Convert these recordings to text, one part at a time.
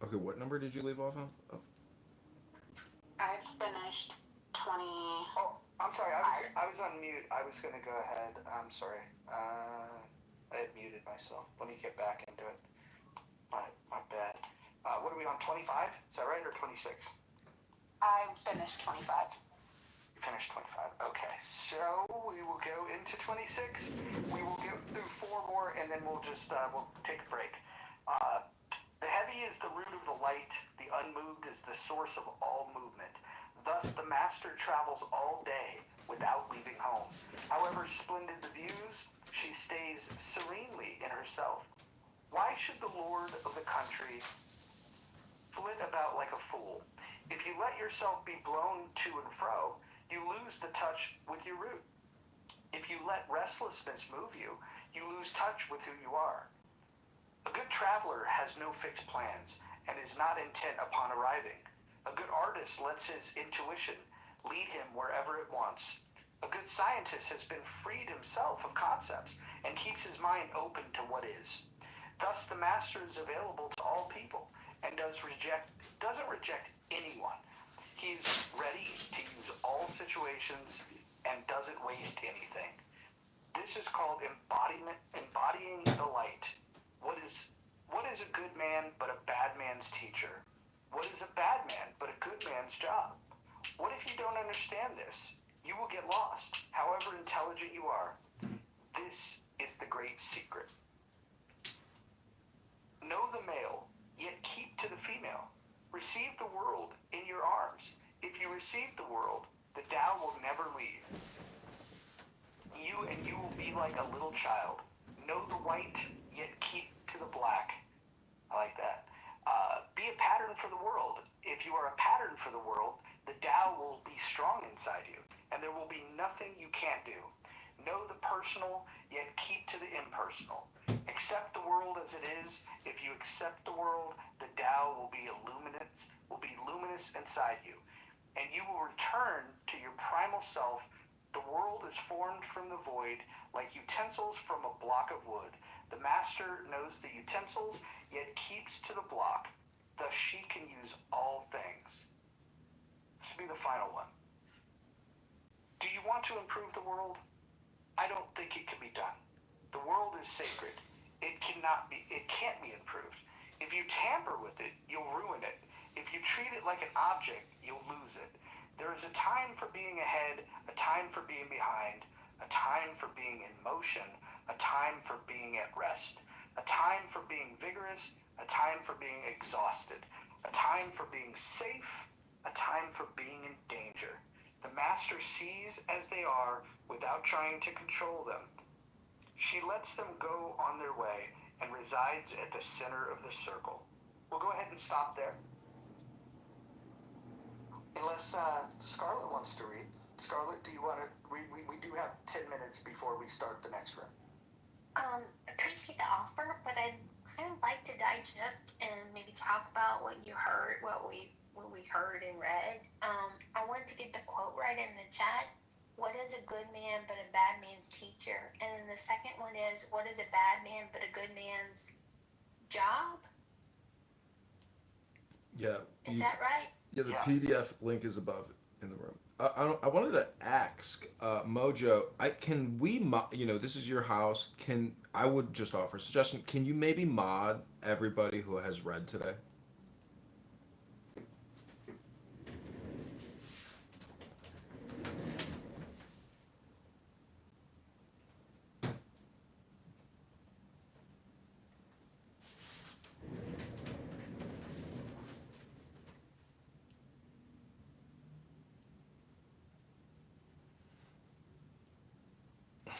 Okay, what number did you leave off of? I finished 20. Oh, I'm sorry. I was on mute. I was gonna go ahead. I'm sorry. I had muted myself. Let me get back into it. My bad. What are we on? 25? Is that right, or 26? I finished 25. You finished 25. Okay, so we will go into 26. We will go through four more, and then we'll just we'll take a break. Uh, the heavy is the root of the light. The unmoved is the source of all movement. Thus the master travels all day without leaving home. However splendid the views, she stays serenely in herself. Why should the lord of the country flit about like a fool? If you let yourself be blown to and fro, you lose the touch with your root. If you let restlessness move you, you lose touch with who you are. A good traveler has no fixed plans and is not intent upon arriving. A good artist lets his intuition lead him wherever it wants. A good scientist has been freed himself of concepts and keeps his mind open to what is. Thus, the master is available to all people and doesn't reject anyone. He's ready to use all situations and doesn't waste anything. This is called embodying the light. What is a good man but a bad man's teacher? What is a bad man but a good man's job? What if you don't understand this? You will get lost, however intelligent you are. This is the great secret. Know the male, yet keep to the female. Receive the world in your arms. If you receive the world, the Tao will never leave. You will be like a little child. Know the white, yet keep to the black. I like that. Be a pattern for the world. If you are a pattern for the world, the Tao will be strong inside you, and there will be nothing you can't do. Know the personal, yet keep to the impersonal. Accept the world as it is. If you accept the world, the Tao will be luminous inside you, and you will return to your primal self. The world is formed from the void, like utensils from a block of wood. The master knows the utensils, yet keeps to the block. Thus she can use all things. This will be the final one. Do you want to improve the world? I don't think it can be done. The world is sacred. It can't be improved. If you tamper with it, you'll ruin it. If you treat it like an object, you'll lose it. There is a time for being ahead, a time for being behind, a time for being in motion, a time for being at rest, a time for being vigorous, a time for being exhausted, a time for being safe, a time for being in danger. The master sees as they are without trying to control them. She lets them go on their way and resides at the center of the circle. We'll go ahead and stop there. Unless Scarlett wants to read. Scarlett, do you want to? We do have 10 minutes before we start the next round. Appreciate the offer, but I'd kind of like to digest and maybe talk about what you heard, what we heard and read. I wanted to get the quote right in the chat. What is a good man but a bad man's teacher? And then the second one is, what is a bad man but a good man's job? Yeah. Is that right? Yeah, the Yeah. PDF link is above in the room. I wanted to ask Mojo. Can we this is your house. Can I would just offer a suggestion? Can you maybe mod everybody who has read today?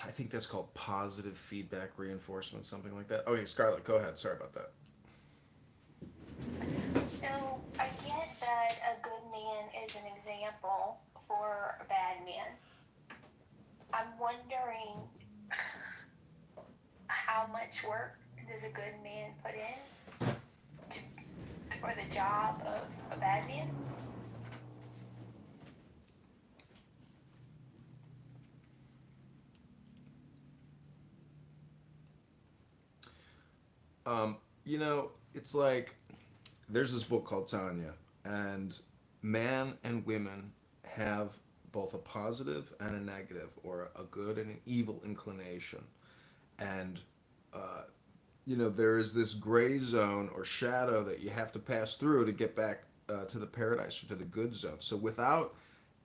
I think that's called positive feedback reinforcement, something like that. Okay, Scarlett, go ahead. Sorry about that. So I get that a good man is an example for a bad man. I'm wondering how much work does a good man put in for the job of a bad man? It's like there's this book called Tanya, and man and women have both a positive and a negative, or a good and an evil inclination. And there is this gray zone or shadow that you have to pass through to get back to the paradise or to the good zone. So without,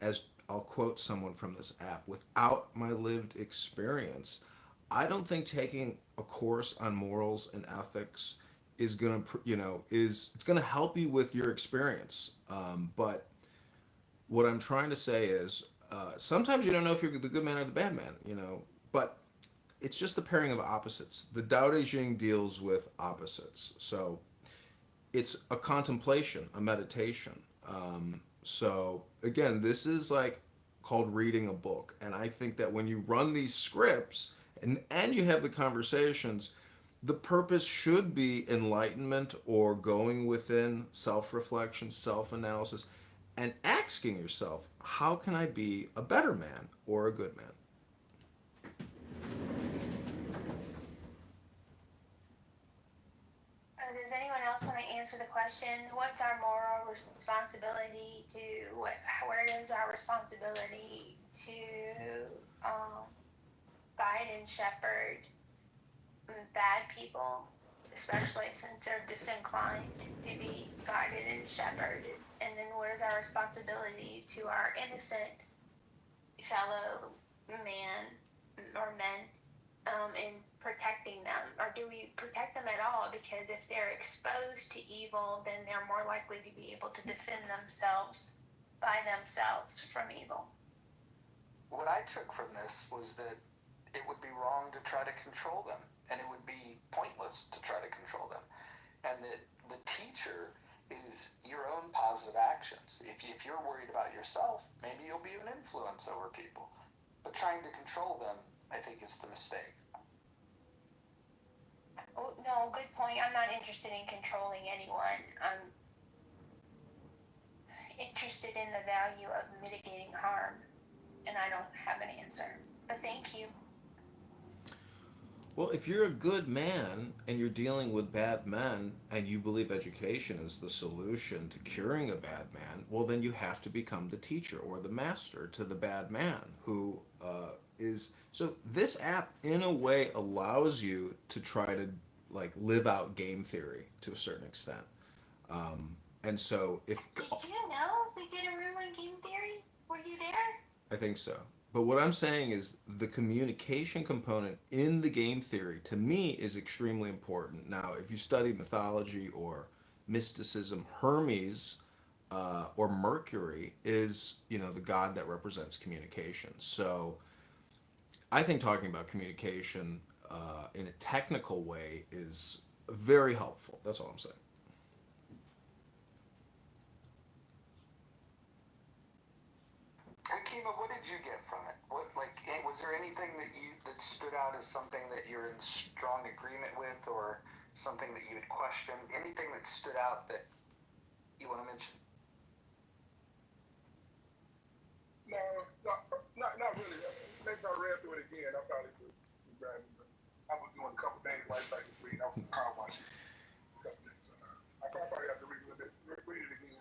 as I'll quote someone from this app, without my lived experience, I don't think taking a course on morals and ethics is gonna, is it's gonna help you with your experience. But what I'm trying to say is, sometimes you don't know if you're the good man or the bad man, but it's just the pairing of opposites. The Tao Te Ching deals with opposites. So it's a contemplation, a meditation. So again, this is like called reading a book. And I think that when you run these scripts and you have the conversations, the purpose should be enlightenment or going within self reflection, self analysis, and asking yourself, how can I be a better man or a good man? Does anyone else want to answer the question? What's our moral responsibility to where is our responsibility to um, guide and shepherd bad people, especially since they're disinclined to be guided and shepherded? And then where's our responsibility to our innocent fellow man or men in protecting them? Or do we protect them at all? Because if they're exposed to evil, then they're more likely to be able to defend themselves by themselves from evil. What I took from this was that it would be wrong to try to control them, and it would be pointless to try to control them, and that the teacher is your own positive actions. If you're worried about yourself, maybe you'll be an influence over people, but trying to control them, I think, is the mistake. Oh, no, good point. I'm not interested in controlling anyone. I'm interested in the value of mitigating harm, and I don't have an answer. But thank you. Well, if you're a good man and you're dealing with bad men and you believe education is the solution to curing a bad man, well, then you have to become the teacher or the master to the bad man who is. So, this app, in a way, allows you to try to like live out game theory to a certain extent. And so, if Did you know we did a room on game theory? Were you there? I think so. But what I'm saying is the communication component in the game theory to me is extremely important. Now, if you study mythology or mysticism, Hermes or Mercury is, the god that represents communication. So I think talking about communication in a technical way is very helpful. That's all I'm saying. Akima, what did you get from it? Was there anything that stood out as something that you're in strong agreement with, or something that you would question? Anything that stood out that you want to mention? No, not really. Maybe if I read through it again, I probably could grab it. I was doing a couple things like this week. I was car washing. I probably have to read it again.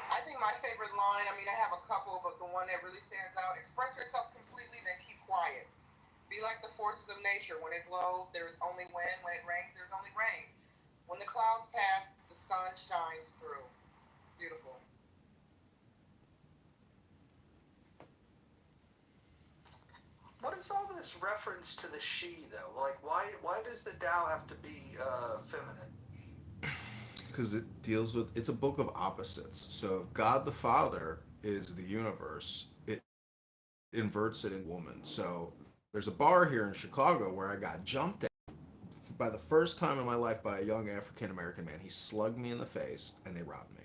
I think my favorite line, I mean, I have a couple, but the one that really stands out: express yourself completely, then keep quiet. Be like the forces of nature. When it blows, there is only wind. When it rains, there's only rain. When the clouds pass, the sun shines through. Beautiful. What is all this reference to the she, though? Like, why does the Tao have to be feminine? Because it deals with, it's a book of opposites. So if God the Father is the universe, it inverts it in woman. So there's a bar here in Chicago where I got jumped at by the first time in my life by a young African American man. He slugged me in the face and they robbed me.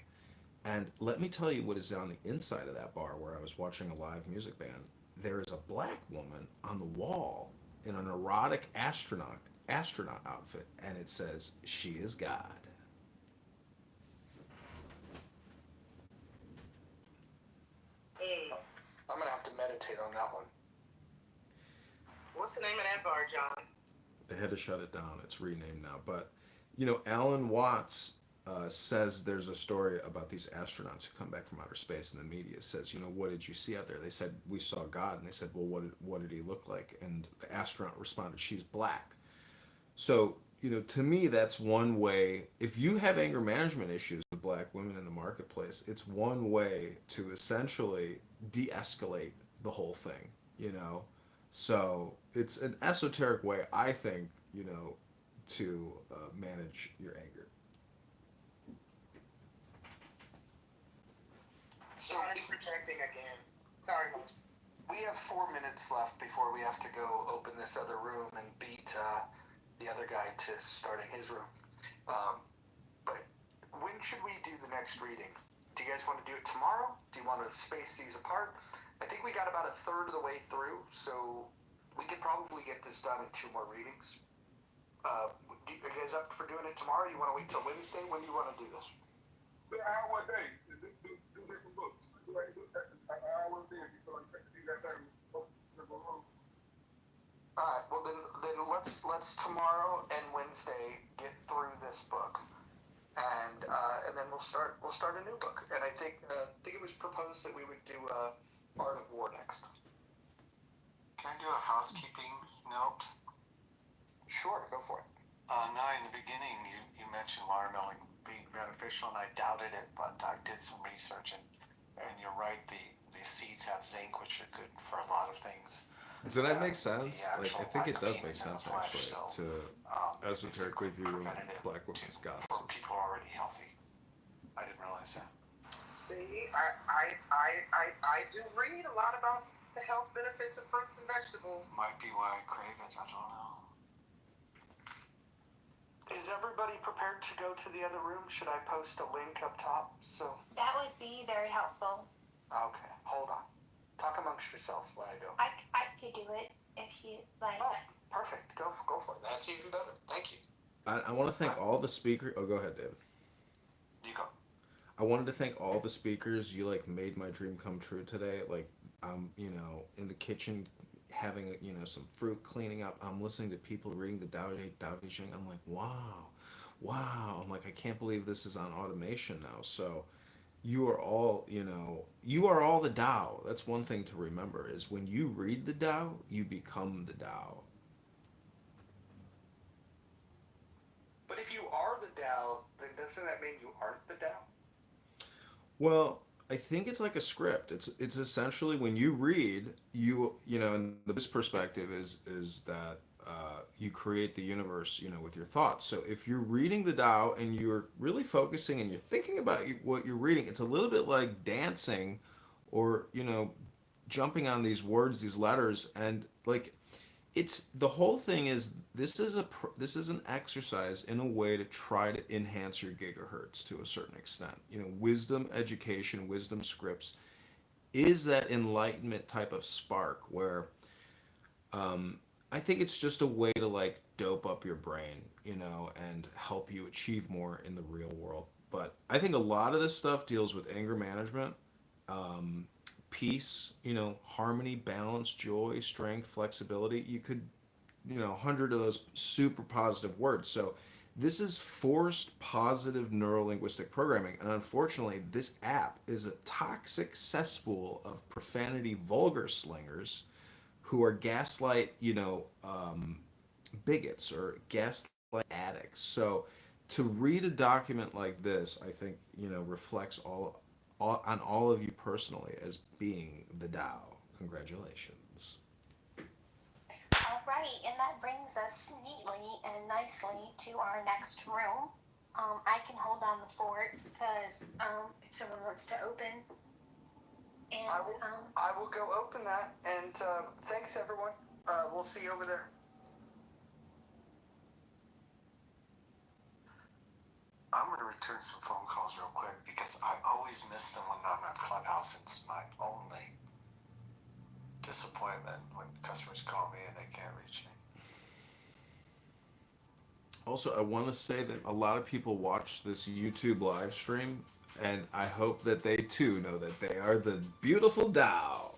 And let me tell you what is on the inside of that bar where I was watching a live music band. There is a black woman on the wall in an erotic astronaut outfit, and it says, "She is God." I'm gonna have to meditate on that one. What's the name of that bar, John? They had to shut it down. It's renamed now. But, Alan Watts says there's a story about these astronauts who come back from outer space, and the media says, what did you see out there? They said, we saw God. And they said, well, what did he look like? And the astronaut responded, she's black. So, to me, that's one way. If you have anger management issues with black women in the marketplace, it's one way to essentially de escalate the whole thing, you know? So, it's an esoteric way, I think, to manage your anger. So Sorry, projecting again. Sorry, Mom. we have 4 minutes left before we have to go open this other room and beat the other guy to starting his room. But when should we do the next reading? Do you guys want to do it tomorrow? Do you want to space these apart? I think we got about a third of the way through, so we could probably get this done in 2 more readings. Are you guys up for doing it tomorrow? You want to wait till Wednesday? When do you want to do this? How what day? Do different books. I was there. You feel like you got time to go home. All right. Well, then let's tomorrow and Wednesday get through this book, and then we'll start a new book. And I think it was proposed that we would do Art of War next. Can I do a housekeeping note? Sure, go for it. Now, in the beginning, you mentioned watermelon being beneficial, and I doubted it, but I did some research, and you're right, the seeds have zinc, which are good for a lot of things. Does that make sense? The Like, I actual think it does make vitamins in the sense, flesh, actually, so, to it's a esoterically good view preventative black women's for goddesses. people who are already healthy. I didn't realize that. See, I do read a lot about the health benefits of fruits and vegetables. Might be why I crave it, I don't know. Is everybody prepared to go to the other room? Should I post a link up top? So, That would be very helpful. okay, hold on. Talk amongst yourselves while I go. I could do it if you like. Oh, perfect. Go for it. That's even better. Thank you. I want to thank all the speakers. Oh, go ahead, David. You go. I wanted to thank all the speakers. You made my dream come true today. I'm in the kitchen having some fruit cleaning up. I'm listening to people reading the Tao Te Ching. I'm like, wow. I'm like, I can't believe this is on automation now. So you are all the Tao. That's one thing to remember is when you read the Tao, you become the Tao. But if you are the Tao, then doesn't that mean you aren't the Tao? Well, I think it's like a script. It's essentially when you read, and the Buddhist perspective is that you create the universe, with your thoughts. So if you're reading the Tao and you're really focusing and you're thinking about what you're reading, it's a little bit like dancing, or jumping on these words, these letters, and it's the whole thing is this is an exercise in a way to try to enhance your gigahertz to a certain extent. Wisdom education, wisdom scripts is that enlightenment type of spark where I think it's just a way to dope up your brain, and help you achieve more in the real world. But I think a lot of this stuff deals with anger management, peace, harmony, balance, joy, strength, flexibility. You could, 100 of those super positive words. So this is forced positive neurolinguistic programming. And unfortunately, this app is a toxic cesspool of profanity vulgar slingers who are gaslight, bigots or gaslight addicts. So to read a document like this, I think, reflects on all of you personally as being the Tao. Congratulations. All right, and that brings us neatly and nicely to our next room. I can hold down the fort because if someone wants to open, and I will go open that. And thanks, everyone. We'll see you over there. I'm going to return some phone calls real quick because I always miss them when I'm at Clubhouse. It's my only disappointment when customers call me and they can't reach me. Also, I want to say that a lot of people watch this YouTube live stream, and I hope that they too know that they are the beautiful Tao.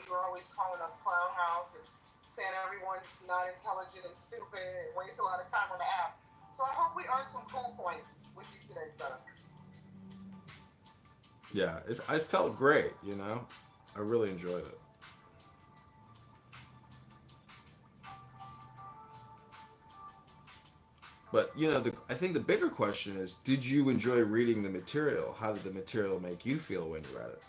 you were always calling us clown house and saying everyone's not intelligent and stupid and waste a lot of time on the app. So I hope we earned some cool points with you today, son. Yeah, I felt great. You know, I really enjoyed it. But you know, I think the bigger question is, did you enjoy reading the material? How did the material make you feel when you read it?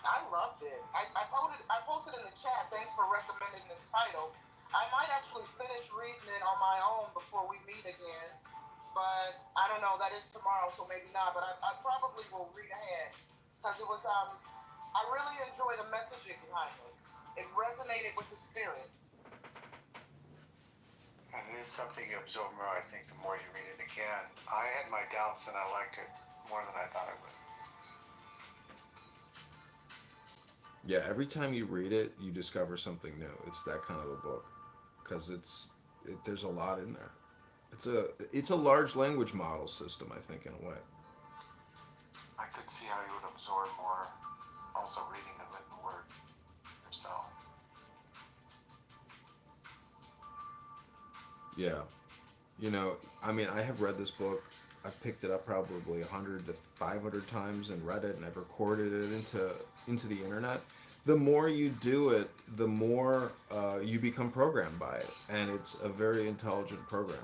I loved it. I posted in the chat. Thanks for recommending this title. I might actually finish reading it on my own before we meet again, but I don't know. That is tomorrow, so maybe not. But I probably will read ahead because it was I really enjoy the messaging behind this. It resonated with the spirit. And it is something you absorb more, I think, the more you read it again. I had my doubts and I liked it more than I thought I would. Yeah, every time you read it, you discover something new. It's that kind of a book because there's a lot in there. It's a large language model system, I think, in a way. I could see how you would absorb more also reading the written word yourself. Yeah, you know, I mean, I have read this book. I've picked it up probably 100 to 500 times and read it, and I've recorded it into the internet. The more you do it, the more you become programmed by it, and it's a very intelligent program.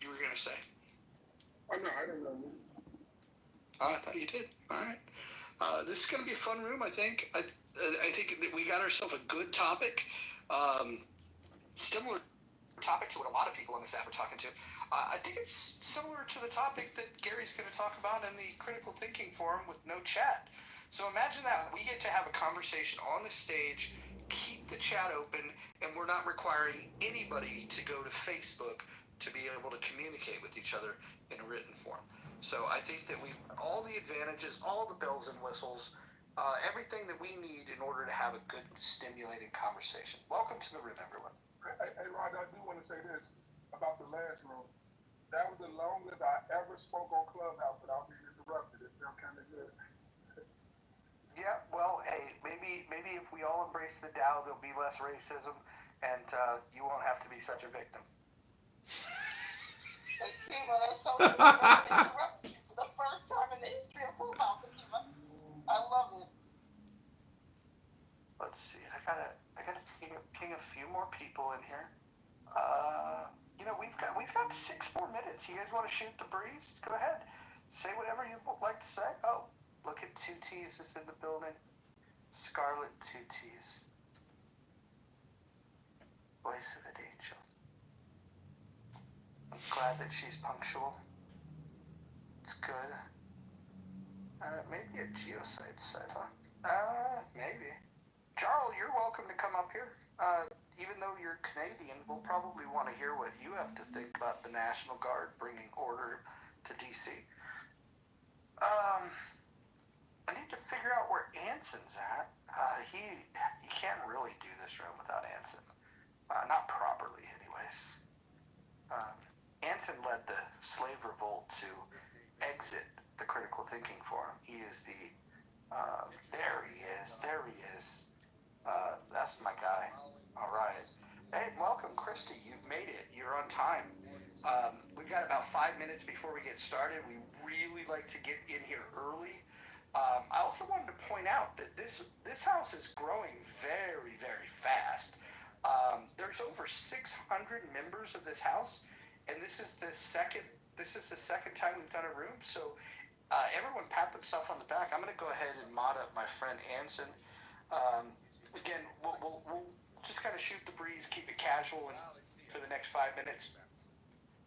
You were gonna say? Oh no, I don't know. Oh, I thought you did. All right. This is going to be a fun room, I think. I think that we got ourselves a good topic. Similar topic to what a lot of people on this app are talking to. I think it's similar to the topic that Gary's going to talk about in the critical thinking forum with no chat. So imagine that. We get to have a conversation on the stage, keep the chat open, and we're not requiring anybody to go to Facebook to be able to communicate with each other in a written form. So I think that we've all the advantages, all the bells and whistles, everything that we need in order to have a good, stimulating conversation. Welcome to the room, everyone. Hey, Rod, I do want to say this about the last room. That was the longest I ever spoke on Clubhouse without being interrupted. It felt kind of good. Yeah, well, hey, maybe if we all embrace the Tao, there'll be less racism, and you won't have to be such a victim. Akima, that's so true. I interrupted you for the first time in the history of Clubhouse, Akima. I love it. Let's see. I gotta ping a few more people in here. We've got 6 more minutes. You guys want to shoot the breeze? Go ahead. Say whatever you'd like to say. Oh, look at 2T's is in the building. Scarlet 2T's. Voice of an angel. I'm glad that she's punctual. It's good. Maybe a geosite site, huh? Maybe. Jarl, you're welcome to come up here. Even though you're Canadian, we'll probably want to hear what you have to think about the National Guard bringing order to D.C. I need to figure out where Anson's at. He can't really do this room without Anson. Not properly, anyways. Anson led the slave revolt to exit the critical thinking forum. He is the there he is. That's my guy. All right. Hey, welcome, Christy. You've made it. You're on time. We've got about 5 minutes before we get started. We really like to get in here early. I also wanted to point out that this house is growing very, very fast. There's over 600 members of this house, and this is the second time we've done a room. So everyone pat themselves on the back. I'm going to go ahead and mod up my friend Anson. Again, we'll just kind of shoot the breeze, keep it casual, and for the next 5 minutes.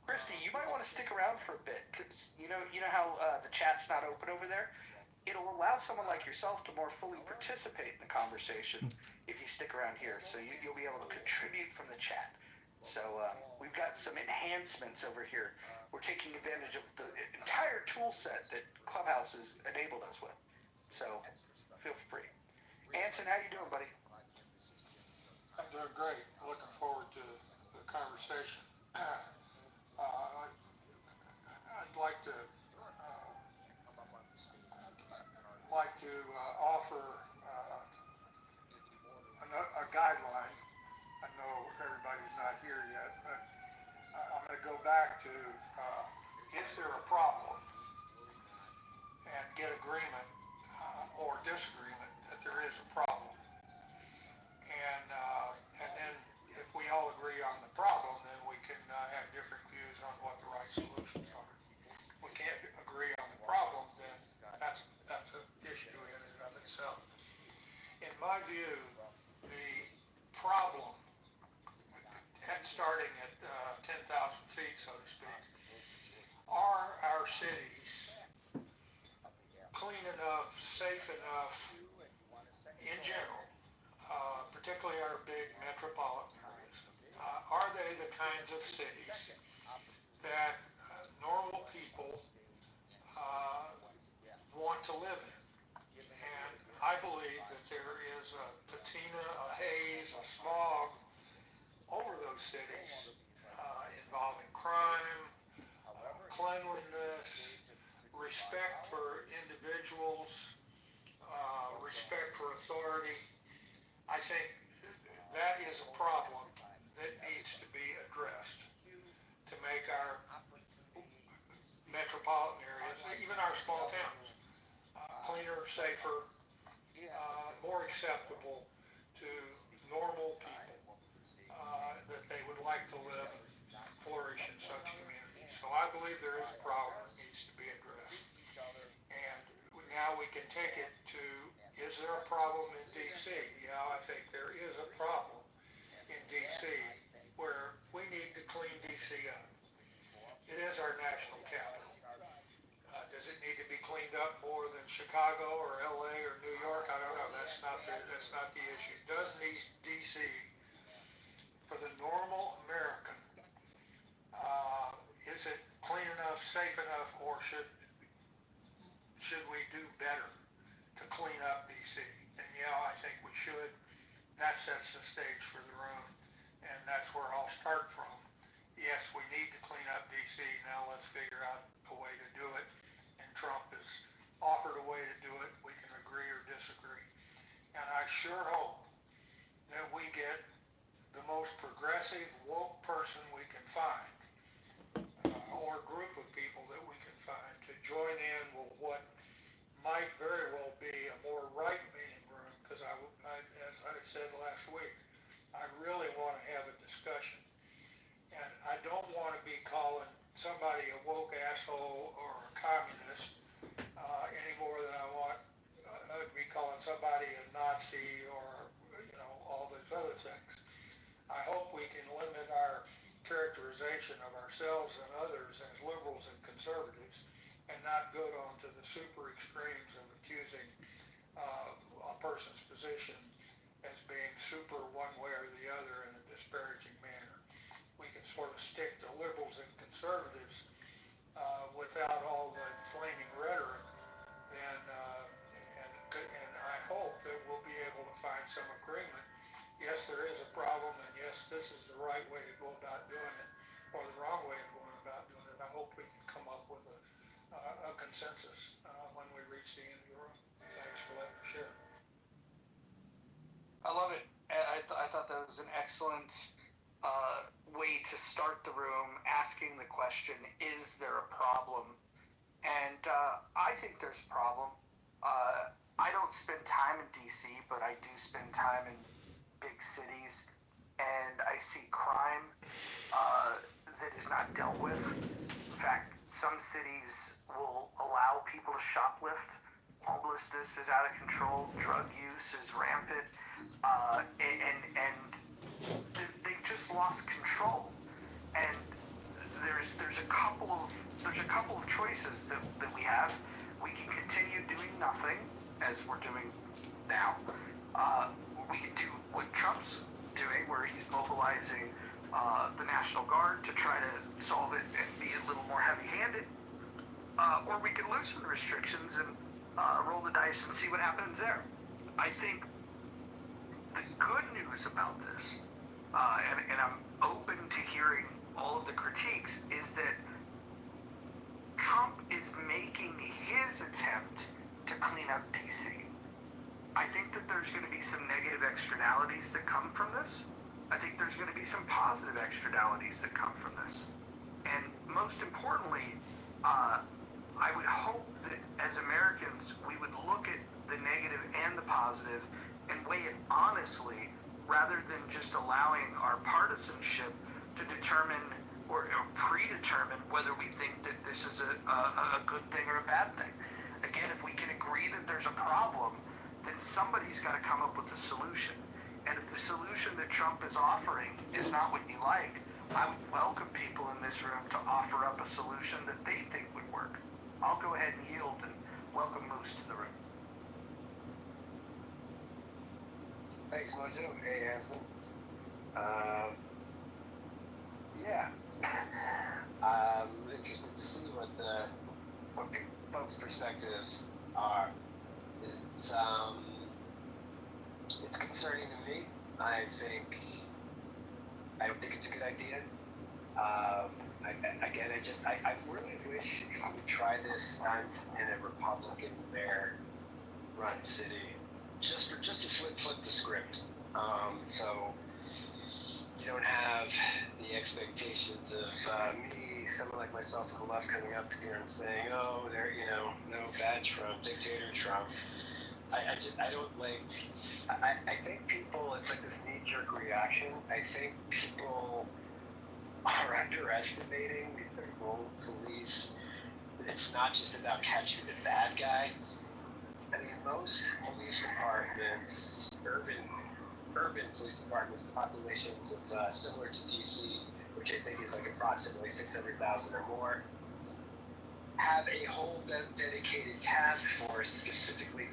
Christy, you might want to stick around for a bit, because you know how the chat's not open over there? It'll allow someone like yourself to more fully participate in the conversation if you stick around here, so you'll be able to contribute from the chat. So we've got some enhancements over here. We're taking advantage of the entire tool set that Clubhouse has enabled us with. So feel free. Anson, how you doing, buddy? I'm doing great. Looking forward to the conversation. I'd offer a guideline. I know everybody's not here yet, but I'm going to go back to is there a problem and get agreement or disagreement that there is a problem. And then if we all agree on the problem, then we can have different views on what the right solutions are. If we can't agree on the problem, then that's an issue in and of itself. In my view, the problem, starting at 10,000 feet, so to speak, are our cities clean enough, safe enough, in general, particularly our big metropolitan areas? Are they the kinds of cities that normal people want to live in? And I believe that there is a patina, a haze, a smog over those cities involving crime, cleanliness, respect for individuals, respect for authority. I think that is a problem that needs to be addressed to make our metropolitan areas, even our small towns, cleaner, safer, more acceptable to normal people, that they would like to live and flourish in such communities. So I believe there is a problem that needs to be addressed. And now we can take it to, is there a problem in D.C.? Yeah, I think there is a problem in D.C. where we need to clean D.C. up. It is our national capital. Does it need to be cleaned up more than Chicago or L.A. or New York? I don't know. That's not the issue. Does D.C. for the normal American, is it clean enough, safe enough, or should we do better to clean up D.C.? And yeah, I think we should. That sets the stage for the room, and that's where I'll start from. Yes, we need to clean up D.C. Now let's figure out a way to do it. And Trump has offered a way to do it. We can agree or disagree. And I sure hope that we get the most progressive, woke person we can find, or group of people that we can find, to join in with what might very well be a more right-leaning room, because as I said last week, I really want to have a discussion. And I don't want to be calling somebody a woke asshole or a communist any more than I'd be calling somebody a Nazi or, all those other things. I hope we can limit our characterization of ourselves and others as liberals and conservatives and not go on to the super extremes of accusing a person's position as being super one way or the other in a disparaging manner. We can sort of stick to liberals and conservatives without all the flaming rhetoric, and I hope that we'll be able to find some agreement. Yes, there is a problem, and yes, this is the right way to go about doing it, or the wrong way of going about doing it. I hope we can come up with a consensus when we reach the end of the room. Thanks for letting me share. I love it. I thought that was an excellent way to start the room, asking the question, is there a problem? And I think there's a problem. I don't spend time in D.C., but I do spend time in big cities, and I see crime that is not dealt with. In fact, some cities will allow people to shoplift. Homelessness is out of control. Drug use is rampant, and they've just lost control. And there's a couple of choices that we have. We can continue doing nothing, as we're doing now. We can do what Trump's doing, where he's mobilizing the National Guard to try to solve it and be a little more heavy-handed. Or we can loosen the restrictions and roll the dice and see what happens there. I think The good news about this, and I'm open to hearing all of the critiques, is that Trump is making his attempt to clean up DC. I think that there's going to be some negative externalities that come from this. I think there's going to be some positive externalities that come from this. And most importantly, I would hope that as Americans, we would look at the negative and the positive and weigh it honestly, rather than just allowing our partisanship to determine or predetermine whether we think that this is a good thing or a bad thing. Again, if we can agree that there's a problem, then somebody's got to come up with a solution. And if the solution that Trump is offering is not what you like, I would welcome people in this room to offer up a solution that they think would work. I'll go ahead and yield and welcome Moose to the room. Thanks, Mojo. Hey, Hanson. Yeah. I'm interested to see what folks' perspectives are. It's concerning to me. I don't think it's a good idea. I really wish we would try this stunt in a Republican mayor-run city, just to flip the script. So you don't have the expectations of me, someone like myself on the left, coming up here and saying, "Oh, no, bad Trump, dictator Trump." I think people, it's like this knee-jerk reaction. I think people are underestimating the role of police. It's not just about catching the bad guy. I mean, most police departments, urban police departments, populations of similar to DC, which I think is like approximately 600,000 or more, have a whole dedicated task force specifically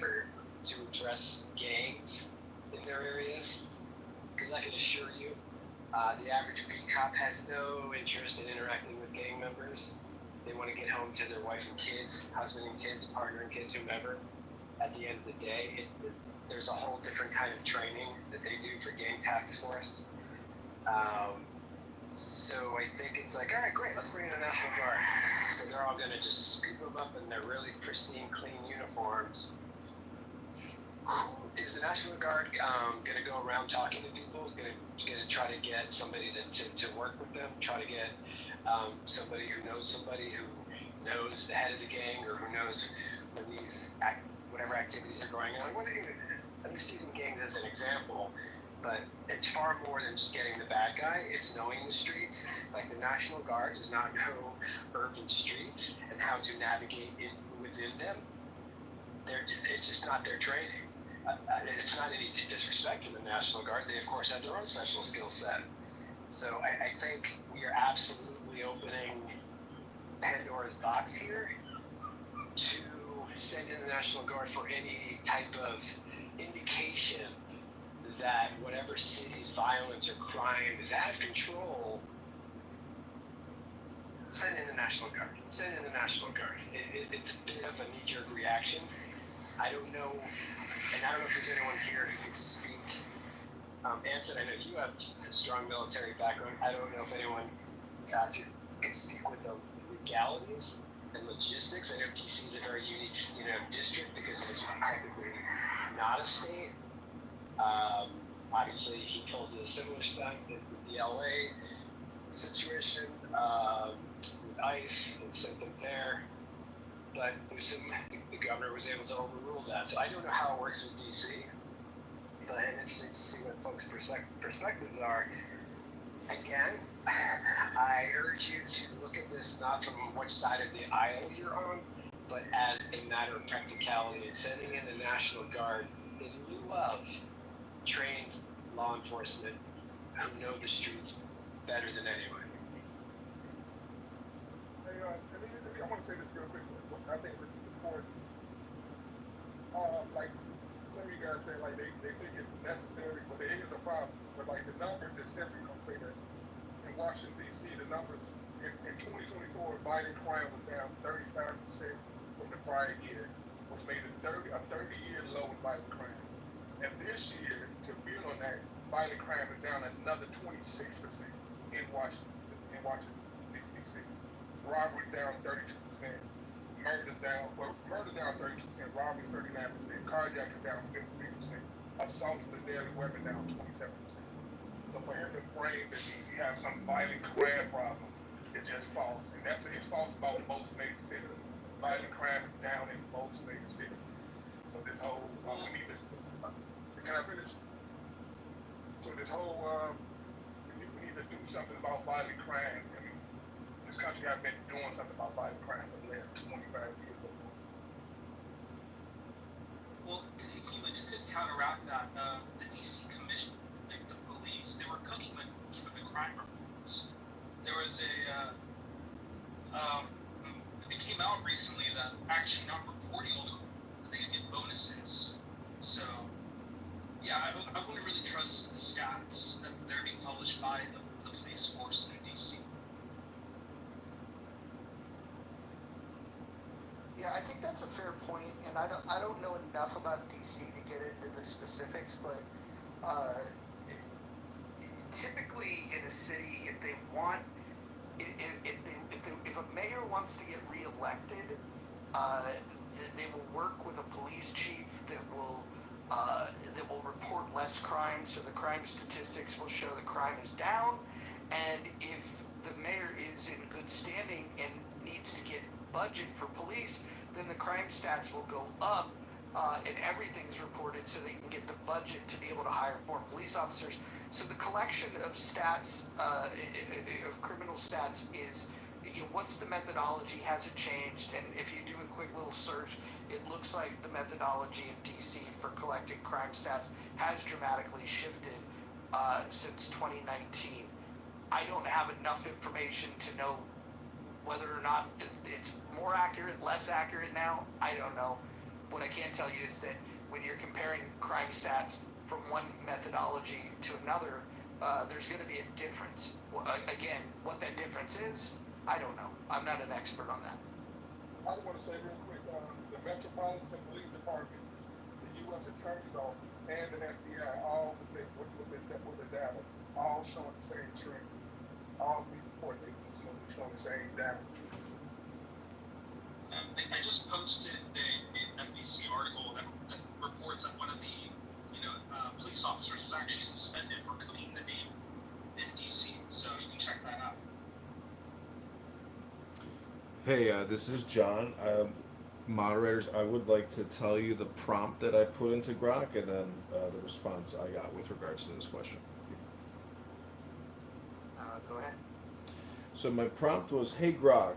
to address gangs in their areas. Because I can assure you, the average beat cop has no interest in interacting with gang members. They want to get home to their wife and kids, husband and kids, partner and kids, whomever. At the end of the day, there's a whole different kind of training that they do for gang task force. So I think it's like, all right, great, let's bring in the National Guard. So they're all going to just scoop them up in their really pristine, clean uniforms. Who is the National Guard going to go around talking to people? Going to try to get somebody to work with them? Try to get somebody who knows the head of the gang, or who knows when these whatever activities are going on? I'm just using gangs as an example, but it's far more than just getting the bad guy. It's knowing the streets. Like, the National Guard does not know urban streets and how to navigate within them. It's just not their training. It's not any disrespect to the National Guard. They, of course, have their own special skill set. So I think we are absolutely opening Pandora's box here to send in the National Guard for any type of indication that whatever city's violence or crime is out of control. Send in the National Guard. Send in the National Guard. It's a bit of a knee-jerk reaction. I don't know, and I don't know if there's anyone here who can speak. Anson, I know you have a strong military background. I don't know if anyone can speak with the legalities and logistics. I know DC is a very unique, district because it's technically not a state. Obviously, he told you a similar stuff with the LA situation with ICE and sent them there. But the governor was able to overrule that. So I don't know how it works with DC, but I'm interested to see what folks' perspectives are. Again, I urge you to look at this not from which side of the aisle you're on, but as a matter of practicality, and sending in the National Guard in lieu of trained law enforcement who know the streets better than anyone. Hey, I want to say this real quick. I think this is important. Like some of you guys say, like they think it's necessary, but it is a problem. But like the numbers is simply going to say that in Washington D.C., the numbers in 2024, violent crime was down 35% from the prior year, which made it a 30-year low in violent crime. And this year, to build on that, violent crime is down another 26% in Washington, D.C. Robbery down 32%. Murder down 32%, robbery 39%, carjacking down 53%, assault with a deadly weapon down 27%. So for him to frame that DC have some violent crime problem, it's just false. And it's false about most major cities. Violent crime is down in most major cities. So this whole, can I finish? So this whole, we need to do something about violent crime. I mean, this country has been doing something about violent crime for the last 25 years. Well, just to counteract that, the DC Commission, the police, they were cooking with the crime reports. There was it came out recently that actually not reporting all the they get bonuses. So, yeah, I wouldn't really trust the stats that they're being published by the police force in DC. Yeah, I think that's a fair point, and I don't know enough about DC to get into the specifics, but typically in a city, if they want, if a mayor wants to get reelected, they will work with a police chief that will report less crime, so the crime statistics will show the crime is down, and if the mayor is in good standing and needs to get budget for police, then the crime stats will go up, and everything's reported so they can get the budget to be able to hire more police officers. So the collection of stats, of criminal stats is, what's the methodology? Has it changed? And if you do a quick little search, it looks like the methodology in DC for collecting crime stats has dramatically shifted since 2019. I don't have enough information to know whether or not it's more accurate, less accurate now. I don't know. What I can tell you is that when you're comparing crime stats from one methodology to another, there's going to be a difference. Again, what that difference is, I don't know. I'm not an expert on that. I want to say real quick, the Metropolitan Police Department, the U.S. Attorney's Office, and the FBI, all with the data, all showing the same trend. All these reports showing the same data. I just posted a NBC article that reports that one of the police officers was actually suspended for cooking the name in DC. So you can check that out. Hey, this is John. Moderators, I would like to tell you the prompt that I put into Grok and then the response I got with regards to this question. Go ahead. So my prompt was, hey Grok,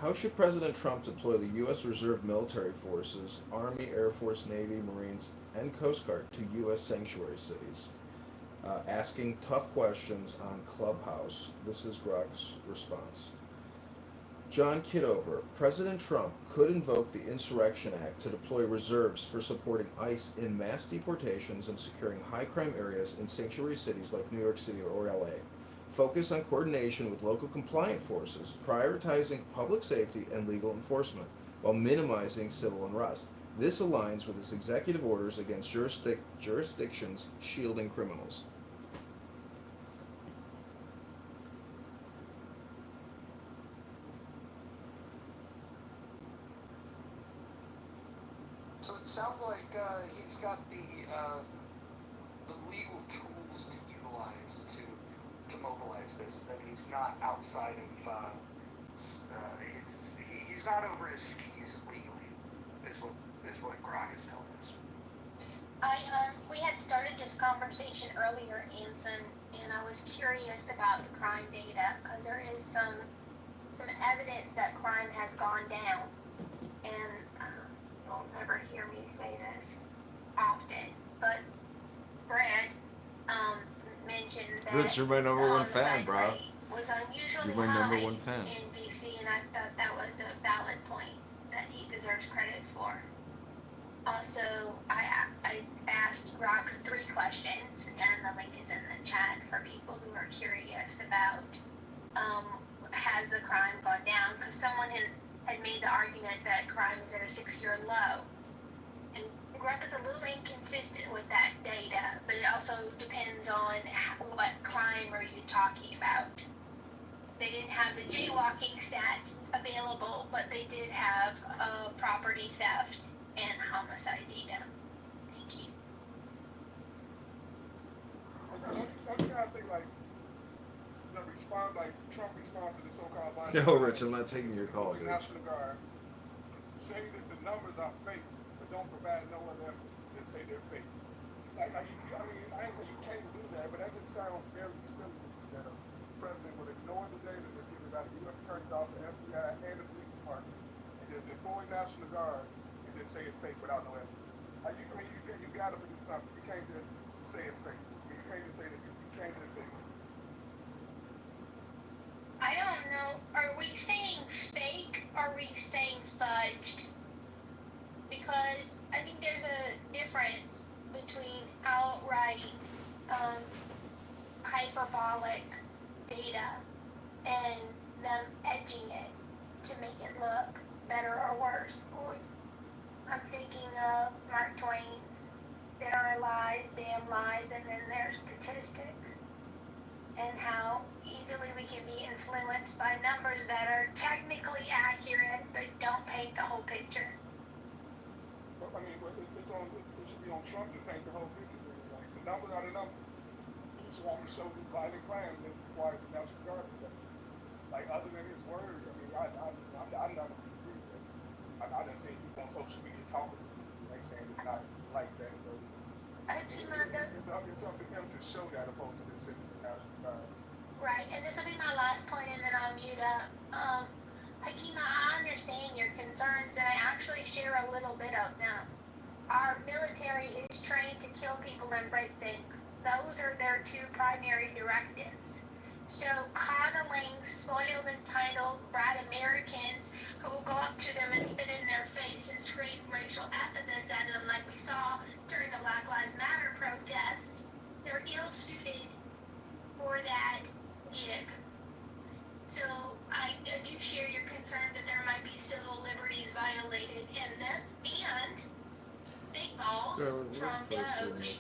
how should President Trump deploy the U.S. Reserve military forces, Army, Air Force, Navy, Marines, and Coast Guard to U.S. sanctuary cities? Asking tough questions on Clubhouse. This is Grok's response. John Kitover, President Trump could invoke the Insurrection Act to deploy reserves for supporting ICE in mass deportations and securing high crime areas in sanctuary cities like New York City or LA. Focus on coordination with local compliant forces, prioritizing public safety and legal enforcement, while minimizing civil unrest. This aligns with his executive orders against jurisdictions shielding criminals. So it sounds like he's got the legal tools to utilize to mobilize this. That he's not outside of he's not over his skis legally. Is what Grok is telling us. We had started this conversation earlier, Anson, and I was curious about the crime data because there is some evidence that crime has gone down, and you'll never hear me say this often, but Brad mentioned that Rich, you're my number one the fan, bro. crime rate was unusually You're my number high one fan. in DC, and I thought that was a valid point that he deserves credit for. Also, I asked Grok 3 questions, and the link is in the chat for people who are curious about has the crime gone down? Because someone had made the argument that crime is at a 6-year low. And Grubb is a little inconsistent with that data, but it also depends on what crime are you talking about. They didn't have the jaywalking stats available, but they did have property theft and homicide data. Thank you. I'm kind of think like Trump respond to the so-called violence. No, Rich, I'm not taking your call, dude. National Guard say that the numbers are fake, but don't provide no other evidence that say they're fake. I ain't saying you can't do that, but that just sounds very silly that a president would ignore the data that's given by the U.S. Attorney's Office, the FBI, and the police department, and just deploy National Guard and just say it's fake without no evidence. You got to produce something. You can't just say it's fake. You can't just say that. You can't just say. I don't know. Are we saying fake? Or are we saying fudged? Because I think there's a difference between outright hyperbolic data and them edging it to make it look better or worse. I'm thinking of Mark Twain's "There are lies, damn lies, and then there's statistics," and how easily we can be influenced by numbers that are technically accurate but don't paint the whole picture. It should be on Trump to paint the whole picture. Like, the numbers are the numbers. Each one shows the violent crime that requires the National Guard to do. Like, other than his words, I'm not going to see that. I done seen people on social media talking, like saying it's not like that. So it's up to him to show that opposed to the city of the National Guard. Right, and this will be my last point, and then I'll mute up. Hakima, I understand your concerns, and I actually share a little bit of them. Our military is trained to kill people and break things. Those are their two primary directives. So coddling spoiled, entitled, brat Americans who will go up to them and spit in their face and scream racial epithets at them like we saw during the Black Lives Matter protests, they're ill-suited for that gig. So I do share your concerns that there might be civil liberties violated in this, and Big Balls from Doge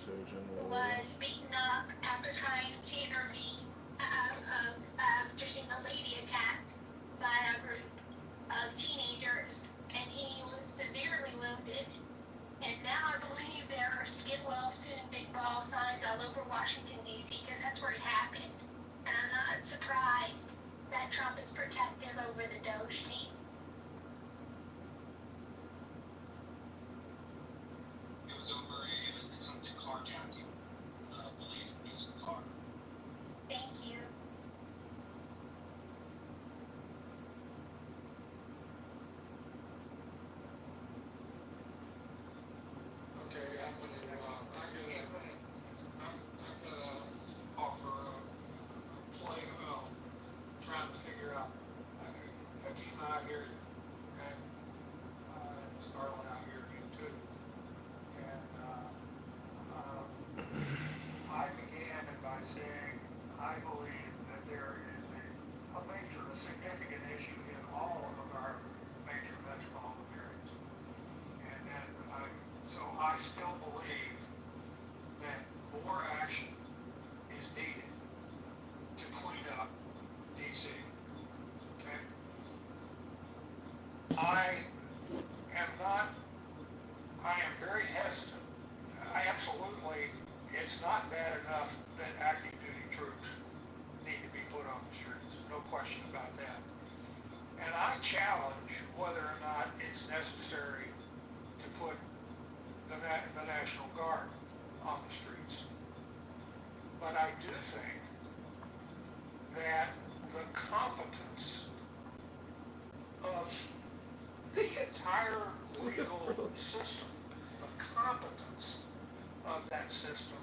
was beaten up after trying to intervene after seeing a lady attacked by a group of teenagers, and he was severely wounded. And now I believe there are get well soon big ball signs all over Washington, D.C., because that's where it happened. And I'm not surprised that Trump is protective over the Doge team. It was over an attempted carjacking, believed piece of car. Thank you. Okay, I'm gonna offer play, trying to figure out, Hakeem, I hear you, okay? Scarlett, I hear you too. And, I began by saying, I believe that there is a major, a significant issue in all of our major metropolitan areas. And then I still believe that more action is needed to clean up DC. Okay? I am very hesitant. It's not bad enough that active duty troops need to be put on the streets. No question about that. And I challenge whether or not it's necessary to put the National Guard on the streets. But I do think that the competence of the entire legal system, the competence of that system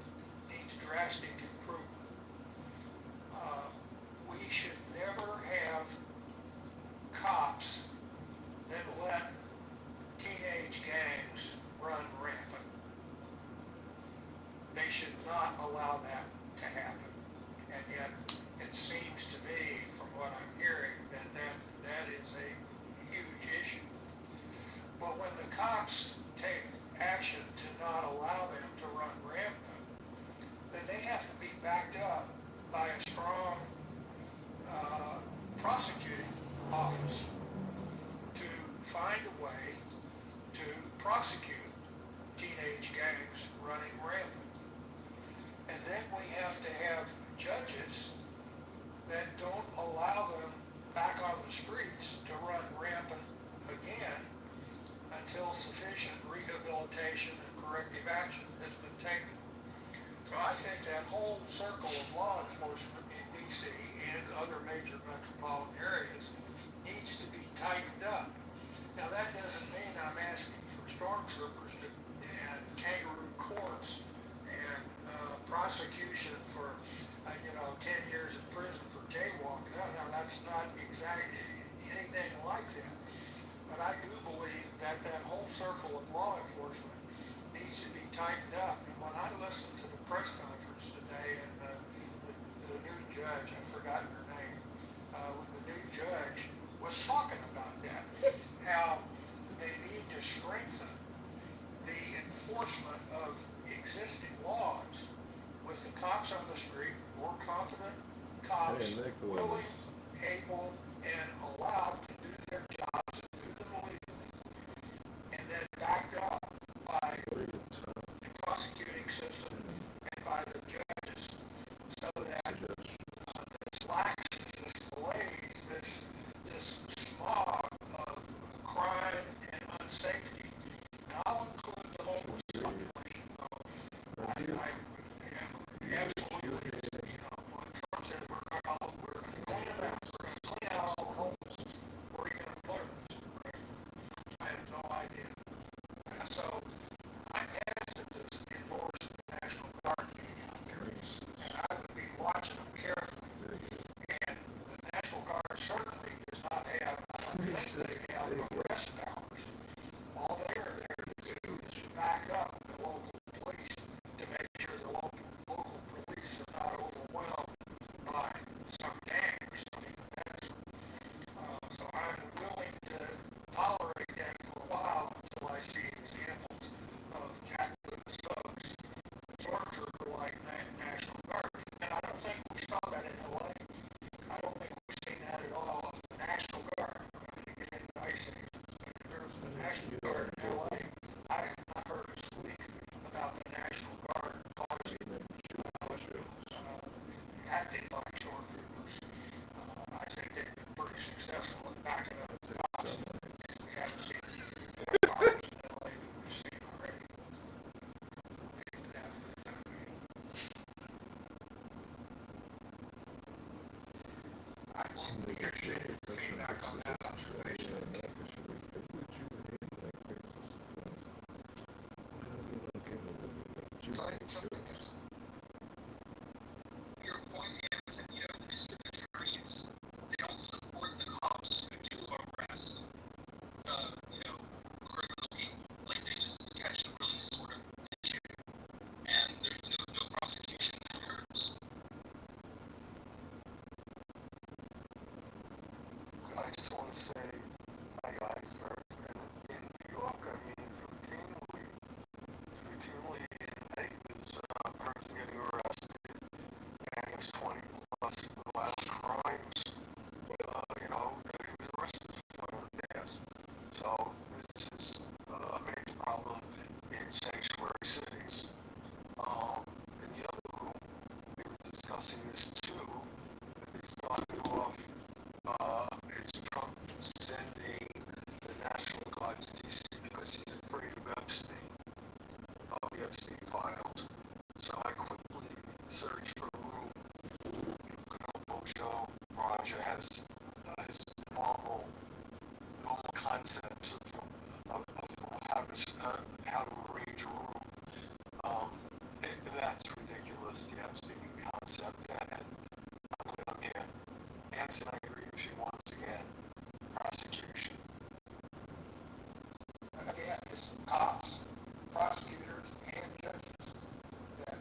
needs drastic improvement. We should never have cops that let teenage gangs run rampant. They should not allow that to happen. And yet, it seems to me, from what I'm hearing, that is a huge issue. But when the cops take action to prosecuting office to find a way to prosecute teenage gangs running rampant. And then we have to have judges that don't allow them back on the streets to run rampant again until sufficient rehabilitation and corrective action has been taken. So I think that whole circle of law enforcement in DC and other major metropolitan areas needs to be tightened up. Now that doesn't mean I'm asking for stormtroopers and kangaroo courts and prosecution for 10 years in prison for jaywalking. No, that's not exactly anything like that. But I do believe that whole circle of law enforcement needs to be tightened up. And when I listened to the press conference today, and the new judge, I've forgotten her name, when the new judge was talking about that, how they need to strengthen the enforcement of existing laws with the cops on the street, more competent cops, willing, able, and allowed to do their jobs and do them legally, and then backed up by the prosecuting system and by the judges, so that this laxity, this malaise, this smog of crime and unsafety, and I'll include the homeless population. I absolutely, when Trump says we're going to clean them out, we're going to clean out all the homeless, where are you going to put them? I have no idea. And so I'm hesitant to endorse the National Guard being out there, and I would be watching them carefully. And the National Guard certainly does not have, I don't think they have arrest powers. All they are there to do is to back up the local police to make sure the local police are not overwhelmed by some gang or something of that sort. So I'm willing to tolerate that for a while until I see examples of jackboots thugs, stormtrooper-like National Guard. And I don't think we saw that in LA. I don't think we've seen that at all of the National Guard. Again, I say, in terms of the National Guard in LA, I have not heard a squeak about the National Guard causing acting like stormtroopers. I think they've been pretty successful in backing up the cops. We haven't seen the cops in LA that we've seen already. Leave that for the time being. I'd love to hear feedback on that observation. Your point is, the district attorneys, they don't support the cops who do arrest, criminal people. Like, they just catch and release sort of issue. And there's no prosecution that occurs. I just want to say, hi guys, first, in New York, I mean, routinely in papers, a person getting arrested, and it's 20 plus violent crimes, that he was arrested for in the past. So this is a major problem in sanctuary cities. In the other room, we were discussing this too. They started off, it's Trump sending the National Guard to DC because he's afraid of Epstein, the Epstein files. So I quickly searched for a room. Mojo Roger has his normal concepts of how to arrange a room. That's ridiculous, the Epstein concept. And I'm here. Anson, I agree with you once again. Prosecution. Again, it's cops, prosecutors, and judges that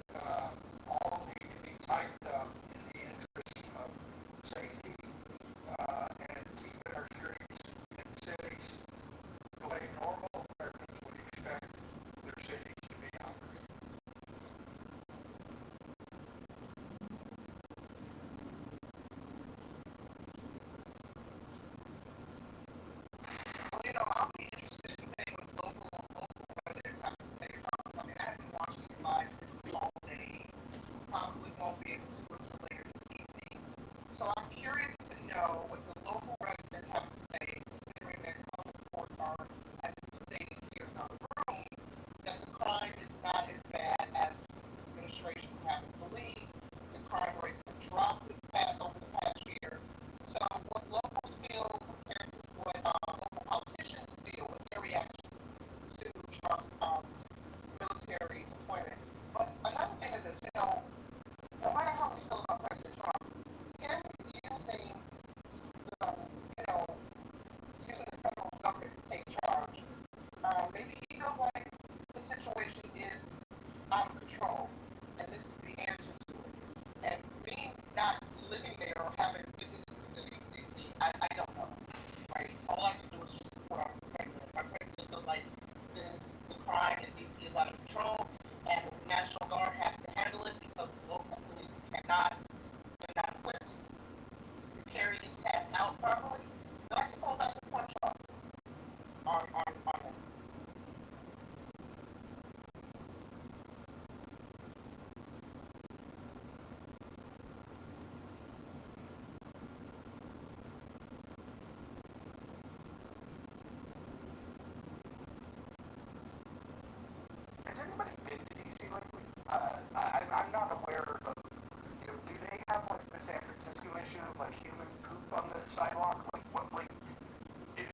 all need to be tightened up in the interest of safety I don't know, right? All I can do is just support our president. Our president feels like the crime in DC is out of control, and the National Guard has to handle it because the local police they're not equipped to carry this task out properly. So I suppose I support Trump on that. Has anybody been to DC lately? I'm not aware of, do they have like the San Francisco issue of like human poop on the sidewalk? If,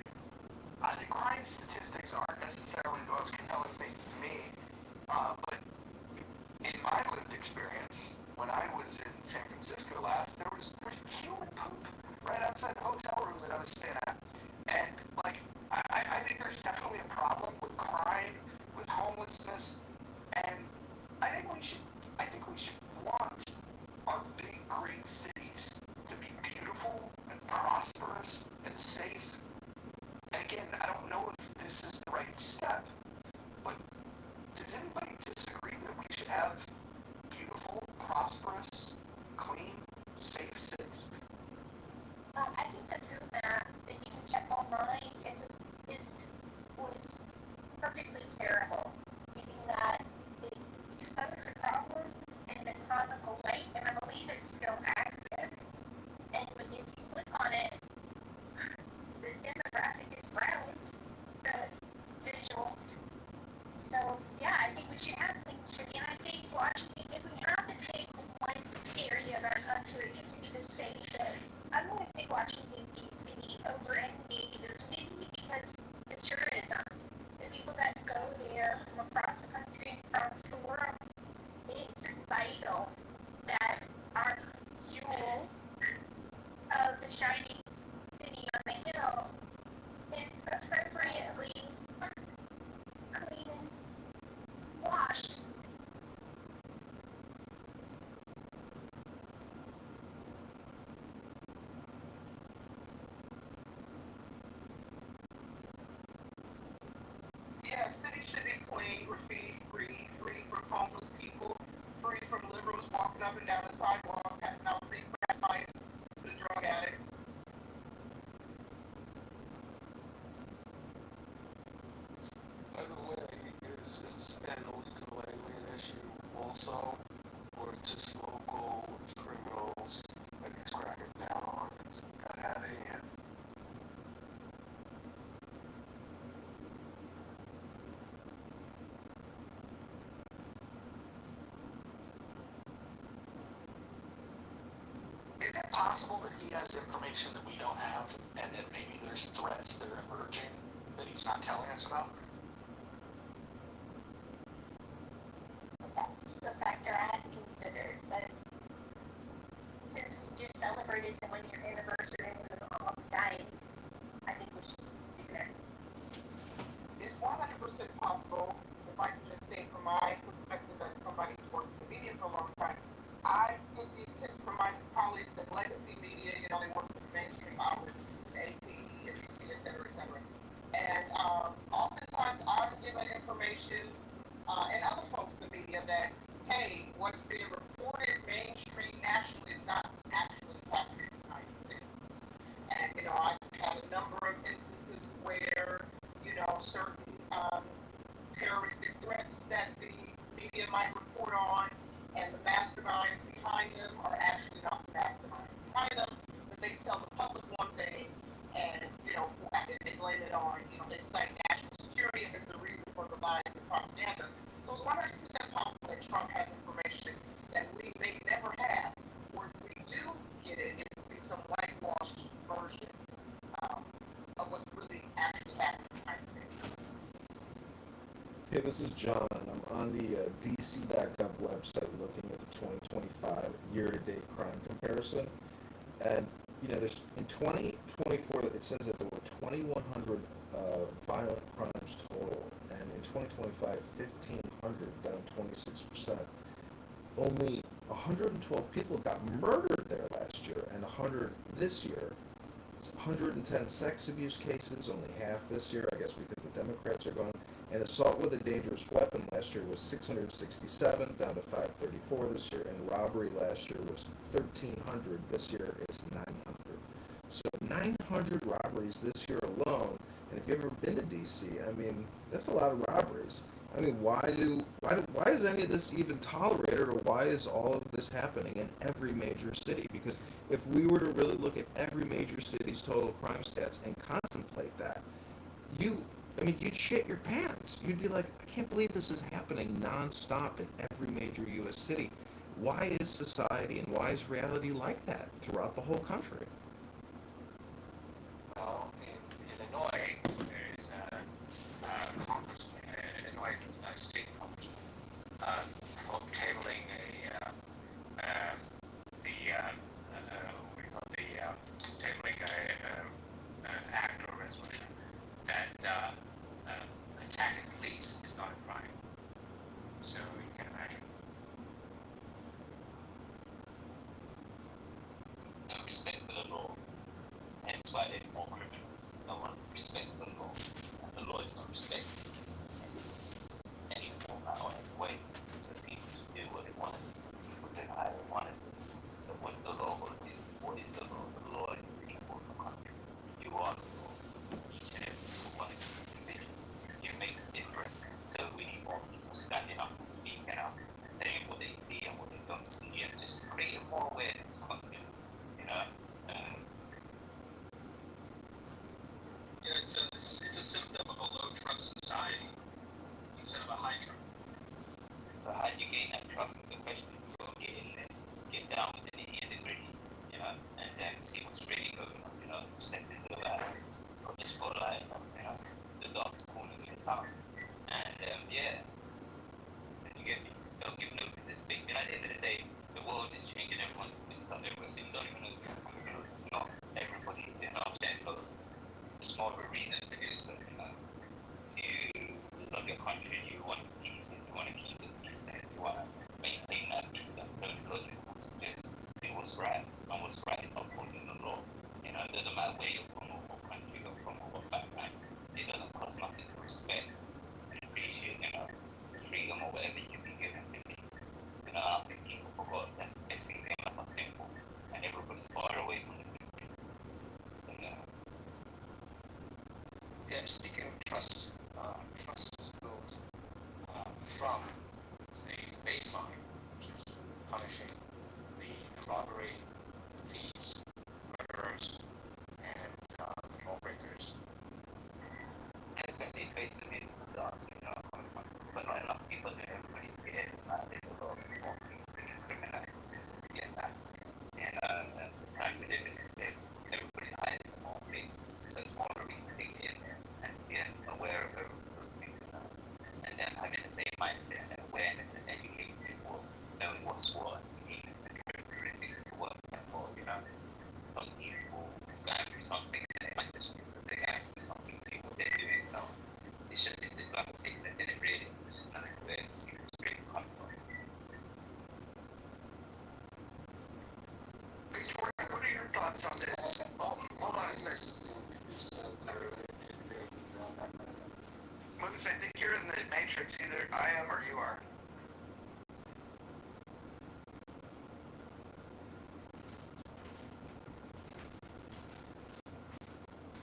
the crime statistics aren't necessarily the most compelling thing to me, but in my lived experience, when I was in San Francisco last, there was human poop right outside the hotel room that I was staying at. And like, I think there's definitely a problem with crime, with homelessness, and I think we should want our big, great cities to be beautiful and prosperous and safe. And again, I don't know if this is the right step, but does anybody disagree that we should have beautiful, prosperous, clean, safe cities? I think the food map that you can check online was perfectly terrible, meaning that it exposed the problem in a comical way, and I believe it's still active. And when you click on it, the demographic is brown, the visual. So yeah, I think we should have clean city, and I think Washington, if we have to pick one area of our country to be the safest, I'm going to pick Washington D.C. over any other city because the tourism, the people that go there from across the country and across the world, it's vital that our jewel of the shining city on the hill is appropriately clean and washed. Yeah, cities should be clean, graffiti free, free from homeless people, free from liberals walking up and down the sidewalk, passing out free crack pipes to the drug addicts. By the way, is an illegal alien issue also, or just local criminals that he's cracking down on that's got out of hand? Is it possible that he has information that we don't have, and that maybe there's threats that are emerging that he's not telling us about? That's a factor I hadn't considered, but since we just celebrated the 1 year anniversary and we're almost dying, I think we should do that. It's 100% possible, if I can just state from my perspective as somebody who's worked in the media for a long time, I get these tips from my colleagues at legacy media, they work with mainstream outlets, AP, NBC, et cetera, et cetera. And oftentimes I'm given information and other folks in the media that, hey, what's being reported mainstream nationally is not what's actually happening in the United States. And, I've had a number of instances where, certain terroristic threats that the media might report on, and the masterminds behind them are actually not the masterminds behind them, but they tell the public one thing, and, they blame it on, they cite national security as the reason for the lies and propaganda. So it's 100% possible that Trump has information that we may never have, or if we do get it, it will be some whitewashed version of what's really actually happening in the United States. Hey, this is John. I'm on the DC.gov website looking at the 2025 year-to-date crime comparison. And, there's in 2024, it says that there were 2,100 violent crimes total. And in 2025, 1,500, down 26%. Only 112 people got murdered there last year, and 100 this year. 110 sex abuse cases, only half this year, I guess because the Democrats are gone. And assault with a dangerous weapon last year was 667, down to 534 this year. And robbery last year was 1,300. This year it's 900. So 900 robberies this year alone. And if you've ever been to D.C., I mean, that's a lot of robberies. I mean, why is any of this even tolerated, or why is all of this happening in every major city? Because if we were to really look at every major city's total crime stats and contemplate that, you'd shit your pants. You'd be like, I can't believe this is happening nonstop in every major U.S. city. Why is society and why is reality like that throughout the whole country? Well, in Illinois, there is a congressman, Illinois state congressman, for tabling what do you call tabling act or resolution that attacking police is not a crime. So you can imagine. No respect for the law. Hence why there's more criminals. No one respects the law. And the law is not respected in any form or any way. So people just do what they want to do. People do how they want to do. So what's the law going to do? What is the law? The law is the people of the country. You are the law. Each and every single one of you individuals. You make a difference. So we need more people standing up and speaking out and saying what they see and what they don't see, and just creating more awareness constantly. You know? Yeah, it's a symptom of a low trust society instead of a high trust. So how do you gain that trust is the question. You go get in there, get down with the nitty-gritty, you know, and then see what's really going on, you know, step into put the spotlight on, you know, the darkest corners of the town. And yeah, you get me. Don't give no to this big thing. At the end of the day, the world is changing, everyone's mixed up, everyone's you don't even know, not everybody is, you know what I'm saying? So it's more of a reason to do so, you know. You love your country and you want peace and you want to keep the peace and you want to maintain that peace, then so logical to just do what's right. And what's right is not following the law. You know, it doesn't matter where you're from or what country you're from or what background. It doesn't cost nothing to respect and appreciate, you know, the freedom or whatever you can be given to me. You know, I don't think people forgot that it's been like a simple and everybody's far away from the simplicity. So, yeah, speaking of trust, trust is built from a baseline, which is punishing the robbery, thieves, murderers, and the lawbreakers. And it's that they face the basic disaster, you know, but not enough people do. Everybody's scared. There's a lot more people being criminalized to get that. And the time we live in is that everybody's hiding in more things. So it's more of a reason to get in there and to be aware of those things. And then having the same mindset and awareness and educating people, knowing what's what, even the characteristics to work for, you know. Some people going through something and they might just because they're going through something, see what they're doing. So it's like a sickness in it really. And it's where the secrets really come from. Victoria, what are your thoughts on this? Hold on a second. Lucas, I think you're in the matrix. Either I am or you are.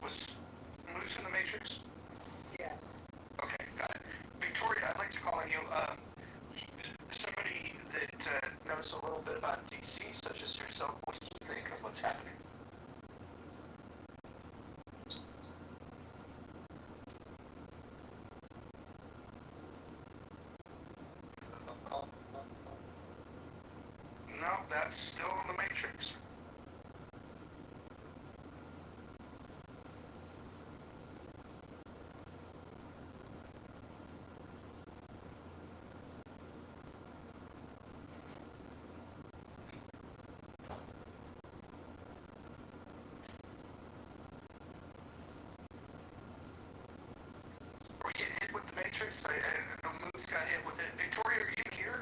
Was Moose in the matrix? Yes. Okay, got it. Victoria, I'd like to call on you. Somebody that knows a little bit about DC, such as yourself, what do you think of what's happening? No, that's still in the matrix. Are we getting hit with the matrix? I know Moose got hit with it. Victoria, are you here?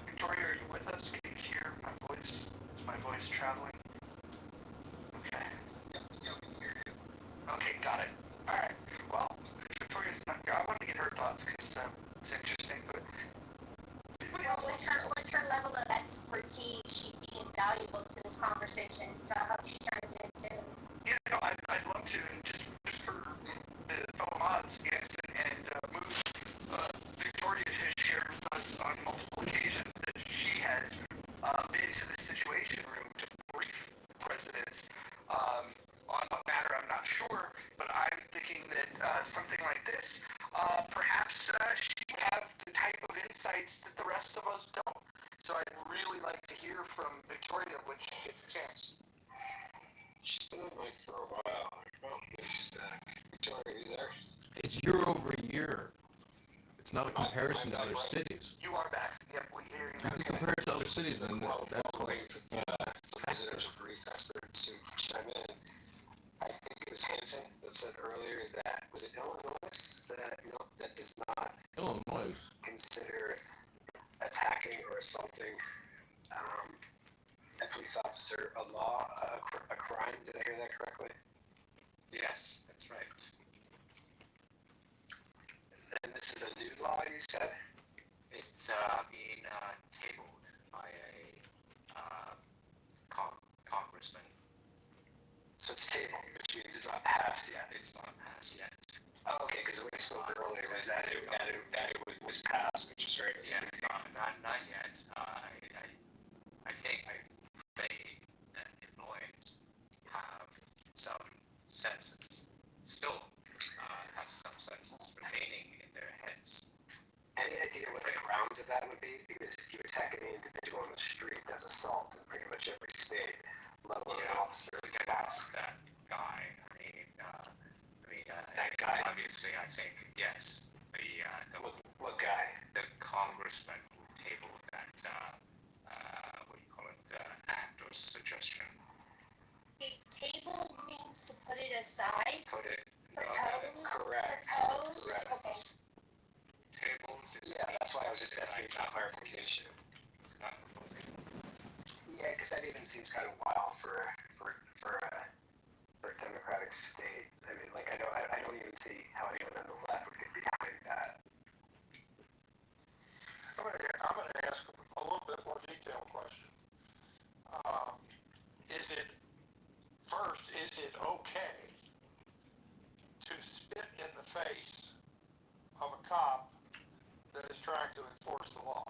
Victoria, are you with us? Can you hear my voice? Is my voice traveling? Okay. It's interesting, but anybody Well, else with wants her, to? with her level of expertise, she'd be invaluable to this conversation. So I hope she turns into. Yeah, no, I'd love to, and just for the fellow mods, yes, and Moose, Victoria has shared with us on multiple occasions that she has been to the Situation Room to brief presidents on what matter. I'm not sure, but I'm thinking that something like this, perhaps she would have the type of insights that the rest of us don't. So I'd really like to hear from Victoria when she gets a chance. She's been on mic for a while. Oh, maybe she's back. Victoria, are you there? It's year over year. It's not a comparison to other right? cities. You are back. Yep, we hear you You now. can compare it to other cities, and Well, that's while all. waiting for the presidential brief experts to chime in, I think it was Hansen that said earlier that, was it Illinois, that does not Illinois. consider attacking or assaulting a police officer a crime. Did I hear that correctly? Yes, that's right. And this is a new law, you said? It's being tabled by a congressman. So it's tabled, which means it's not passed yet. It's not passed yet. Oh, okay, because the way I spoke earlier was that it was passed, which is very exciting. Yeah, not yet. I think that employees have some senses, still have some senses remaining in their heads. Any idea what the grounds of that would be? Because if you attack any individual on the street, that's assault in pretty much every state, let alone an officer. We can ask that guy. That guy. Obviously, I think yes. What guy? The congressman who tabled that. What do you call it? Act or suggestion. A table means to put it aside. Put it. Propose. Correct. Proposed. Correct. Okay. Table. Yeah, that's why I was just asking for clarification. It's not proposing. Yeah, because that even seems kind of wild for a democratic state. I mean, like I don't even see how anyone on the left would get behind that. I'm gonna ask a little bit more detailed question. Is it okay to spit in the face of a cop that is trying to enforce the law?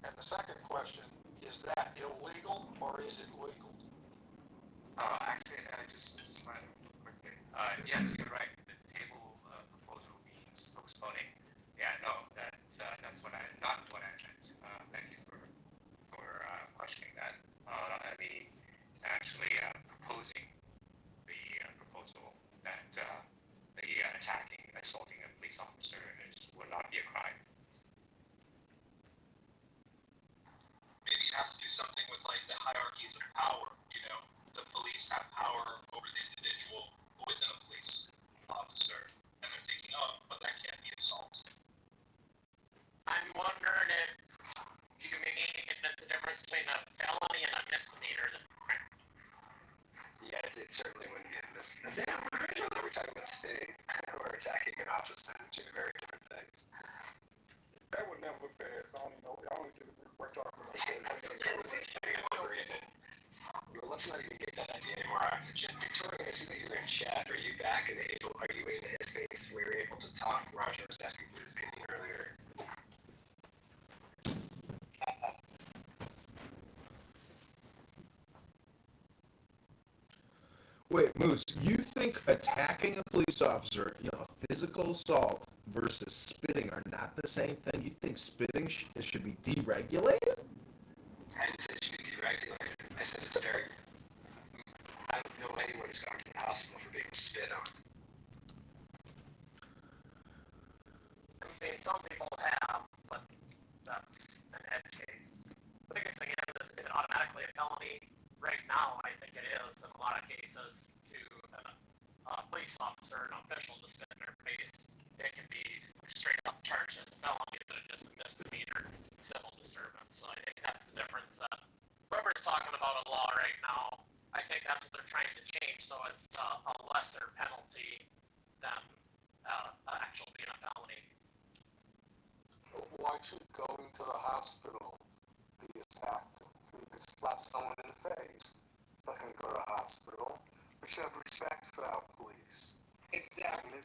And the second question, is that illegal or is it legal? Actually, I just wanted to quickly. Yes, you're right. The table proposal means postponing. Yeah, no, that's what not what I meant. Thank you for questioning that. I mean, actually proposing the proposal that the attacking, assaulting a police officer would not be a crime. Maybe it has to do something with like the hierarchies of power. You know, the police have power over the individual who isn't a police officer, and they're thinking, oh, but that can't be assault. I'm wondering if you can maybe if there's a difference between a felony and a misdemeanor. Yeah, it certainly wouldn't be in this. We're talking about spitting or attacking an officer, two very different things. That would never pass. I only think we're talking about. Well, let's not even get that idea anymore. Victoria, I see that you're in chat. Are you back and able? Are you in the space where you're able to talk? Roger was asking for his opinion earlier. Wait, Moose, you think attacking a police officer, a physical assault versus spitting are not the same thing? You think spitting should be deregulated? I didn't say it should be deregulated. I said it's very. I don't know anyone who's gone to the hospital for being spit on. I mean, some people have, but that's an edge case. The biggest thing is it automatically a felony? Right now, I think it is in a lot of cases to a police officer, an official to spit in their face. It can be straight up charged as a felony instead of just a misdemeanor civil disturbance. So I think that's the difference. Whoever's talking about a law right now, I think that's what they're trying to change. So it's a lesser penalty than actually being a felony. why should going to the hospital be a factor? You could slap someone in the face. It's not going to go to the hospital. We should have respect for our police. Exactly.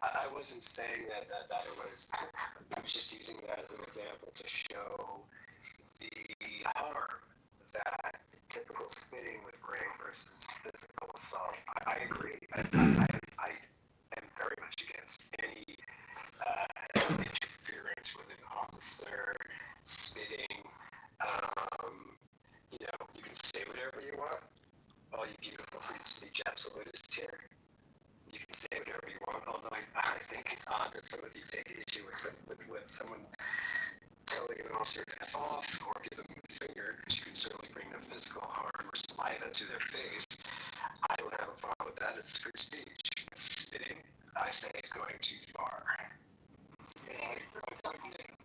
I wasn't saying that it was, I was just using that as an example to show the harm that typical spitting would bring versus physical assault. I agree. I am very much against any interference with an officer, spitting. You can say whatever you want. All you beautiful free speech absolutists here. You can say whatever you want, although I think it's odd that some of you take issue with someone telling an officer to F off or give them the finger, because you can certainly bring them physical harm or saliva to their face. I don't have a problem with that. It's free speech. Spitting, I say, is going too far. Spitting is disgusting.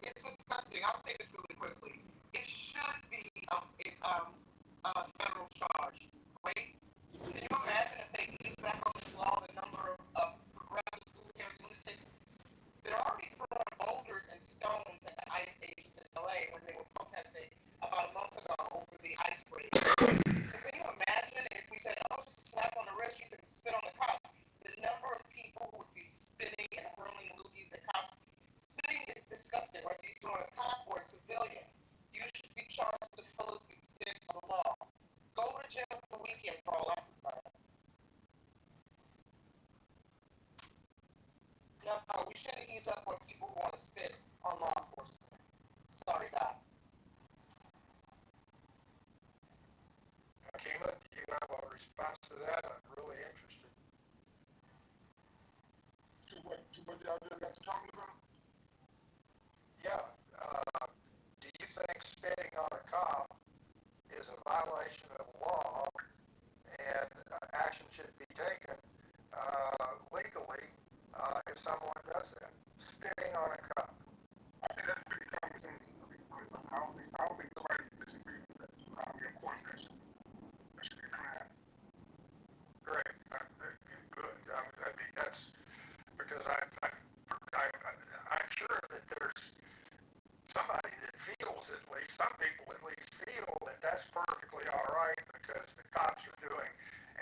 It's disgusting. I'll say this really quickly. It should be a federal charge, right? Can you imagine if they ease back on this law, the number of progressive lunatics? They're already throwing boulders and stones at the ICE agents in LA when they were protesting about a month ago over the ICE raid. So can you imagine if we said, oh, just a slap on the wrist, you can spit on the cops? The number of people who would be spitting and hurling loogies at cops. Spitting is disgusting, whether you're doing a cop or a civilian. You should be charged with the fullest extent of the law. Go to jail for the weekend for all I'm concerned. No, we shouldn't ease up on people who want to spit on law enforcement. Sorry, Doc. Akima, do you have a response to that? I'm really interested. To what y'all just got to talking about? Yeah. Do you think spitting on a cop is a violation of law and action should be taken legally if someone does that? Spitting on a cop. I think that's pretty common sense. I don't think nobody disagrees with that. Of course, that should be a crime. Great. Good. I mean, that's because I'm sure that there's somebody that feels, at least some people at least feel that that's perfectly all right because the cops are doing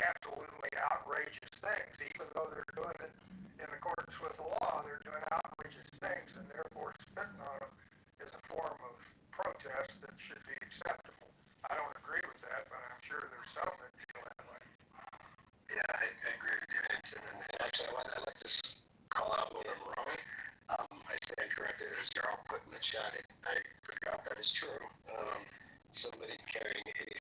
absolutely outrageous things, even though they're doing it in accordance with the law. They're doing outrageous things, and therefore spitting on them is a form of protest that should be acceptable. I don't agree with that, but I'm sure there's some that feel that way. Yeah, I agree with you, Vincent. And actually, I'd like to call out when I'm wrong. I stand corrected, as you're all put in the chat. I forgot that is true. Somebody carrying any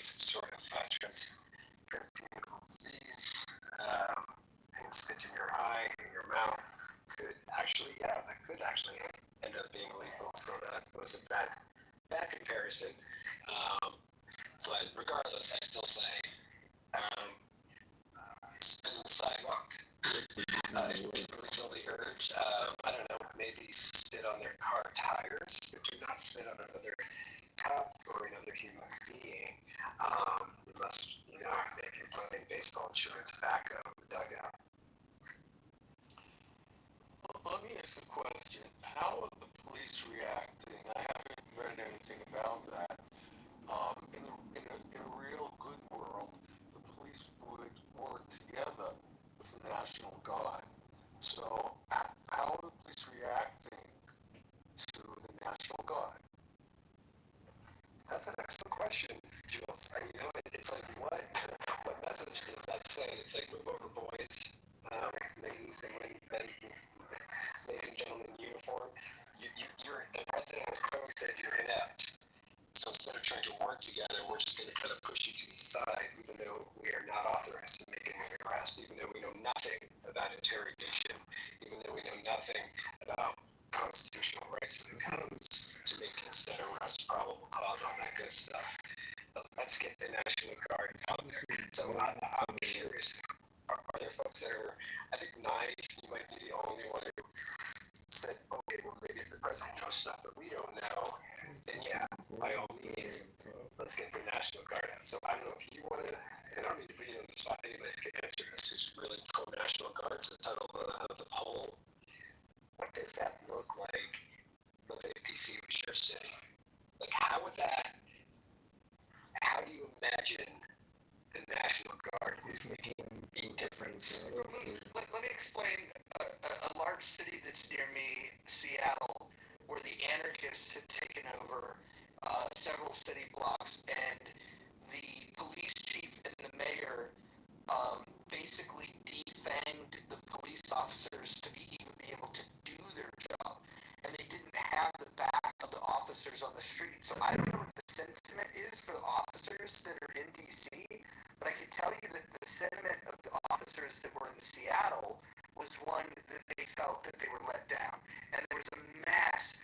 sort of transcommunicable disease, and spit in your eye, in your mouth, could actually, that could actually end up being lethal. So that was a bad comparison. But regardless, I still say, spit on the sidewalk. If you really feel the urge, I don't know, maybe spit on their car tires, but do not spit on another cop or another human being. You must, if you're putting baseball insurance back up the dugout. Let me ask a question. How are the police reacting? I haven't read anything about that. In a real good world, the police would work together with the National Guard. So how are the police reacting to the National Guard? That's an excellent question, Jules. It's like, what message does that send? It's like, move over, boys, ladies and gentlemen in uniform. The president has clearly said you're inept. So instead of trying to work together, we're just going to kind of push you to the side, even though we are not authorized to make any arrest, even though we know nothing about interrogation, even though we know nothing about constitutional rights when it comes to making a set arrest, probable cause, all that good stuff. But let's get the National Guard out there. So I'm curious, are there folks that are, I think Nye, you might be the only one who said, okay, well, maybe if the president knows stuff that we don't know, then yeah, by all means, let's get the National Guard out. So I don't know if you want to, and I don't need to put you on the spot, anybody can answer this, who's really pro-National Guard to the title of the poll. what does that look like? Let's say DC was your city. Like, how would that? How do you imagine the National Guard making a difference? Let me explain a large city that's near me, Seattle, where the anarchists had taken over several city blocks, and the police chief and the mayor basically defanged the police officers to even be able to do their job, and they didn't have the back of the officers on the street. So I don't know what the sentiment is for the officers that are in DC, but I can tell you that the sentiment of the officers that were in Seattle was one that they felt that they were let down, and there was a mass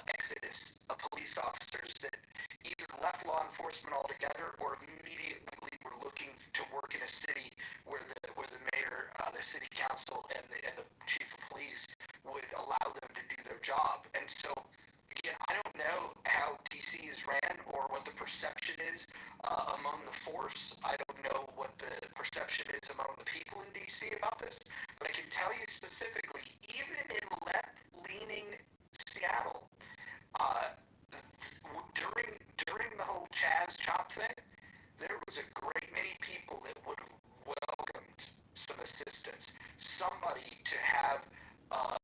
exodus of police officers that either left law enforcement altogether or immediately were looking to work in a city where the mayor, the city council, and the chief of police would allow them to do their job. And so, again, I don't know how DC is ran or what the perception is among the force. I don't know what the perception is among the people in DC about this, but I can tell you specifically, even in left-leaning Seattle, during the whole Chaz Chop thing, there was a great many people that would have welcomed some assistance, somebody to have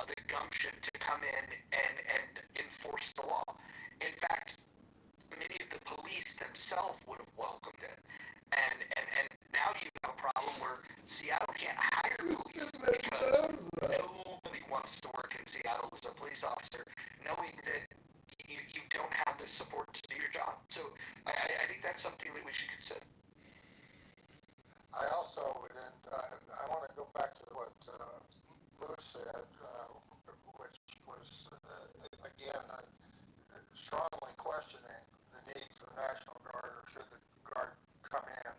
the gumption to come in and enforce the law. In fact, many of the police themselves would have welcomed it. And now you have a problem where Seattle can't hire police because nobody wants to work in Seattle as a police officer, knowing that you don't have the support to do your job. So I think that's something that we should consider. I also, and I want to go back to what Moose said, which was, again, strongly questioning the need for the National Guard, or should the Guard come in.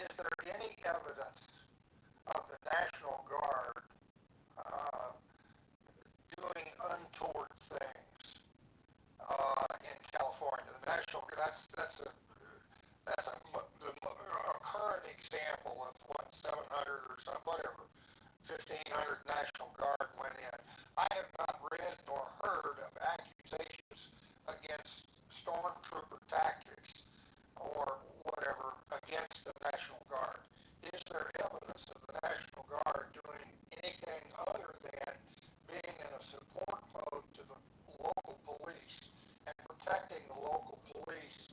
Is there any evidence of the National Guard doing untoward things in California? The National, that's a current example of what 700 or some, whatever, 1,500 National Guard went in. I have not read nor heard of accusations against stormtrooper tactics or whatever against the National Guard. Is there evidence of the National Guard doing anything other than being in a support mode to the local police and protecting the local police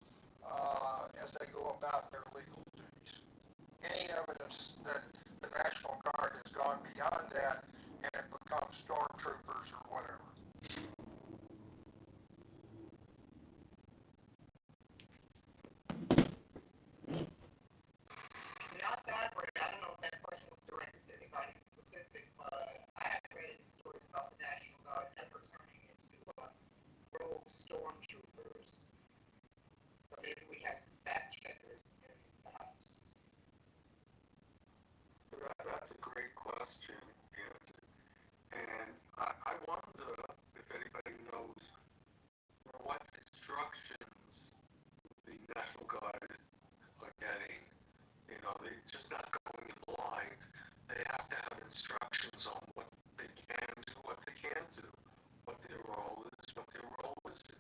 as they go about their legal duties? Any evidence that the National Guard has gone beyond that and it becomes stormtroopers or whatever? Not that I've read. I don't know if that question was directed to anybody specific, but I have read stories about the National Guard ever turning into rogue stormtroopers. But maybe we have some fact checkers in the house. That's a great question, yes. And I wonder if anybody knows what instructions the National Guard are getting. You know, they're just not going in blind. They have to have instructions on what they can do, what they can't do, what their role is, what their role isn't.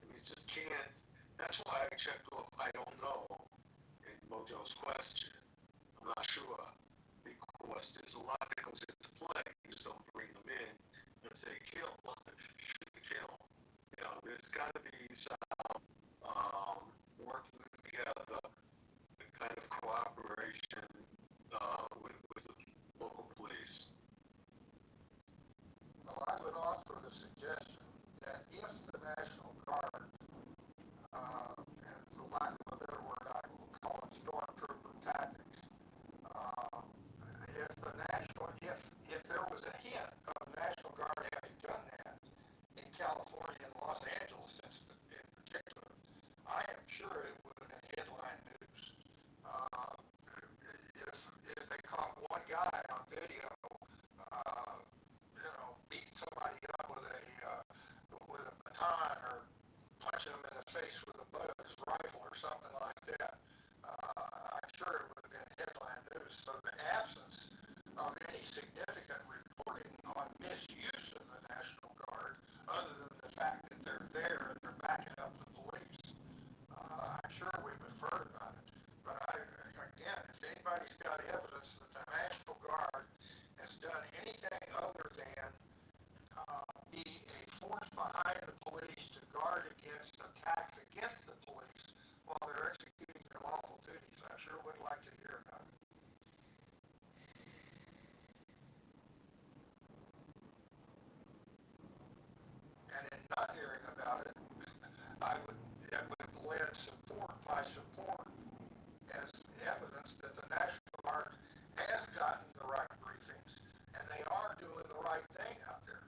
And you just can't. That's why I checked off I don't know in Mojo's question. I'm not sure, because there's a lot that goes into play. You just don't bring them in and say kill, shoot to kill. You know, there's got to be some working together, kind of cooperation with the local police. Well, I would offer the suggestion that if the National Guard, and for lack of a better word, I will call it stormtrooper tactics, if there was a hint of the National Guard having done that in California and Los Angeles in particular, I am sure it would have been headline news. If they caught one guy on video, beating somebody up with a hearing about it, it would lend support by support as evidence that the National Guard has gotten the right briefings and they are doing the right thing out there.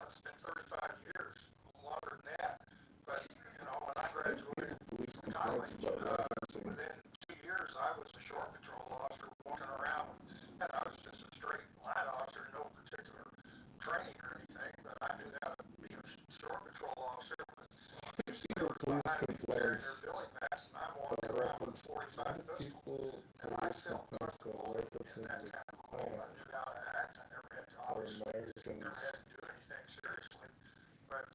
It's been 35 years, longer than that. But, when I graduated Police from complaints college, about referencing. within 2 years, I was a shore patrol officer walking around, and I was just a straight line officer, no particular training or anything, but I knew how to be a shore patrol officer with Police complaints their billy mats, and I'm about walking around with referencing. 45 pistols. People, And I police felt complaints comfortable about in referencing that the kind of role. I complaint knew how to act. I never had to, or obviously, never Americans. had to do anything seriously. But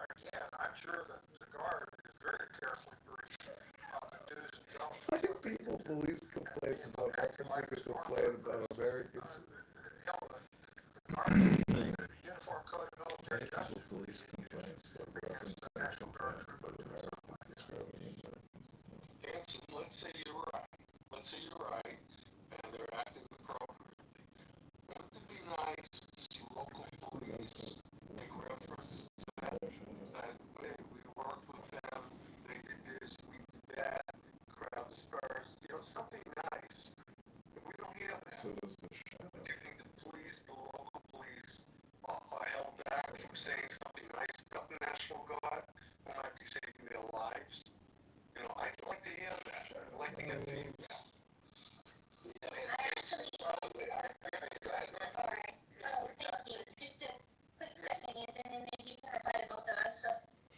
again, I'm sure that the Guard is very carefully briefed on the do's and don'ts. Why do people police complaints about referencing the complaint about Americans? Uniform Code of Military Justice. Police complaints about referencing the complaint about Americans describing Americans. Hanson, let's say you're right. Let's say you're right, and they're acting appropriately. Wouldn't it be nice to see local police make reference to that? That hey, we worked with them, they did this, we did that, crowd dispersed, something nice. But we don't hear that. So does the shadow. Do you think the police, the local police, are held back from saying something nice about the National Guard who might be saving their lives? I'd like to hear that. I'd like to get feedback. I actually, alright, thank you. Just a quick second, and then maybe you can reply to both of us. So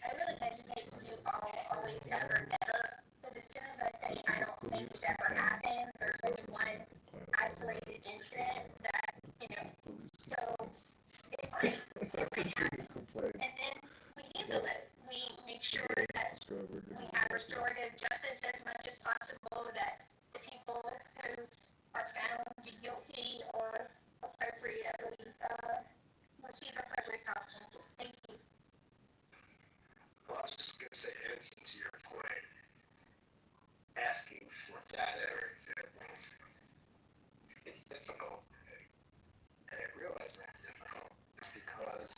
I really hesitate to do always ever, because as soon as I say I don't think it's ever happened, there's only one isolated incident that, so it's great. Referencing the complaint. And then we handle it. We make sure that we have restorative justice as much as possible, that the people who are found guilty or appropriately receive appropriate consequences. Thank you. Well, I was just going to say, Edson, to your point, asking for data or examples, it's difficult. And I realize that's difficult. It's because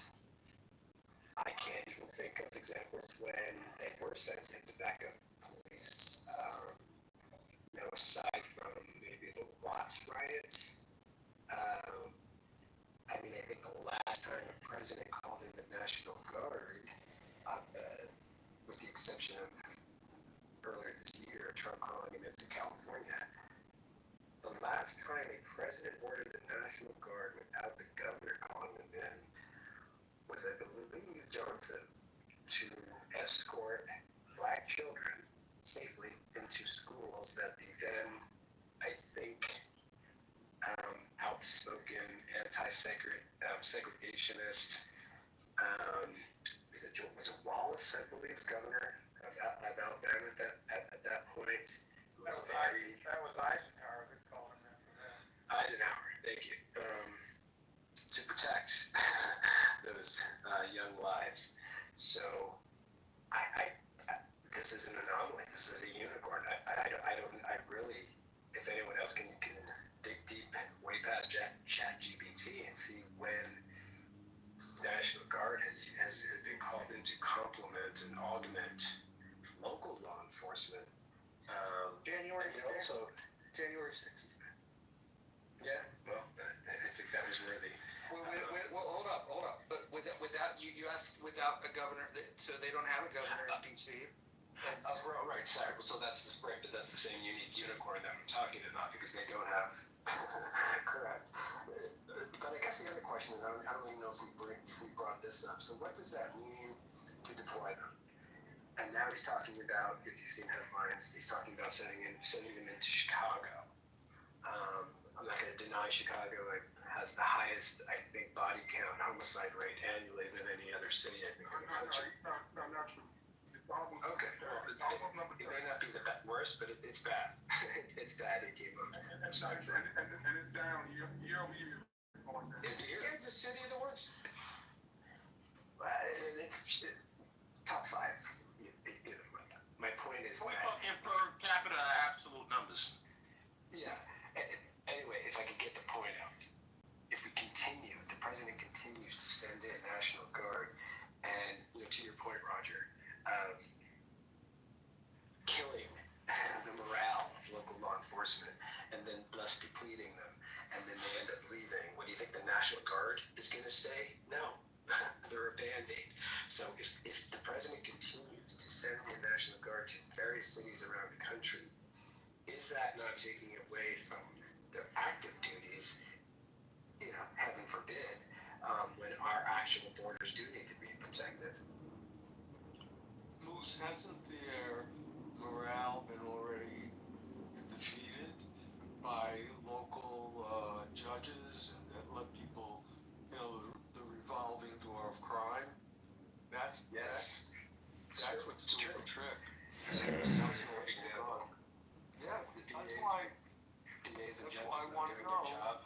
I can't even think of examples when they were sent into backup police. Aside from maybe the Watts riots, I think the last time a president called in the National Guard, with the exception of earlier this year, Trump calling him into California, the last time a president ordered the National Guard without the governor calling them in was, I believe, Johnson, to escort black children safely into schools that the then, I think, outspoken anti-segregationist, was it Wallace, I believe, governor of Alabama at that point? That was Eisenhower that called him in for that. Eisenhower, thank you. To protect those young lives. So, this is an anomaly. This is a unicorn. I really, if anyone else can dig deep way past ChatGPT and see when National Guard has been called in to complement and augment local law enforcement. January and also, 6th. January 6th. yeah, well, I think that was worthy. Well, hold up. But without you asked without a governor, so they don't have a governor in D.C. Right, sorry. So that's the same unique unicorn that I'm talking about, because they don't have. Correct. But I guess the other question is, I don't even know if we brought this up. So what does that mean to deploy them? And now he's talking about, if you've seen headlines, he's talking about sending them into Chicago. I'm not going to deny Chicago has the highest, I think, body count homicide rate annually than any other city, I think, in the country. No, not true. Okay, well, it may not be the worst, but it's bad. It's bad. It came up. And it's down year over year. Kansas City the worst. It's top five. My point is We're that, talking per capita absolute numbers. yeah. Anyway, if I could get the point out, if the president continues to send in National Guard, and to your point, Roger, killing the morale of local law enforcement and then thus depleting them, and then they end up leaving. What do you think the National Guard is going to stay? No, they're a band-aid. So if the president continues to send the National Guard to various cities around the country, is that not taking away from their active duties, heaven forbid, when our actual borders do need to be protected? Moose, hasn't their morale been already defeated by local judges that let people, the revolving door of crime? That's what's doing the trick. Example. Yeah, DAs and that's judges why I not want to doing know. their job.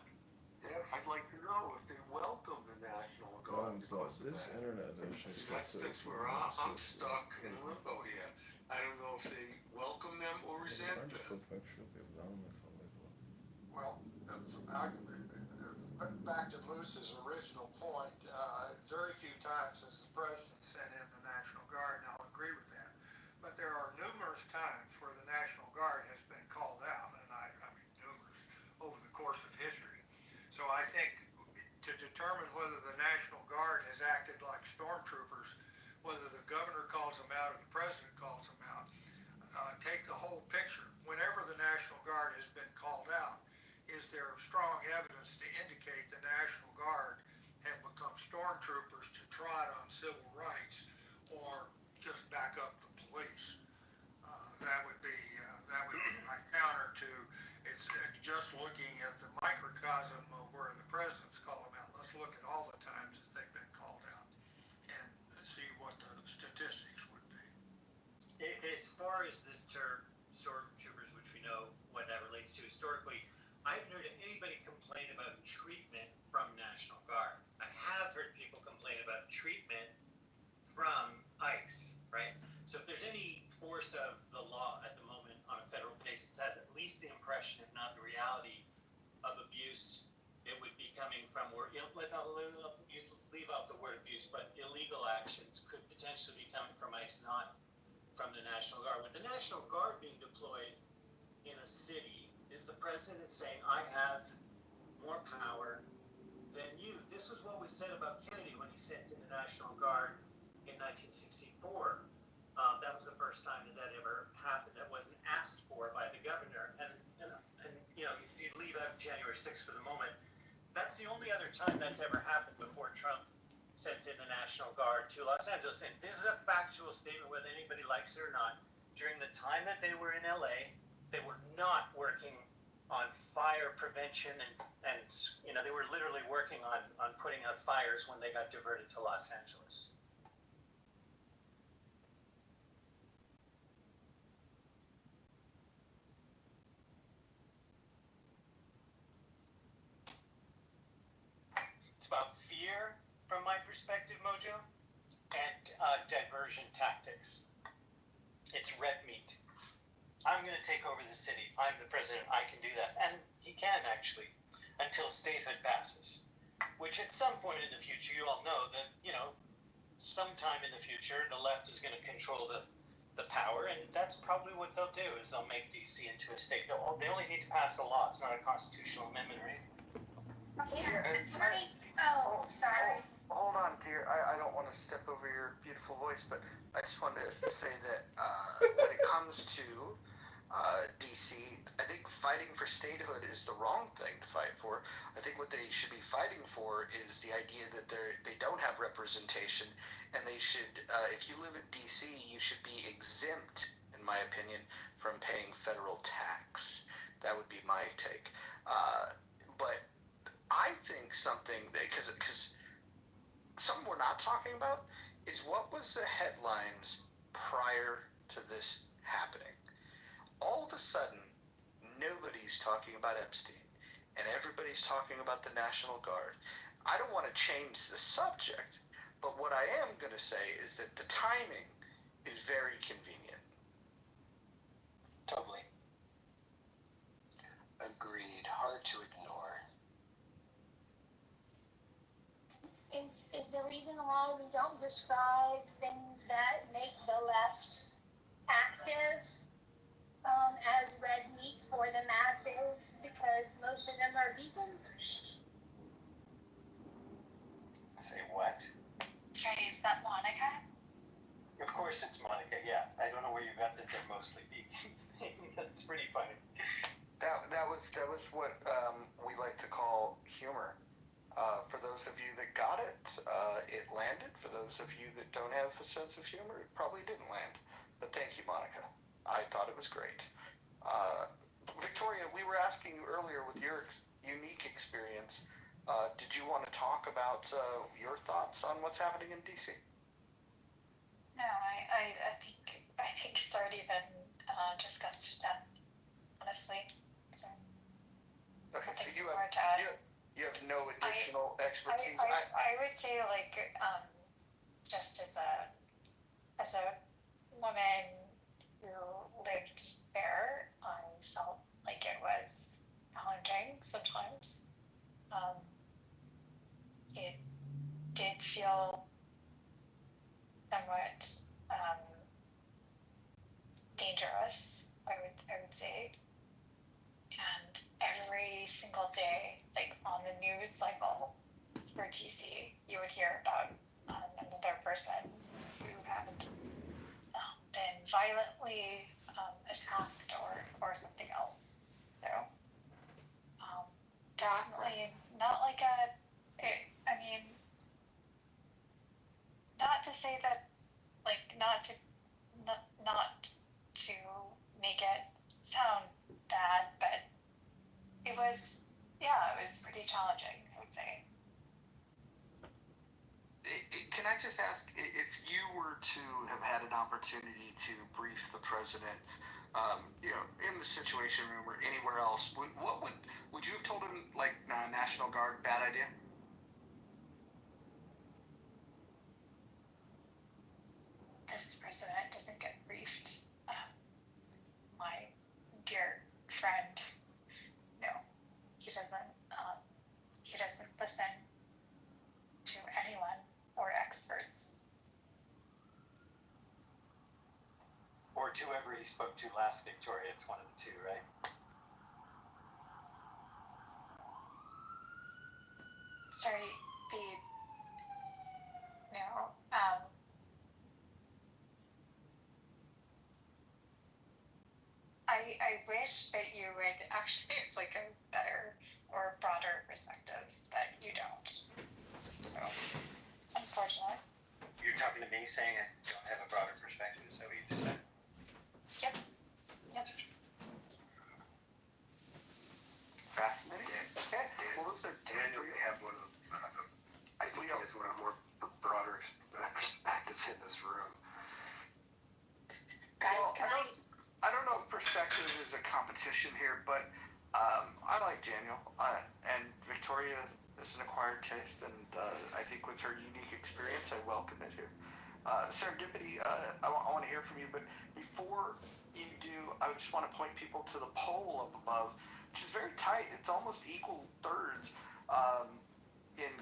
Yes, I'd like to know if they welcome the National Guard. Thought this internet is That's where I'm stuck in limbo here. I don't know if they welcome them or resent them. Well, back to Moose's original point, very few times has the president sent in the National Guard, and I'll agree with that. But there are numerous times where the National Guard has been called out, and I mean numerous, over the course of history. So I think to determine whether the National Guard has acted like stormtroopers, whether the governor calls them out or the president calls them out, take the whole picture. Whenever the National Guard has been called out, is there strong evidence to indicate the National Guard have become stormtroopers to trot on civil rights or just back up the police? That would be my counter to it's just looking at the microcosm of where the president's called them out. Let's look at all the times that they've been called out and see what the statistics would be. As far as this term stormtroopers, which we know what that relates to historically, I haven't heard anybody complain about treatment from National Guard. I have heard people complain about treatment from ICE, right? So if there's any force of the law at the moment on a federal basis has at least the impression, if not the reality, of abuse, it would be coming from where you leave out the word abuse, but illegal actions could potentially be coming from ICE, not from the National Guard. With the National Guard being deployed in a city, is the president saying, I have more power than you? This was what was said about Kennedy when he sent in the National Guard in 1964. That was the first time that ever happened. That wasn't asked for by the governor. And you leave out January 6th for the moment. That's the only other time that's ever happened before Trump sent in the National Guard to Los Angeles. And this is a factual statement, whether anybody likes it or not. During the time that they were in LA, they were not working on fire prevention and they were literally working on putting out fires when they got diverted to Los Angeles. It's about fear, from my perspective, Mojo, and diversion tactics. It's red meat. I'm going to take over the city. I'm the president. I can do that. And he can, actually, until statehood passes. Which at some point in the future, you all know that, sometime in the future, the left is going to control the power. And that's probably what they'll do, is they'll make D.C. into a state. They only need to pass a law. It's not a constitutional amendment or anything. Sorry. Hold on, dear. I don't want to step over your beautiful voice, but I just wanted to say that when it comes to DC, I think fighting for statehood is the wrong thing to fight for. I think what they should be fighting for is the idea that they don't have representation, and they should, if you live in DC, you should be exempt, in my opinion, from paying federal tax. That would be my take. But I think something because something we're not talking about is what was the headlines prior to this happening. All of a sudden, nobody's talking about Epstein, and everybody's talking about the National Guard. I don't want to change the subject, but what I am going to say is that the timing is very convenient. Totally. Agreed. Hard to ignore. Is the reason why we don't describe things that make the left active as red meat for the masses because most of them are vegans. Say what? Trey, is that Monica? Of course it's Monica, yeah. I don't know where you got the they're mostly vegans thing. That's pretty funny. That was what we like to call humor. For those of you that got it, it landed. For those of you that don't have a sense of humor, it probably didn't land. But thank you, Monica. I thought it was great. Victoria, we were asking you earlier with your unique experience. Did you want to talk about your thoughts on what's happening in DC? No, I think it's already been discussed to death, honestly. So, Okay, so you have no additional expertise. I would say just as a woman who lived there, I felt like it was challenging sometimes. It did feel somewhat dangerous, I would say. And every single day, on the news cycle for DC, you would hear about another person who had been violently attacked or something else. So, definitely not not to say that, not to make it sound bad, but it was pretty challenging, I would say. Can I just ask, if you were to have had an opportunity to brief the president, in the Situation Room or anywhere else, would you have told him, National Guard, bad idea? This president doesn't get briefed. My dear friend, no, he doesn't. He doesn't listen to anyone or experts. Or to whoever he spoke to last, Victoria. It's one of the two, right? Sorry, I wish that you would actually have a better or broader perspective, but you don't. So, unfortunate. You're talking to me saying I don't have a broader perspective, is that what you just said? Yep. Fascinating. Okay. Well, listen, Daniel may have one of I think he has one of the more broader perspectives in this room. Guys, I don't know if perspective is a competition here, but I like Daniel. And Victoria is an acquired taste, and I think with her unique experience, I welcome it here. Serendipity, I want to hear from you, but before you do, I just want to point people to the poll up above, which is very tight. It's almost equal thirds. In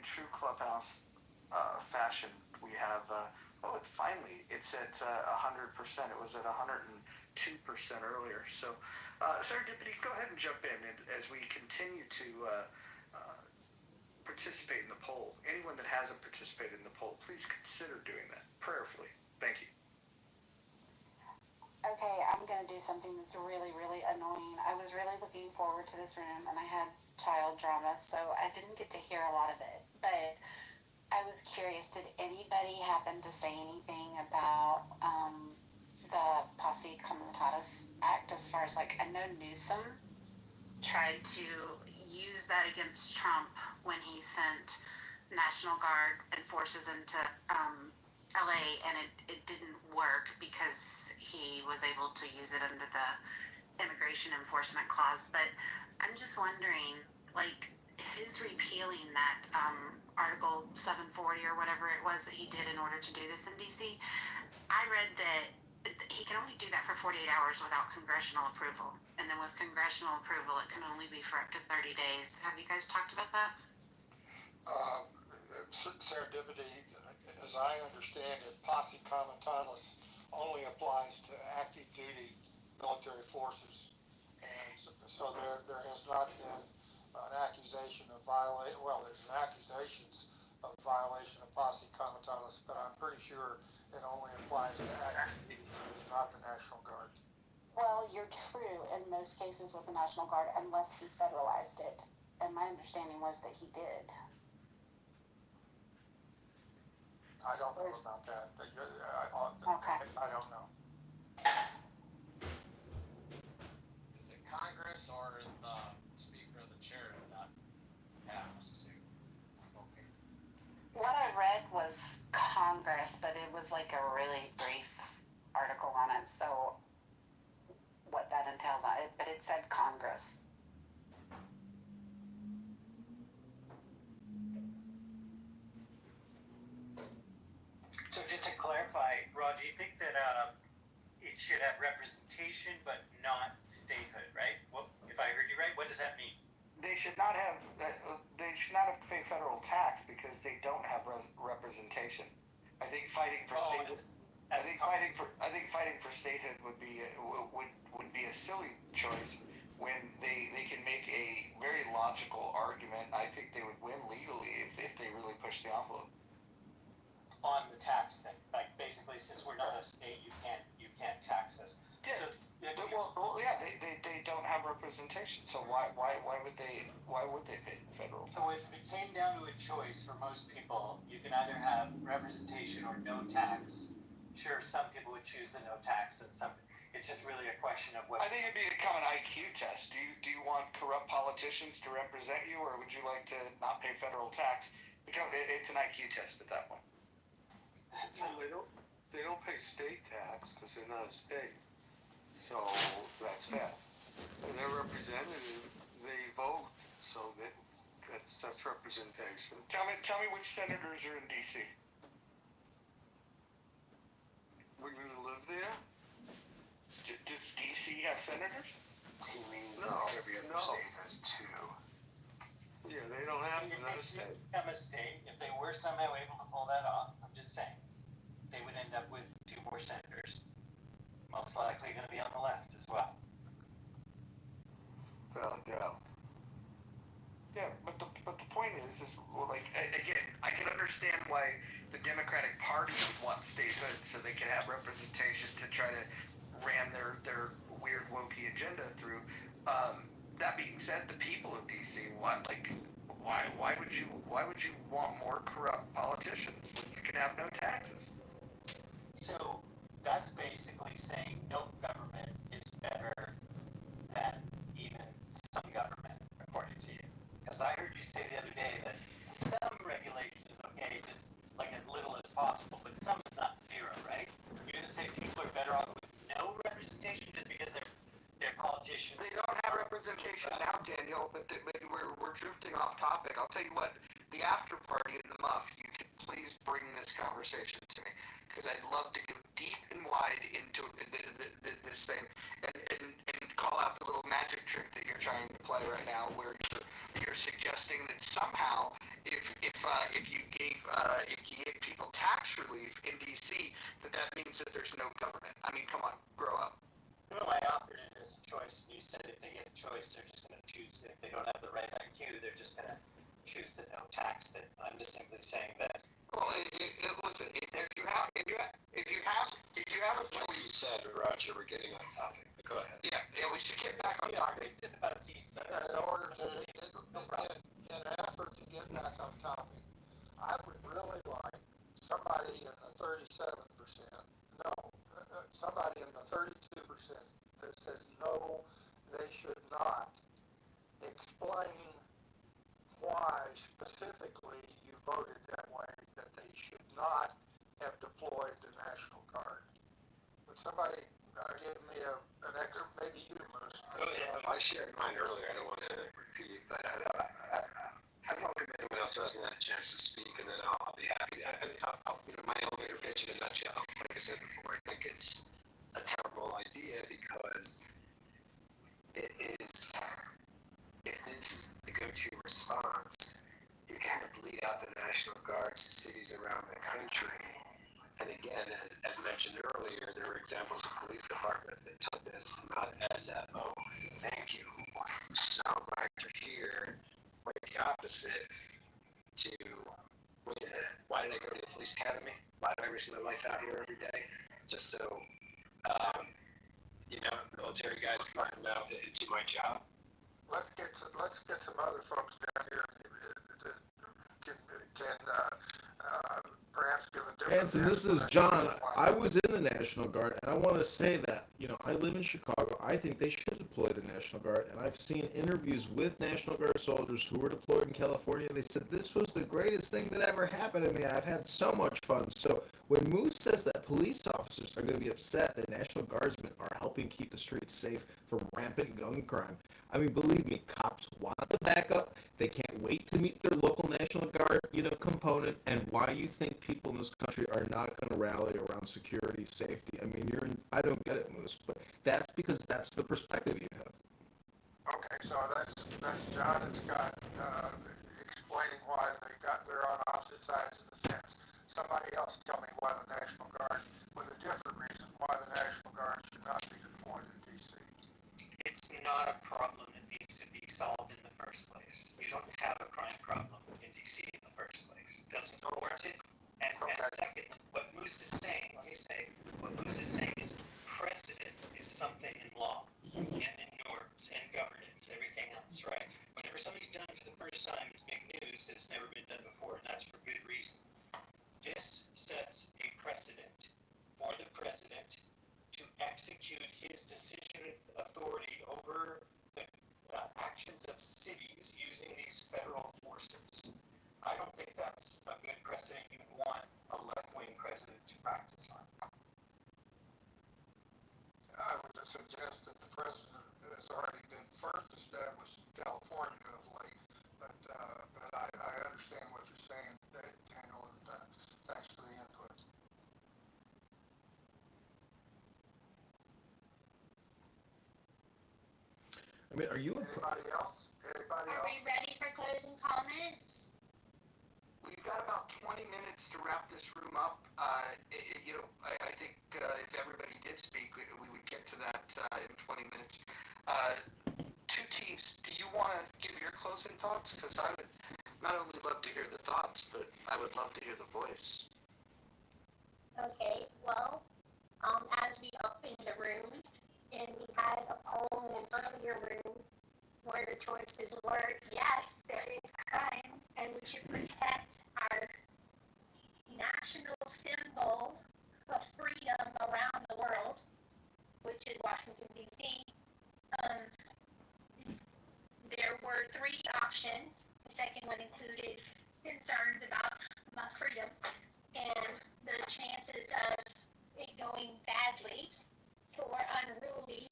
true Clubhouse fashion, we have finally it's at 100%. It was at 102% earlier. So, Serendipity, go ahead and jump in as we continue to participate in the poll. Anyone that hasn't participated in the poll, please consider doing that prayerfully. Thank you. okay, I'm going to do something that's really, really annoying. I was really looking forward to this room, and I had child drama, so I didn't get to hear a lot of it. But I was curious, did anybody happen to say anything about the Posse Comitatus Act as far as, I know Newsom tried to use that against Trump when he sent National Guard and forces into LA, and it didn't work because he was able to use it under the Immigration Enforcement Clause. But I'm just wondering, his repealing that Article 740 or whatever it was that he did in order to do this in DC, I read that he can only do that for 48 hours without congressional approval. And then with congressional approval, it can only be for up to 30 days. Have you guys talked about that? Um, serendipity, as I understand it, posse comitatus only applies to active duty military forces. And so there has not been an accusation of well, there's an accusations of violation of posse comitatus, but I'm pretty sure it only applies to active duty troops, not the National Guard. Well, you're true in most cases with the National Guard unless he federalized it. And my understanding was that he did. I don't know about that. Okay. I don't know. Is it Congress or the Speaker of the Chair that has to? Okay. What I read was Congress, but it was like a really brief article on it. So what that entails on it, but it said Congress. So just to clarify, Rod, do you think that it should have representation but not statehood, right? Well, if I heard you right, what does that mean? They should not have to pay federal tax because they don't have representation. I think fighting for statehood. I think fighting for statehood would be a silly choice when they can make a very logical argument. I think they would win legally if they really push the envelope. On the tax thing, like basically, since we're not a state, you can't tax us. Yeah. So, They don't have representation. So why would they pay federal tax? so if it came down to a choice for most people, you can either have representation or no tax. Sure, some people would choose the no tax, and some. It's just really a question of what. I think it'd become an IQ test. Do you want corrupt politicians to represent you, or would you like to not pay federal tax? It's an IQ test at that point. Well, they don't pay state tax because they're not a state. So that's that. And their representative, they vote. So that's representation. Tell me which senators are in D.C. When you live there? Does D.C. have senators? He means No, every other state has two. Yeah, they don't have another state. Become a state, if they were somehow able to pull that off, I'm just saying, they would end up with 2 more senators, most likely going to be on the left as well. Yeah. Yeah, but the point is well, like again, I can understand why the Democratic Party would want statehood so they can have representation to try to ram their weird wokey agenda through. That being said, the people of DC why would you want more corrupt politicians when you can have no taxes? So that's basically saying no government is better than even some government, according to you. Because I heard you say the other day that some regulation is okay, just like as little as possible, but some is not zero, right? You're going to say people are better off with no representation just because they're politicians. They don't have representation now, Daniel, but we're drifting off topic. I'll tell you what, the after party in the Muff, you could please bring this conversation to me, because I'd love to go deep and wide into this thing and call out the little magic trick that you're trying to play right now, where you're suggesting that somehow if you gave people tax relief in DC, that means that there's no government. I mean, come on, grow up. Well, I offered it as a choice, and you said if they get a choice, they're just going to choose. If they don't have the right IQ, they're just going to choose to no tax it. I'm just simply saying that. Well, listen, if you have a choice. You said, Roger, we're getting off topic. Go ahead. Yeah, we should get back on topic. Just about decent. In an effort to get back on topic, I would really like somebody in the 37%, somebody in the 32% that says no, they should not, explain why specifically you voted that way, that they should not have deployed the National Guard. Would somebody give me an extra, maybe you, Moose? I shared mine earlier. I don't want to repeat, but I don't think anyone else hasn't had a chance to speak, and then I'll be happy. My elevator pitch in a nutshell. Like I said before, I think it's a terrible idea because it is, if this is the go-to response, you're kind of bleeding examples of police departments that took this not as a, oh, thank you, so glad you're here, quite the opposite, to, wait a minute, why did I go to the police academy? Why do I risk my life out here every day? Just so, military guys can come out and do my job. Let's get some other folks down here that can perhaps give a different. Hanson, this is John. I was in the National Guard, and I want to say that, I live in Chicago. I think they should deploy the National Guard, and I've seen interviews with National Guard soldiers who were deployed in California. They said, this was the greatest thing that ever happened to me. I've had so much fun. So when Moose says that police officers are going to be upset that National Guardsmen are helping keep the streets safe from rampant gun crime, I mean, believe me, cops want the backup. They can't wait to meet their local National Guard, component. And why you think people in this country are not going to rally around security, safety? I mean, I don't get it, Moose, but that's because that's the perspective you have. Okay, so that's John and Scott explaining why they're on opposite sides of the fence. Somebody else tell me why the National Guard, with a different reason, why the National Guard should not be deployed in D.C. It's not a problem that needs to be solved in the first place. We don't have a crime problem in DC in the first place. Doesn't warrant it. And second, what Moose is saying, let me say, what Moose is saying is precedent is something in law and in norms and governance, everything else, right? Whenever somebody's done it for the first time, it's big news because it's never been done before, and that's for good reason. This sets a precedent for the president to execute his decision authority over the actions of cities using these federal forces. I don't think that's a good precedent you want a left-wing president to practice on. I would suggest that the precedent has already been first established in California of late, but I understand what you're saying, Daniel, and thanks for the input. I mean, are you? Anybody else? Are we ready for closing comments? We've got about 20 minutes to wrap this room up. I think if everybody did speak, we would get to that in 20 minutes. Two T's, do you want to give your closing thoughts? Because I would not only love to hear the thoughts, but I would love to hear the voice. Okay, well, as we opened the room, and we had a poll in an earlier room where the choices were, yes, there is crime, and we should protect our national symbol of freedom around the world, which is Washington, D.C. There were three options. The second one included concerns about freedom and the chances of it going badly for unruly,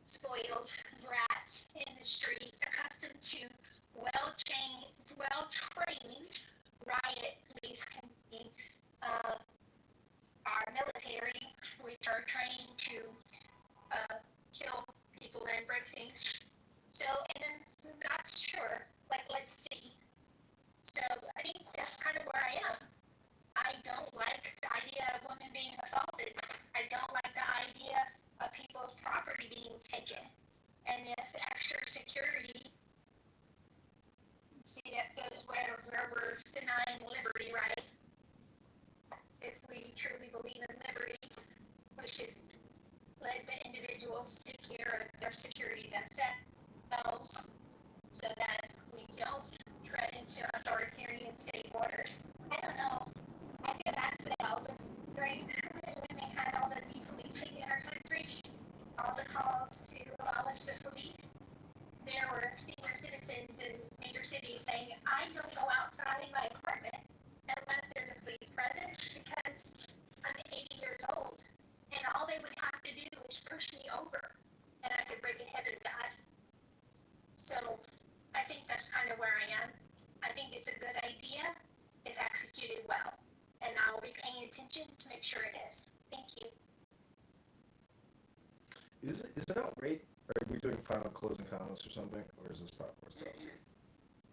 spoiled brats in the street, accustomed to well-trained riot police, our military, which are trained to kill people and break things. So, and then not sure, let's see. So I think that's kind of where I am. I don't like the idea of women being assaulted. I don't like the idea of people's property being taken. And if extra security, see, that goes where we're denying liberty, right? If we truly believe in liberty, we should let the individuals take care of their security themselves so that we don't tread into authoritarian state borders. I don't know. I feel bad for the elderly when they had all the policing in our country, all the calls to abolish the police. There were senior citizens in major cities saying, I don't go outside my apartment unless there's a police presence because I'm 80 years old. And all they would have to do is push me over and I could break a hip and die. So I think that's kind of where I am. I think it's a good idea if executed well. And I will be paying attention to make sure it is. Thank you. Is it outrageous? Are we doing final closing comments or something, or is this popcorn stuff?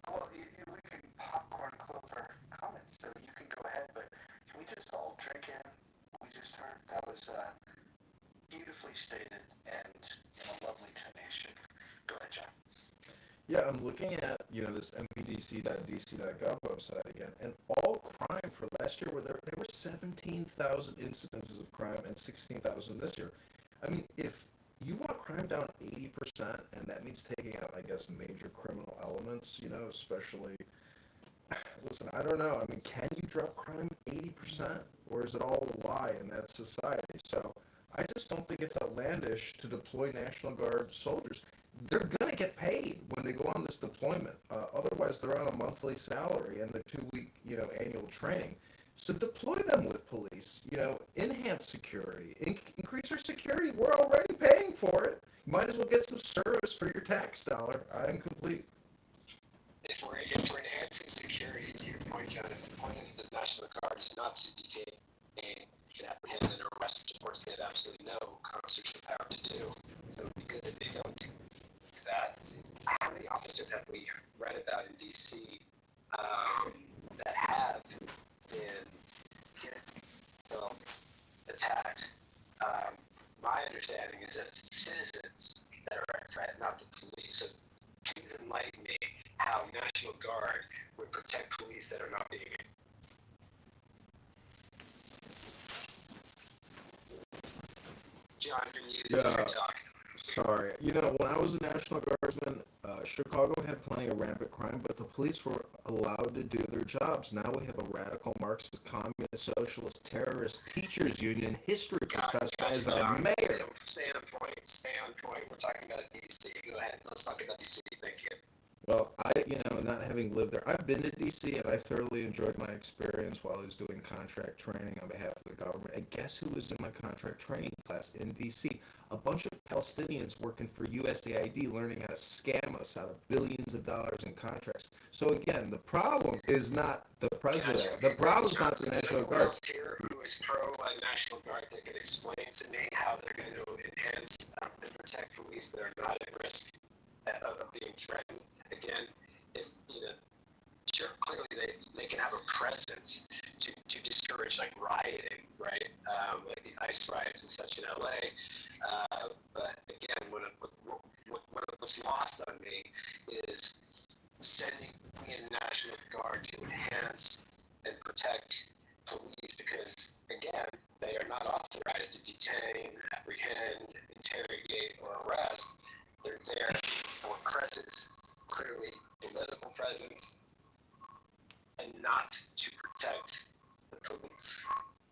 Well, we can popcorn close our comments, so you can go ahead, but can we just all drink in? We just heard that was beautifully stated and in a lovely tonation. Go ahead, John. Yeah, I'm looking at this mpdc.dc.gov website again, and all crime for last year there were 17,000 incidences of crime and 16,000 this year. I mean, if you want crime down 80%, and that means taking out, I guess, major criminal elements, especially. Listen, I don't know. I mean, can you drop crime 80%, or is it all a lie in that society? So I just don't think it's outlandish to deploy National Guard soldiers. They're gonna get paid when they go on this deployment. Otherwise, they're on a monthly salary and the 2-week, annual training. So deploy them with police. Enhance security, increase our security. We're already paying for it. You might as well get some service for your tax dollar. I am complete. If we're enhancing security, to your point, John, if the point of the National Guard is not to detain and apprehend and arrest, which of course they have absolutely no constitutional power to do, so it would be good that they don't do that. How many officers have we read about in D.C. That have been attacked? My understanding is that it's citizens that are a threat, not the police. So please enlighten me how National Guard would protect police that are not being. John, you're muted if you're talking. Sorry. When I was a National Guardsman, Chicago had plenty of rampant crime, but the police were allowed to do their jobs. Now we have a radical Marxist, communist, socialist, terrorist teachers union history professor as our mayor. Stay on point. We're talking about D.C. Go ahead. Let's talk about D.C. Thank you. Well, not having lived there, I've been to D.C. and I thoroughly enjoyed my experience while I was doing contract training on behalf of the government. And guess who was in my contract training class in D.C.? A bunch of Palestinians working for USAID, learning how to scam us out of billions of dollars in contracts. So again, the problem is not the president. The problem is not the National Guard. Else here who is pro National Guard that could explain to me how they're going to enhance and protect police that are not at risk of being threatened. Again, if sure, clearly they can have a presence to discourage like rioting, right? Like the ICE riots and such in LA. But again, what's lost on me is sending in the National Guard to enhance and protect police because, again, they are not authorized to detain, apprehend, interrogate, or arrest. They're there for presence, clearly political presence, and not to protect the police.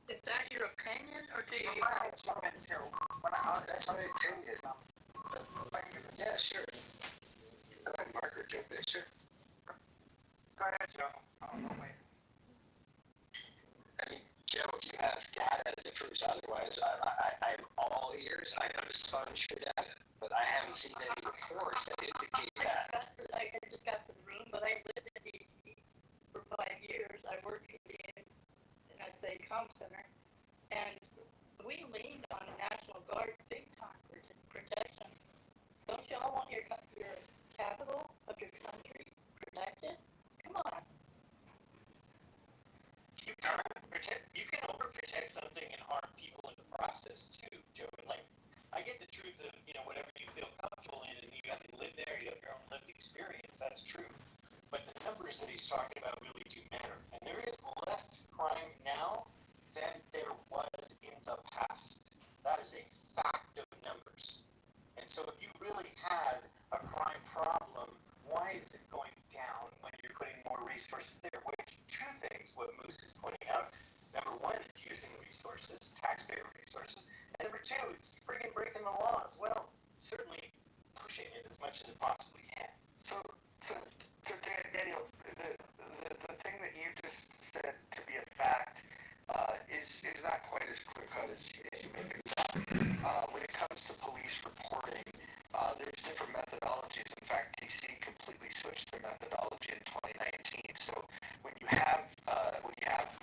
Is that your opinion, or do you? That's my opinion. Yeah, sure. Go ahead, Margaret, jump in, sure. Go ahead, Joe. I mean, Joe, if you have data that proves otherwise, I'm all ears. I'm a sponge for data, but I haven't seen any reports that indicate that. I just got to the room, but I lived in D.C. for 5 years. I worked for the NSA Comm Center, and we leaned on the National Guard big time for protection. Don't y'all want your capital of your country protected? Come on. You can overprotect something and harm people in the process too, Joe. Like, I get the truth of whatever you feel comfortable in, and you have to live there. You have your own lived experience. That's true. But the numbers that he's talking about really do matter, and there is less crime now than there was in the past. That is a fact of numbers. And so, if you really had a crime problem, why is it going down when you're putting more resources there? Which, two things, what Moose is pointing out. Number one, it's using resources, taxpayer resources. And number two, it's breaking the laws. Well, certainly pushing it as much as it possibly can. So Daniel, the thing that you just said to be a fact is not quite as clear cut as you make it sound. When it comes to police reporting, there's different methodologies. In fact, DC completely switched their methodology in 2019. So when you have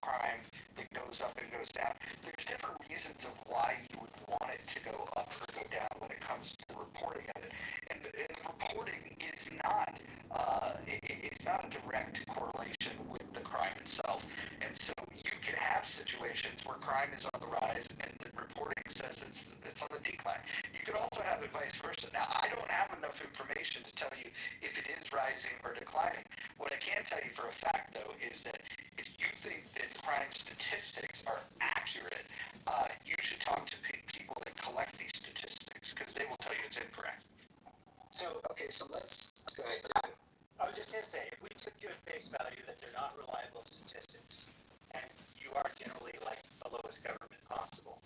crime that goes up and goes down, there's different reasons of why you would want it to go up or go down when it comes to the reporting of it. And the reporting line. You could also have it vice versa. Now, I don't have enough information to tell you if it is rising or declining. What I can tell you for a fact, though, is that if you think that crime statistics are accurate, you should talk to people that collect these statistics, because they will tell you it's incorrect. So, okay, so let's go ahead. I was just gonna say, if we took you at face value that they're not reliable statistics, and you are generally like the lowest government possible,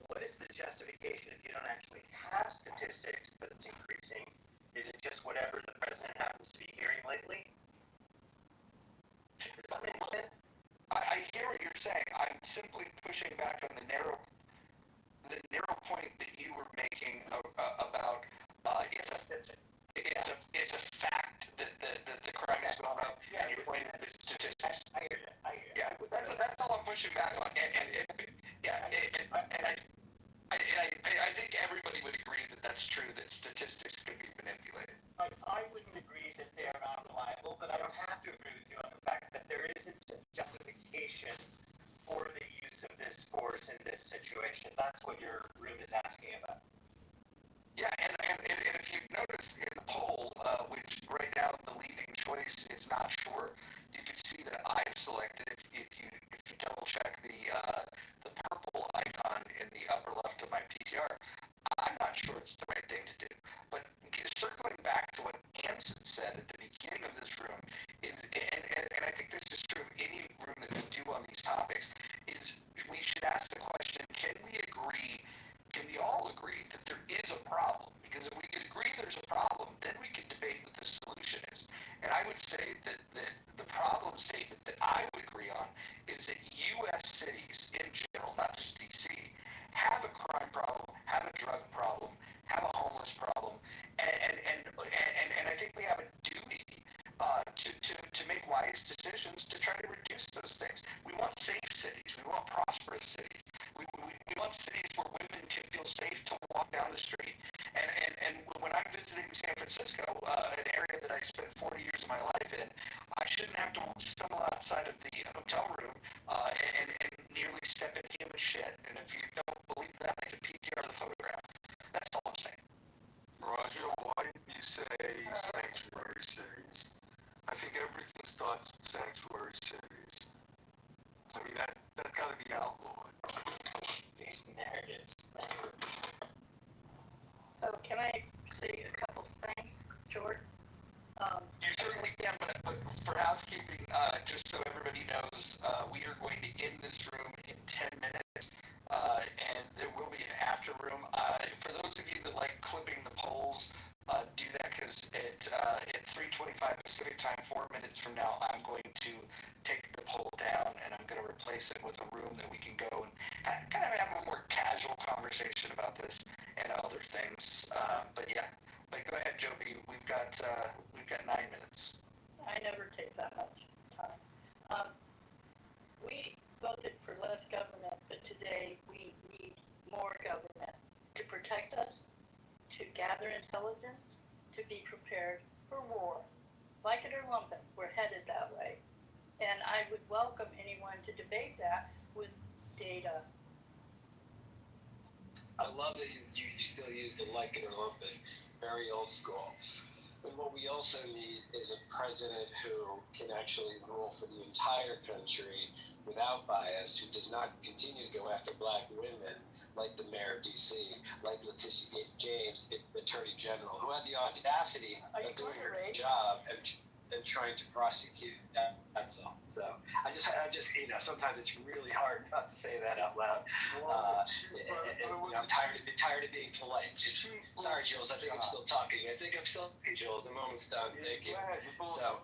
what is the justification if you don't actually have statistics that it's increasing? Is it just whatever the president happens to be hearing lately? I hear what you're saying. I'm simply pushing back on the narrow point that you were making about it's a fact that the crime has gone up, and you're pointing at the statistics. I hear that. Yeah, that's all I'm pushing back on. I think everybody would agree that that's true, that statistics can be manipulated. I wouldn't agree that they are not reliable, but I don't have to agree with you on the fact that there isn't a justification for the use of this force in this situation. That's what your room is asking about. Yeah, and if you've noticed in the poll, which right now the leading choice is not sure, you can see that I've selected, if you double check the purple icon in the upper left of my PTR, I'm not sure it's the right thing to do. But circling back to what Anson said at the beginning of this room, and I think this is true of any room that we do on these topics, is we should ask the question, can we all agree that there is a problem? Because if we could agree there's a problem, then we can debate what the solution is. And I would say that the problem statement that I would agree on is that U.S. cities in general, not just D.C., have a crime problem, have a drug problem, have a homeless problem, and I think we have a duty to make wise decisions to try to reduce those things. We want safe cities. We want prosperous cities. We want cities where women can feel safe to walk down the street. And when I'm visiting San Francisco, an area that I spent 40 years of my life in, I shouldn't have to stumble outside of the hotel room and nearly step in human shit. And if you don't believe that, I can PTR the photograph. That's all I'm saying. Roger, why didn't you say sanctuary cities? I think everything starts with sanctuary cities. I mean, that gotta be outlawed. These narratives. So can I say a couple things, George? You certainly can, but for housekeeping, just so everybody knows, we are going to end this room in 10 minutes, and there will be an after room. For those of you that like clipping the polls, do that, because at 3:25 Pacific time, 4 minutes from now, I'm going to take the poll down, and I'm going to replace it with a room that we can go and kind of have a more casual conversation about this and other things. But go ahead, Joby. We've got 9 minutes. I never take that much time. We voted for less government, but today we need more government to protect us, to gather intelligence, to be prepared for war. Like it or lump it, we're headed that way. And I would welcome anyone to debate that with data. I love that you still use the like it or lump it, very old school. But what we also need is a president who can actually rule for the entire country without bias, who does not continue to go after black women like the mayor of D.C., like Letitia James, Attorney General, who had the audacity of doing her job and trying to prosecute that. That's all. So I just sometimes it's really hard not to say that out loud. I'm tired of being polite. Sorry, Jules. I think I'm still talking. Jules. I'm almost done. Thank you. So,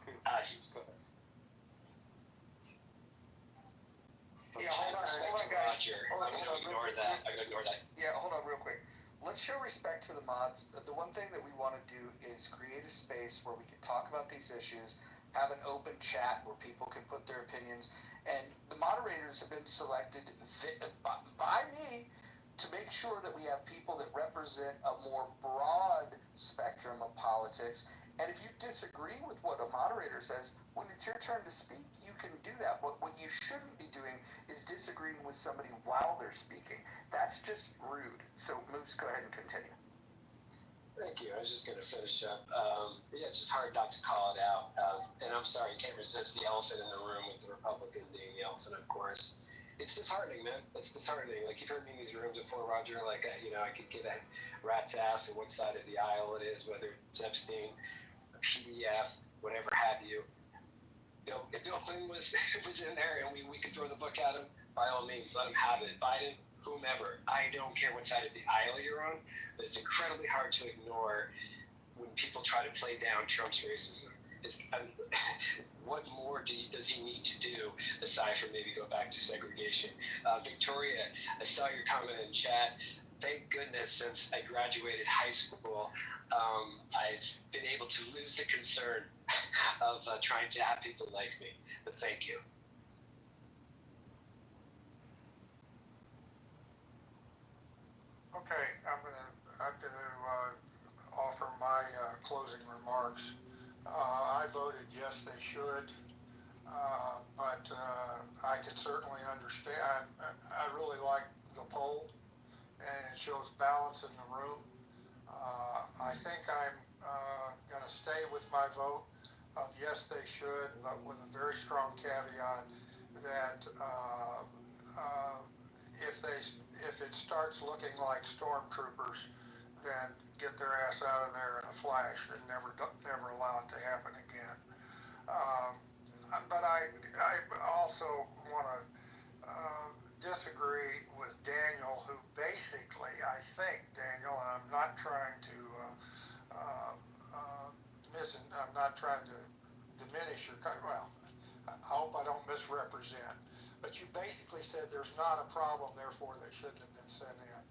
yeah, hold on, guys. I'm going to ignore that. Yeah, hold on real quick. Let's show respect to the mods. The one thing that we want to do is create a space where we can talk about these issues, have an open chat where people can put their opinions, and the moderators have been selected by me to make sure that we have people that represent a more broad spectrum of politics And if you disagree with what a moderator says, when it's your turn to speak, you can do that. But what you shouldn't be doing is disagreeing with somebody while they're speaking. That's just rude. So, Moose, go ahead and continue. Thank you. I was just going to finish up. Yeah, it's just hard not to call it out. And I'm sorry, you can't resist the elephant in the room with the Republican being the elephant, of course. It's disheartening, man. It's disheartening. Like, you've heard me in these rooms before, Roger. Like, I could give a rat's ass on what side of the aisle it is, whether it's Epstein, a PDF, whatever have you. You know, if Bill Clinton was in there and we could throw the book at him, by all means, let him have it. Biden, whomever. I don't care what side of the aisle you're on, but it's incredibly hard to ignore when people try to play down Trump's racism. What more does he need to do aside from maybe go back to segregation? Victoria, I saw your comment in chat. Thank goodness since I graduated high school, I've been able to lose the concern of trying to have people like me. But thank you. Okay, I'm gonna offer my closing remarks. I voted yes, they should, but I can certainly understand. I really like the poll, and it shows balance in the room. I think I'm gonna stay with my vote of yes, they should, but with a very strong caveat that if it starts looking like stormtroopers, then get their ass out of there in a flash and never allow it to happen again. But I also want to disagree with Daniel, who basically, I think, Daniel, and I'm not trying to I'm not trying to diminish your, well, I hope I don't misrepresent, but you basically said there's not a problem, therefore they shouldn't have been sent in.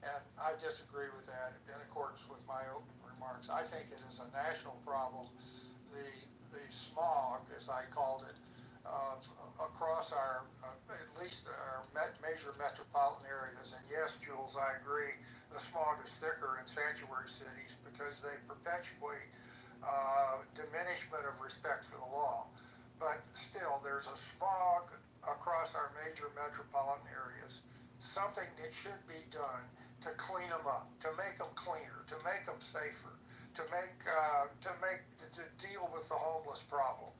And I disagree with that in accordance with my opening remarks. I think it is a national problem. The smog, as I called it, across our, at least our major metropolitan areas. And yes, Jules, I agree, the smog is thicker in sanctuary cities because they perpetuate diminishment of respect for the law. But still, there's a smog across our major metropolitan areas. Something that should be done to clean them up, to make them cleaner, to make them safer, to deal with the homeless problem.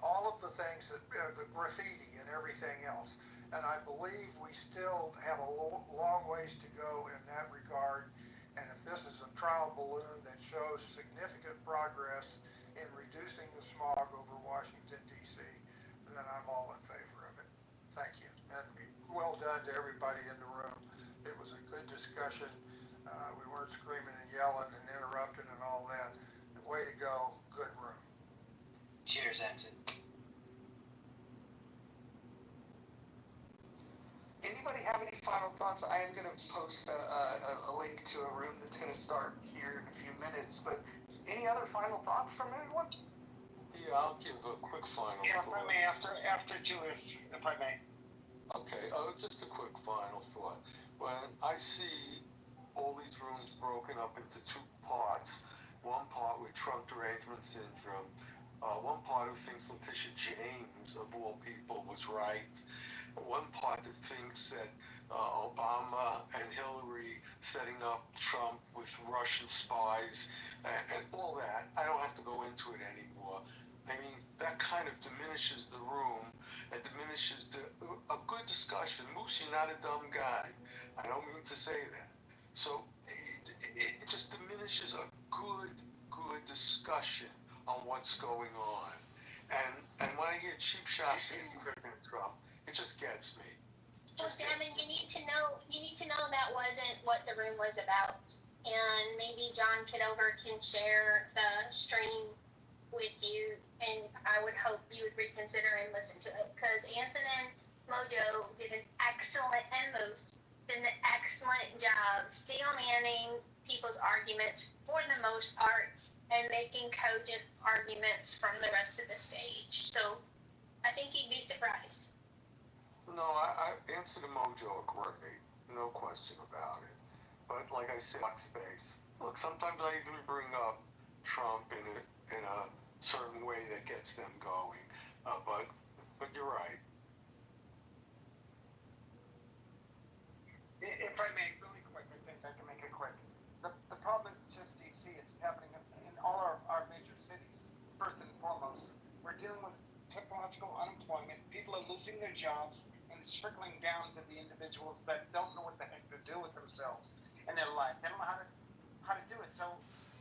All of the things that the graffiti and everything else. And I believe we still have a long ways to go in that regard. And if this is a trial balloon that shows significant progress in reducing the smog over Washington, D.C., then I'm all in favor of it. Thank you. And well done to everybody in the room. It was a good discussion. We weren't screaming and yelling and interrupting and all that. Way to go. Good room. Cheers, Anson. Anybody have any final thoughts? I am going to post a link to a room that's going to start here in a few minutes. But any other final thoughts from anyone? Yeah, I'll give a quick final. Yeah, if I may, after Julius, if I may. Okay, just a quick final thought. When I see all these rooms broken up into two parts, one part with trunk derangement syndrome, one part who thinks Letitia James, of all people, was right, one part that thinks that Obama and Hillary setting up Trump with Russian spies, and all that. I don't have to go into it anymore. I mean, that kind of diminishes the room and diminishes a good discussion. Moose, you're not a dumb guy. I don't mean to say that. So it just diminishes a good discussion on what's going on. And when I hear cheap shots at President Trump, it just gets me. Well, Devin, you need to know that wasn't what the room was about. And maybe John Kitover can share the stream with you, and I would hope you would reconsider and listen to it, because Anson and Mojo did an excellent, and Moose did an excellent job steel manning people's arguments for the most part and making cogent arguments from the rest of the stage. So I think you'd be surprised. No, I answered Mojo great, no question about it. But like I said, faith. Look, sometimes I even bring up Trump in a certain way that gets them going. But you're right. If I may, really quick, I think I can make it quick. The problem isn't just DC, it's happening in all our major cities. First and foremost, we're dealing with technological unemployment. People are losing their jobs, and it's trickling down to the individuals that don't know what the heck to do with themselves in their life. They don't know how to do it. So,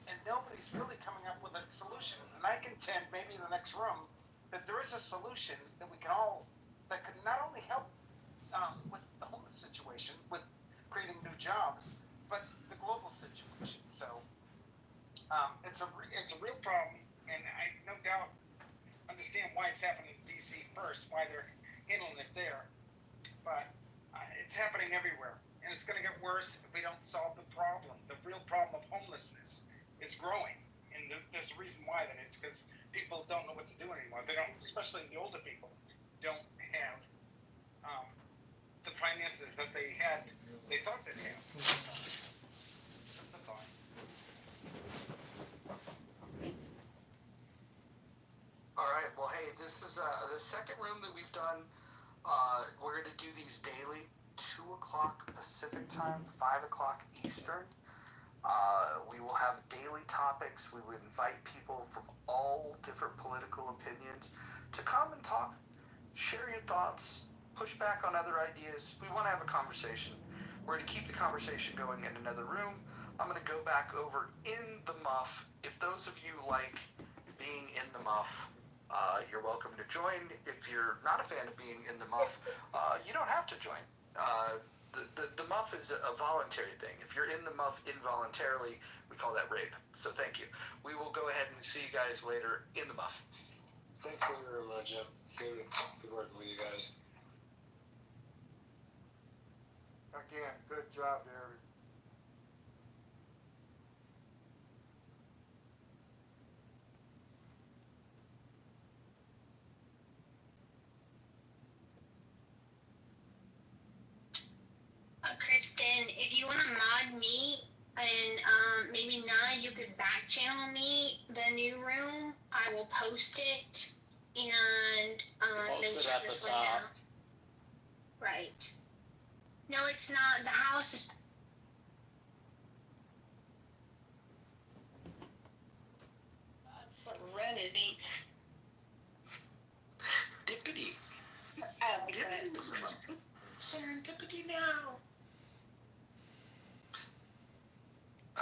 and nobody's really coming up with a solution. And I contend, maybe in the next room, that there is a solution that we can all, that could not only help with the homeless situation, with creating new jobs, but the global situation. So it's a real problem, and I no doubt understand why it's happening in DC first, why they're handling it there, but it's happening everywhere, and it's going to get worse if we don't solve the problem. The real problem of homelessness is growing, and there's a reason why that it's because people don't know what to do anymore. They don't, especially the older people, don't have the finances that they thought they'd have. Just a thought. All right. Well, hey, this is the second room that we've done. We're going to do these daily, 2 o'clock Pacific time, 5 o'clock Eastern. We will have daily topics. We would invite people from all different political opinions to come and talk, share your thoughts, push back on other ideas. We want to have a conversation. We're going to keep the conversation going in another room. I'm going to go back over in the muff. If those of you like being in the muff, you're welcome to join. If you're not a fan of being in the muff, you don't have to join. The muff is a voluntary thing. If you're in the muff involuntarily, we call that rape. So thank you. We will go ahead and see you guys later in the muff. Thanks for your Jeff. Good working with you guys. Again, good job, Derek. Kristen, if you want to mod me and maybe Nye, you could back channel me the new room. I will post it and then share this one down. Right. No, it's not. The house is. Serenity. Dippity. I like that. Serendipity now.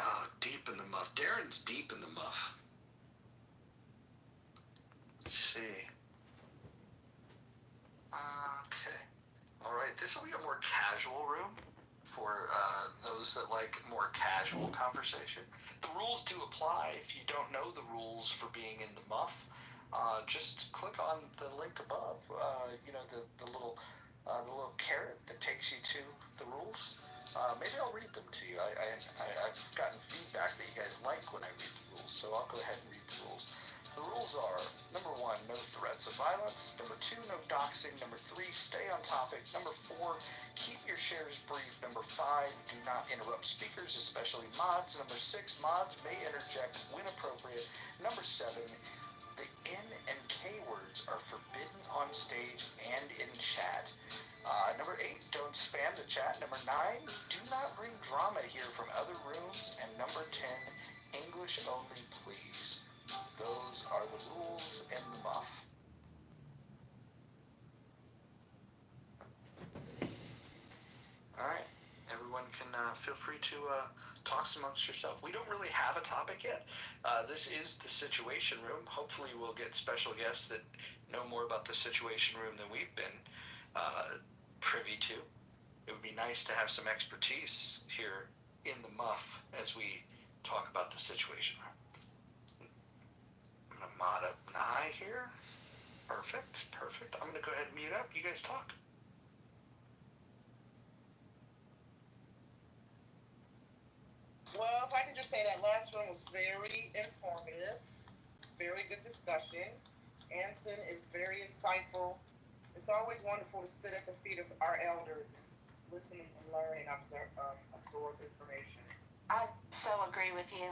Oh, deep in the muff. Darren's deep in the muff. Let's see. Okay. All right. This will be a more casual room for those that like more casual conversation. The rules do apply. If you don't know the rules for being in the muff, just click on the link above. The little carrot that takes you to the rules. Maybe I'll read them to you. I've gotten feedback that you guys like when I read the rules, so I'll go ahead and read the rules. The rules are, number 1, no threats of violence. Number 2, no doxing. Number 3, stay on topic. Number 4, keep your shares brief. Number 5, do not interrupt speakers, especially mods. Number 6, mods may interject when appropriate. Number 7, the N and K words are forbidden on stage and in chat. Number 8, don't spam the chat. Number 9, do not bring drama here from other rooms. And number 10, English only, please. Those are the rules in the muff. Alright, everyone can feel free to talk amongst yourself. We don't really have a topic yet. This is the Situation Room. Hopefully we'll get special guests that know more about the Situation Room than we've been privy to. It would be nice to have some expertise here in the muff as we talk about the Situation Room. I'm going to mod up Nye here. Perfect. I'm going to go ahead and mute up. You guys talk. Well, if I can just say that last one was very informative, very good discussion. Anson is very insightful. It's always wonderful to sit at the feet of our elders, listen and learn and absorb information. I so agree with you.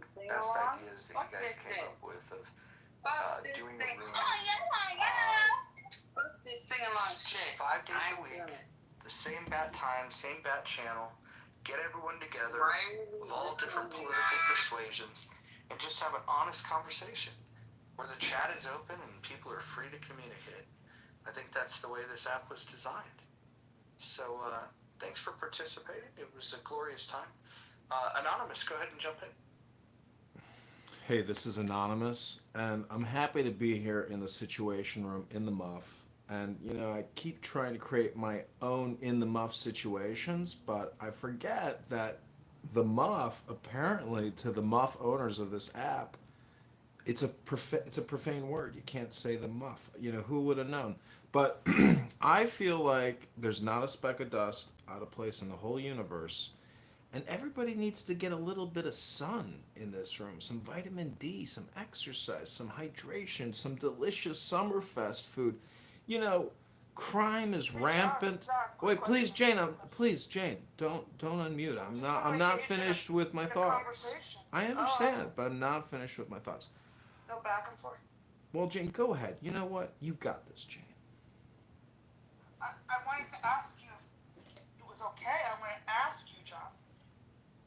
best ideas that you guys came up with of doing a room This sing along shit. 5 days a week, the same bat time, same bat channel, get everyone together of all different political persuasions, and just have an honest conversation where the chat is open and people are free to communicate. I think that's the way this app was designed. So thanks for participating. It was a glorious time. Anonymous, go ahead and jump in. Hey, this is Anonymous, and I'm happy to be here in the Situation Room in the Muff. And, you know, I keep trying to create my own in the Muff situations, but I forget that the Muff, apparently, to the Muff owners of this app, it's a profane word. You can't say the Muff. You know, who would have known? But I feel like there's not a speck of dust out of place in the whole universe. And everybody needs to get a little bit of sun in this room. Some vitamin D, some exercise, some hydration, some delicious Summerfest food. You know, crime is rampant. Wait, please, Jane. Jane. Don't unmute. I'm not finished with my thoughts. I understand, but I'm not finished with my thoughts. No back and forth. Well, Jane, go ahead. You know what? You got this, Jane. I wanted to ask you if it was okay. I want to ask you, John.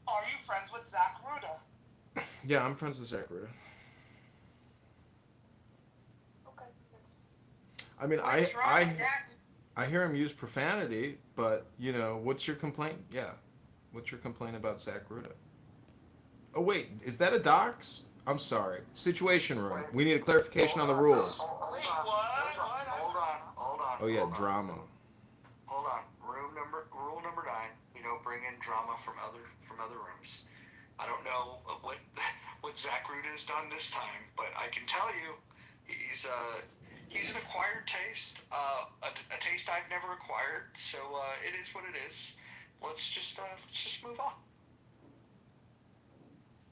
Are you friends with Zach Ruda? Yeah, I'm friends with Zach Ruda. Okay. I mean, I hear him use profanity, but, you know, what's your complaint? Yeah. What's your complaint about Zach Ruda? Oh, wait, is that a dox? I'm sorry. Situation Room. We need a clarification on the rules. Hold on. Oh, yeah, drama. Hold on. Rule number 9. We don't bring in drama from other rooms. I don't know what Zach Ruda has done this time, but I can tell you, he's an acquired taste, a taste I've never acquired. So it is what it is. Let's just move on.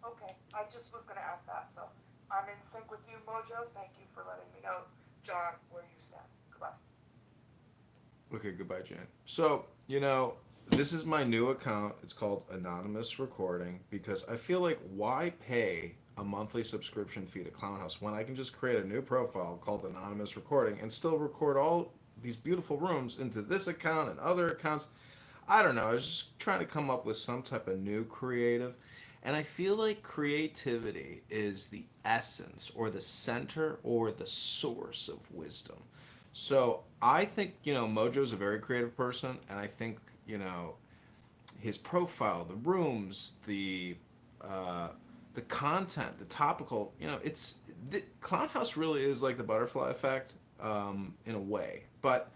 Okay, I just was gonna ask that, so I'm in sync with you, Mojo. Thank you for letting me know, John, where you stand. Goodbye. Okay, goodbye, Jan. So, you know, this is my new account. It's called Anonymous Recording because I feel like why pay a monthly subscription fee to Clown House when I can just create a new profile called Anonymous Recording and still record all these beautiful rooms into this account and other accounts. I don't know. I was just trying to come up with some type of new creative. And I feel like creativity is the essence or the center or the source of wisdom. So I think, you know, Mojo's a very creative person. And I think, you know, his profile, the rooms, the content, the topical, you know, Clown House really is like the butterfly effect in a way. But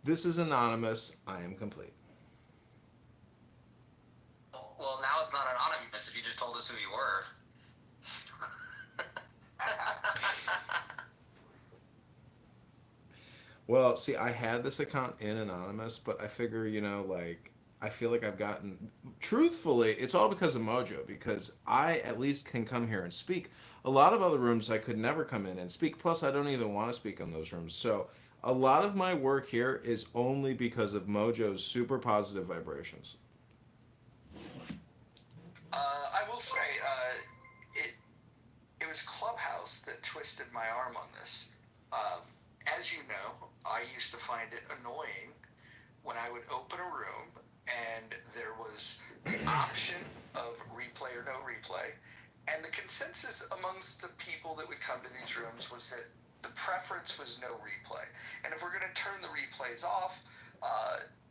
this is Anonymous. I am complete. Well, now it's not anonymous if you just told us who you were. Well, see, I had this account in Anonymous, but I figure, you know, like, I feel like I've gotten... Truthfully, it's all because of Mojo, because I at least can come here and speak. A lot of other rooms I could never come in and speak, plus I don't even want to speak on those rooms. So a lot of my work here is only because of Mojo's super positive vibrations. I will say, it was Clubhouse that twisted my arm on this. As you know, I used to find it annoying when I would open a room and there was the option of replay or no replay, and the consensus amongst the people that would come to these rooms was that the preference was no replay. And if we're going to turn the replays off,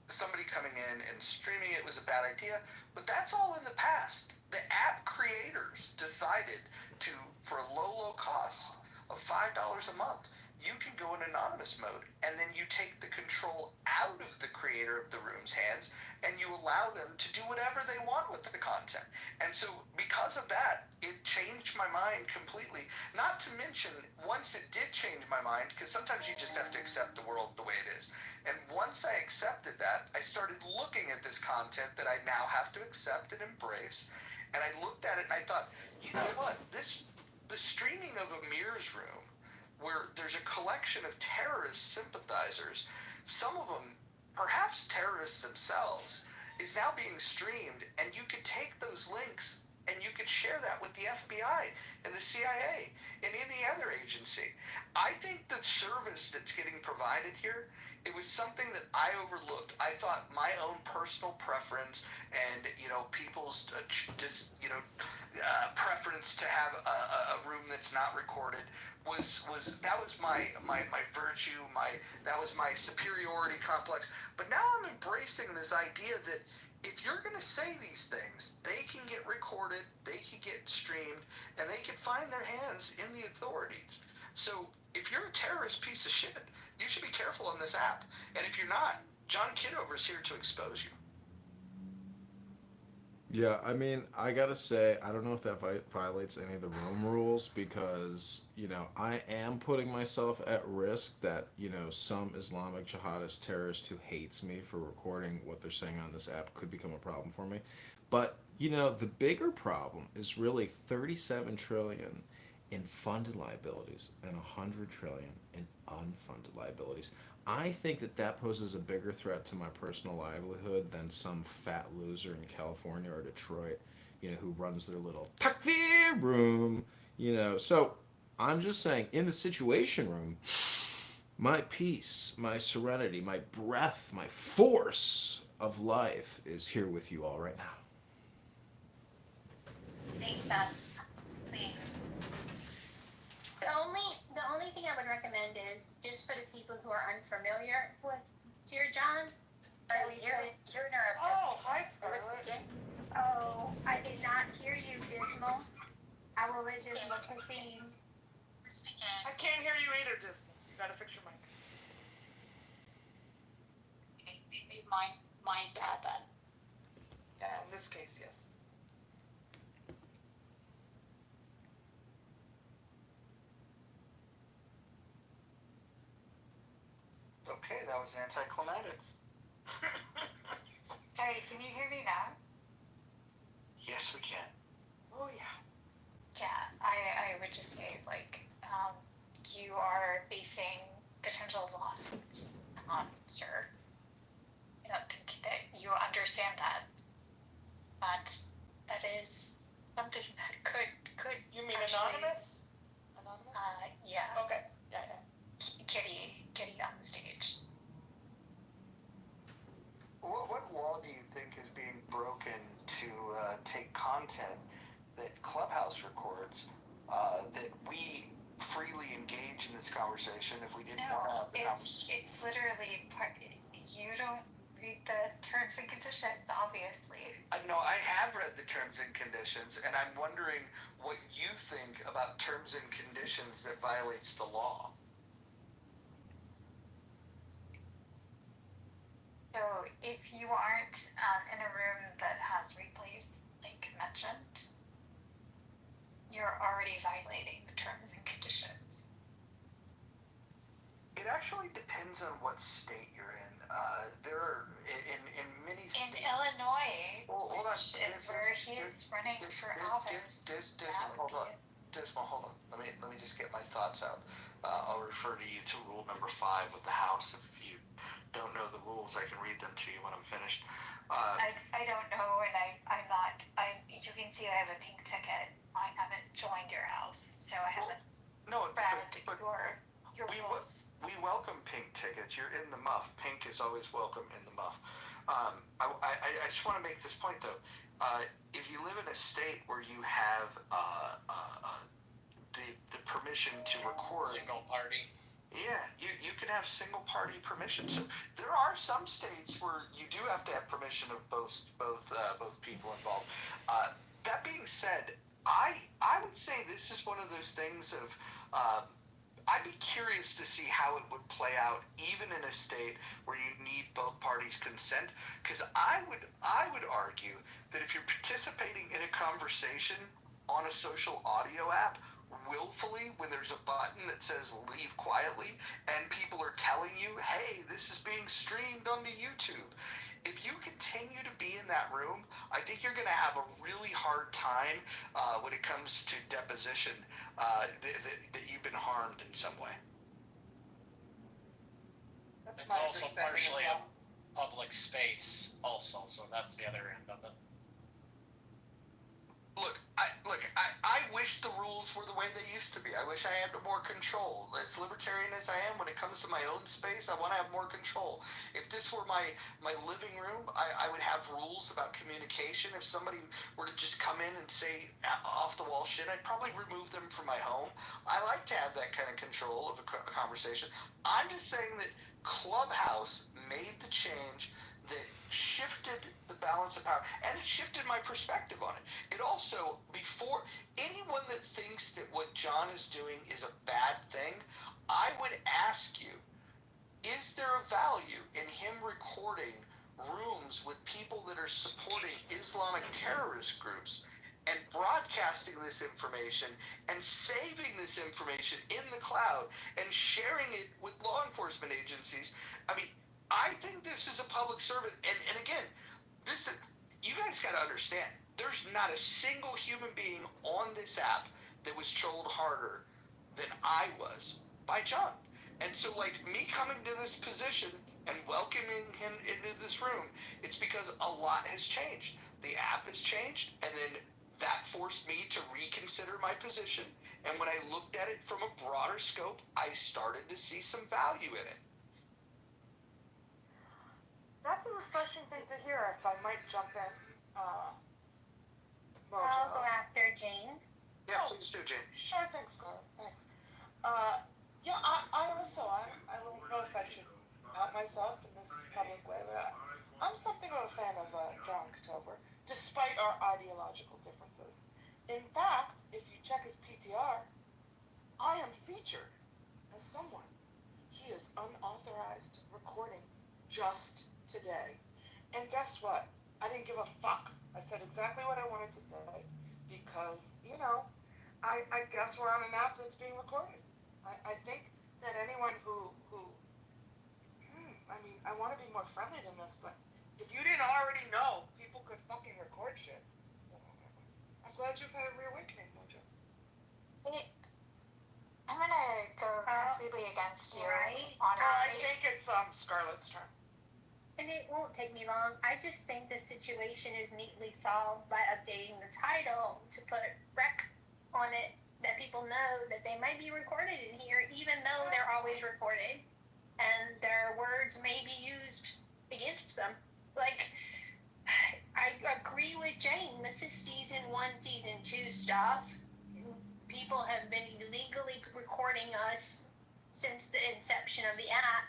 somebody coming in and streaming it was a bad idea, but that's all in the past. The app creators decided to, for a low cost of $5 a month, you can go in anonymous mode, and then you take the control out of the creator of the room's hands, and you allow them to do whatever they want with the content. And so because of that, it changed my mind completely. Not to mention, once it did change my mind, because sometimes you just have to accept the world the way it is. And once I accepted that, I started looking at this content that I now have to accept and embrace. And I looked at it and I thought, you know what? The streaming of Amir's room, where there's a collection of terrorist sympathizers, some of them perhaps terrorists themselves, is now being streamed, and you could take those links and you could share that with the FBI and the CIA and any other agency. I think the service that's getting provided here, it was something that I overlooked. I thought my own personal preference and, people's preference to have a room that's not recorded was my virtue, that was my superiority complex. But now I'm embracing this idea that if you're going to say these things, they can get recorded, they can get streamed, and they can find their hands in the authorities. So if you're a terrorist piece of shit, you should be careful on this app. And if you're not, John Kitover is here to expose you. Yeah, I mean, I gotta say, I don't know if that violates any of the room rules because, I am putting myself at risk that, some Islamic jihadist terrorist who hates me for recording what they're saying on this app could become a problem for me. But, the bigger problem is really 37 trillion in funded liabilities and 100 trillion in unfunded liabilities. I think that poses a bigger threat to my personal livelihood than some fat loser in California or Detroit, who runs their little takfir room, So I'm just saying, in the situation room, my peace, my serenity, my breath, my force of life is here with you all right now. I think that's clean. The only thing I would recommend is just for the people who are unfamiliar with Dear John. You're interrupted. Oh, hi, Scarlett. Oh, I did not hear you, Dismal. I will let Dismal proceed. I can't hear you either, Disney. You gotta fix your mic. Okay, maybe mine bad then. Yeah, in this case, yes. Okay, that was anticlimactic. Sorry, can you hear me now? Yes, we can. Oh, yeah. Yeah, I would just say, you are facing potential lawsuits, sir. I don't think that you understand that, but that is something that could. You mean actually, anonymous? Anonymous? Yeah. Okay. Yeah. Kitty on the stage. What law do you think is being broken to take content that Clubhouse records that we freely engage in this conversation if we didn't want to have the conversation? It's literally you don't read the terms and conditions, obviously. No, I have read the terms and conditions, and I'm wondering what you think about terms and conditions that violates the law. So if you aren't in a room that has replays, like mentioned, you're already violating the terms and conditions. It actually depends on what state you're in. There are in many states. In Illinois, Hold on. which is where he's running for office. Dismal, hold on. Let me just get my thoughts out. I'll refer to you to rule number 5 of the House. If you don't know the rules, I can read them to you when I'm finished. I don't know, and I'm not. You can see I have a pink ticket. I haven't joined your house, so I haven't read your rules. We welcome pink tickets. You're in the muff. Pink is always welcome in the muff. I just want to make this point though. If you live in a state where you have the permission to record Single party. Yeah, you can have single party permission. So there are some states where you do have to have permission of both people involved. That being said, I would say this is one of those things of I'd be curious to see how it would play out even in a state where you need both parties' consent, because I would argue that if you're participating in a conversation on a social audio app willfully when there's a button that says leave quietly and people are telling you, hey, this is being streamed onto YouTube, if you continue to be in that room, I think you're going to have a really hard time when it comes to deposition that you've been harmed in some way. It's also partially a public space also, so that's the other end of it. Look, I wish the rules were the way they used to be. I wish I had more control. As libertarian as I am, when it comes to my own space, I want to have more control. If this were my living room, I would have rules about communication. If somebody were to just come in and say off the wall shit, I'd probably remove them from my home. I like to have that kind of control of a conversation. I'm just saying that Clubhouse made the change that shifted the balance of power, and it shifted my perspective on it. It also, before anyone that thinks that what John is doing is a bad thing, I would ask you, is there a value in him recording rooms with people that are supporting Islamic terrorist groups and broadcasting this information and saving this information in the cloud and sharing it with law enforcement agencies? I mean, I think this is a public service. And again, this is, you guys got to understand, there's not a single human being on this app that was trolled harder than I was by John. And so, like, me coming to this position and welcoming him into this room, it's because a lot has changed. The app has changed, and then that forced me to reconsider my position. And when I looked at it from a broader scope, I started to see some value in it. That's a refreshing thing to hear, if I might jump in. Mojo. I'll go after Jane. Yeah, please do, Jane. Sure thing, Scarlett. Thanks. Yeah, I also, I don't know if I should out myself in this public way, but I'm something of a fan of John Kitover, despite our ideological differences. In fact, if you check his PTR, I am featured as someone. He is unauthorized recording just today. And guess what? I didn't give a fuck. I said exactly what I wanted to say because, you know, I guess we're on an app that's being recorded. I think that anyone who I mean, I want to be more friendly than this, but if you didn't already know people could fucking record shit, I'm glad you've had a reawakening, Mojo. I'm gonna go completely against you, Right. honestly. I think it's Scarlett's turn. And it won't take me long. I just think the situation is neatly solved by updating the title to put rec on it, that people know that they might be recorded in here, even though they're always recorded, and their words may be used against them. Like, I agree with Jane. This is season 1, season 2 stuff. People have been illegally recording us since the inception of the app.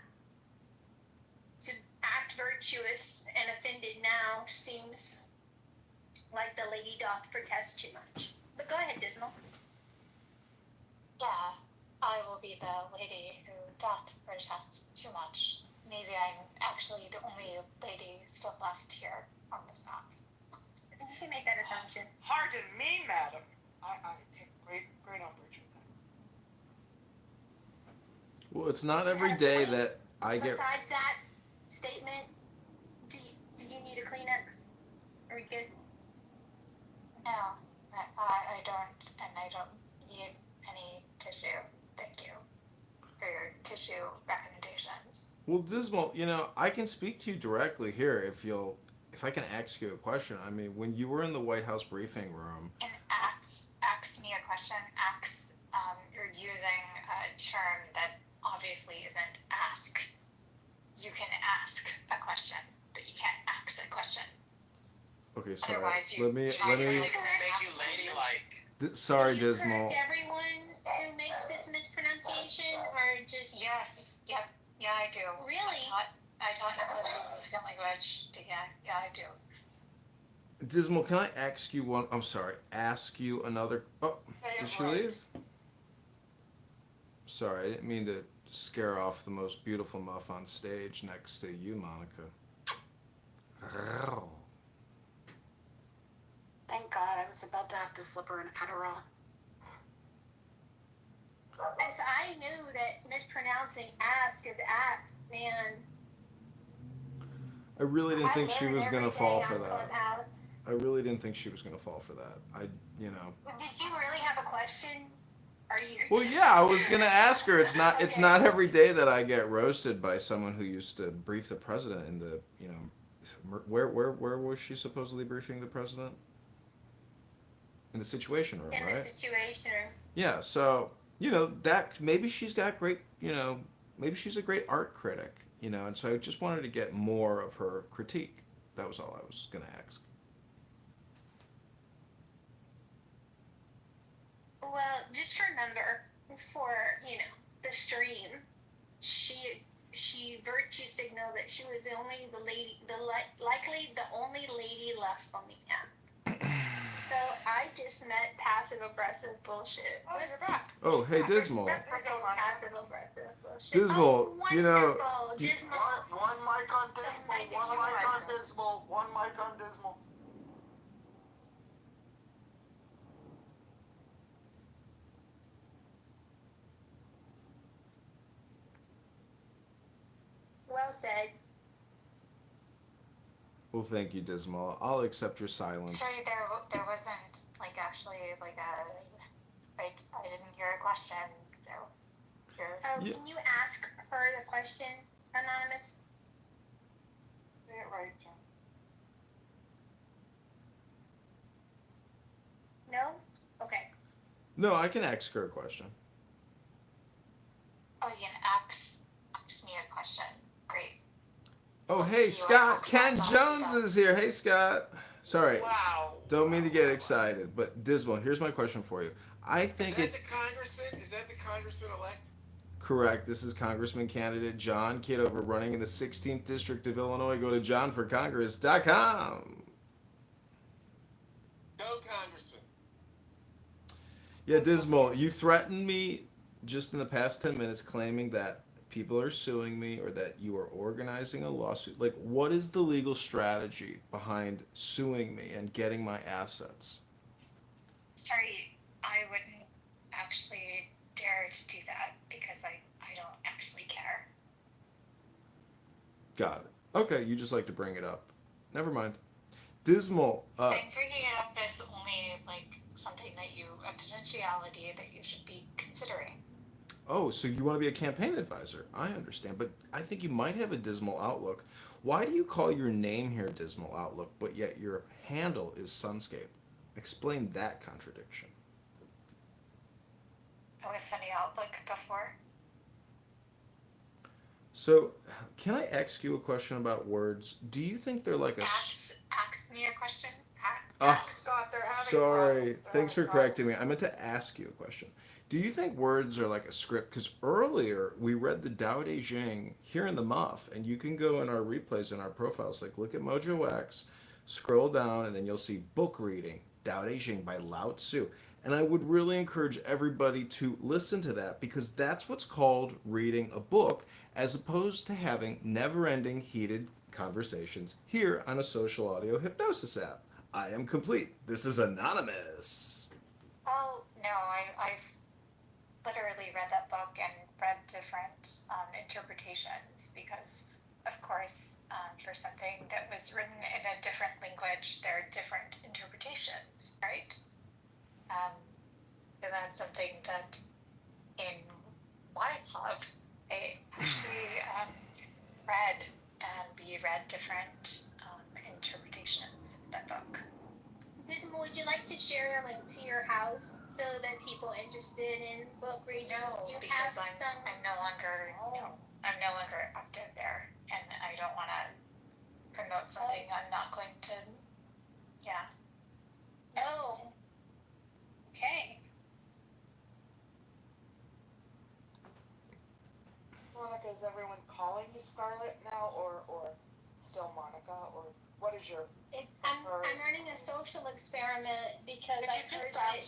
To act virtuous and offended now seems like the lady doth protest too much. But go ahead, Dismal. Yeah, I will be the lady who doth protest too much. Maybe I'm actually the only lady still left here on this map. You can make that assumption. Pardon me, madam. I take great umbrage with that. Well, it's not every day that I get. Besides that statement, do you need a Kleenex? Are we good? No, I don't, and I don't need any tissue. Thank you for your tissue recommendations. Well, Dismal, you know, I can speak to you directly here if I can ask you a question. I mean, when you were in the White House briefing room. And ask me a question. You're using a term that obviously isn't ask. You can ask a question, but you can't ask a question. Okay, sorry. Otherwise, Let me. Make you ladylike. Sorry, Do you Dismal. correct everyone who makes this mispronunciation, or just Yes. Yep. Yeah, I do. Really? I taught English second language. Yeah, I do. Dismal, can I ask you one? I'm sorry. Ask you another. Oh, did she leave? Sorry, I didn't mean to scare off the most beautiful muff on stage next to you, Monica. Thank God, I was about to have to slip her an Adderall. If I knew that mispronouncing ask is ask, man. I really didn't think she was gonna fall for that. Clubhouse. I really didn't think she was gonna fall for that. You know. Did you really have a question? Are you? Well, yeah, I was gonna ask her. It's not every day that I get roasted by someone who used to brief the president in the, you know, where was she supposedly briefing the president? in the Situation Room, In the right? Situation Room. Yeah, so that maybe she's got great, maybe she's a great art critic, and so I just wanted to get more of her critique. That was all I was gonna ask. Well, just remember for the stream, she virtue signaled that she was likely the only lady left on the app. So I just met passive aggressive bullshit. Oh, you're back. Oh, hey Dismal. Reciprocal passive aggressive bullshit. Dismal, Oh, wonderful. Dismal. One mic on Dismal. One mic on Dismal. One mic on Dismal. Well said. Well, thank you, Dismal. I'll accept your silence. Sorry, there wasn't actually I didn't hear a question. So Yeah. Can you ask her the question, Anonymous? Say it right, Jen. No? Okay. No, I can ask her a question. Oh, you can ask me a question. Great. Oh, hey, Scott. Ken Jones is here. Hey, Scott. Sorry. Wow. Don't mean to get excited, but Dismal, here's my question for you. I think Is that the congressman? Is that the congressman elect? Correct. This is Congressman candidate John Kitover running in the 16th District of Illinois. Go to johnforcongress.com. No, congressman. Yeah, Dismal, you threatened me just in the past 10 minutes claiming that people are suing me or that you are organizing a lawsuit. Like, what is the legal strategy behind suing me and getting my assets? Sorry, I wouldn't actually dare to do that because I don't actually care. Got it. Okay, you just like to bring it up. Never mind. Dismal. I'm bringing it up as only something a potentiality that you should be considering. Oh, so you want to be a campaign advisor. I understand, but I think you might have a dismal outlook. Why do you call your name here Dismal Outlook, but yet your handle is Sunscape? Explain that contradiction. I was Sunny Outlook before. So, can I ask you a question about words? Do you think they're like a... Ask me a question. Scott, they're having Sorry. problems. Thanks for correcting me. I meant to ask you a question. Do you think words are like a script? Because earlier we read the Tao Te Ching here in the Muff, and you can go in our replays in our profiles, look at Mojo X, scroll down, and then you'll see book reading, Tao Te Ching by Lao Tzu. And I would really encourage everybody to listen to that because that's what's called reading a book as opposed to having never-ending heated conversations here on a social audio hypnosis app. I am complete. This is Anonymous. Oh, no, I've literally read that book and read different interpretations because, of course, for something that was written in a different language, there are different interpretations, right? So that's something that in my club, I actually read, and we read different interpretations of that book. Dismal, would you like to share a link to your house so that people interested in book reading? No, because I'm no longer active there, and I don't want to promote something I'm not going to. Yeah. Oh. Okay. Monica, is everyone calling you Scarlett now, or still Monica, or what is your? I'm running a social experiment because I heard that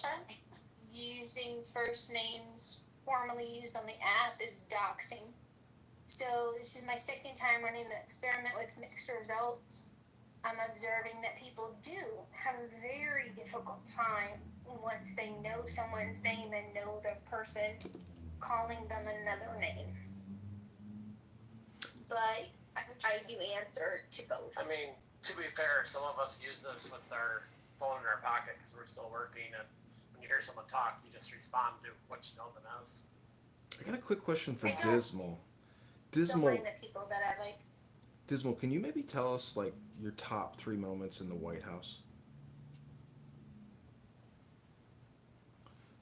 using first names formally used on the app is doxing. So this is my second time running the experiment with mixed results. I'm observing that people do have a very difficult time once they know someone's name and know the person calling them another name. But I do answer to both. I mean, to be fair, some of us use this with our phone in our pocket because we're still working, and when you hear someone talk, you just respond to what you know them as. I got a quick question for I don't- Dismal. Don't Dismal, mind the people that I like. Dismal, can you maybe tell us your top 3 moments in the White House?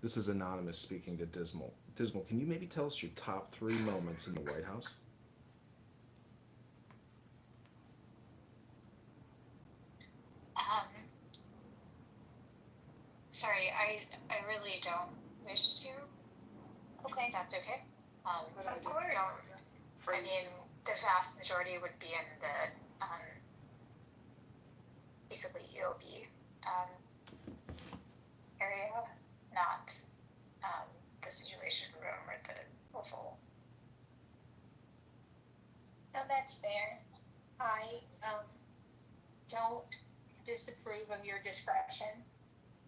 This is Anonymous speaking to Dismal. Dismal, can you maybe tell us your top three moments in the White House? Um, Sorry, I really don't wish to. Okay. That's okay. Of course. I mean, the vast majority would be in the basically EOB area, not the Situation Room or the Oval. No, that's fair. I don't disapprove of your discretion.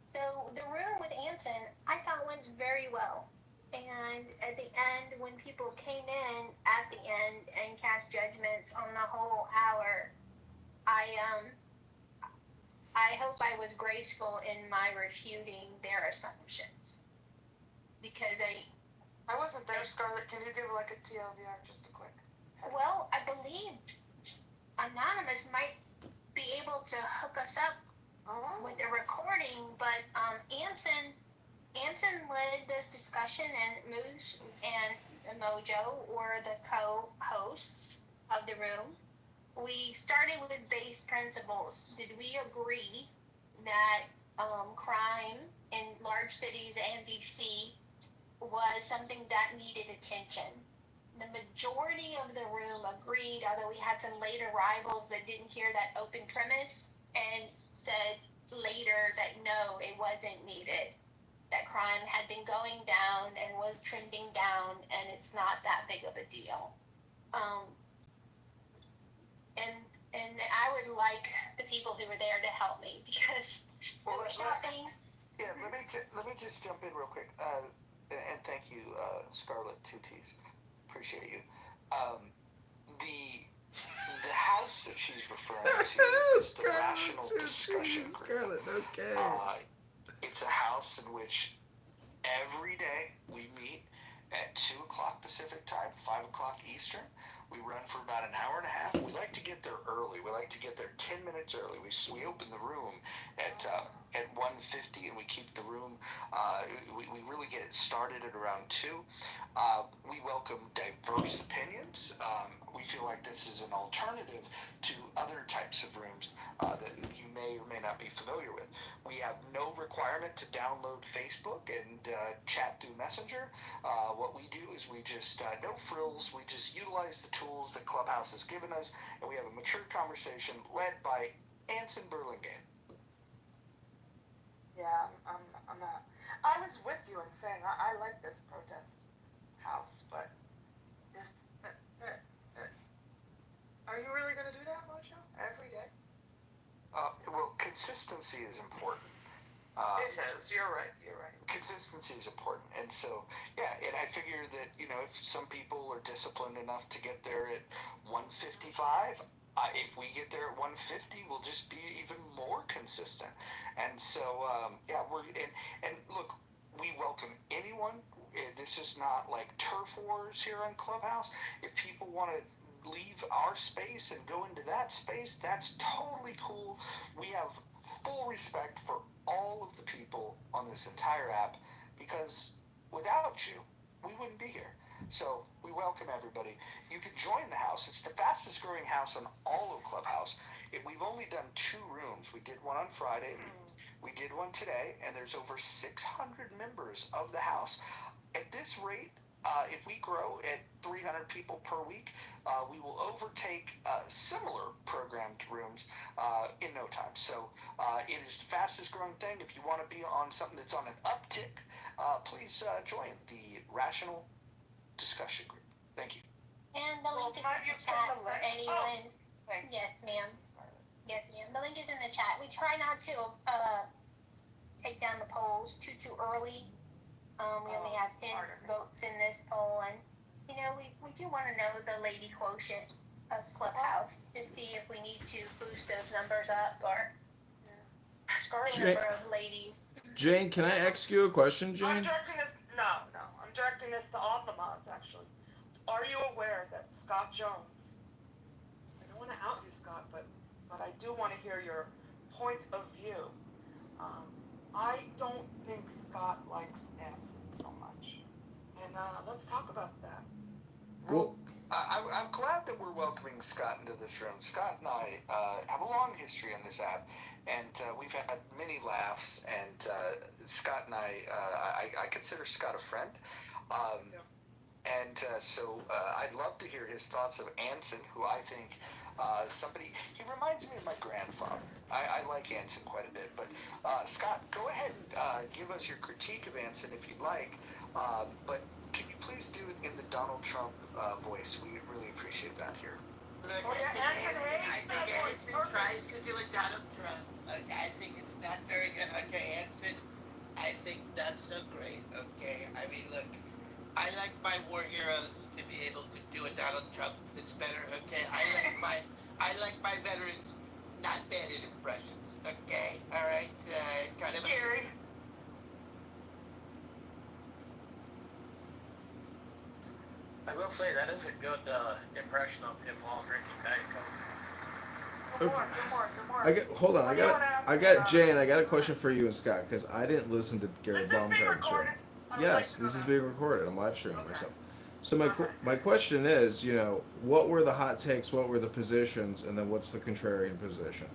So the room with Anson, I thought went very well. And at the end, when people came in at the end and cast judgments on the whole hour, I hope I was graceful in my refuting their assumptions. Because I wasn't there, Scarlett. Can you give like a TLDR, just a quick? Well, I believe Anonymous might be able to hook us up with a recording, but Anson led this discussion, and Moose and Mojo were the co-hosts of the room. We started with base principles. Did we agree that crime in large cities and DC was something that needed attention? The majority of the room agreed, although we had some late arrivals that didn't hear that open premise and said later that no, it wasn't needed. That crime had been going down and was trending down, and it's not that big of a deal. And I would like the people who were there to help me, because it was shocking. Yeah, let me just jump in real quick. And thank you, Scarlett, 2Ts. Appreciate you. The house that she's referring to is the Rational Discussion Group. Scarlett, okay. It's a house in which every day we meet at 2 o'clock Pacific time, 5 o'clock Eastern. We run for about an hour and a half. We like to get there early. We like to get there 10 minutes early. We open the room at 1:50, and we keep the room. We really get it started at around 2. We welcome diverse opinions. We feel like this is an alternative to other types of rooms that you may or may not be familiar with. We have no requirement to download Facebook and chat through Messenger. What we do is we just, no frills, we just utilize the tools that Clubhouse has given us, and we have a mature conversation led by Anson Burlingame. Yeah, I was with you in saying I like this protest house, but are you really going to do that, Mojo? Every day? Well, consistency is important. It is. You're right. Consistency is important. And so, yeah, and I figure that, if some people are disciplined enough to get there at 1:55, if we get there at 1:50, we'll just be even more consistent. And so, yeah, and look, we welcome anyone. This is not like turf wars here on Clubhouse. If people want to leave our space and go into that space, that's totally cool. We have full respect for all of the people on this entire app, because without you, we wouldn't be here. So we welcome everybody. You can join the house. It's the fastest growing house on all of Clubhouse. We've only done 2 rooms. We did one on Friday. We did one today, and there's over 600 members of the house. At this rate, if we grow at 300 people per week, we will overtake similar programmed rooms in no time. So it is the fastest growing thing. If you want to be on something that's on an uptick, please join the Rational Discussion Group. Thank you. And the link is in the chat for anyone. Yes, ma'am. Yes, ma'am. The link is in the chat. We try not to take down the polls too early. We only have 10 votes in this poll, and we do want to know the lady quotient of Clubhouse to see if we need to boost those numbers up or the number of ladies. Jane, can I ask you a question, Jane? I'm directing this. No. I'm directing this to all the mods, actually. Are you aware that Scott Jones? I don't want to out you, Scott, but I do want to hear your point of view. I don't think Scott likes Anson so much. And let's talk about that. Well, I'm glad that we're welcoming Scott into this room. Scott and I have a long history on this app, and we've had many laughs. And Scott and I consider Scott a friend. So I'd love to hear his thoughts of Anson, who I think he reminds me of my grandfather. I like Anson quite a bit. But Scott, go ahead and give us your critique of Anson if you'd like. But can you please do it in the Donald Trump voice? We would really appreciate that here. Look, I think Anson tries to do a Donald Trump. Okay, I think it's not very good. Okay, Anson, I think not so great. Okay, I mean, look, I like my war heroes to be able to do a Donald Trump that's better. Okay, I like my veterans not bad at impressions. Okay, all right, kind of. Gary. I will say that is a good impression of him while drinking Diet Coke. Hold on. I got Jay, and I got a question for you and Scott because I didn't listen to Gary Baumgarten's show. Yes, this is being recorded. I'm live streaming myself. So my question is, what were the hot takes? What were the positions? And then what's the contrarian position?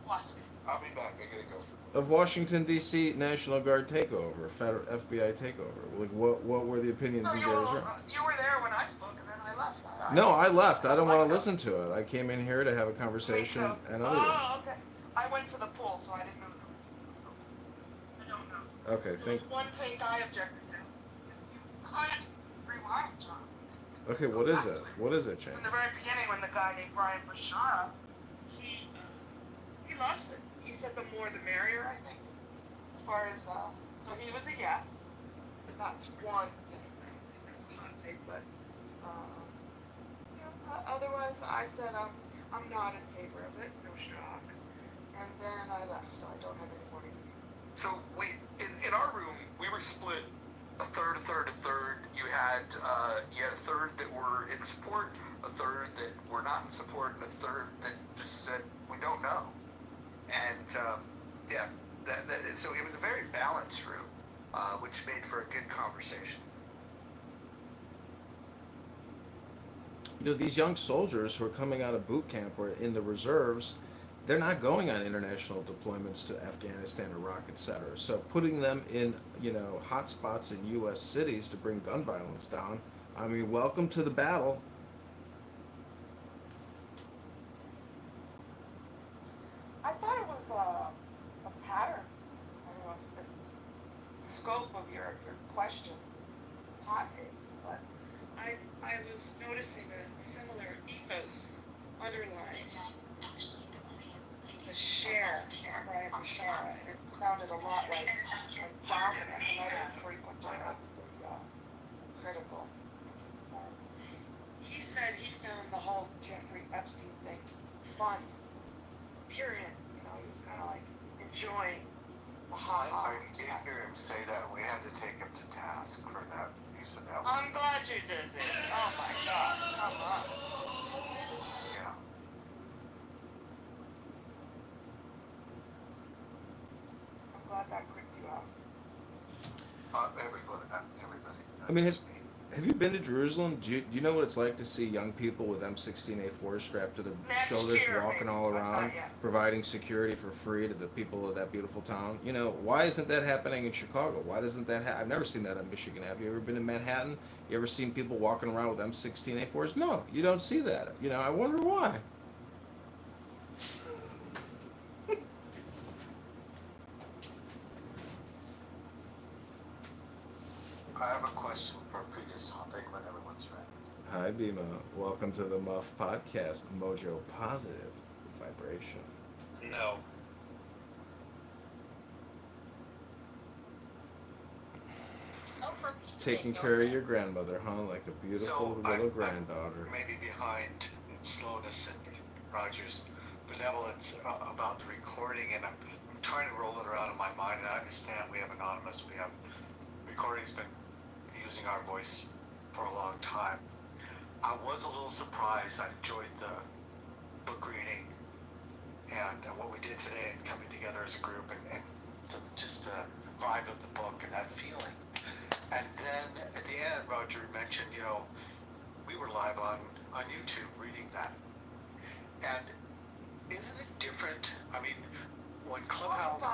I'll be back. I gotta go. Of Washington D.C. National Guard takeover, federal FBI takeover. Like, what were the opinions in Gary's room? You were there when I spoke, and then I left. No, I left. I don't want to listen to it. I came in here to have a conversation and other rooms. Okay. I went to the pool, so I didn't know. I don't know. Okay, There was one take I objected to. Could rewind, John. Okay, what is it? What is it, Jane? In the very beginning, when the guy named Brian Bashara, he loves it. He said the more the merrier, I think. As far as so he was a yes, but that's one hot take. But otherwise, I said I'm not in favor of it. No shock. And then I left, so I don't have any more to give. So in our room we were split a third. You had a third that were in support, a third that were not in support, and a third that just said we don't know. And so it was a very balanced room, which made for a good conversation. These young soldiers who are coming out of boot camp or in the reserves, they're not going on international deployments to Afghanistan, Iraq, etc. So putting them in, hot spots in U.S. cities to bring gun violence down, I mean, welcome to the battle. I thought it was a pattern. I don't know if this is the scope of your question, hot takes, but I was noticing a similar ethos underlying the share of Brian Bashara. It sounded a lot like Dominic, another frequenter of the critical. He said he found the whole Jeffrey Epstein thing fun. Period. He was kind of like enjoying the hot. I did hear him say that. We had to take him to task for that. You said that. I'm glad you did this. Oh my God! Come on. Yeah. I'm glad that creeped you out. Everybody. I mean, have you been to Jerusalem? Do you know what it's like to see young people with M16A4s strapped to their shoulders, walking all around, providing security for free to the people of that beautiful town? Why isn't that happening in Chicago? Why doesn't that happen? I've never seen that on Michigan. Have you ever been in Manhattan? You ever seen people walking around with M16A4s? No, you don't see that. I wonder why. I have a question for a previous topic when everyone's ready. Hi, Bima. Welcome to the Muff Podcast, Mojo Positive Vibration. No. Taking care of your grandmother, huh? Like a beautiful little granddaughter. Maybe behind slowness and Roger's benevolence about the recording, and I'm trying to roll it around in my mind. And I understand we have anonymous, we have recordings, been using our voice for a long time. I was a little surprised. I enjoyed the book reading and what we did today and coming together as a group and just vibe of the book and that feeling. And then at the end, Roger mentioned, we were live on YouTube reading that. And isn't it different? I mean, when Clubhouse...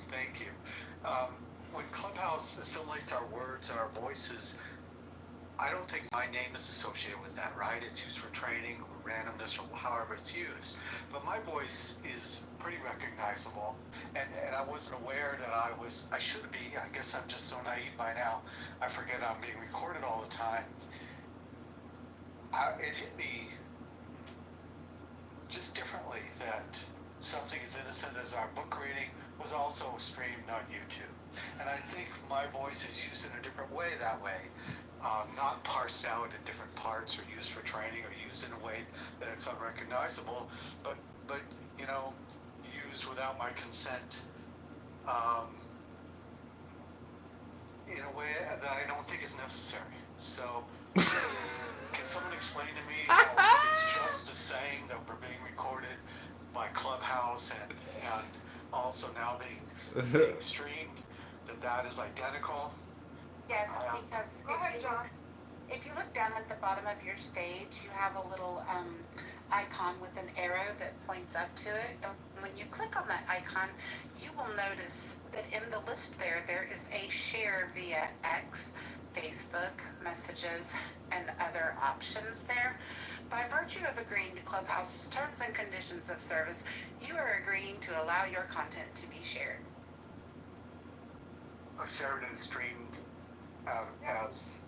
Thank you. When Clubhouse assimilates our words and our voices, I don't think my name is associated with that, right? It's used for training or randomness or however it's used. But my voice is pretty recognizable. And I wasn't aware that I should be. I guess I'm just so naive by now. I forget I'm being recorded all the time. It hit me just differently that something as innocent as our book reading was also streamed on YouTube. And I think my voice is used in a different way that way. Not parsed out in different parts or used for training or used in a way that it's unrecognizable, but used without my consent in a way that I don't think is necessary. So can someone explain to me how it's just a saying that we're being recorded by Clubhouse and also now being streamed, that is identical? Yes, because if you look down at the bottom of your stage, you have a little icon with an arrow that points up to it. And when you click on that icon, you will notice that in the list there is a share via X, Facebook, messages, and other options there. By virtue of agreeing to Clubhouse's terms and conditions of service, you are agreeing to allow your content to be shared. Shared and streamed as...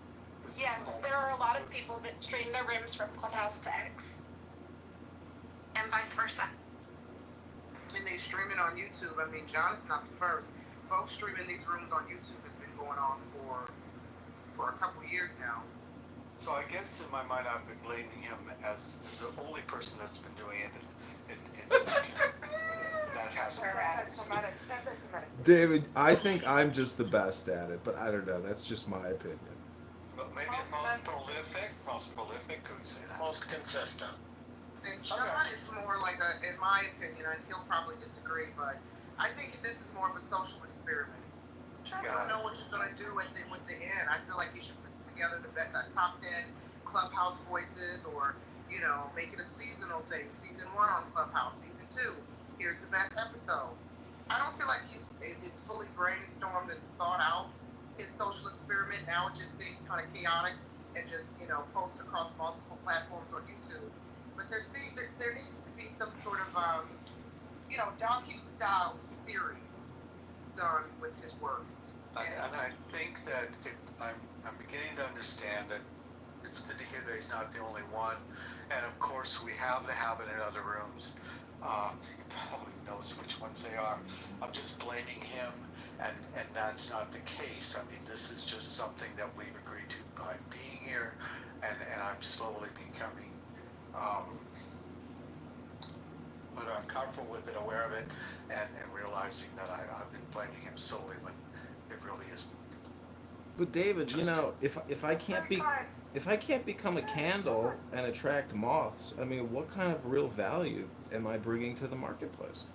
Yes, there are a lot of people that stream their rooms from Clubhouse to X, and vice versa. And they stream it on YouTube. I mean, John is not the first. Folks streaming these rooms on YouTube has been going on for a couple years now. So I guess in my mind I've been blaming him as the only person that's been doing it in this that hasn't. David, I think I'm just the best at it, but I don't know. That's just my opinion. Well, maybe most prolific, could we say that? Most consistent. And John is more like in my opinion, and he'll probably disagree, but I think this is more of a social experiment. I don't know what he's going to do with the end. I feel like he should put together the top 10 Clubhouse voices, or make it a seasonal thing. Season 1 on Clubhouse, season 2. Here's the best episodes. I don't feel like he's fully brainstormed and thought out his social experiment. Now it just seems kind of chaotic and just post across multiple platforms on YouTube. But there needs to be some sort of docu-style series done with his work. And I think that I'm beginning to understand that it's good to hear that he's not the only one. And of course, we have the habit in other rooms. He probably knows which ones they are. I'm just blaming him, and that's not the case. I mean, this is just something that we've agreed to by being here, and I'm slowly becoming whether I'm comfortable with it, aware of it, and realizing that I've been blaming him solely when it really isn't. But David, if I can't become a candle and attract moths, I mean, what kind of real value am I bringing to the marketplace?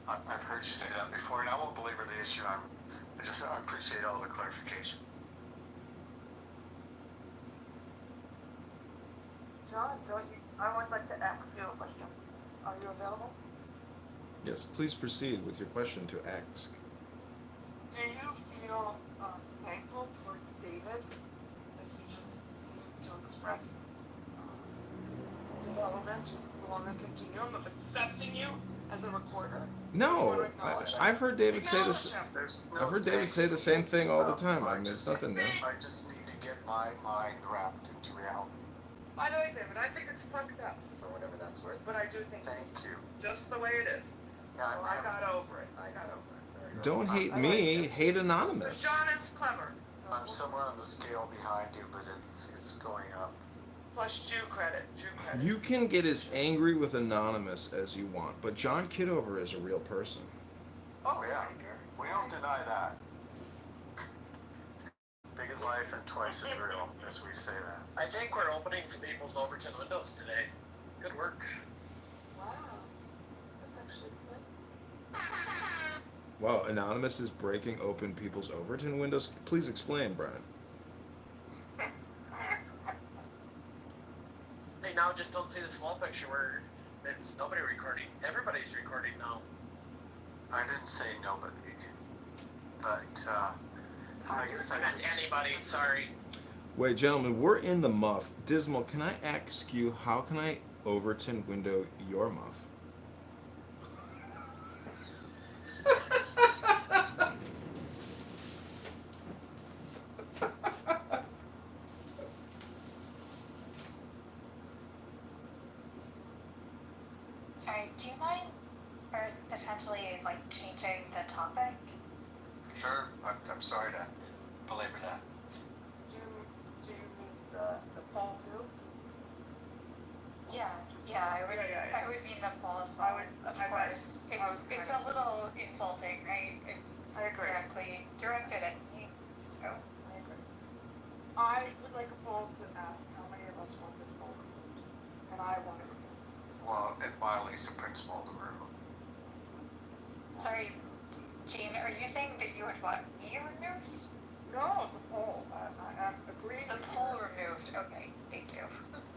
I've heard you say that before, and I won't belabor the issue. I appreciate all the clarification. John, I would like to ask you a question. Are you available? Yes, please proceed with your question to ask. Do you feel thankful towards David that he just seemed to express development along a continuum of accepting you as a recorder? No, I've heard David say this. I've heard David say the same thing all the time. I mean, there's nothing new. I just need to get my mind wrapped into reality. By the way, David, I think it's fucked up for whatever that's worth, but I do think Thank you. just the way it is. Yeah, so I got over it. Don't hate me, hate Anonymous. John is clever. So I'm somewhere on the scale behind you, but it's going up. Plus Jew credit. You can get as angry with Anonymous as you want, but John Kitover is a real person. Oh yeah, we don't deny that. Big as life and twice as real, as we say that. I think we're opening some people's Overton windows today. Good work. Wow. That's actually exciting. Wow, Anonymous is breaking open people's Overton windows. Please explain, Brian. They now just don't see the small picture where it's nobody recording. Everybody's recording now. I didn't say nobody, but I guess I I meant just... anybody, sorry. Wait, gentlemen, we're in the muff. Dismal, can I ask you, how can I Overton window your muff? Sorry, do you mind or potentially like changing the topic? Sure, I'm sorry to belabor that. Do you mean the poll too? Yeah, I would mean the poll as well. Of course. It's a little insulting, right? It's I agree. directed at me. So I agree. I would like a poll to ask how many of us want this poll removed, and I want it removed. Well, it violates the principle of the room. sorry, Jean, are you saying that you would want me removed? No, the poll. I'm agreeing. The poll removed. Okay, thank you.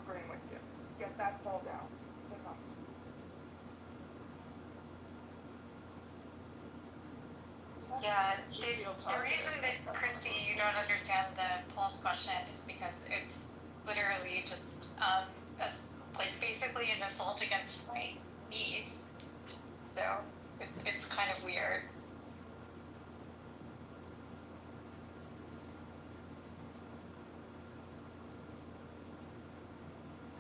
Agreeing with you. Get that poll down. It's enough. Yeah, the reason that, Christy, you don't understand the poll's question is because it's literally just, like, basically an assault against my me. So, it's kind of weird.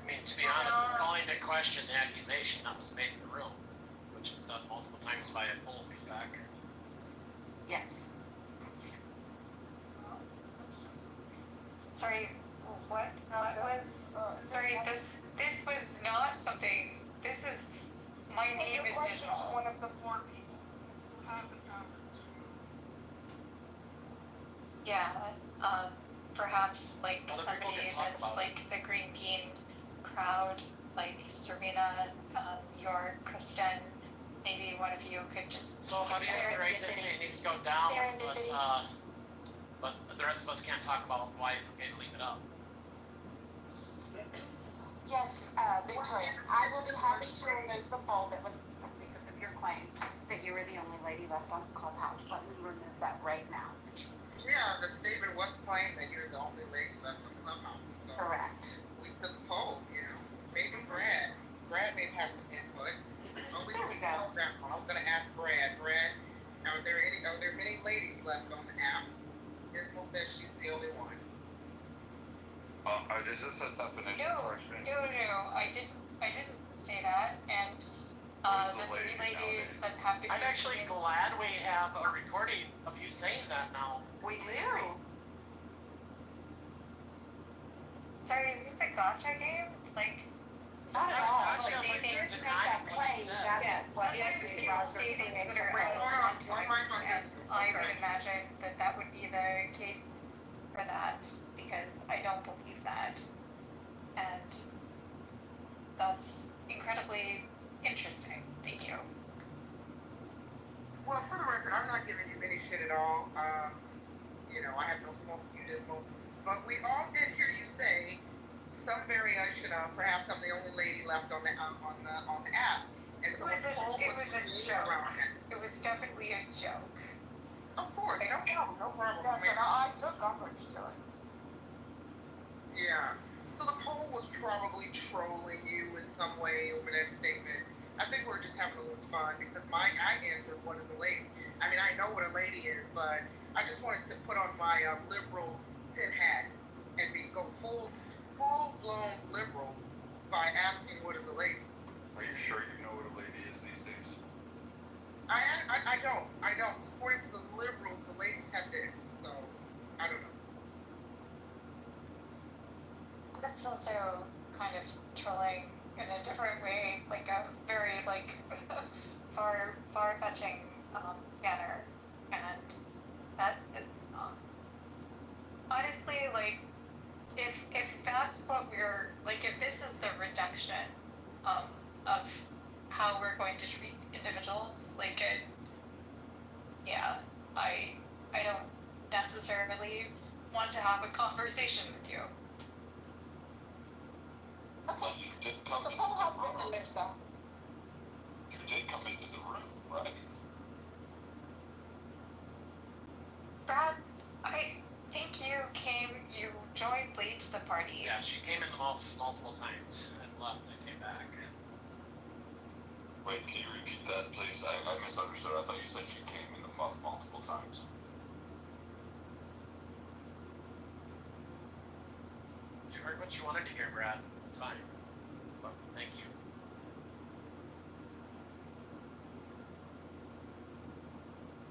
I mean, to be honest, it's calling into question the accusation that was made in the room, which is done multiple times via poll feedback. Yes. Sorry, what was, sorry, this was not something, this is, my name is Digital. One of the 4 people who have the power to Yeah, perhaps like Other people somebody can talk that's about it. like the Green Bean crowd, like Serena, York, Kristen, maybe one of you could just. So how do you think the right decision needs to go down, but the rest of us can't talk about why it's okay to leave it up? Yes, Victoria, I will be happy to remove the poll that was because of your claim that you were the only lady left on Clubhouse. Let me remove that right now. Yeah, the statement was claimed that you're the only lady left on Clubhouse. So Correct. we took a poll, you know. Maybe Brad. Brad may have some input. Oh, There we go. I was gonna ask Brad. Brad, are there many ladies left on the app? Isabel says she's the only one. Is this a definition question? No, I didn't say that, and, the 3 ladies that have the. I'm actually glad we have a recording of you saying that now. We do. Sorry, is this a gotcha game? Like. Not at all. That's Like, not if you're like just a claim, that is what Sometimes is people say things that are out of context, and I would imagine that would be the case for that, because I don't believe that. And that's incredibly interesting. Thank you. Well, for the record, I'm not giving you any shit at all. You know, I have no smoke with you, Dismal. But we all did hear you say some variation of perhaps I'm the only lady left on the app. And so It was a joke. It was definitely a joke. Of course, no problem. Yes, and I took umbrage to it. Yeah. So the poll was probably trolling you in some way over that statement. I think we're just having a little fun because I answered what is a lady. I mean, I know what a lady is, but I just wanted to put on my liberal tin hat and go full blown liberal by asking what is a lady. Are you sure you know what a lady is these days? I don't. According to the liberals, the ladies have dicks, so I don't know. That's also kind of trolling in a different way, like a very like far-fetching manner, and that honestly, like if that's what we're like, if this is the reduction of how we're going to treat individuals, like legitimately want to have a conversation with you. Okay. You did come The into poll has the been room. lit, though. You did come into the room, right? Brad, I think you joined late to the party. Yeah, she came in the multiple times and left and came back. Wait, can you repeat that, please? I misunderstood. I thought you said she came in the muff multiple times. You heard what you wanted to hear, Brad. It's fine. But thank you.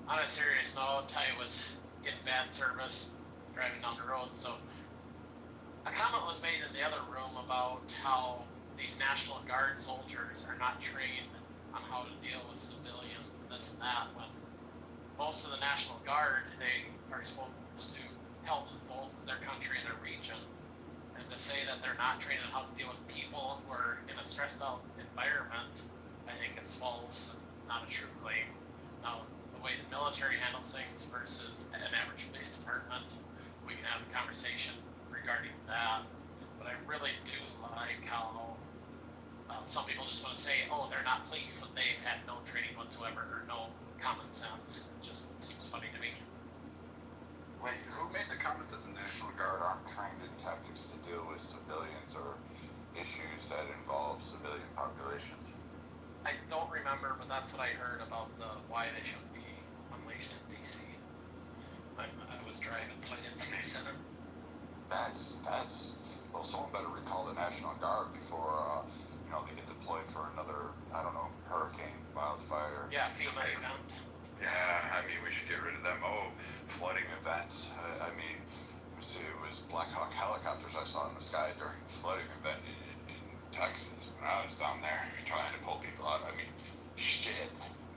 On a serious note, I was getting bad service driving down the road, so a comment was made in the other room about how these National Guard soldiers are not trained on how to deal with civilians and this and that, when most of the National Guard, they are supposed to help both their country and their region. And to say that they're not trained on how to deal with people who are in a stressed out environment, I think it's false and not a true claim. Now, the way the military handles things versus an average police department, we can have a conversation regarding that. But I really do like how some people just want to say, oh, they're not police, so they've had no training whatsoever or no common sense. It just seems funny to me. Wait, who made the comment that the National Guard aren't trained in tactics to deal with civilians or issues that involve civilian populations? I don't remember, but that's what I heard about why they shouldn't be unleashed in DC. I was driving, so I didn't see who said it. Well, someone better recall the National Guard before, they get deployed for another, I don't know, hurricane, wildfire. Yeah, FEMA event. Yeah, I mean, we should get rid of them. Oh, flooding events. It was Black Hawk helicopters I saw in the sky during the flooding event in Texas when I was down there trying to pull people out. I mean, shit.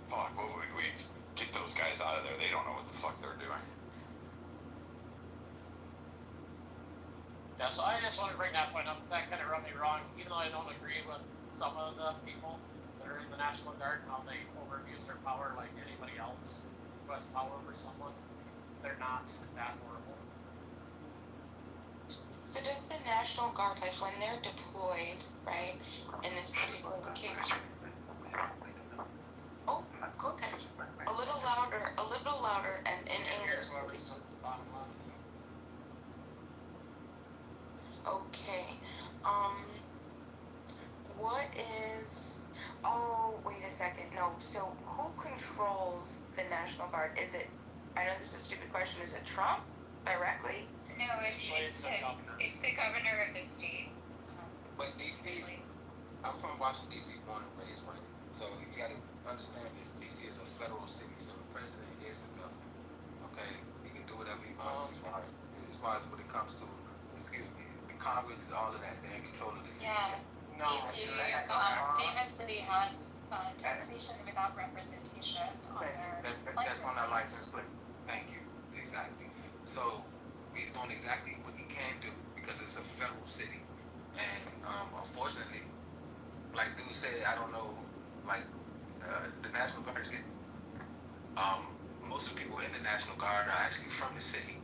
Fuck, what would we get those guys out of there? They don't know what the fuck they're doing. Yeah, so I just want to bring that point up because that kind of rubbed me wrong. Even though I don't agree with some of the people that are in the National Guard and how they overuse their power like anybody else who has power over someone, they're not that horrible. So does the National Guard, like when they're deployed, right, in this particular case? Oh, okay. A little louder, and in English, please. Okay. What is? Oh, wait a second. No. So who controls the National Guard? Is it? I know this is a stupid question. Is it Trump directly? No, it's the governor of the state. But DC, I'm from Washington, D.C., born and raised, right? So you gotta understand this, D.C. is a federal city, so the president is the governor. Okay? He can do whatever he wants as far as when it comes to, the Congress, all of that, they're in control of the city. Yeah, No, DC famously has taxation without representation on their that's on our license license plate. Thank you. Exactly. So he's doing exactly what he can do because it's a federal city. And unfortunately, like dude said, I don't know, like the National Guard is most of the people in the National Guard are actually from the city.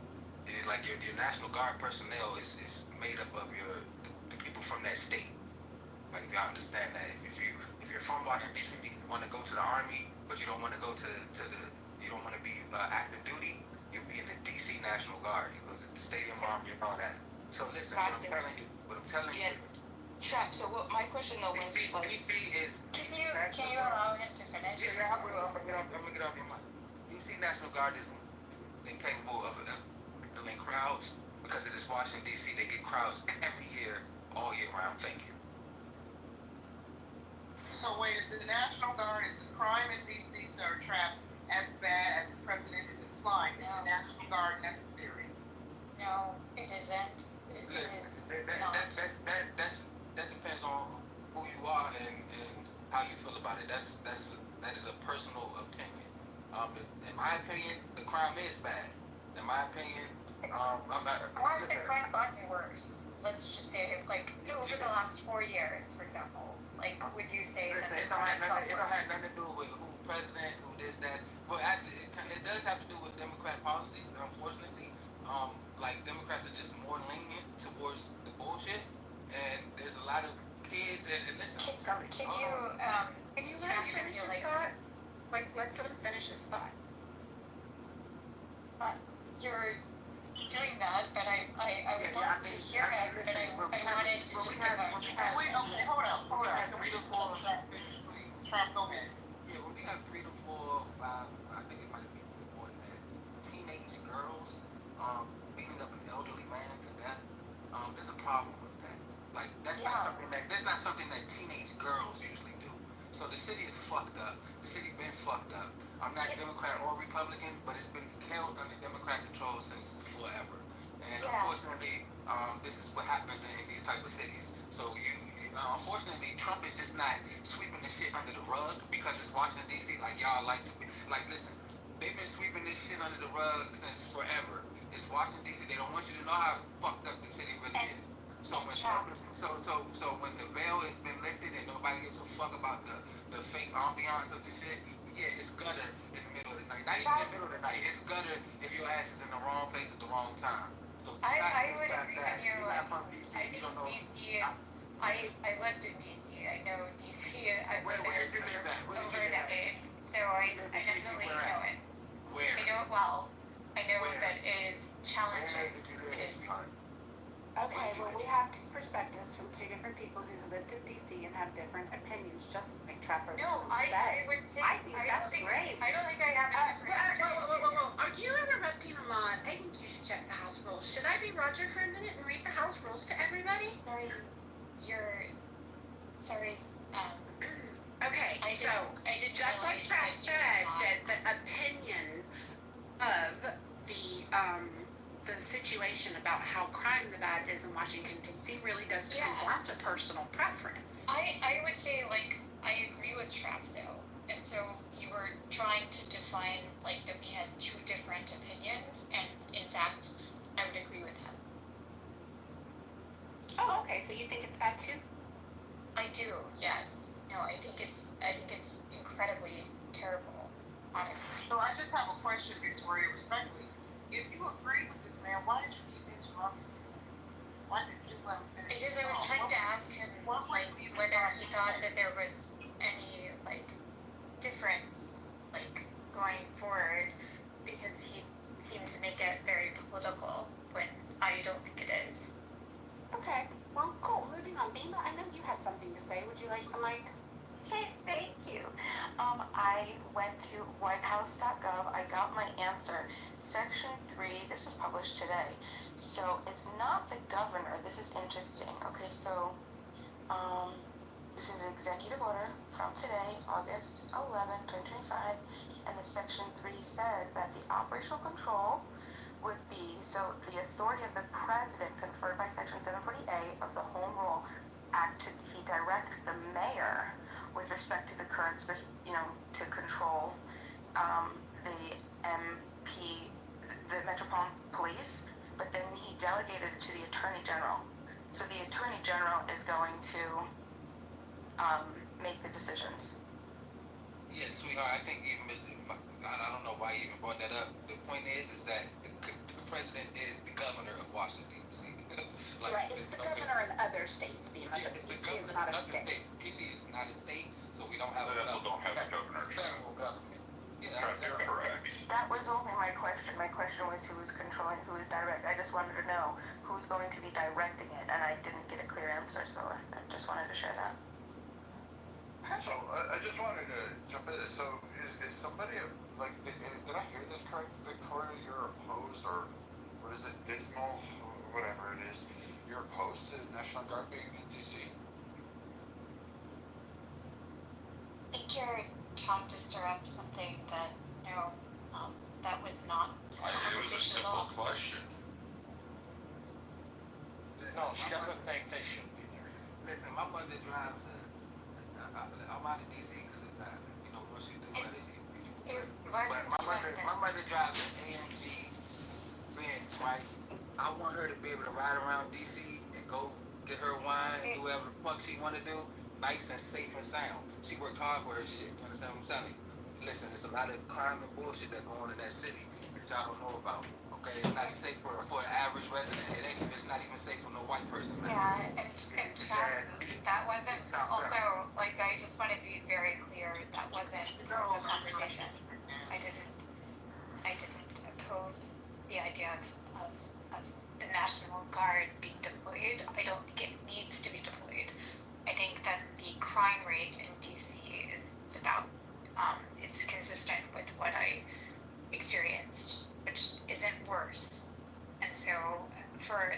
Like your National Guard personnel is made up of the people from that state. Like if y'all understand that, if you're from Washington D.C., you want to go to the Army, but you don't want to go to you don't want to be active duty, you'll be in the D.C. National Guard. You go to the Stadium Army and all that. So listen, what I'm telling you. Trap. So what my question though was, DC is. Can you allow him to finish? Yeah, I'm gonna get off your mic. DC National Guard is incapable of handling crowds because it is Washington D.C. They get crowds every year, all year round. Thank you. So wait, is the National Guard, is the crime in DC, Sir Trap, as bad as the president is implying? Is the National Guard necessary? No, it isn't. It is not. That depends on who you are and how you feel about it. That is a personal opinion. In my opinion, the crime is bad. In my opinion, Why has the crime gotten worse? Let's just say, like, over the last 4 years, for example. Like, would you say that the crime got worse? It don't have nothing to do with who president, who this, that. Well, actually, it does have to do with Democrat policies, unfortunately. I would love to hear it, but I wanted to just give a Wait, okay, hold on. Three to four. Trap, go ahead. Yeah, well, we got 3 to 4, 5. I think it might be more than that. Teenage girls, beating up an elderly man to death. There's a problem with that. Like that's not something that teenage girls usually do. So the city is fucked up. The city been fucked up. I'm not Democrat or Republican, but it's been held under Democrat control since forever. And unfortunately, this is what happens in these type of cities. So unfortunately, Trump is just not sweeping the shit under the rug because it's Washington D.C. Like y'all like to be. Like, listen, they've been sweeping this shit under the rug since forever. It's Washington D.C. They don't want you to know how fucked up the city really is. So when Trump is, so when the veil has been lifted and nobody gives a fuck about the fake ambiance of the shit, yeah, it's gutter in the middle of the night. Not even in the middle of the night. It's gutter if your ass is in the wrong place at the wrong time. So I would agree with you. I think DC is. I lived in DC. I know DC. I've lived there for over a decade, so I definitely know it. Where? I know it well. I know that it is challenging. It is hard. Okay, well, we have two perspectives from two different people who lived in DC and have different opinions, just like Trapper said. I would say. I think that's great. I don't think I have a different Whoa. Are you interrupting a mod? I think you should check the house rules. Should I be Roger for a minute and read the house rules to everybody? Sorry. Okay, I did just like Trap said, that the opinion of the situation about how crime the bad is in Washington D.C. really does conform to personal preference. I would say, like, I agree with Trap though, and so you were trying to define like that we had two different opinions, and in fact, I would agree with him. Oh, okay. So you think it's bad too? I do. Yes. No. I think it's incredibly terrible. Honestly. So I just have a question, Victoria, respectfully. If you agree with this man, why did you keep interrupting him? Why didn't you just let him finish? Because I was trying to ask him like whether he thought that there was any like difference like going forward, because he seemed to make it very political when I don't think it is. Okay. Well, cool. Moving on. Bima, I know you had something to say. Would you like the mic? Hey, thank you. I went to whitehouse.gov. I got my answer. Section 3, this was published today. So it's not the governor. This is interesting. Okay, so this is an executive order from today, August 11th, 2025. And the Section 3 says that the operational control would be, so the authority of the president conferred by Section 740A of the Home Rule Act, he directs the mayor with respect to the current, to control the MP, the Metropolitan Police, but then he delegated it to the Attorney General. So the Attorney General is going to make the decisions. Yes, sweetheart, I think even I don't know why you even brought that up. The point is that the president is the governor of Washington, D.C. Like, right, it's the governor in other states, Bima, but D.C. is not a state. D.C. is not a state, so we don't have a governor. Federal government. Yeah, you're correct. That was only my question. My question was who is controlling, who is direct. I just wanted to know who's going to be directing it, and I didn't get a clear answer, so I just wanted to share that. So I just wanted to jump in. So is somebody like did I hear this correct, Victoria? You're opposed, or what is it, dismal, or whatever it is? You're opposed to the National Guard being in DC? I think you're trying to stir up something that that was not It was a simple question. No, she doesn't think they should be there. Listen, my mother drives I'm out of DC because it's not, what she do, my mother drives an AMG Benz, right? I want her to be able to ride around DC and go get her wine, do whatever the fuck she want to do, nice and safe and sound. She worked hard for her shit, you understand what I'm saying? Listen, there's a lot of crime and bullshit that go on in that city that y'all don't know about. Okay, it's not safe for the average resident. It's not even safe for no white person. Man. Yeah, and that wasn't also, like, I just want to be very clear, that wasn't the conversation. I didn't oppose the idea of the National Guard being deployed. I don't think it needs to be deployed. I think that the crime rate in DC is it's consistent with what I experienced, which isn't worse. And so for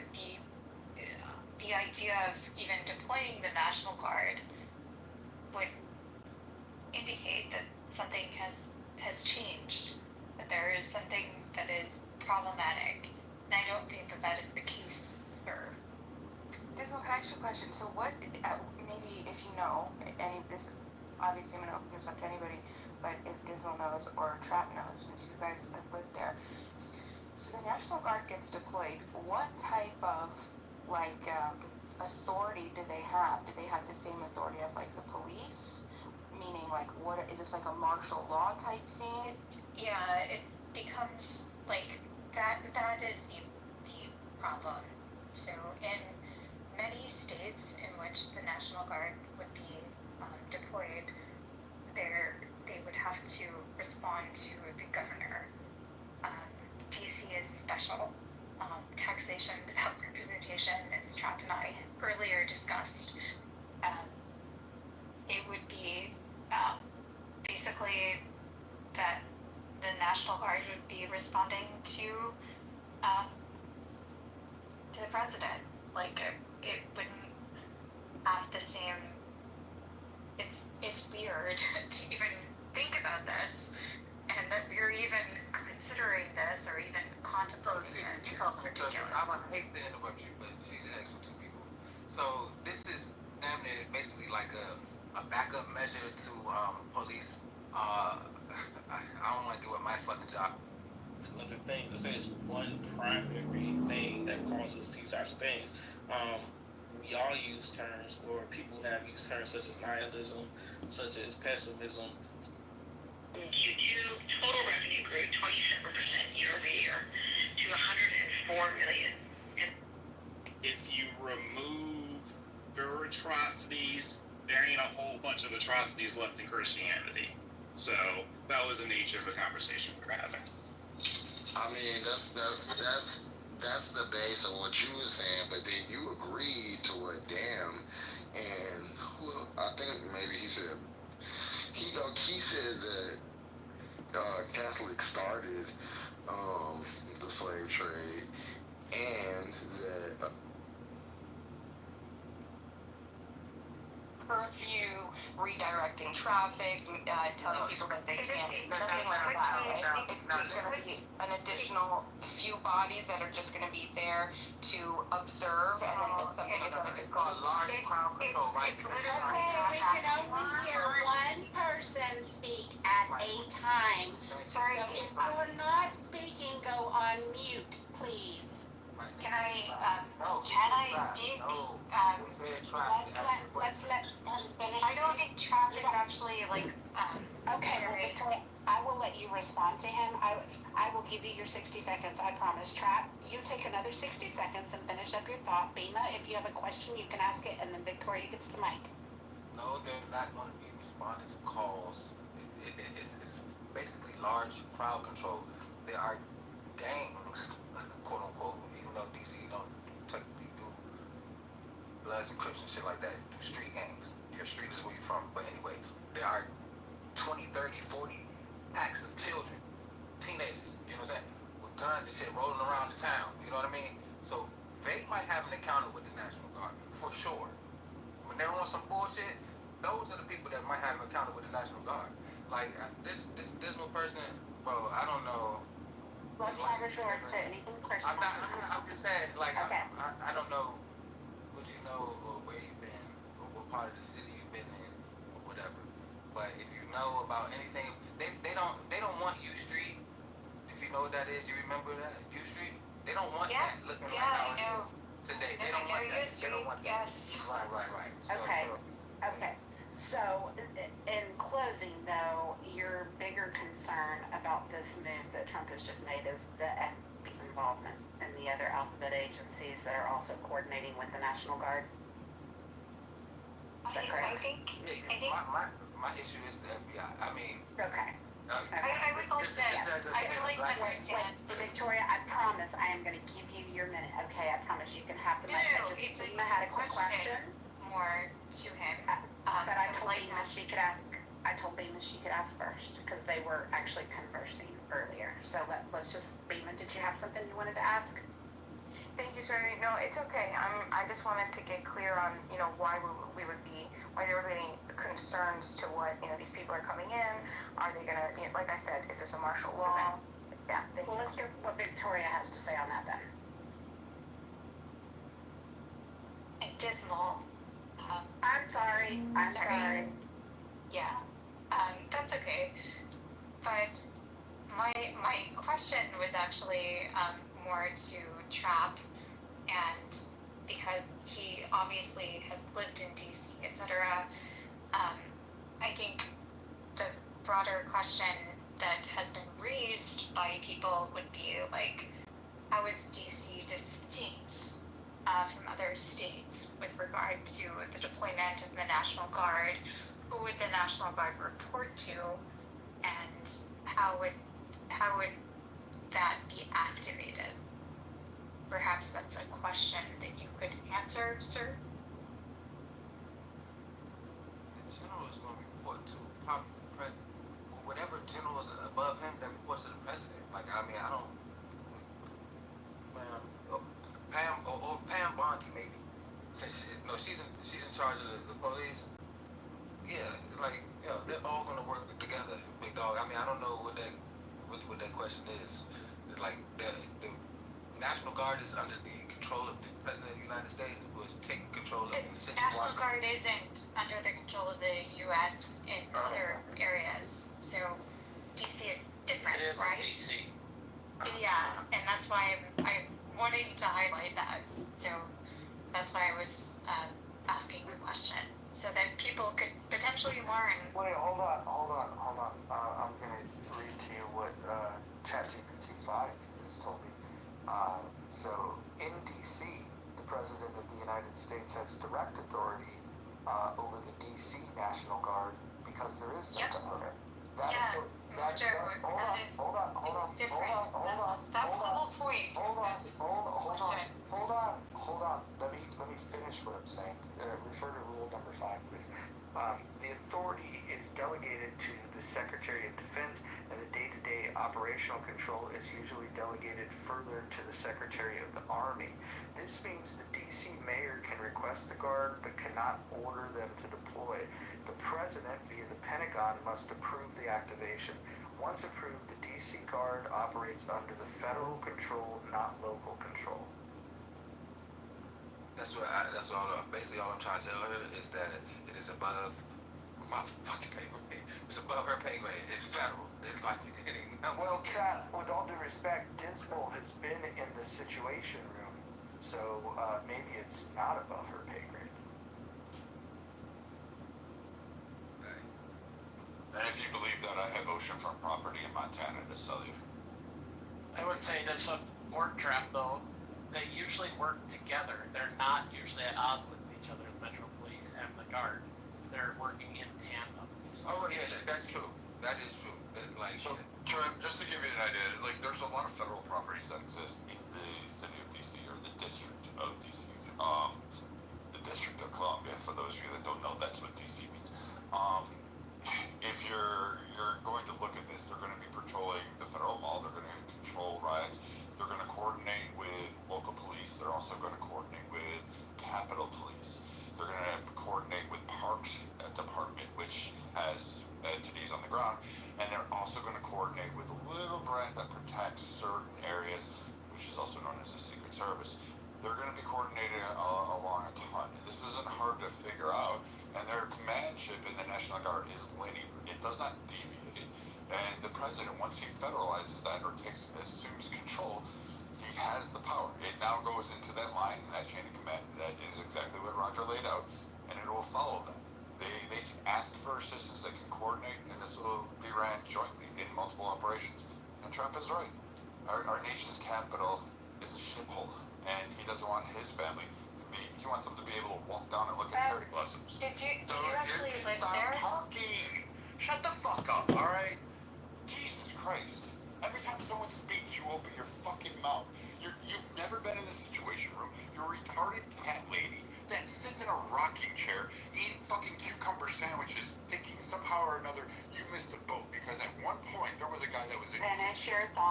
the idea of even deploying the National Guard would indicate that something has changed, that there is something that is problematic. And I don't think that that is the case, sir. Dismal, can I ask you a question? So what, maybe if you know, any of this, obviously I'm going to open this up to anybody, but if Dismal knows or Trap knows, since you guys have lived there, so the National Guard gets deployed, what type of, authority do they have? Do they have the same authority as, the police? Meaning, what, is this like a martial law type thing? It becomes that is the problem. So in many states in which the National Guard would be deployed, they would have to respond to the governor. DC is special. Taxation without representation, as Trap and I earlier discussed. It would be basically that the National Guard would be responding to the president. It wouldn't have the same. It's weird to even think about this, and that we're even considering this or even contemplating it. It's ridiculous. I would hate to interrupt you, but she's asked for two people. So this is damn near basically like a backup measure to police. I don't want to give up my fucking job. Another thing to say is one primary thing that causes these types of things. We all use terms, or people have used terms such as nihilism, such as pessimism. In Q2, total revenue grew 27% year over year to $104 million. If you remove their atrocities, there ain't a whole bunch of atrocities left in Christianity. So that was the nature of the conversation we were having. I mean, that's the base of what you were saying, but then you agreed to a damn, and well, I think maybe he said that Catholics started the slave trade, and that curfew, redirecting traffic, telling people that they can't, nothing like that, right? It's just gonna be an additional few bodies that are just gonna be there to observe, and then if something is called large crowd control, right? Okay, we can only hear one person speak at a time. So if you're not speaking, go on mute, please. Can I speak? Let's let him finish. I don't think Trap is actually Okay, well, Victoria, I will let you respond to him. I will give you your 60 seconds, I promise. Trap, you take another 60 seconds and finish up your thought. Bima, if you have a question, you can ask it, and then Victoria gets the mic. No, they're not going to be responding to calls. It's basically large crowd control. There are gangs, quote unquote, even though DC don't technically do Bloods and Crips and shit like that, do street gangs. Your street is where you're from. But anyway, there are 20, 30, 40 packs of children, teenagers, you know what I'm saying, with guns and shit rolling around the town, you know what I mean? So they might have an encounter with the National Guard, for sure. When they're on some bullshit, those are the people that might have an encounter with the National Guard. Like, this dismal person, bro, I don't know. Let's not resort to anything personal. I'm just saying, like, okay. I don't know what you know or where you've been or what part of the city you've been in or whatever. But if you know about anything, they don't want U Street. If you know what that is, you remember that U Street. They don't want that looking like how it is today. They don't want that. They don't want that. Yes. Right. Okay. So, in closing, though, your bigger concern about this move that Trump has just made is the FBI's involvement and the other alphabet agencies that are also coordinating with the National Guard. Is that correct? I think my issue is the FBI. I mean. Okay. I would like to understand. Victoria, I promise I am going to give you your your minute. Okay, I promise you can have the No, minute. no, I just it's Lima had a quick question. more to him. But I would told like Beamer she could ask. I told Beamer she could ask first because they were actually conversing earlier. So let's just Beamer. Did you have something you wanted to ask? Thank you, sir. No, it's okay. I just wanted to get clear on, why why there would be any concerns to what, these people are coming in. Are they gonna, like I said, is this a martial law? Okay. Yeah, thank well, you. let's hear what Victoria has to say on that then. Dismal. I'm sorry. I'm sorry. Yeah, that's okay. But my question was actually more to Trap, and because he obviously has lived in DC, etc. I think the broader question that has been raised by people would be like, how is DC distinct from other states with regard to the deployment of the National Guard? Who would the National Guard report to, and how would that be activated? Perhaps that's a question that you could answer, sir. The general is going to report to probably the president, or whatever general is above him that reports to the president. Like, I mean, I don't, man, Pam Bondi maybe, since she's in charge of the police. Yeah, like, they're all gonna work together, big dog. I mean, I don't know what that question is. Like, the National Guard is under the control of the President of the United States, who is taking control of the city of National Washington. Guard isn't under the control of the U.S. in other areas, so DC is different, It is right? DC. Yeah, and that's why I'm wanting to highlight that. So that's why I was asking the question, so that people could potentially learn. Wait, hold on. I'm gonna read to you what ChatGPT 5 has told me. So in DC, the President of the United States has direct authority over the DC National Guard because there is no governor. That's different. That's the whole point. Hold on. Let me finish what I'm saying. Refer to rule number 5, please. The authority is delegated to the Secretary of Defense, and the day-to-day operational control is usually delegated further to the Secretary of the Army. This means the DC mayor can request the Guard, but cannot order them to deploy. The President, via the Pentagon, must approve the activation. Once approved, the DC Guard operates under the federal control, not local control. Basically all I'm trying to tell her is that it is above my fucking pay grade. It's above her pay grade. It's federal. It's like it ain't nothing. Well, Chad, with all due respect, Dismal has been in the Situation Room, so maybe it's not above her pay grade. And if you believe that, I have oceanfront property in Montana to sell you. I would say to support Trap, though, they usually work together. They're not usually at odds with each other, the Metro Police and the Guard. They're working in tandem. Oh, yeah, that's true. That is true. So, Trent, just to give you an idea, like, there's a lot of federal properties that exist in the city of DC, or the district of DC. The District of Columbia, for those of you that don't know, that's what DC means. If you're going to look at this, they're going to be patrolling the federal mall, they're going to control riots, they're going to coordinate with local police, they're also going to coordinate with Capitol Police, they're going to coordinate with Parks Department, which has entities on the ground, and they're also going to coordinate with a little brand that protects certain areas, which is also known as the Secret Service. They're going to be coordinating along a ton. This isn't hard to figure out, and their commandship in the National Guard is linear. It does not deviate. And the president, once he federalizes that or assumes control, he has the power. It now goes into that line, that chain of command. That is exactly what Roger laid out, and it will follow that. They can ask for assistance, they can coordinate, and this will be ran jointly in multiple operations. And Trump is right. Our nation's capital is a shithole, and he doesn't want his family to be, he wants them to be able to walk down and look at cherry blossoms. Did you actually live there? Stop talking! Shut the fuck up, alright? Jesus Christ. Every time someone speaks, you open your fucking mouth. You've never been in this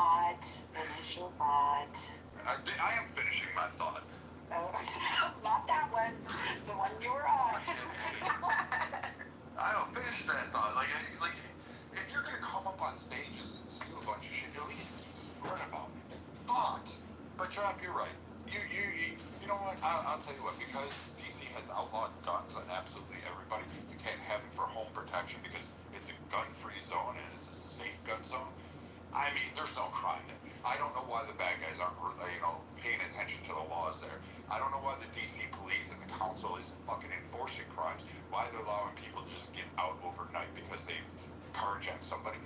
thought. Finish your thought. I am finishing my thought. Oh, not that one. The one you were on. I don't finish that thought. Like, if you're gonna come up on stages and do a bunch of shit, at least learn about it. Fuck. But Trap, you're right. You know what? I'll tell you what. Because DC has outlawed guns on absolutely everybody, you can't have them for home protection because it's a gun-free zone and it's a safe gun zone. I mean, there's no crime there. I don't know why the bad guys aren't, paying attention to the laws there. I don't know why the DC police and the council isn't fucking enforcing crimes. Why they're allowing people to just get out overnight because they've carjacked somebody.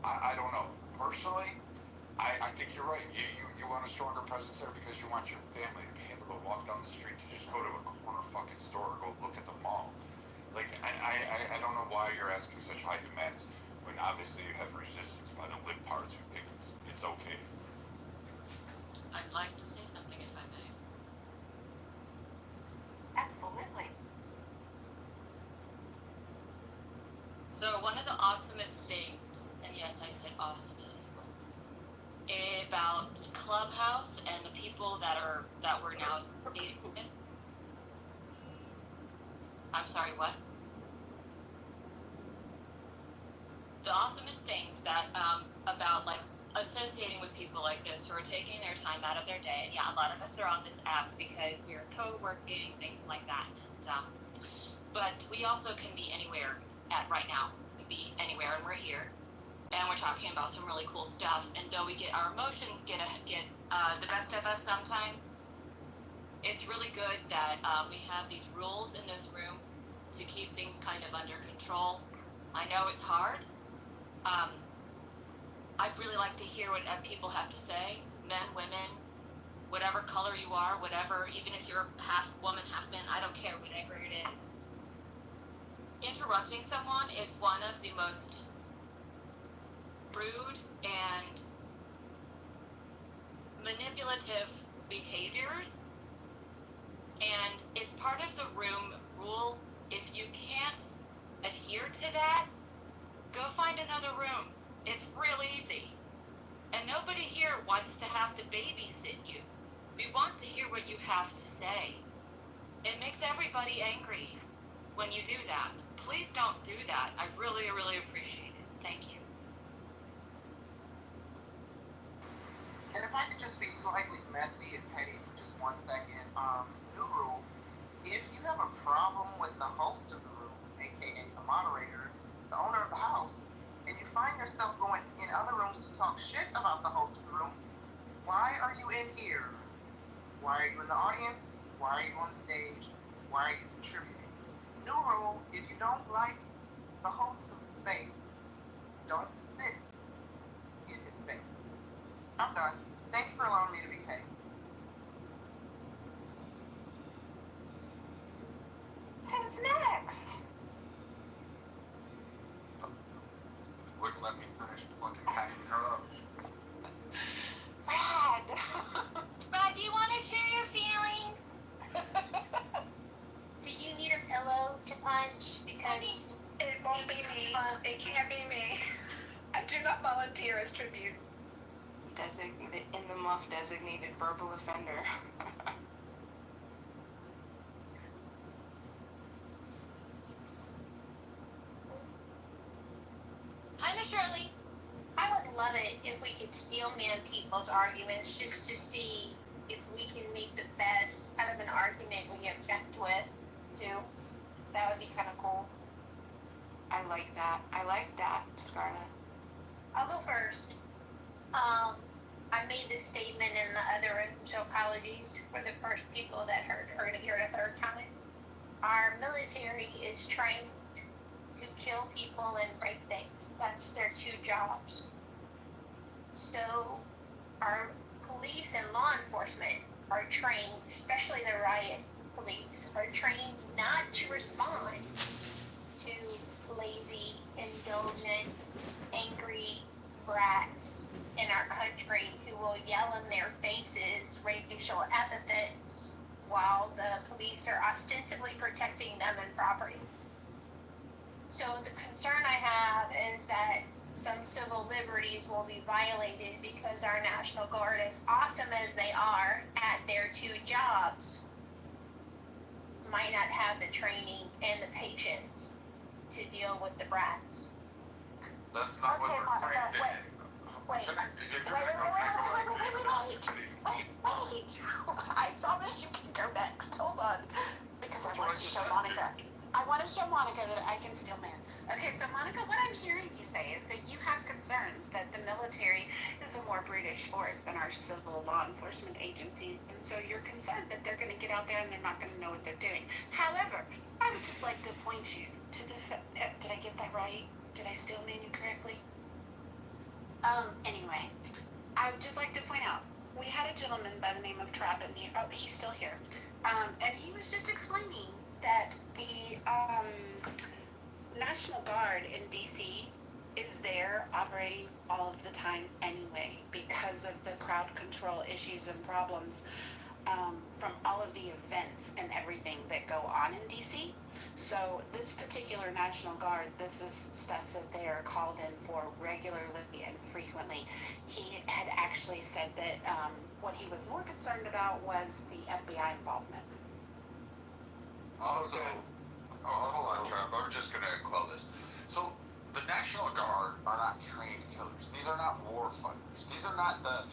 I don't know. Personally, I think you're right. You want a stronger presence there because you want your family to be able to walk down the street to just go to a corner fucking store or go look at the mall. Like, I don't know why you're asking such high demands when obviously you have resistance by the libtards who think it's okay. I'd like to say something if I may. Absolutely. So one of the awesomest things, and yes, I said awesomest, about Clubhouse and the people that we're now associated with. I'm sorry, what? The awesomest things that about like associating with people like this who are taking their time out of their day. And yeah, a lot of us are on this app because we're co-working, things like that. And but we also can be anywhere at right now. We can be anywhere, and we're here, and we're talking about some really cool stuff. And though we get our emotions get the best of us sometimes, it's really good that we have these rules in this room to keep things kind of under control. I know it's hard. I'd really like to hear what people have to say, men, women, whatever color you are, whatever, even if you're half woman, half man, I don't care, whatever it is. Interrupting someone is one of the most rude and manipulative behaviors, and it's part of the room rules. If you can't adhere to that, go find another room. It's real easy. And nobody here wants to have to babysit you. We want to hear what you have to say. It makes everybody angry when you do that. Please don't do that. I really, really appreciate it. Thank you. And if I could just be slightly messy and petty for just 1 second, new rule, if you have a problem with the host of the room, aka the moderator, the owner of the house, and you find yourself going in other rooms to talk shit about the host of the room, why are you in here? Why are you in the audience? Why are you on the stage? Why are you contributing? New rule, if you don't like the host of the space, don't sit in his space. I'm done. Thank you for allowing me to be petty. Who's next? Wouldn't let me finish fucking packing her up. Brad. Brad, do you want to share your feelings? Do you need a pillow to punch? Because it won't be me. It can't be me. I do not volunteer as tribute. In the muff designated verbal offender. Hi, Miss Shirley. I would love it if we could steel man people's arguments just to see if we can make the best out of an argument we object with, too. That would be kind of cool. I like that, Scarlett. I'll go first. I made this statement in the other room, so apologies for the first people that are going to hear it a third time. Our military is trained to kill people and break things. That's their two jobs. So our police and law enforcement are trained, especially the riot police, are trained not to respond to lazy, indulgent, angry brats in our country who will yell in their faces racial epithets while the police are ostensibly protecting them and property. So the concern I have is that some civil liberties will be violated because our National Guard, as awesome as they are at their two jobs, might not have the training and the patience to deal with the brats. That's not what we're saying. Wait, I promise you can go next. Hold on. Because I want to show Monica. I want to show Monica that I can still man. Okay, so Monica, what I'm hearing you say is that you have concerns that the military is a more brutish force than our civil law enforcement agencies, and so you're concerned that they're going to get out there and they're not going to know what they're doing. However, I would just like to point you to the did I get that right? Did I still man you correctly? Anyway, I would just like to point out, we had a gentleman by the name of Trapp, and he's still here. And he was just explaining that the National Guard in DC is there operating all of the time anyway because of the crowd control issues and problems from all of the events and everything that go on in DC. So this particular National Guard, this is stuff that they are called in for regularly and frequently. He had actually said that what he was more concerned about was the FBI involvement. Also, hold on, Trev. I'm just going to quell this. So, the National Guard are not trained killers. These are not war fighters. These are not the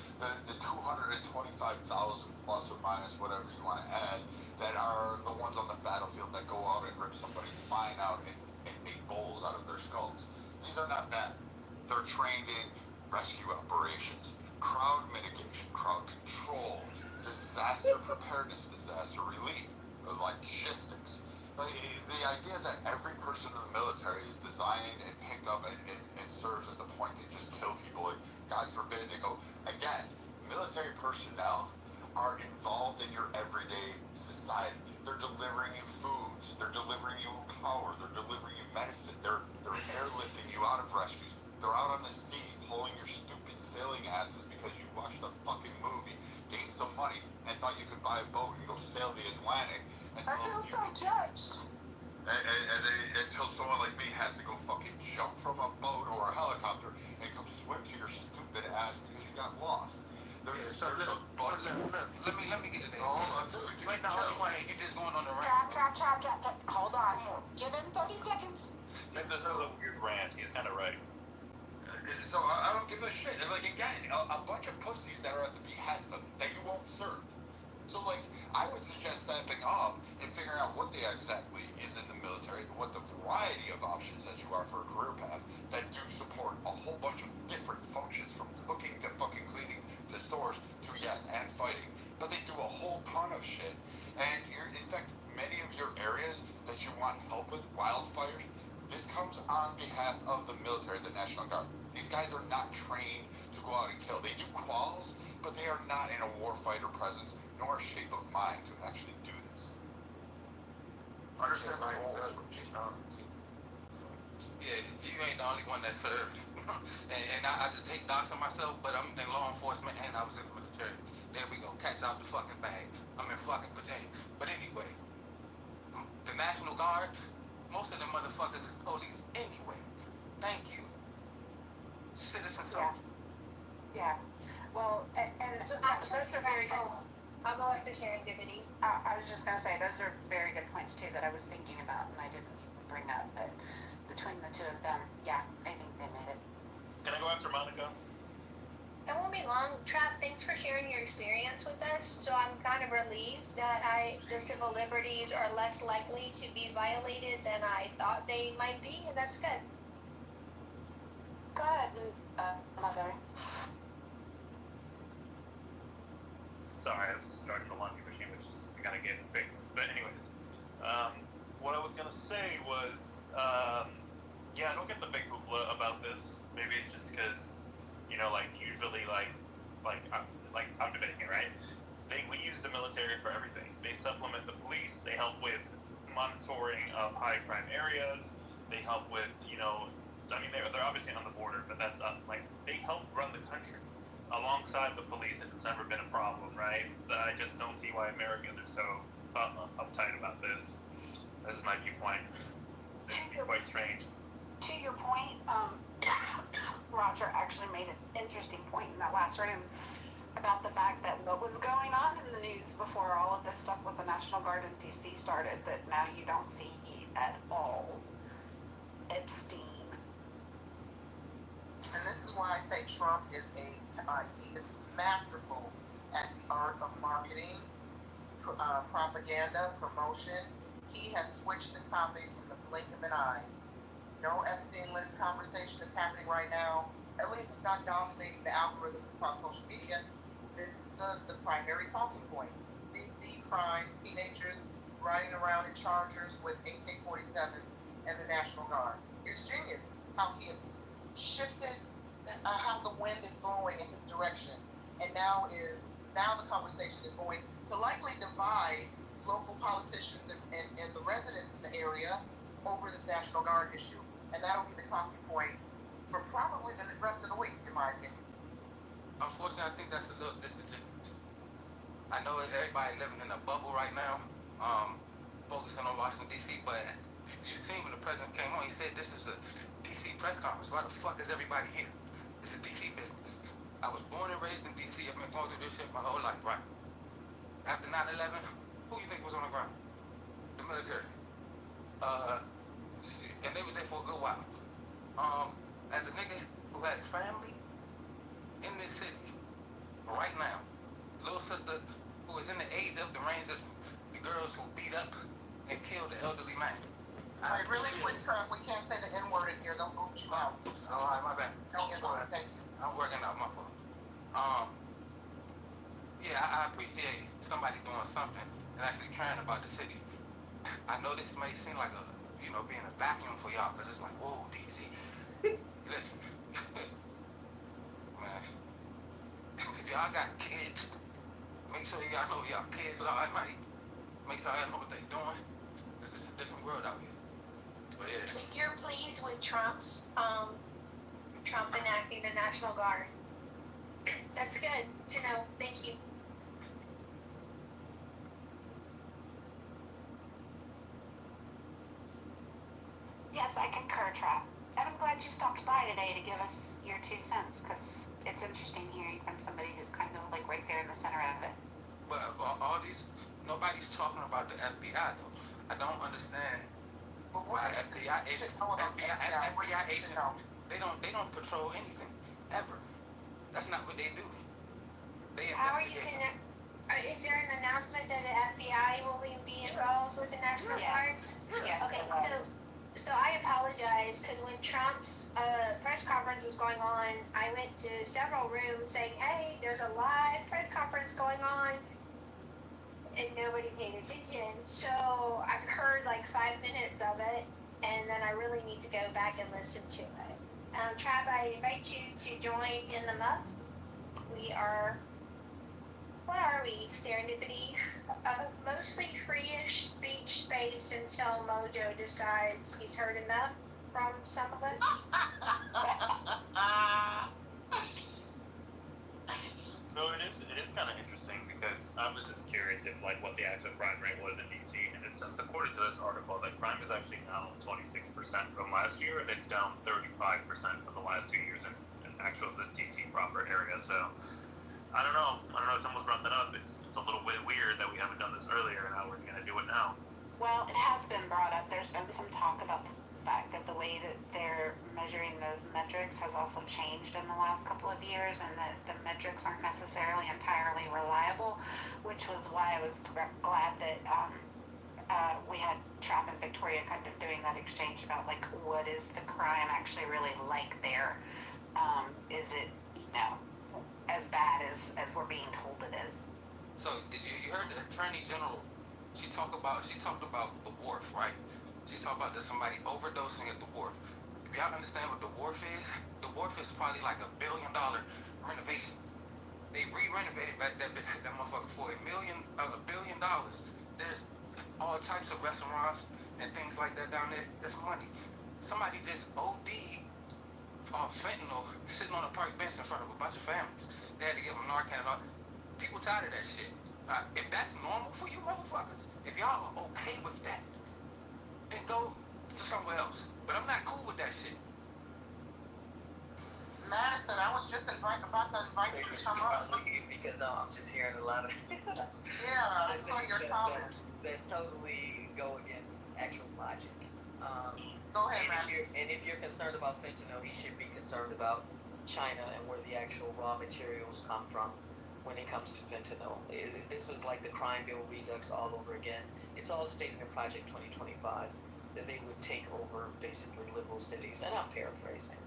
225,000 plus or minus whatever you want to add that are the ones on the battlefield that go out and rip somebody's spine out and make bowls out of their skulls. These are not them. They're trained in rescue operations, crowd mitigation, crowd control, disaster preparedness, disaster relief, logistics. The idea that every person in the military is designed and picked up and serves at the point to just kill people, and God forbid they go, again, military personnel are involved in your everyday society. They're delivering you foods, they're delivering you power, they're delivering you medicine, they're airlifting you out of rescues, they're out on the seas pulling your stupid sailing asses because you watched a fucking movie, gained some money, and thought you could buy a boat and go sail the Atlantic. I feel so judged. Until someone like me has to go fucking jump from a boat or a helicopter and come swim to your stupid ass because you got lost. Let me get it in. Wait, no, you're just going on the rant. Trap. Hold on. Give him 30 seconds. This is a weird rant. He's kind of right. So I don't give a shit. And like, again, a bunch of pussies that are at the behest of that you won't serve. So like, I would suggest stepping up and figuring out what exactly is in the military, what the variety of options that you are for a career path that do support a whole bunch of different functions, from cooking to fucking cleaning to stores to yes and fighting. But they do a whole ton of shit. And in fact, many of your areas that you want help with, wildfires, this comes on behalf of the military, the National Guard. These guys are not trained to go out and kill. They do quals, but they are not in a warfighter presence nor shape of mind to actually do this. Understand my yeah, you ain't the only one that served. and I just take docs on myself, but I'm in law enforcement and I was in the military. There we go, catch out the fucking bag. I'm in fucking Virginia. But anyway, the National Guard, most of them motherfuckers is police anyway. Thank you. Citizen Yeah. Yeah. Well, and So those are very good. I'll go after serendipity. I was just going to say, those are very good points, too, that I was thinking about and I didn't bring up. But between the two of them, yeah, I think they made it. Can I go after Monica? It won't be long. Trap, thanks for sharing your experience with us. So I'm kind of relieved that the civil liberties are less likely to be violated than I thought they might be, and that's good. Go ahead, Mother. Sorry, I was starting the laundry machine, which is kind of getting fixed. But anyways, what I was gonna say was, yeah, I don't get the big hoopla about this. Maybe it's just because, like usually, I'm debating it, right? We use the military for everything. They supplement the police. They help with monitoring of high crime areas. They help with, they're obviously on the border, but that's they help run the country. Alongside the police, it's never been a problem, right? I just don't see why Americans are so uptight about this. This is my viewpoint. It's quite strange. To your point, Roger actually made an interesting point in that last room about the fact that what was going on in the news before all of this stuff with the National Guard in DC started, that now you don't see at all. Epstein. And this is why I say Trump is he is masterful at the art of marketing, propaganda, promotion. He has switched the topic in the blink of an eye. No Epstein list conversation is happening right now. At least it's not dominating the algorithms across social media. This is the primary talking point. DC crime, teenagers riding around in Chargers with AK-47s and the National Guard. It's genius how he has shifted how the wind is blowing in his direction. And now the conversation is going to likely divide local politicians and the residents in the area over this National Guard issue. And that'll be the talking point for probably the rest of the week, in my opinion. Unfortunately, I think that's a little disingenuous. I know everybody living in a bubble right now, focusing on Washington, D.C., but you see when the president came on, he said this is a D.C. press conference. Why the fuck is everybody here? This is D.C. business. I was born and raised in D.C. I've been going through this shit my whole life, right? After 9/11, who you think was on the ground? The military. And they was there for a good while. As a nigga who has family in this city right now, little sister who is in the age of the range of the girls who beat up and killed the elderly man. Right, really quick, Trump, we can't say the N-word in here. They'll boot you out. All right, my bad. No N-word, thank you. I'm working out my fault. Yeah, I appreciate somebody doing something and actually caring about the city. I know this may seem like being a vacuum for y'all, because it's like, whoa, DC. Listen, man, if y'all got kids, make sure y'all know y'all kids are all right. Make sure y'all know what they're doing. This is a different world out here. But yeah. So you're pleased with Trump enacting the National Guard. That's good to know. Thank you. Yes, I concur, Trap. And I'm glad you stopped by today to give us your 2 cents, because it's interesting hearing from somebody who's kind of like right there in the center of it. But nobody's talking about the FBI though. I don't understand why FBI agents, they don't patrol anything, ever. That's not what they do. They How are you is there an announcement that the FBI will be involved with the National Guard? Yes, Okay, it was. so I apologize, because when Trump's press conference was going on, I went to several rooms saying, hey, there's a live press conference going on, and nobody paid attention. So I heard like 5 minutes of it, and then I really need to go back and listen to it. Trav, I invite you to join in the MUP. We are, what are we? Serendipity? Mostly free-ish speech space until Mojo decides he's heard enough from some of us. No, it is kind of interesting, because I was just curious if what the actual crime rate was in DC, and it says, according to this article, that crime is actually down 26% from last year, and it's down 35% from the last 2 years in actual the DC proper area. So I don't know. Someone brought that up. It's a little bit weird that we haven't done this earlier, and now we're gonna do it now. Well, it has been brought up. There's been some talk about the fact that the way that they're measuring those metrics has also changed in the last couple of years, and that the metrics aren't necessarily entirely reliable, which was why I was glad that we had Trap and Victoria kind of doing that exchange about like what is the crime actually really like there. Is it as bad as we're being told it is? So did you heard the Attorney General? She talked about the wharf, right? She talked about there's somebody overdosing at the wharf. If y'all understand what the wharf is probably like $1 billion renovation. They re-renovated back that motherfucker for $1 billion. There's all types of restaurants and things like that down there. That's money. Somebody just OD'd on fentanyl sitting on a park bench in front of a bunch of families. They had to give them Narcan and all. People tired of that shit. If that's normal for you motherfuckers, if y'all are okay with that, then go to somewhere else. But I'm not cool with that shit. Madison, I was just about to invite you to come up. Because I'm just hearing a lot of Yeah, I saw your comments. that totally go against actual logic. Go ahead, man. If you're concerned about fentanyl, he should be concerned about China and where the actual raw materials come from when it comes to fentanyl. This is like the crime bill redux all over again. It's all stated in Project 2025 that they would take over basically liberal cities, and I'm paraphrasing.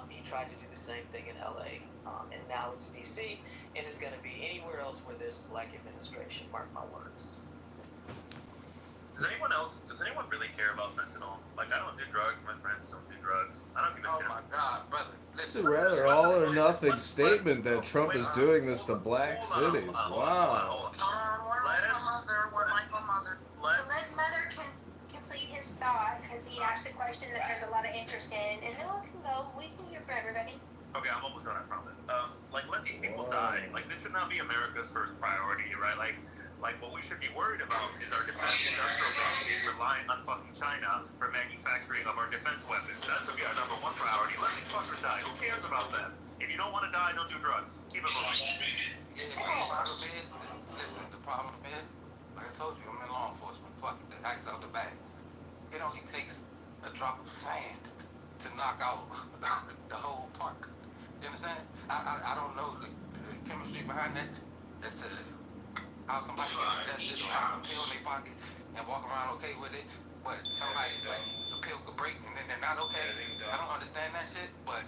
He tried to do the same thing in LA, and now it's DC, and it's going to be anywhere else where there's a black administration, mark my words. Does anyone really care about fentanyl? Like, I don't do drugs, my friends don't do drugs. I don't give a shit. Oh my God, brother. It's a rather all or nothing statement that Trump is doing this to black cities. Wow. Let Mother complete his thought, because he asked a question that there's a lot of interest in, and then we can hear from everybody. Okay, I'm almost done, I promise. Let these people die. Like, this should not be America's first priority, right? Like what we should be worried about is our defense industrial base is relying on fucking China for manufacturing of our defense weapons. That should be our number one priority. Let these fuckers die. Who cares about them? If you don't want to die, don't do drugs. Keep it moving. Listen, the problem is, like I told you, I'm in law enforcement. Fuck the axe out the bag. It only takes a drop of sand to knock out the whole park. You understand? I don't know the chemistry behind that as to how somebody can just have a pill in their pocket and walk around okay with it, but somebody like the pill could break and then they're not okay. I don't understand that shit, but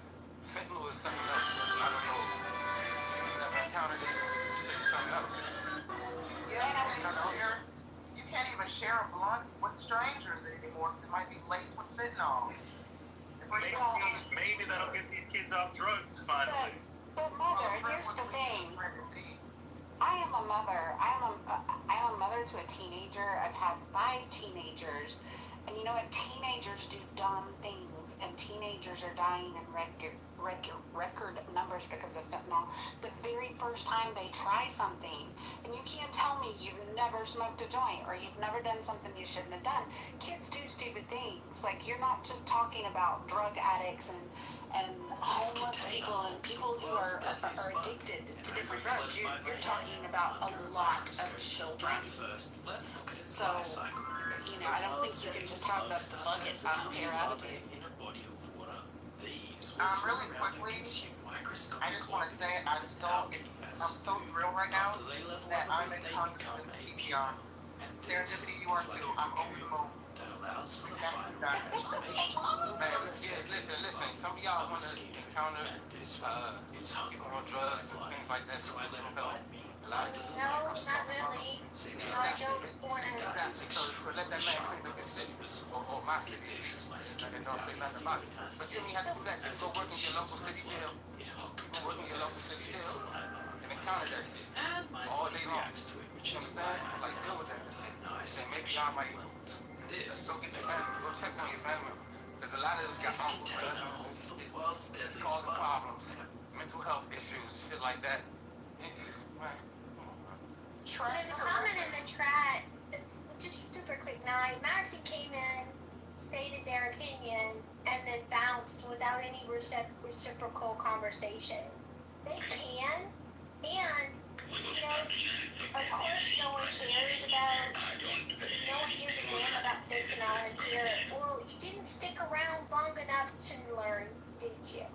fentanyl is something else. I don't know. You never encountered it. It's something else. Yeah, you can't even share a blunt with strangers anymore because it might be laced with fentanyl. Maybe that'll get these kids off drugs finally. But Mother, here's the thing. I am a mother. I am a mother to a teenager. I've had 5 teenagers, and you know what? Teenagers do dumb things, and teenagers are dying in record numbers because of fentanyl. The very first time they try something, and you can't tell me you've never smoked a joint or you've never done something you shouldn't have done. Kids do stupid things. Like, you're not just talking about drug addicts and homeless people and people who are addicted to different drugs. You're talking about a lot of children. So, I don't think you can just have the bucket pair attitude. Really quickly, I just want to say I'm so thrilled right now that I'm in Congressman's PTR. Serendipity, you are too. I'm over the moon. Listen, some of y'all want to encounter people on drugs and things like that, so I let them help. No, not really. No, I don't want to. Exactly. So let that man think that this city or my city is, and don't say nothing about it. But you don't even have to do that. Just go work in your local city jail. Go work in your local city jail and encounter that shit all day long. You understand? Like, deal with that. And maybe y'all might go get your family, go check on your family. Because a lot of us got uncles, cousins, it's causing problems, mental health issues, shit like that. There's a comment in the chat, just super quick night. Madison came in, stated their opinion, and then bounced without any reciprocal conversation. They can, and, of course no one cares about, no one gives a damn about fentanyl in here. Well, you didn't stick around long enough to learn, did you?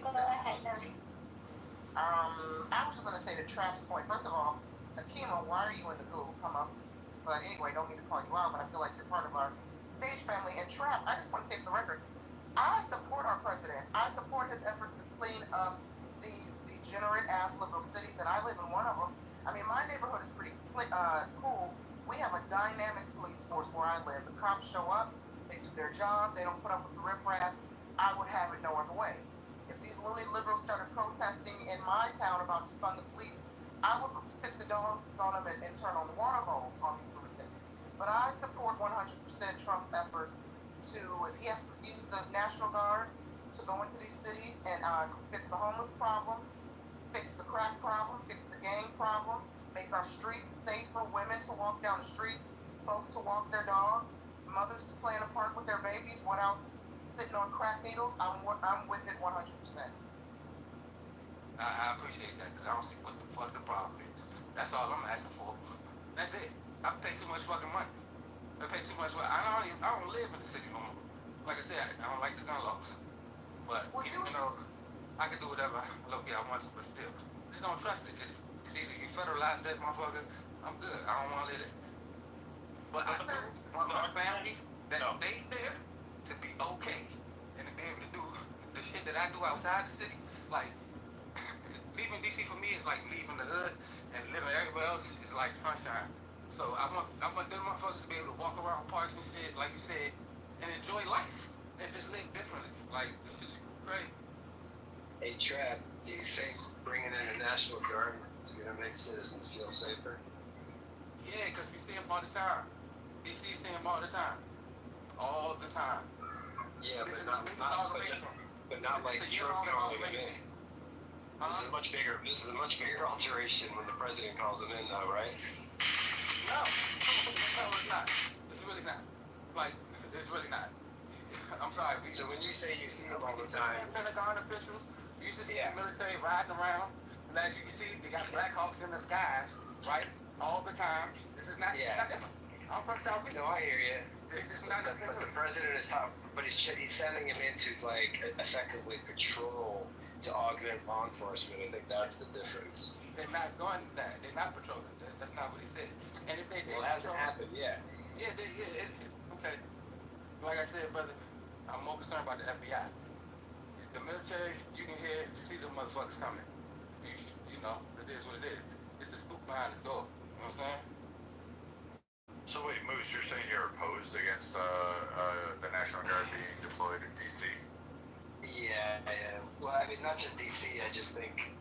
Go ahead now. I was just going to say to Trap's point. First of all, Akima, why are you in the goo? Come up. But anyway, don't mean to call you out, but I feel like you're part of our stage family. And Trap, I just want to say for the record, I support our president. I support his efforts to clean up these degenerate-ass liberal cities, and I live in one of them. I mean, my neighborhood is pretty cool. We have a dynamic police force where I live. The cops show up, they do their job, they don't put up with the riffraff. I would have it no other way. If these loony liberals started protesting in my town about defund the police, I would stick the dogs on them and turn on the water bowls on these lunatics. But I support 100% Trump's efforts to, if he has to use the National Guard to go into these cities and fix the homeless problem, fix the crack problem, fix the gang problem, make our streets safe for women to walk down the streets, folks to walk their dogs, mothers to play in the park with their babies without sitting on crack needles. I'm with it 100%. I appreciate that because I don't see what the fuck the problem is. That's all I'm asking for. That's it. I pay too much fucking money. I pay too much. I don't live in the city no more. Like I said, I don't like the gun laws. But even though I can do whatever I want to, but still, just don't trust it. It's either you federalize that motherfucker, I'm good. I don't want to live it. But I do want my family that stay there to be okay and to be able to do the shit that I do outside the city. Like leaving DC for me is like leaving the hood, and living everywhere else is like sunshine. So I want them motherfuckers to be able to walk around parks and shit, like you said, and enjoy life and just live differently. Like this is great. Hey Trav, do you think bringing in the National Guard is going to make citizens feel safer? Yeah, because we see them all the time. DC see them all the time. All the time. Yeah, but not like Trump calling them in. This is a much bigger alteration when the president calls them in, though, right? No, it's not. It's really not. Like, it's really not. I'm sorry. So when you say you see them all the time, Pentagon officials, you used to see the military riding around, and as you can see, they got Black Hawks in the skies, right? All the time. This is not. It's not different. I'm from South Africa. No, I hear you. This is not But the president is he's sending him in to like effectively patrol to augment law enforcement. I think that's the difference. They're not doing that. They're not patrolling. That's not what he said. And if they did, Well, it hasn't happened yet. Yeah, okay. Like I said, brother, I'm more concerned about the FBI. The military, you can see the motherfuckers coming. You know, it is what it is. It's the spook behind the door. You know what I'm saying? So wait, Moose, you're saying you're opposed against the National Guard being deployed in DC? Yeah, I am. Well, I mean, not just DC. I just think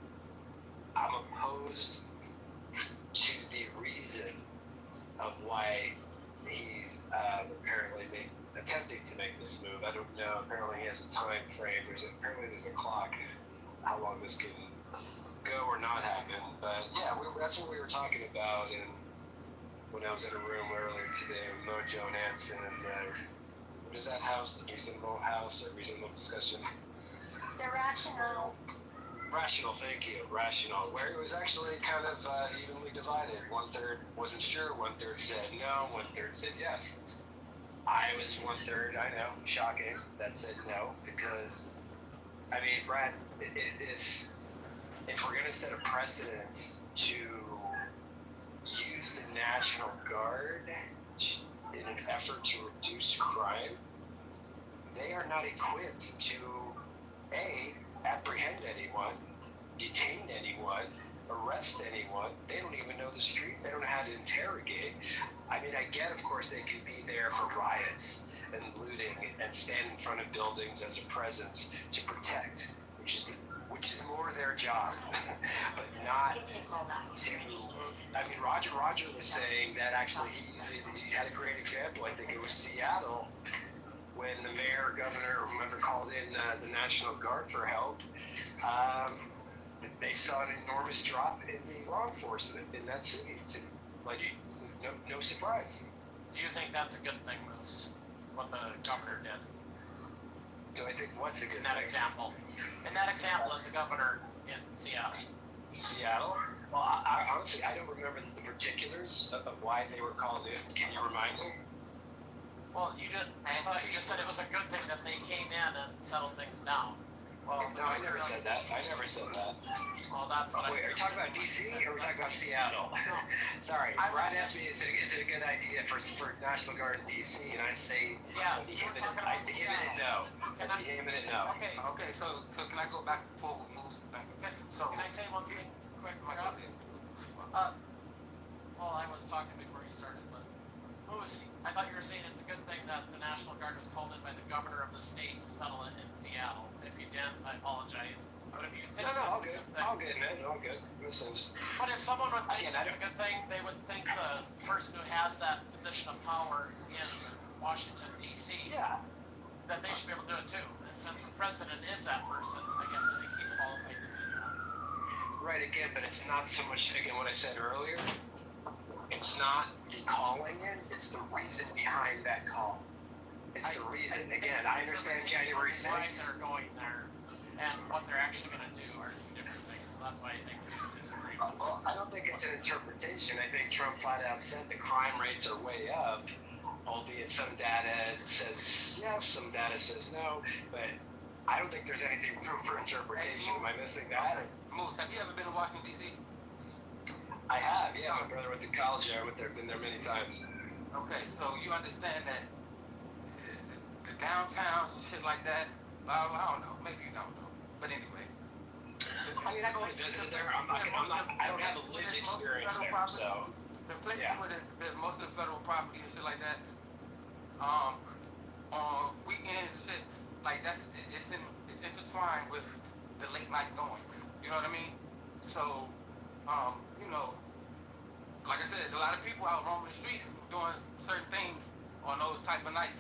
I'm opposed to the reason of why he's apparently attempting to make this move. I don't know. Apparently, he has a time frame. Apparently there's a clock how long this can go or not happen. But yeah, that's what we were talking about. And when I was in a room earlier today with Mojo and Anson, and what is that house? The Reasonable House or Reasonable Discussion? The rational. Rational, thank you. Rational, where it was actually kind of evenly divided. 1/3 wasn't sure, 1/3 said no, 1/3 said yes. I was 1/3, I know, shocking, that said no, because, I mean, Brad, if we're going to set a precedent to use the National Guard in an effort to reduce crime, they are not equipped to, A, apprehend anyone, detain anyone, arrest anyone. They don't even know the streets. They don't know how to interrogate. I mean, I get, of course, they could be there for riots and looting and stand in front of buildings as a presence to protect, which is more their job, but not to. I mean, Roger was saying that actually he had a great example. I think it was Seattle, when the mayor, governor, or whoever called in the National Guard for help. They saw an enormous drop in the law enforcement in that city. No surprise. Do you think that's a good thing, Moose, what the governor did? Do I think what's a good thing? In that example is the governor in Seattle. Seattle? Well, I honestly, I don't remember the particulars of why they were called in. Can you remind me? Well, I thought you just said it was a good thing that they came in and settled things down. Well, no, I never said that. Well, that's what Wait, are you talking about DC or are we talking about Seattle? Sorry, Brad asked me, is it a good idea for National Guard in DC? And I say, vehement no. Okay, so can I go back and forth with Moose? So can I say one thing quick? Well, I was talking before you started, but Moose, I thought you were saying it's a good thing that the National Guard was called in by the governor of the state to settle it in Seattle. If you didn't, I apologize. But if you think all good, man, all good. Listen, but if someone would think that's a good thing, they would think the person who has that position of power in Washington, D.C., that they should be able to do it too. And since the president is that person, I guess I think he's qualified to do that. Right, again, but it's not so much, again, what I said earlier. It's not the calling in, it's the reason behind that call. It's the reason. Again, I understand January 6th. Why they're going there and what they're actually going to do are two different things. that's why I think we disagree. Well, I don't think it's an interpretation. I think Trump flat out said the crime rates are way up, albeit some data says yes, some data says no, but I don't think there's anything room for interpretation. Am I missing that? Moose, have you ever been to Washington, D.C.? I have, yeah. My brother went to college there. I went there, been there many times. Okay, so you understand that the downtowns and shit like that, I don't know, maybe you don't know, but anyway. I mean, I've only visited there. I don't have a lived experience there, so. The place where there's most of the federal property and shit like that, on weekends and shit, like it's intertwined with the late night goings. You know what I mean? So, you know, like I said, there's a lot of people out roaming the streets doing certain things on those type of nights.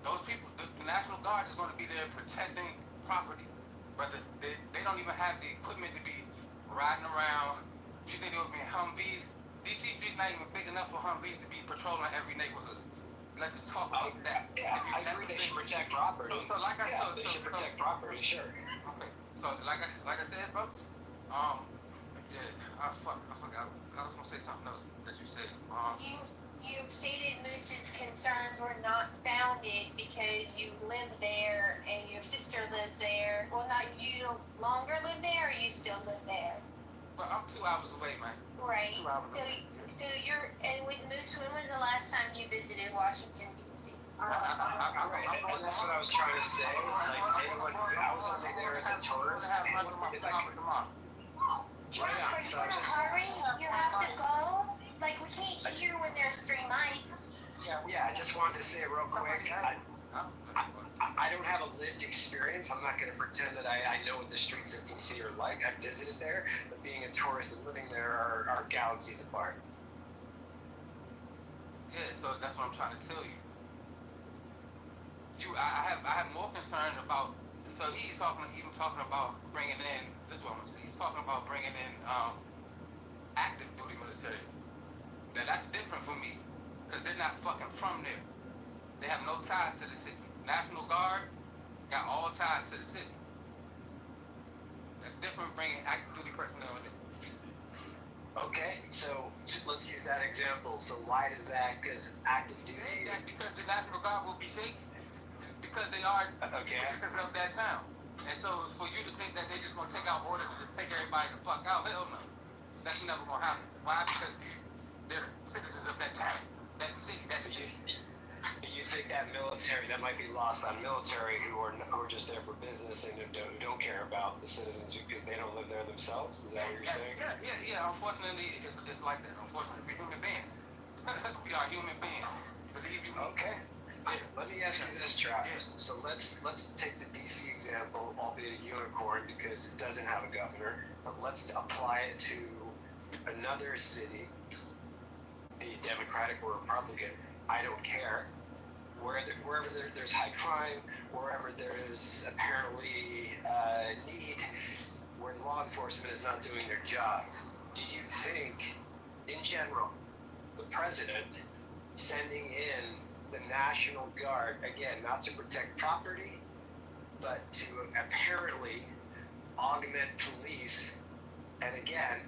Those people, the National Guard is going to be there protecting property. But they don't even have the equipment to be riding around. You think they would be in Humvees? DC Street's not even big enough for Humvees to be patrolling every neighborhood. Let's just talk about that. Yeah, I agree they should protect property. So like I said, they should protect property, sure. Okay. So like I said, bro, yeah, I forgot. I was gonna say something else that you said. You stated Moose's concerns were not founded because you live there and your sister lives there. Well, not you no longer live there, or you still live there? Well, I'm 2 hours away, man. Right. 2 hours away. So you're, and with Moose, when was the last time you visited Washington, D.C.? And that's what I was trying to say. Like, anyone, I was only there as a tourist. Mark, are you in a hurry? You have to go? Like, we can't hear when there's 3 mics. Yeah, I just wanted to say real quick, I don't have a lived experience. I'm not going to pretend that I know what the streets of DC are like. I've visited there, but being a tourist and living there are galaxies apart. Yeah, so that's what I'm trying to tell you. I have more concern about. So he's even talking about bringing in. This is what I'm gonna say. He's talking about bringing in active duty military. Now that's different for me, because they're not fucking from there. They have no ties to the city. National Guard got all ties to the city. That's different bringing active duty personnel in there. Okay, so let's use that example. So why does that? Because active duty. Because the National Guard will be fake. Because they are citizens of that town. And so for you to think that they're just gonna take out orders and just take everybody the fuck out, hell no. That's never gonna happen. Why? Because they're citizens of that town, that city, that city. You think that military, that might be lost on military who are just there for business and who don't care about the citizens because they don't live there themselves? Is that what you're saying? Yeah. Unfortunately, it's like that. Unfortunately, we're human beings. We are human beings. Believe you me. Okay. Let me ask you this, Travis. So let's take the DC example, albeit a unicorn because it doesn't have a governor, but let's apply it to another city, be it Democratic or Republican. I don't care. Wherever there's high crime, wherever there is apparently need, where law enforcement is not doing their job, do you think, in general, the president sending in the National Guard, again, not to protect property, but to apparently augment police, and again,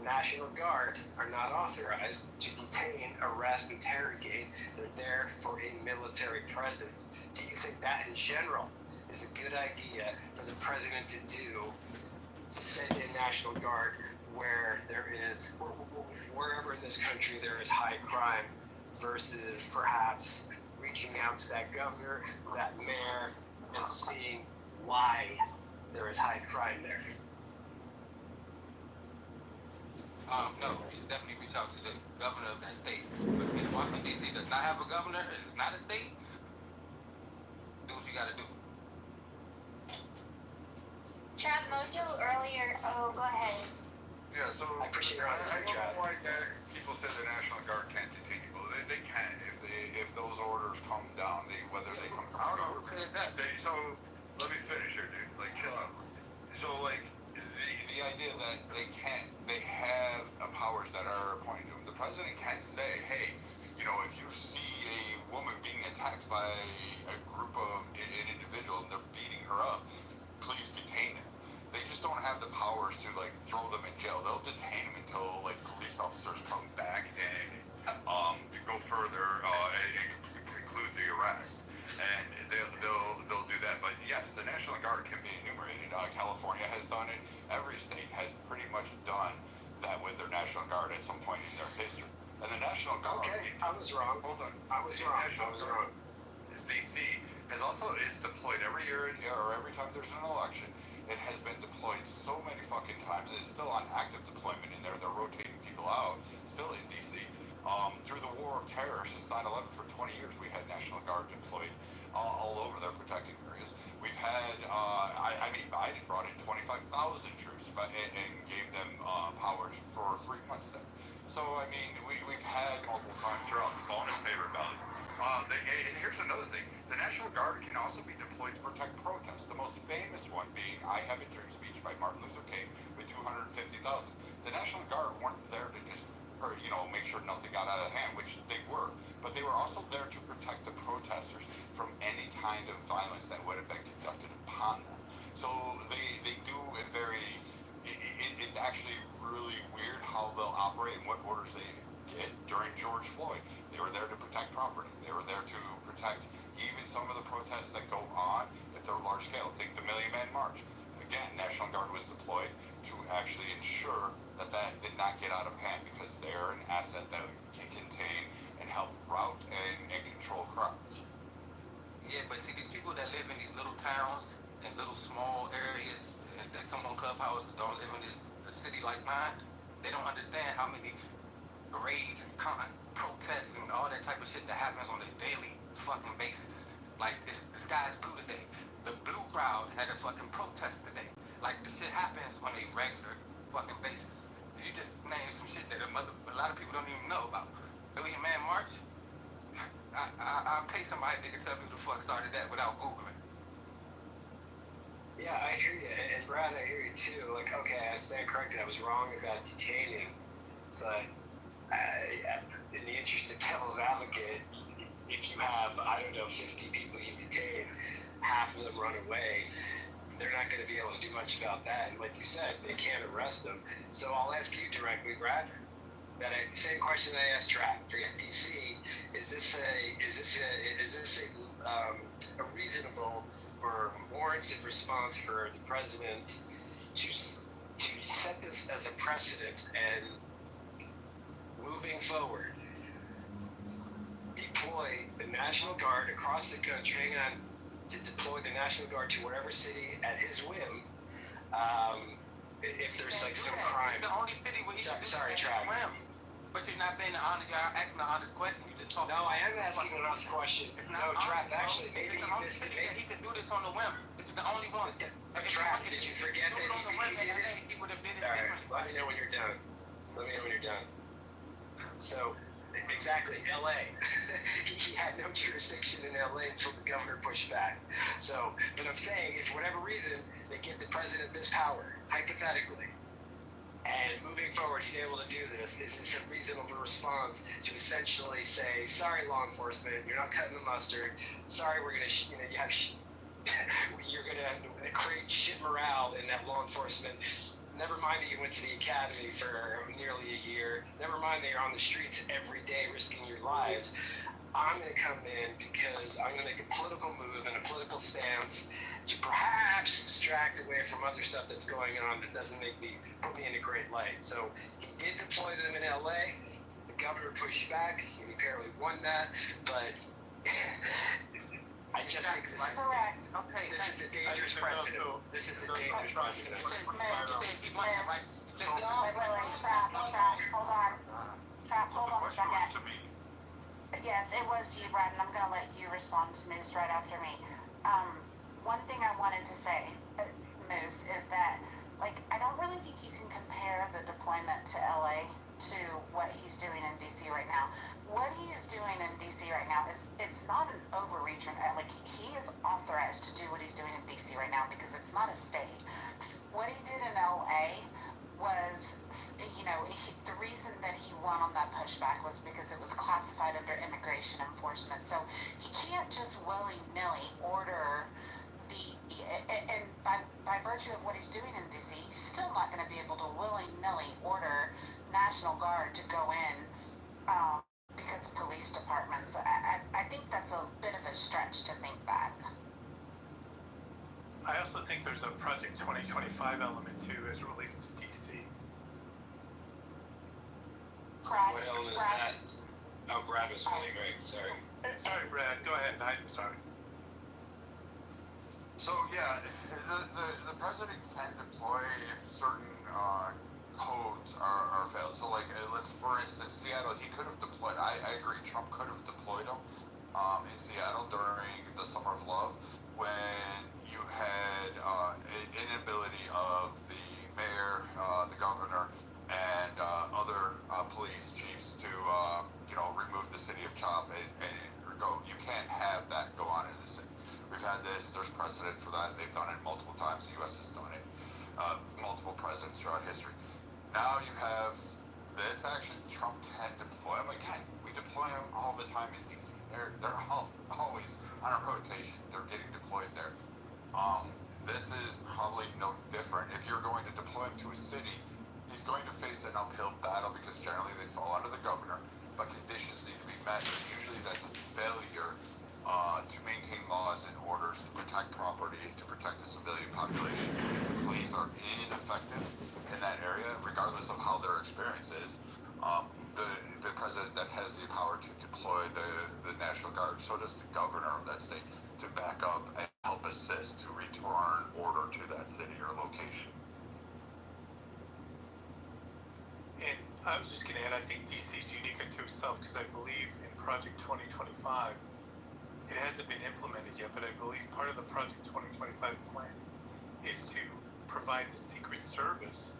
National Guard are not authorized to detain, arrest, interrogate. They're there for a military presence. Do you think that in general is a good idea for the president to do, to send in National Guard where there is, wherever in this country there is high crime, versus perhaps reaching out to that governor, that mayor, and seeing why there is high crime there? No, you should definitely reach out to the governor of that state. But since Washington, D.C. does not have a governor and it's not a state, do what you gotta do. Chad Mojo earlier, go ahead. Yeah, so I appreciate your honesty, Chad. Like people say the National Guard can't detain people. They can if those orders come down. Whether they come from the government. So let me finish here, dude. Like chill out. So like the idea that they have powers that are appointed to them. The president can't say, hey, if you see a woman being attacked by a group of an individual and they're beating her up, please detain them. They just don't have the power they'll detain them until like police officers come back and go further and conclude the arrest. And they'll do that. But yes, the National Guard can be enumerated. California has done it. Every state has pretty much done that with their National Guard at some point in their history. And the National Guard. Okay, I was wrong. Hold on. I was wrong. DC has also is deployed every year or every time there's an election. It has been deployed so many fucking times. It's still on active deployment in there. They're rotating people out still in DC. Through the war of terror since 9/11 for 20 years, we had National Guard deployed all over their protecting areas. We've had, Biden brought in 25,000 troops and gave them powers for 3 months there. So, I mean, we've had multiple times throughout the bonus pay rebellion. And here's another thing. The National Guard can also be deployed to protect protests. The most famous one being I Have a Dream speech by Martin Luther King with 250,000. The National Guard weren't there to just, make sure nothing got out of hand, which they were. But they were also there to protect the protesters from any kind of violence that would have been conducted upon them. So they do it it's actually really weird how they'll operate and what orders they get. During George Floyd, they were there to protect property. They were there to protect even some of the protests that go on if they're large scale. Think the Million Man March. Again, National Guard was deployed to actually ensure that did not get out of hand because they're an asset that can contain and help route and control crowds. Yeah, but see, these people that live in these little towns and little small areas that come on Clubhouse don't live in this city like mine, they don't understand how many parades and protests and all that type of shit that happens on a daily fucking basis. Like, the sky's blue today. The blue crowd had a fucking protest today. Like, the shit happens on a regular fucking basis. You just name some shit that a lot of people don't even know about. Million Man March? I'll pay somebody that can tell me who the fuck started that without Googling. Yeah, I hear you. And Brad, I hear you too. Like, okay, I stand corrected. I was wrong about detaining. But in the interest of devil's advocate, if you have, 50 people you detain, half of them run away, they're not going to be able to do much about that. And like you said, they can't arrest them. So I'll ask you directly, Brad, that same question I asked Track for NBC. Is this a reasonable or warranted response for the president to set this as a precedent and moving forward, deploy the National Guard across the country, to deploy the National Guard to whatever city at his whim, if there's like some crime. It's the only city where Sorry, Trav. But you're not being honest. You're asking an honest question. You just talking. No, I am asking an honest question. No, Trav. Actually, maybe you missed it. He could do this on the whim. It's the only one. Trav, did you forget that he did it? He would have did it. All right. Let me know when you're done. So, exactly, LA. He had no jurisdiction in LA until the governor pushed back. So, but I'm saying, if for whatever reason they give the president this power, hypothetically, and moving forward, he's able to do this, is this a reasonable response to essentially say, sorry, law enforcement, you're not cutting the mustard. Sorry, we're gonna, you're gonna create shit morale in that law enforcement. Never mind that you went to the academy for nearly a year. Never mind that you're on the streets every day risking your lives. I'm going to come in because I'm going to make a political move and a political stance to perhaps distract away from other stuff that's going on that doesn't put me in a great light. So he did deploy them in LA. The governor pushed back. He apparently won that, but I just think this is correct. Okay, this is a dangerous precedent. This is a dangerous precedent. Hold on a second. Yes, it was you, Brad, and I'm going to let you respond to Moose right after me. One thing I wanted to say, Moose, is that, I don't really think you can compare the deployment to LA to what he's doing in DC right now. What he is doing in DC right now it's not an overreach. He is authorized to do what he's doing in DC right now because it's not a state. What he did in LA was, the reason that he won on that pushback was because it was classified under immigration enforcement. So he can't just willy-nilly order the and by virtue of what he's doing in DC, he's still not going to be able to willy-nilly order National Guard to go in because of police departments. I think that's a bit of a stretch to think that. I also think there's a Project 2025 element too as it relates to DC. What element is that? Oh, Brad was funny, Greg. Sorry. Sorry, Brad. Go ahead. I'm sorry. So yeah, the president can deploy if certain codes are failed. So like, let's for instance, Seattle, he could have deployed. I agree, Trump could have deployed them in Seattle during the Summer of Love when you had an inability of the mayor, the governor, and other police chiefs to remove the city of Chop and go. You can't have that go on in the city. We've had this. There's precedent for that. They've done it multiple times. The U.S. has done it. Multiple presidents throughout history. Now you have this action. Trump can deploy them again. We deploy them all the time in D.C. They're always on a rotation. They're getting deployed there. This is probably no different. If you're going to deploy him to a city, he's going to face an uphill battle because generally they fall under the governor, but conditions need to be met. And usually that's a failure to maintain laws and orders, to protect property, to protect the civilian population. If the police are ineffective in that area, regardless of how their experience is, the president then has the power to deploy the National Guard. So does the governor of that state to back up and help assist to return order to that city or location. And I was just going to add, I think DC is unique unto itself because I believe in Project 2025, it hasn't been implemented yet, but I believe part of the Project 2025 plan is to provide the Secret Service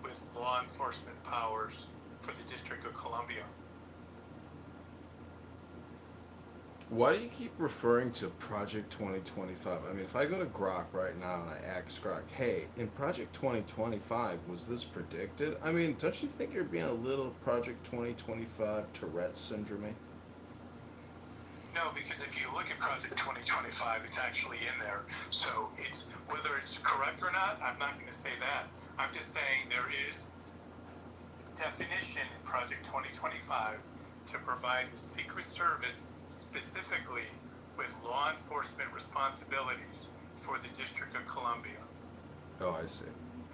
with law enforcement powers for the District of Columbia. Why do you keep referring to Project 2025? I mean, if I go to Grok right now and I ask Grok, hey, in Project 2025, was this predicted? I mean, don't you think you're being a little Project 2025 Tourette syndrome? No, because if you look at Project 2025, it's actually in there. So it's whether it's correct or not, I'm not going to say that. I'm just saying there is definition in Project 2025 to provide the Secret Service specifically with law enforcement responsibilities for the District of Columbia. Oh, I see.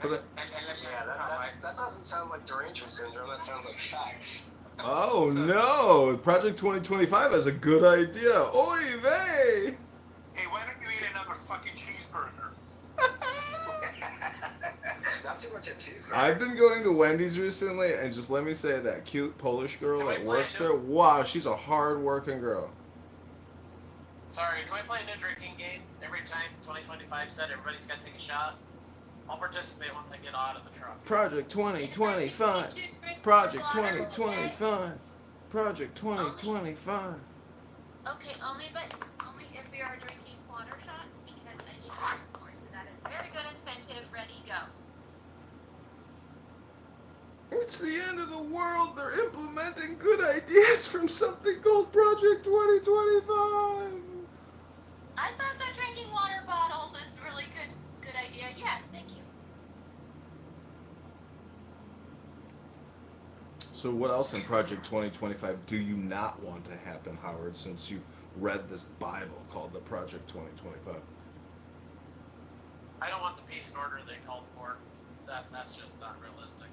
But That doesn't sound like derangement syndrome. That sounds like facts. oh no! Project 2025 has a good idea. Oy vey! Hey, why don't you eat another fucking cheeseburger? Not too much of cheeseburger. I've been going to Wendy's recently, and just let me say that cute Polish girl that works there, wow, she's a hard-working girl. Sorry, can we play a new drinking game? Every time 2025 said everybody's got to take a shot. I'll participate once I get out of the truck. Project 2025. Project 2025. Project 2025. Okay, only if we are drinking water shots because I need to more. So that is very good incentive. Ready, go. It's the end of the world. They're implementing good ideas from something called Project 2025. I thought that drinking water bottles is a really good idea. Yes, thank you. So what else in Project 2025 do you not want to happen, Howard, since you've read this Bible called the Project 2025? I don't want the peace and order they called for. That's just not realistic.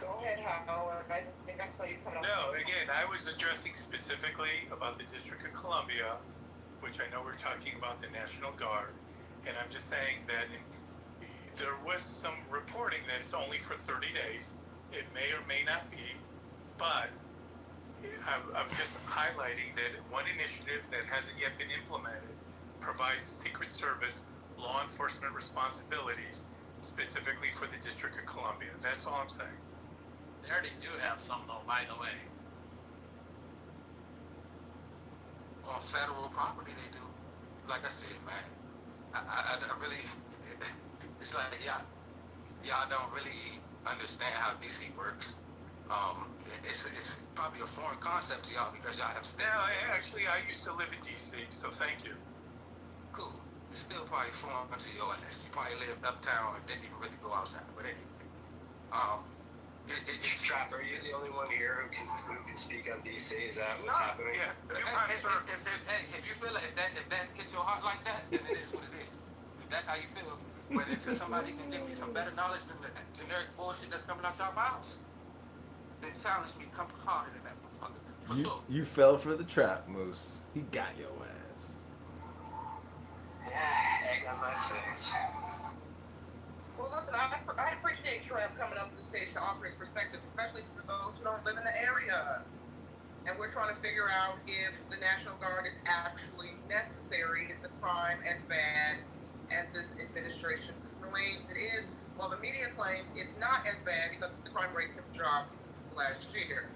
Go ahead, Howard. I think I saw you coming up. No, again, I was addressing specifically about the District of Columbia, which I know we're talking about the National Guard, and I'm just saying that there was some reporting that it's only for 30 days. It may or may not be, but I'm just highlighting that one initiative that hasn't yet been implemented provides the Secret Service law enforcement responsibilities specifically for the District of Columbia. That's all I'm saying. They already do have some, though, by the way. On federal property, they do. Like I said, man, I really, it's like y'all don't really understand how DC works. It's probably a foreign concept to y'all because y'all have Actually, I used to live in D.C., so thank you. cool. It's still probably foreign to your ass. You probably lived uptown and didn't even really go outside. But anyway, um, it's Trap, are you the only one here who can speak on DC? Is that what's happening? Yeah. If you feel like if that hits your heart like that, then it is what it is. If that's how you feel, but until somebody can give me some better knowledge than the generic bullshit that's coming out your mouths, then challenge me. Come harder than that, motherfucker. You fell for the trap, Moose. He got your ass. Yeah, egg on my face. Well, listen, I appreciate Trev coming up to the stage to offer his perspective, especially for those who don't live in the area. And we're trying to figure out if the National Guard is actually necessary. Is the crime as bad as this administration claims it is? Well, the media claims it's not as bad because the crime rates have dropped since last year.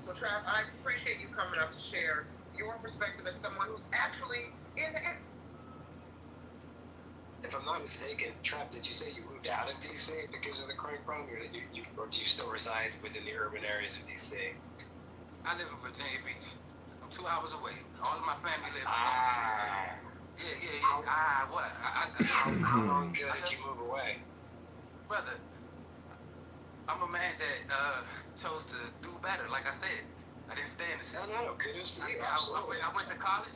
So, Trav, I appreciate you coming up to share your perspective as someone who's actually in the area. If I'm not mistaken, Trap, did you say you moved out of DC because of the crime problem, or do you still reside within the urban areas of DC? I live in Virginia Beach. I'm 2 hours away. All of my family live in DC. Yeah. What? How long ago did you move away? Brother, I'm a man that chose to do better. Like I said, I didn't stay in the city. No, kudos to you. I went to college.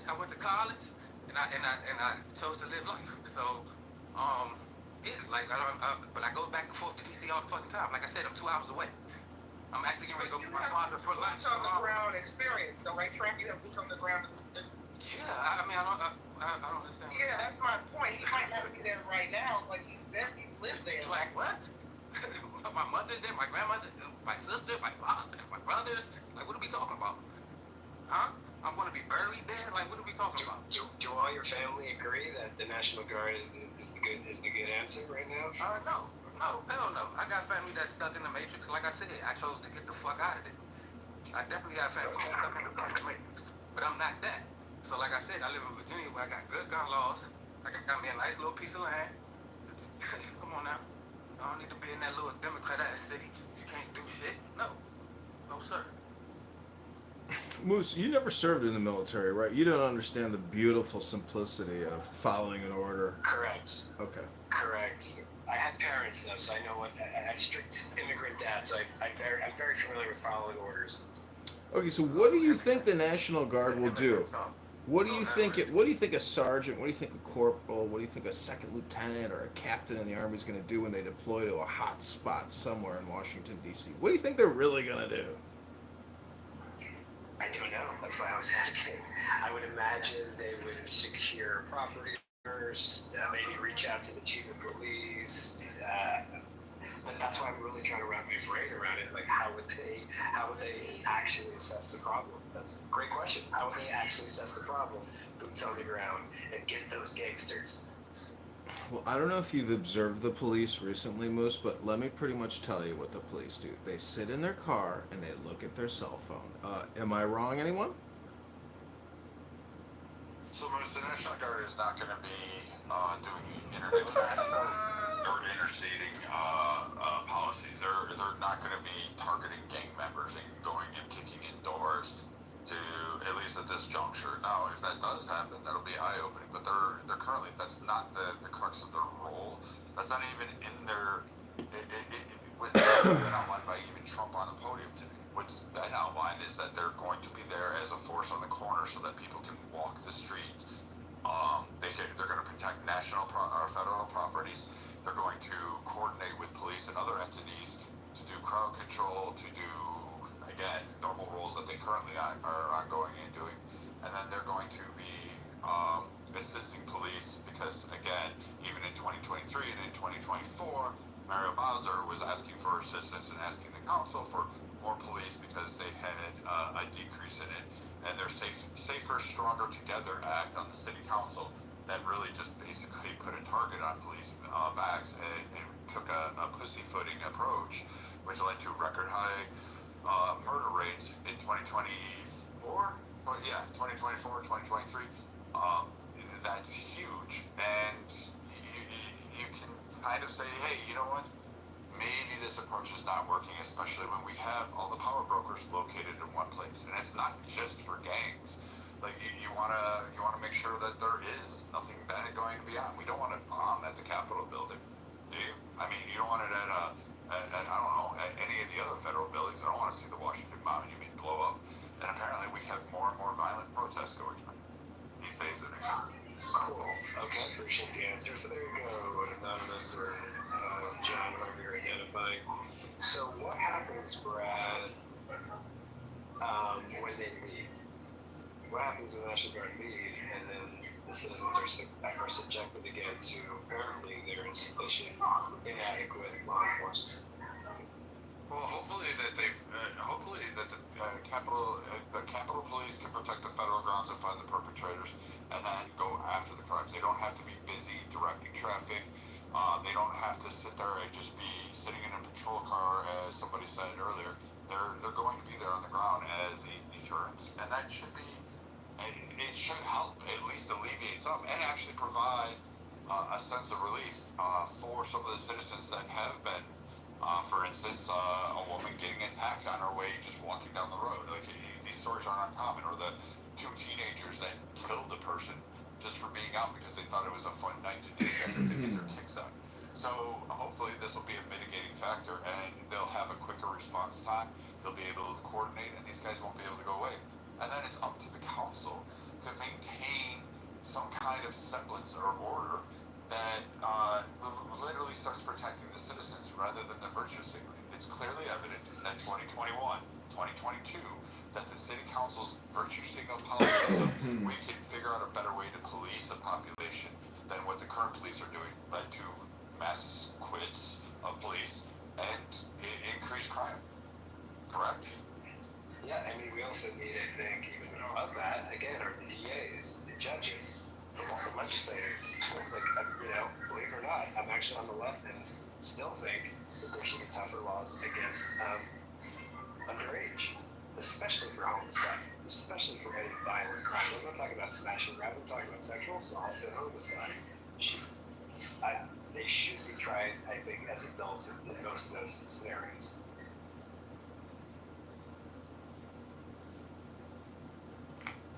And I chose to live life. So, yeah, like but I go back and forth to DC all the fucking time. Like I said, I'm 2 hours away. I'm actually getting ready to go meet my father for lunch. Boots on the ground experience, though, right, Trump? You have boots on the ground experience. Yeah, I mean, I don't understand. Yeah, that's my point. He might not be there right now, but he's lived there. Like what? My mother's there, my grandmother, my sister, my father, my brothers. Like, what are we talking about? Huh? I'm gonna be buried there. Like, what are we talking about? Do all your family agree that the National Guard is the good answer right now? No, hell no. I got family that's stuck in the Matrix. Like I said, I chose to get the fuck out of it. I definitely got family that's stuck in the fucking Matrix. But I'm not that. So like I said, I live in Virginia where I got good gun laws. I got me a nice little piece of land. Come on now. I don't need to be in that little Democrat-ass city. You can't do shit. No, sir. Moose, you never served in the military, right? You don't understand the beautiful simplicity of following an order. Correct. Okay. Correct. I had parents though, so I know what. I had strict immigrant dads, so I'm very familiar with following orders. Okay, so what do you think the National Guard will do? What do you think? What do you think a sergeant? What do you think a corporal? What do you think a second lieutenant or a captain in the Army is going to do when they deploy to a hot spot somewhere in Washington D.C.? What do you think they're really going to do? I don't know. That's why I was asking. I would imagine they would secure property owners, maybe reach out to the chief of police. But that's why I'm really trying to wrap my brain around it. Like, how would they actually assess the problem? That's a great question. How would they actually assess the problem? Boots on the ground and get those gangsters. Well, I don't know if you've observed the police recently, Moose, but let me pretty much tell you what the police do. They sit in their car and they look at their cell phone. Am I wrong, anyone? So, Moose, the National Guard is not going to be doing internet transfers or interstating policies. They're not going to be targeting gang members and going and kicking in doors to, at least at this juncture. Now, if that does happen, that'll be eye-opening. But they're currently, that's not the crux of their role. That's not even in their. What's been outlined by even Trump on the podium today. What's been outlined is that they're going to be there as a force on the corner so that people can walk the street. They're going to protect national or federal properties. They're going to coordinate with police and other entities to do crowd control, to do, again, normal roles that they currently are ongoing and doing. And then they're going to be assisting police because, again, even in 2023 and in 2024, Mario Bowser was asking for assistance and asking the council for more police because they had a decrease in it. And their Safer, Stronger Together Act on the city council that really just basically put a target on police backs and took a pussyfooting approach, which led to record high murder rates in 2024. But yeah, 2024, 2023. That's huge, and you can kind of say, hey, you know what? Maybe this approach is not working, especially when we have all the power brokers located in one place, and it's not just for gangs. Like you wanna make sure that there is nothing bad going to be on. We don't want it on at the Capitol building, do you? I mean, you don't want it at I don't know, at any of the other federal buildings. I don't want to see the Washington Monument blow up. And apparently, we have more and more violent protests going on these days. Cool. Okay, appreciate the answer. So there you go, anonymous or John, whoever you're identifying. So what happens, Brad, when they leave? What happens when National Guard leave, and then the citizens are subjected again to apparently their insufficient, inadequate law enforcement? Well, hopefully that the Capitol Police can protect the federal grounds and find the perpetrators, and then go after the crimes. They don't have to be busy directing traffic. They don't have to sit there and just be sitting in a patrol car, as somebody said earlier. They're going to be there on the ground as a deterrent, and that should be. It should help at least alleviate some, and actually provide a sense of relief for some of the citizens that have been. For instance, a woman getting attacked on her way just walking down the road. Like, these stories aren't uncommon. Or the two teenagers that killed the person just for being out because they thought it was a fun night to do after they get their kicks out. So hopefully this will be a mitigating factor, and they'll have a quicker response time. They'll be able to coordinate, and these guys won't be able to go away. And then it's up to the council to maintain some kind of semblance or order that literally starts protecting the citizens rather than the virtue signaling. It's clearly evident that 2021, 2022, that the city council's virtue signal policy, we can figure out a better way to police a population than what the current police are doing, led to mass quits of police and increased crime. Correct? Yeah, I mean, we also need, I think, even above that, again, our DAs, the judges, the legislators. Like, believe it or not, I'm actually on the left and still think that there should be tougher laws against underage, especially for homicide, especially for any violent crime. I'm not talking about smashing, I'm talking about sexual assault and homicide. They should be tried, I think, as adults in most of those scenarios.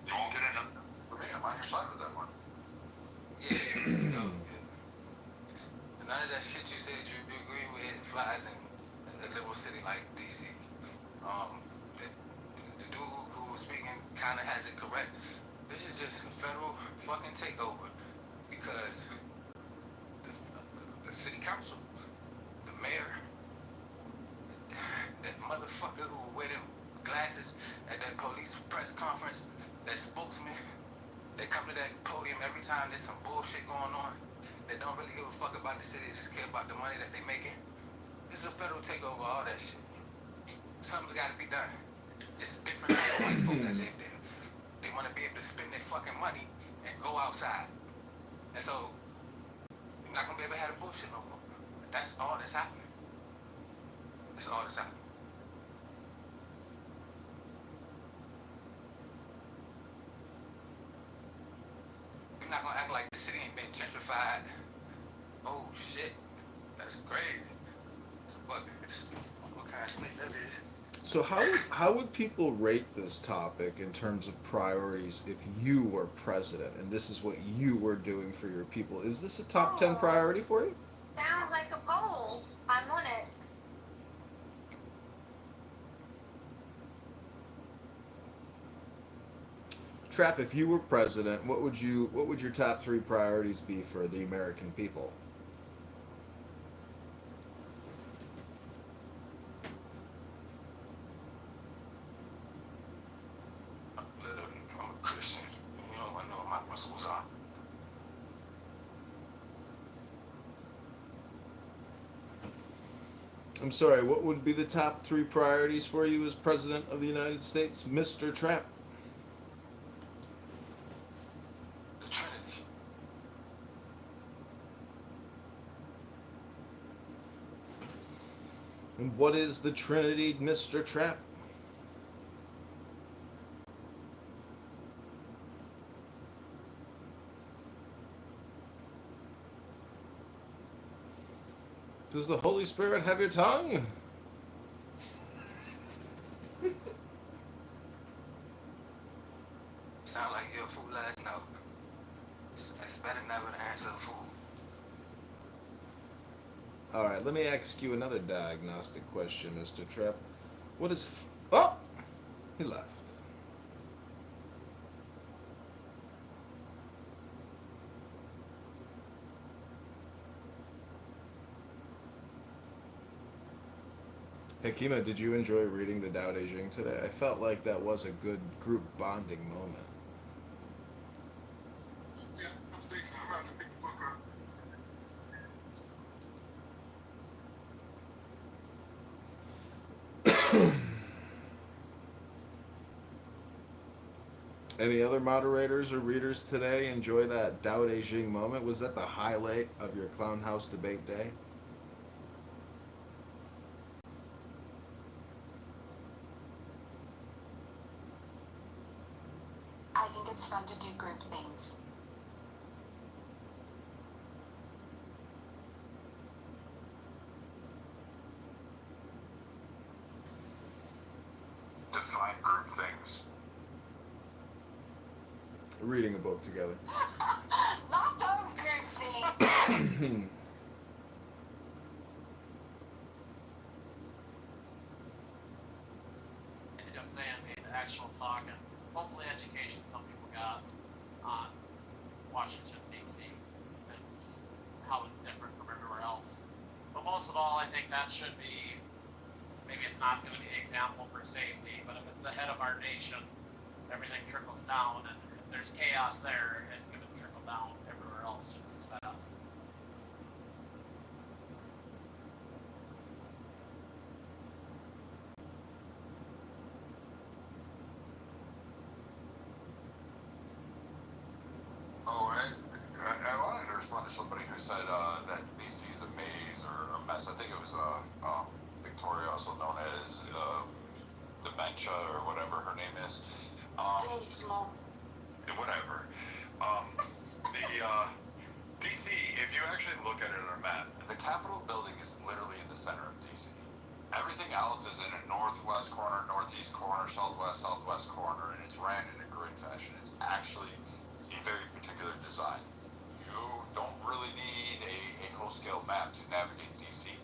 You won't get enough for me. I'm on your side with that one. Yeah, so none of that shit you said you agree with flies in a liberal city like DC. The dude who was speaking kind of has it correct. This is just a federal fucking takeover because the city council, the mayor, that motherfucker who wear them glasses at that police press conference, that spokesman, they come to that podium every time there's some bullshit going on. They don't really give a fuck about the city, they just care about the money that they making. This is a federal takeover, all that shit. Something's gotta be done. It's different type of white folk that live there. They wanna be able to spend their fucking money and go outside. And so, you're not gonna be able to have the bullshit no more. That's all that's happening. That's all that's happening. You're not gonna act like the city ain't been gentrified. Oh shit, that's crazy. What kind of snake that is? So how would people rate this topic in terms of priorities if you were president and this is what you were doing for your people? Is this a top 10 priority for you? Sounds like a poll. I'm on it. Trap, if you were president, what would your top 3 priorities be for the American people? I'm a Christian. You know, I know my principles are. I'm sorry, what would be the top 3 priorities for you as president of the United States, Mr. Trap? The Trinity. And what is the Trinity, Mr. Trap? Does the Holy Spirit have your tongue? All right, let me ask you another diagnostic question, Mr. Trepp. What is. Oh! He left. Hey, Kima, did you enjoy reading the Tao Te Ching today? I felt like that was a good group bonding moment. Yeah, I'm thinking I'm about to pick the book up. Any other moderators or readers today enjoy that Tao Te Ching moment? Was that the highlight of your Clown House debate day? I think it's fun to do group things. Define group things. Reading a book together. Not those group things. Ended up saying the actual talk and hopefully education some people got on Washington D.C. and just how it's different from everywhere else. But most of all, I think that should be, maybe it's not going to be the example for safety, but if it's the head of our nation, everything trickles down, and if there's chaos there, it's going to trickle down everywhere else just as fast. Oh, I wanted to respond to somebody who said that DC is a maze or a mess. I think it was Victoria, also known as Dementia or whatever her name is. Whatever. DC, if you actually look at it on a map, the Capitol building is literally in the center of DC. Everything else is in a northwest corner, northeast corner, southwest corner, and it's ran in a grid fashion. It's actually a very particular design. You don't really need a whole-scale map to navigate DC,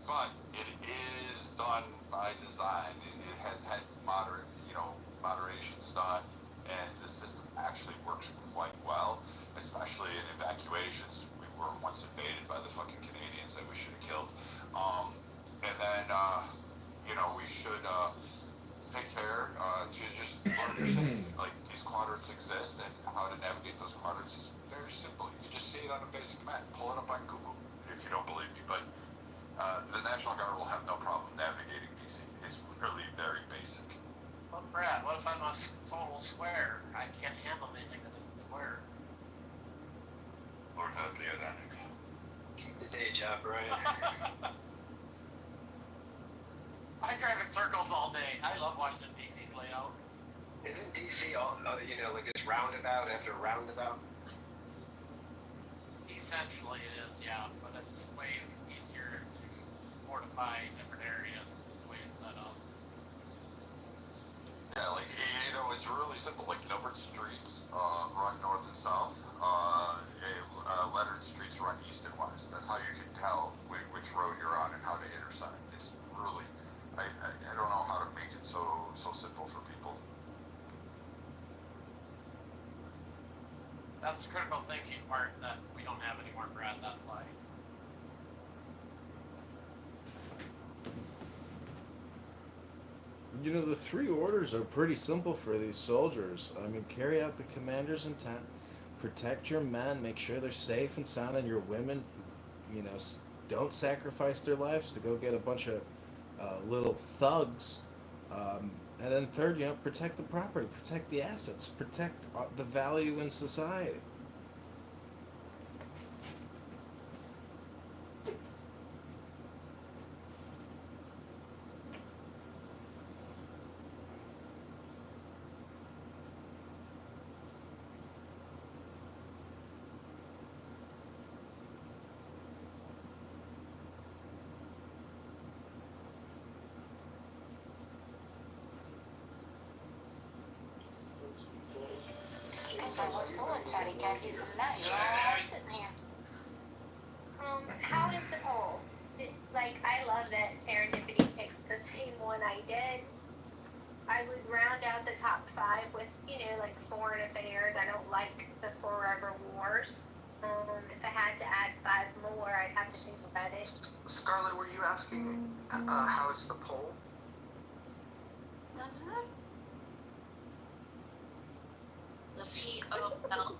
but it is done by design. It has had moderations done, and the system actually works quite well, especially in evacuations. We were once invaded by the fucking Canadians that we should have killed. And then, we should take care to just learn your city. Like, these quadrants exist, and how to navigate those quadrants is very simple. You just see it on a basic map. Pull it up on Google if you don't believe me. But the National Guard will have no problem navigating DC. It's really very basic. Well, Brad, what if I'm a total square? I can't handle anything that isn't square. Lord help you then. Keep the day job, Brian. I drive in circles all day. I love Washington D.C.'s layout. Isn't DC all, like just roundabout after roundabout? Essentially it is, yeah, but it's way easier to fortify different areas the way it's set up. Yeah, like, it's really simple. Like, numbered streets run north and south. Lettered streets run east and west. That's how you can tell which road you're on and how to intersect. It's really, I don't know how to make it so simple for people. That's the critical thinking part that we don't have anymore, Brad, that's why. The three orders are pretty simple for these soldiers. I mean, carry out the commander's intent, protect your men, make sure they're safe and sound, and your women, don't sacrifice their lives to go get a bunch of little thugs. And then third, protect the property, protect the assets, protect the value in society. If I was full of chatty Cathy's and that, you're all sitting here. How is the poll? like, I love that Serendipity picked the same one I did. I would round out the top 5 with, like foreign affairs. I don't like the forever wars. If I had to add 5 more, I'd have to think about it. Scarlett, were you asking how is the poll? Mm-hmm. The P-O-L.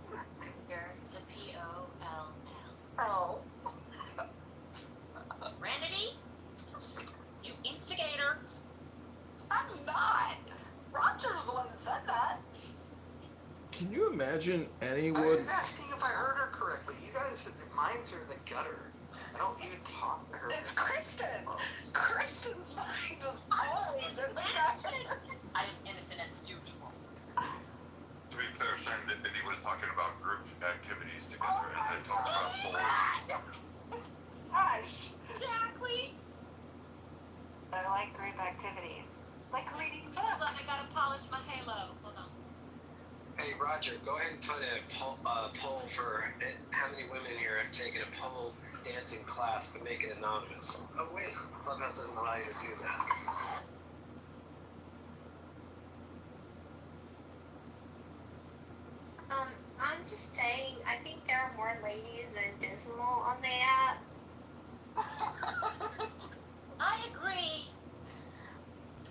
Here, the P-O-L-L. Oh. Ranity? You instigator. I'm not. Roger's the one that said that. Can you imagine I anyone? was just asking if I heard her correctly. You guys, minds are in the gutter. I don't even talk to her. It's Kristen. Kristen's mind is always in the gutter. I am innocent as usual. To be fair, Serendipity was talking about group activities together and then talking about polls. Gosh. Exactly. I like group activities. Like reading Hold on, books. I gotta polish my halo. Hold on. Hey, Roger, go ahead and put a poll for how many women here have taken a pole dancing class, but make it anonymous. Oh, wait. Clubhouse doesn't allow you to do that. I'm just saying, I think there are more ladies than Dismal on the app. I agree.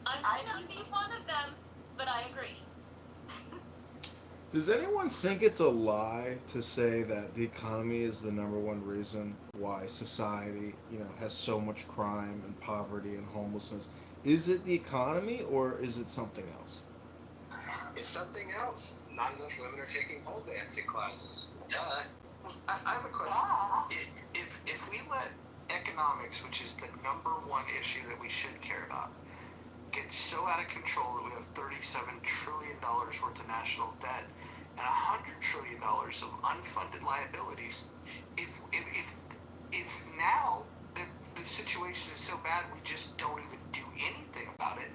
I might not be one of them, but I agree. Does anyone think it's a lie to say that the economy is the #1 reason why society, has so much crime and poverty and homelessness? Is it the economy or is it something else? It's something else. Not enough women are taking pole dancing classes. Duh. I have a question. If we let economics, which is the #1 issue that we should care about, get so out of control that we have $37 trillion worth of national debt and $100 trillion of unfunded liabilities, if now the situation is so bad we just don't even do anything about it,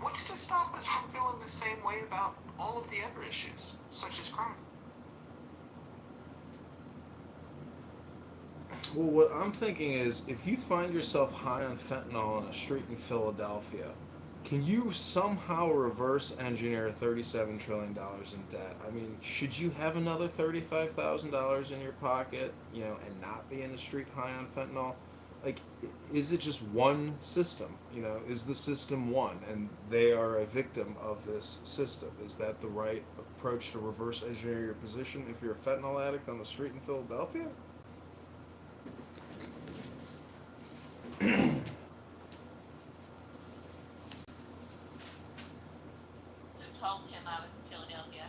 what's to stop us from feeling the same way about all of the other issues, such as crime? Well, what I'm thinking is, if you find yourself high on fentanyl on a street in Philadelphia, can you somehow reverse engineer $37 trillion in debt? I mean, should you have another $35,000 in your pocket, and not be in the street high on fentanyl? Like, is it just one system? Is the system one, and they are a victim of this system? Is that the right approach to reverse engineer your position if you're a fentanyl addict on the street in Philadelphia? Who told him I was in Philadelphia?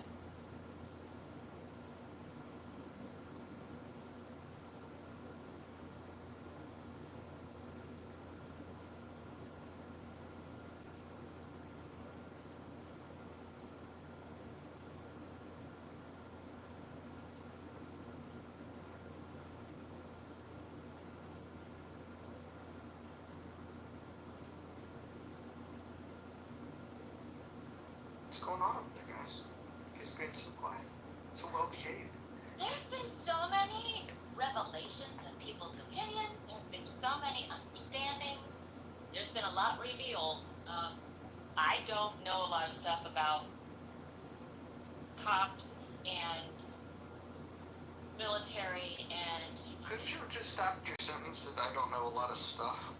What's going on up there, guys? It's been so quiet, so well behaved. There's been so many revelations of people's opinions. There have been so many understandings. There's been a lot revealed. I don't know a lot of stuff about cops and military and... Couldn't you just stop your sentence that I don't know a lot of stuff?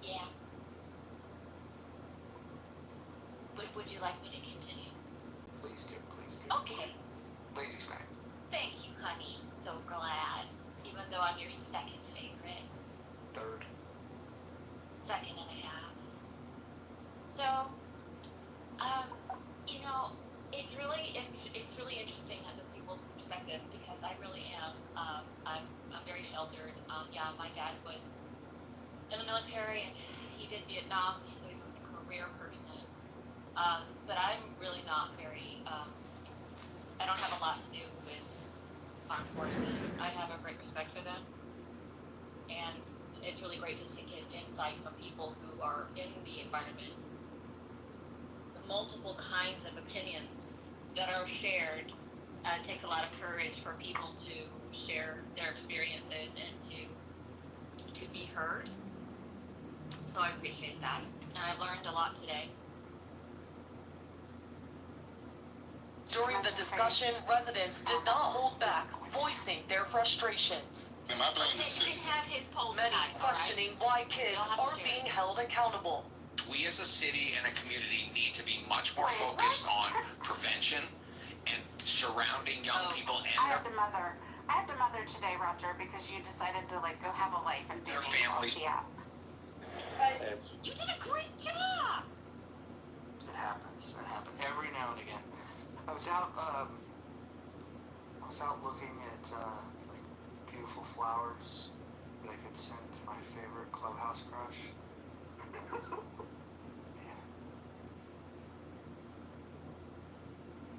Yeah. Would you like me to continue? Please do, please do. Okay. Ladies' night. Thank you, honey. I'm so glad. Even though I'm your second favorite. Third. Second and a half. So, it's really interesting under people's perspectives because I really am. I'm very sheltered. Yeah, my dad was in the military and he did Vietnam, so he was a career person. But I'm really not very. I don't have a lot to do with armed forces. I have a great respect for them, and it's really great to get insight from people who are in the environment. The multiple kinds of opinions that are shared. It takes a lot of courage for people to share their experiences and to be heard. So I appreciate that. And I've learned a lot today. During the discussion, residents did not hold back, voicing their frustrations. He didn't have his poll Many tonight, questioning why kids aren't being held accountable. We as a city and a community need to be much more focused on prevention and surrounding young people and I had the mother today, Roger, because you decided to like go have a life and do their things off families. the app. You did a great job. It happens. It happens every now and again. I was out looking at like beautiful flowers that I could send to my favorite clubhouse crush.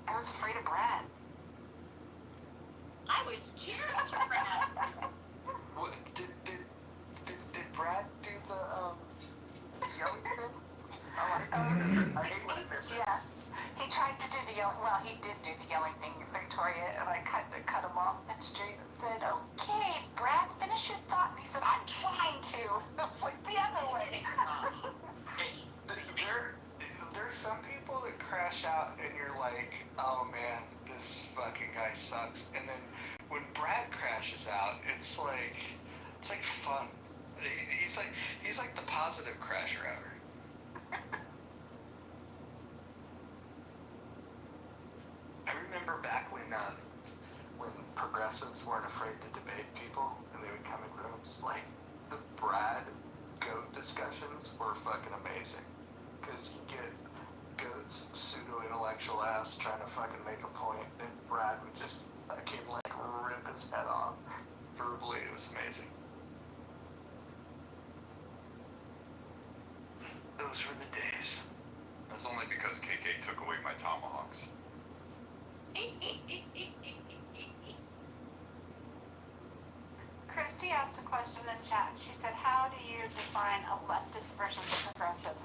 I was afraid of Brad. I was cheering for Brad. What, did Brad do the yelling thing? I hate when he misses. Yeah. He tried to do the yelling. Well, he did do the yelling thing, Victoria, and I cut him off that street and said, "Okay, Brad, finish your thought." And he said, "I'm trying to." I was like, the other way. There's some people that crash out and you're like, oh man, this fucking guy sucks. And then when Brad crashes out, it's like fun. He's like the positive crasher outer. I remember back when progressives weren't afraid to debate people and they would come in rooms, like the Brad goat discussions were fucking amazing. Because you get goat's pseudo-intellectual ass trying to fucking make a point, and Brad would just fucking like rip his head off verbally. It was amazing. Those were the days. That's only because KK took away my tomahawks. Christy asked a question in chat. She said, "How do you define a leftist versus progressive?"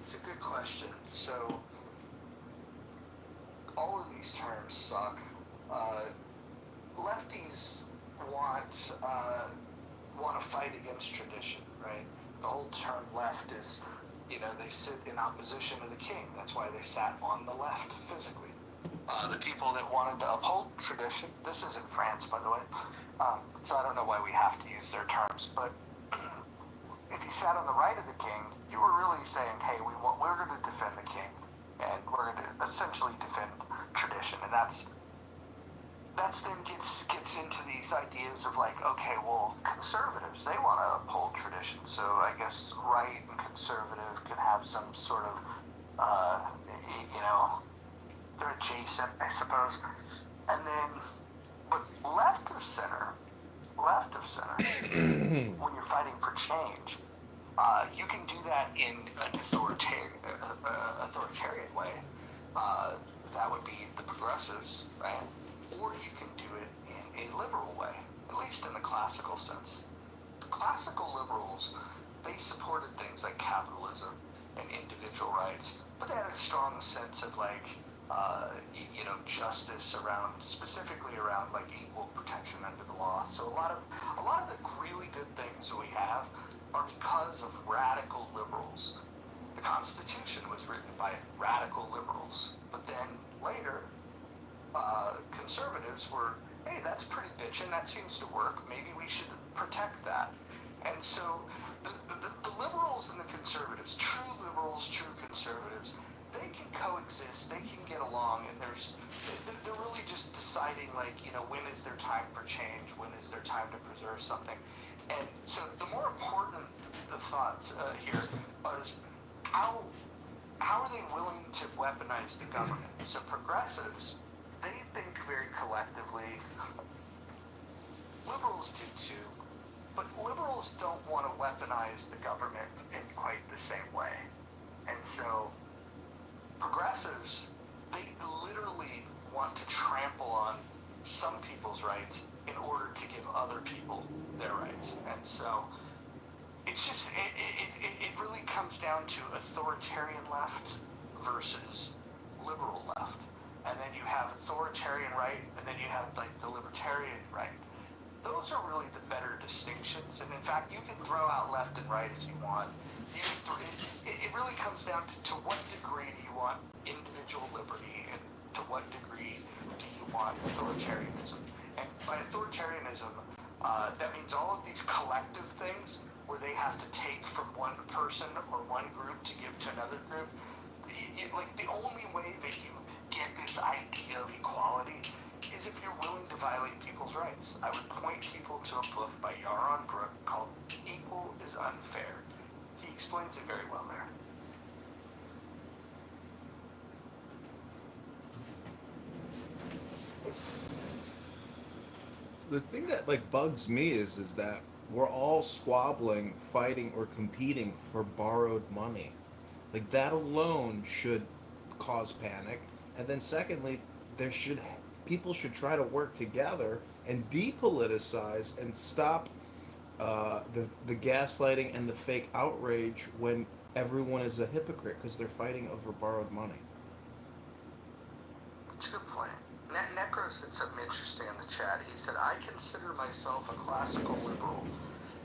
It's a good question. So, all of these terms suck. Lefties want to fight against tradition, right? The whole term left is, they sit in opposition to the king. That's why they sat on the left physically. The people that wanted to uphold tradition, this is in France, by the way, so I don't know why we have to use their terms, but if you sat on the right of the king, you were really saying, hey, we're going to defend the king, and we're going to essentially defend tradition, and that's then gets into these ideas of like, okay, well, conservatives, they want to uphold tradition, so I guess right and conservative can have some sort of, they're adjacent, I suppose, and then, but left of center, when you're fighting for change, you can do that in an authoritarian way. That would be the progressives, right? Or you can do it in a liberal way, at least in the classical sense. The classical liberals, they supported things like capitalism and individual rights, but they had a strong sense of like, justice specifically around like equal protection under the law. So a lot of the really good things that we have are because of radical liberals. The Constitution was written by radical liberals, but then later, conservatives were, hey, that's pretty bitchin', that seems to work, maybe we should protect that. And so the liberals and the conservatives, true liberals, true conservatives, they can coexist, they can get along, and they're really just deciding, like, when is their time for change, when is their time to preserve something. And so the more important the thought here was, how are they willing to weaponize the government? So progressives, they think very collectively. Liberals do too, but liberals don't want to weaponize the government in quite the same way. And so progressives, they literally want to trample on some people's rights in order to give other people their rights. And so it's just, it really comes down to authoritarian left versus liberal left. And then you have authoritarian right, and then you have like the libertarian right. those are really the better distinctions. And in fact, you can throw out left and right if you want. It really comes down to what degree do you want individual liberty and to what degree do you want authoritarianism. And by authoritarianism, that means all of these collective things where they have to take from one person or one group to give to another group. Like the only way that you get this idea of equality is if you're willing to violate people's rights. I would point people to a book by Yaron Brook called Equal is Unfair. He explains it very well there. The thing that like bugs me is that we're all squabbling, fighting, or competing for borrowed money. Like that alone should cause panic. And then secondly, there should people should try to work together and depoliticize and stop the gaslighting and the fake outrage when everyone is a hypocrite because they're fighting over borrowed money. That's a good point. Necro said something interesting in the chat. He said, I consider myself a classical liberal.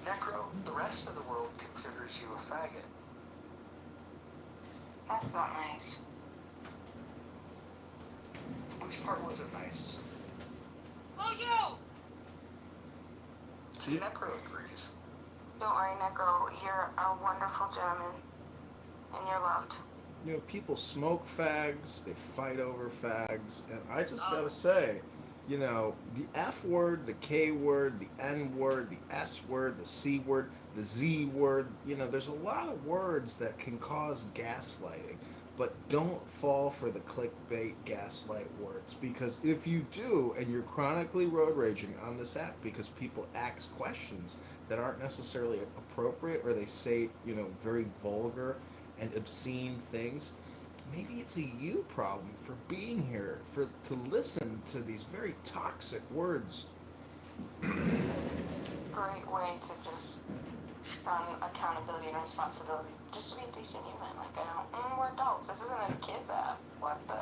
Necro, the rest of the world considers you a faggot. That's not nice. Which part wasn't nice? Mojo! See, Necro agrees. Don't worry, Necro. You're a wonderful gentleman. And you're loved. You know, people smoke fags, they fight over fags, and I just gotta say, you know, the F word, the K word, the N word, the S word, the C word, the Z word, you know, there's a lot of words that can cause gaslighting, but don't fall for the clickbait gaslight words, because if you do, and you're chronically road raging on this app because people ask questions that aren't necessarily appropriate, or they say, you know, very vulgar and obscene things, maybe it's a you problem for being here, to listen to these very toxic words. Great way to just shun accountability and responsibility. Just to be a decent human. Like, we're adults. This isn't a kid's app. What the?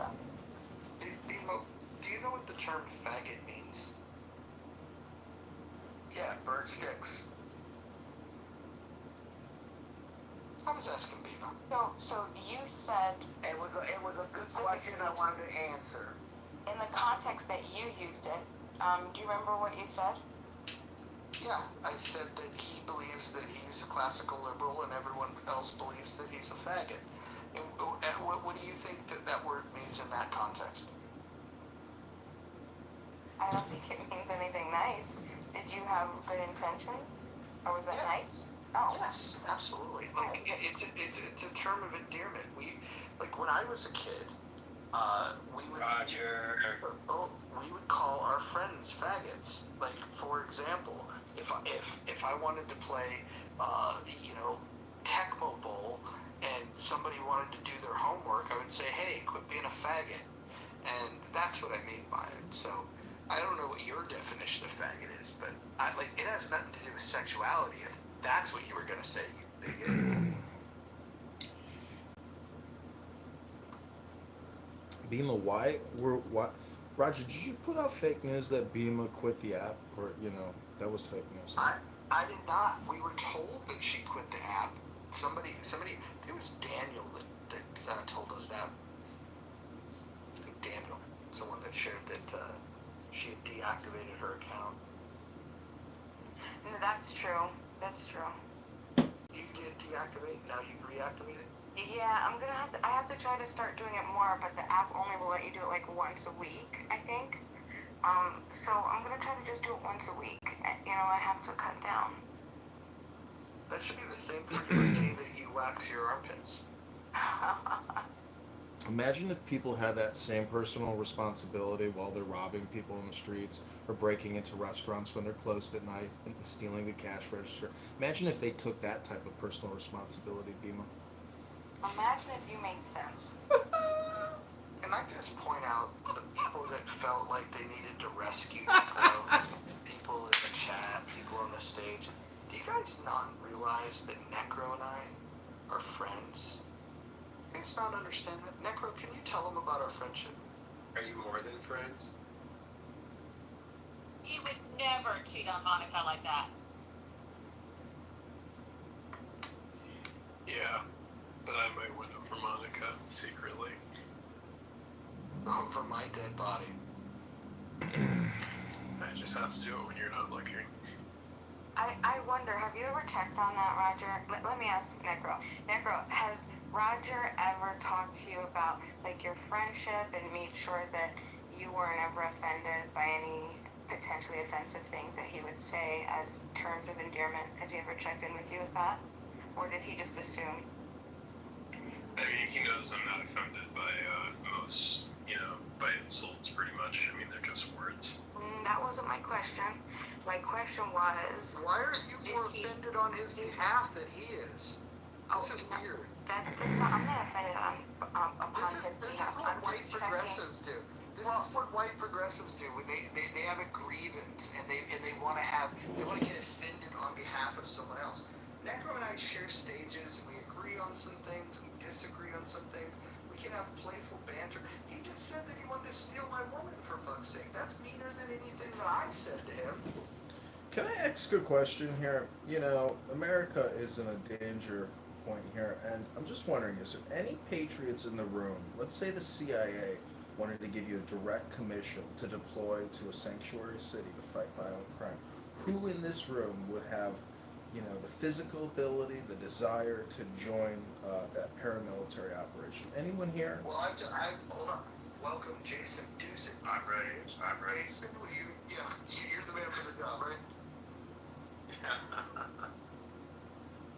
Do you know what the term faggot means? Yeah, burn sticks. I was asking Biba. So you said it was a good question I wanted to answer. In the context that you used it, do you remember what you said? Yeah, I said that he believes that he's a classical liberal and everyone else believes that he's a faggot. And what do you think that word means in that context? I don't think it means anything nice. Did you have good intentions? Or was that nice? Oh. Yes, absolutely. Like it's a term of endearment. Like when I was a kid, we would we would call our friends faggots. Like for example, if I wanted to play Tecmo Bowl and somebody wanted to do their homework, I would say, hey, quit being a faggot. And that's what I mean by it. So I don't know what your definition of faggot is, but it has nothing to do with sexuality. If that's what you were gonna say, you bigot. Bima, why? Roger, did you put out fake news that Bima quit the app, or that was fake news? I did not. We were told that she quit the app. Somebody. It was Daniel that told us that. Daniel is the one that shared that she had deactivated her account. No, that's true. That's true. You did deactivate. Now you've reactivated. Yeah, I have to try to start doing it more, but the app only will let you do it like once a week, I think. So I'm gonna try to just do it once a week. I have to cut down. That should be the same frequency that you wax your armpits. Imagine if people had that same personal responsibility while they're robbing people in the streets or breaking into restaurants when they're closed at night and stealing the cash register. Imagine if they took that type of personal responsibility, Bima. Imagine if you made sense. Can I just point out the people that felt like they needed to rescue Necro? People in the chat, people on the stage. Do you guys not realize that Necro and I are friends? You guys not understand that? Necro, can you tell them about our friendship? Are you more than friends? He would never cheat on Monica like that. Yeah, but I might win it for Monica secretly. Over my dead body. I just have to do it when you're not looking. I wonder, have you ever checked on that, Roger? Let me ask Necro. Necro, has Roger ever talked to you about, like, your friendship and made sure that you weren't ever offended by any potentially offensive things that he would say as terms of endearment? Has he ever checked in with you with that? Or did he just assume? I mean, he knows I'm not offended by most, by insults pretty much. I mean, they're just words. That wasn't my question. My question was... Why are you more offended on his behalf than he is? This is weird. That's not, I'm not offended upon his behalf. This is what white progressives do. This is what white progressives do when they have a grievance and they want to get offended on behalf of someone else. Necro and I share stages. We agree on some things. We disagree on some things. We can have playful banter. He just said that he wanted to steal my woman, for fuck's sake. That's meaner than anything that I've said to him. Can I ask a question here? America is in a danger point here, and I'm just wondering, is there any patriots in the room, let's say the CIA wanted to give you a direct commission to deploy to a sanctuary city to fight violent crime, who in this room would have, the physical ability, the desire to join that paramilitary operation? Anyone here? Well, hold on. Welcome, Jason Deuce. I'm ready. Jason, you're the man for the job, right?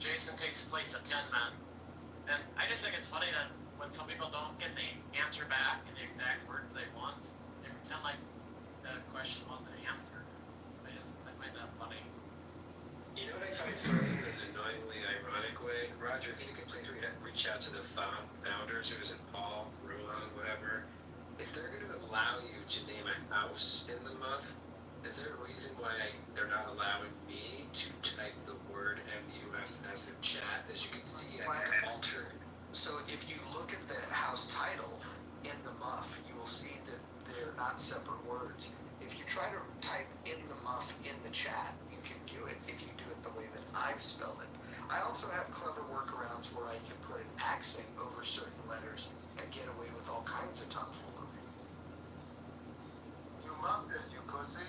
Jason takes the place of 10 men. And I just think it's funny that when some people don't get the answer back in the exact words they want, they pretend like the question wasn't answered. I find that funny. You know what I find funny in an annoyingly ironic way? Roger, if you could please reach out to the founders, who is it, Paul, Ruan, whatever. If they're going to allow you to name a house in the muff, is there a reason why they're not allowing me to type the word MUFF in chat? As you can see, I can alter it. So if you look at the house title in the muff, you will see that they're not separate words. If you try to type in the muff in the chat, you can do it if you do it the way that I've spelled it. I also have clever workarounds where I can put an accent over certain letters and get away with all kinds of tomfoolery. You muffed it, you pussy.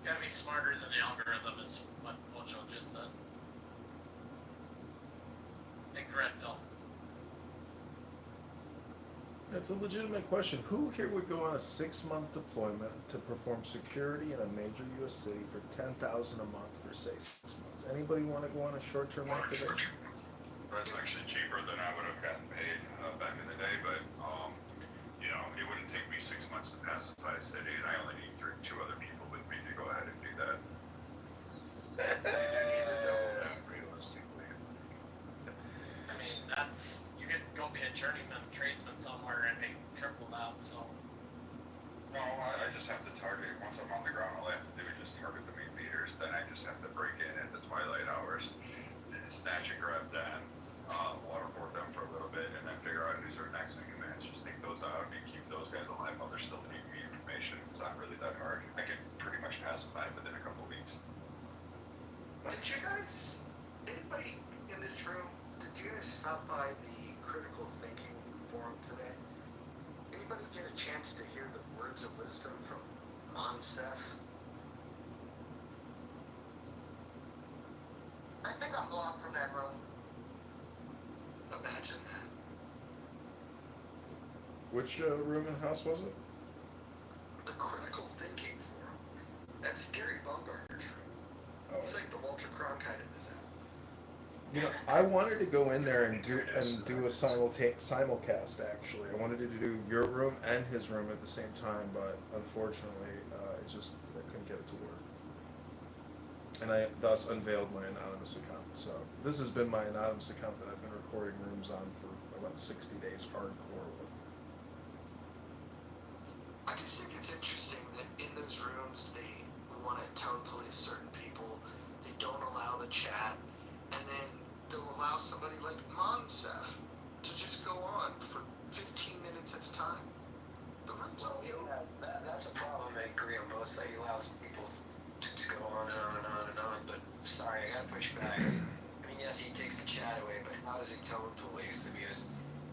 You gotta be smarter than the algorithm, is what Mojo just said. Incorrect, Bill. It's a legitimate question. Who here would go on a 6-month deployment to perform security in a major U.S. city for $10,000 a month for 6 months? Anybody want to go on a short-term activation? That's actually cheaper than I would have gotten paid back in the day, but it wouldn't take me 6 months to pacify a city, and I only need 2 other people with me to go ahead and do that. You need to know that realistically. I mean, you could go be a journeyman tradesman somewhere and make triple that, so. No, I just have to target, once I'm on the ground, all I have to do is just target the meat feeders, then I just have to break in at the twilight hours, and snatch and grab them, waterboard them for a little bit, and then figure out who's our next in command, just take those out and keep those guys alive while they're still feeding me information. It's not really that hard. I can pretty much pacify it within a couple weeks. Did you guys, anybody in this room, did you guys stop by the Critical Thinking Forum today? Anybody get a chance to hear the words of wisdom from Monsef? I think I'm blocked from that room. Imagine that. Which room and house was it? The Critical Thinking Forum. That's Gary Baumgartner's room. Oh, It's like the Walter Cronkite of this app. I wanted to go in there and do a simulcast. Actually, I wanted to do your room and his room at the same time, but unfortunately, I couldn't get it to work, and I thus unveiled my anonymous account. So this has been my anonymous account that I've been recording rooms on for about 60 days hardcore with. I just think it's interesting that in those rooms they want to tone police certain people. They don't allow the chat, and then they'll allow somebody like Monsef to just go on for 15 minutes at a time. The room's only open. That's a problem. I agree on both sides. He allows people sorry, I gotta push back. I mean, yes, he takes the chat away, but how does he tone police? I mean,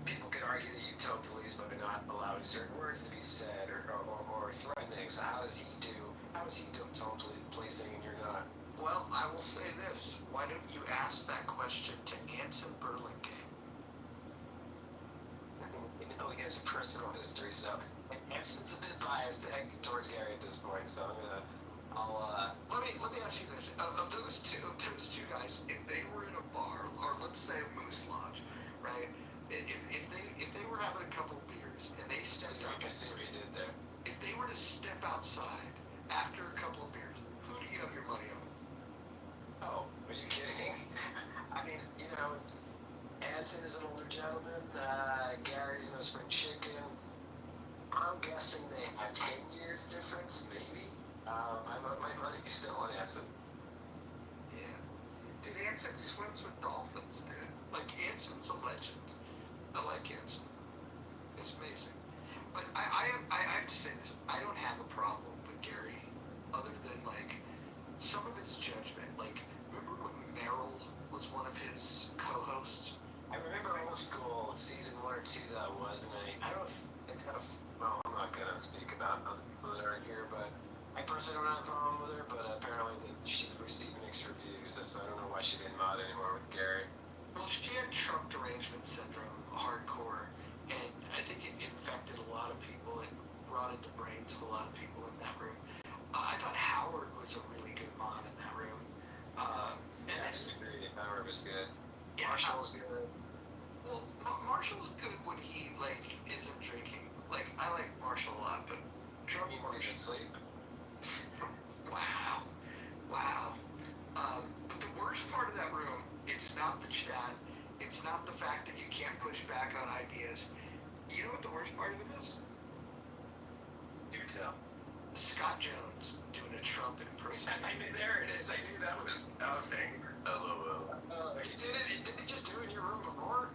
people can argue that you tone police by not allowing certain words to be said or threatening. So how does he do tone policing and you're not? Well, I will say this. Why don't you ask that question to Anson Burlingame? You know, he has a personal history, so Anson's a bit biased towards Gary at this point. So let me ask you this: of those two guys, if they were in a bar or let's say a Moose Lodge, right? If they were having a couple beers and they stepped out, I see what he did there. if they were to step outside after a couple of beers, who do you have your money on? Oh, are you kidding? I mean, you know, Anson is an older gentleman. Gary's no spring chicken. I'm guessing they have 10 years difference, maybe. My money's still on Anson. Yeah. Dude, Anson swims with dolphins, dude. Like, Anson's a legend. I like Anson. It's amazing. But I have to say this. I don't have a problem with Gary other than, like, some of his judgment. Like, remember when Merrill was one of his co-hosts? I remember old school season 1 or 2 that was, and I don't think well, I'm not gonna speak about other people that are here, but I personally don't have a problem with her, but apparently she's receiving mixed reviews, so I don't know why she didn't mod anymore with Gary. Well, she had Trump derangement syndrome, hardcore, and I think it infected a lot of people. It rotted the brains of a lot of people in that room. I thought Howard was a really good mod in that room. And I disagree. Howard was good. Yeah, Marshall was good. Well, Marshall's good when he, like, isn't drinking. Like, I like Marshall a lot, but drunk He's asleep. Wow. But the worst part of that room, it's not the chat. It's not the fact that you can't push back on ideas. You know what the worst part of it is? Do tell. Scott Jones doing a Trump impersonation. I mean, there it is. I knew that was nothing. LOL. He did it. Did he just do it in your room before?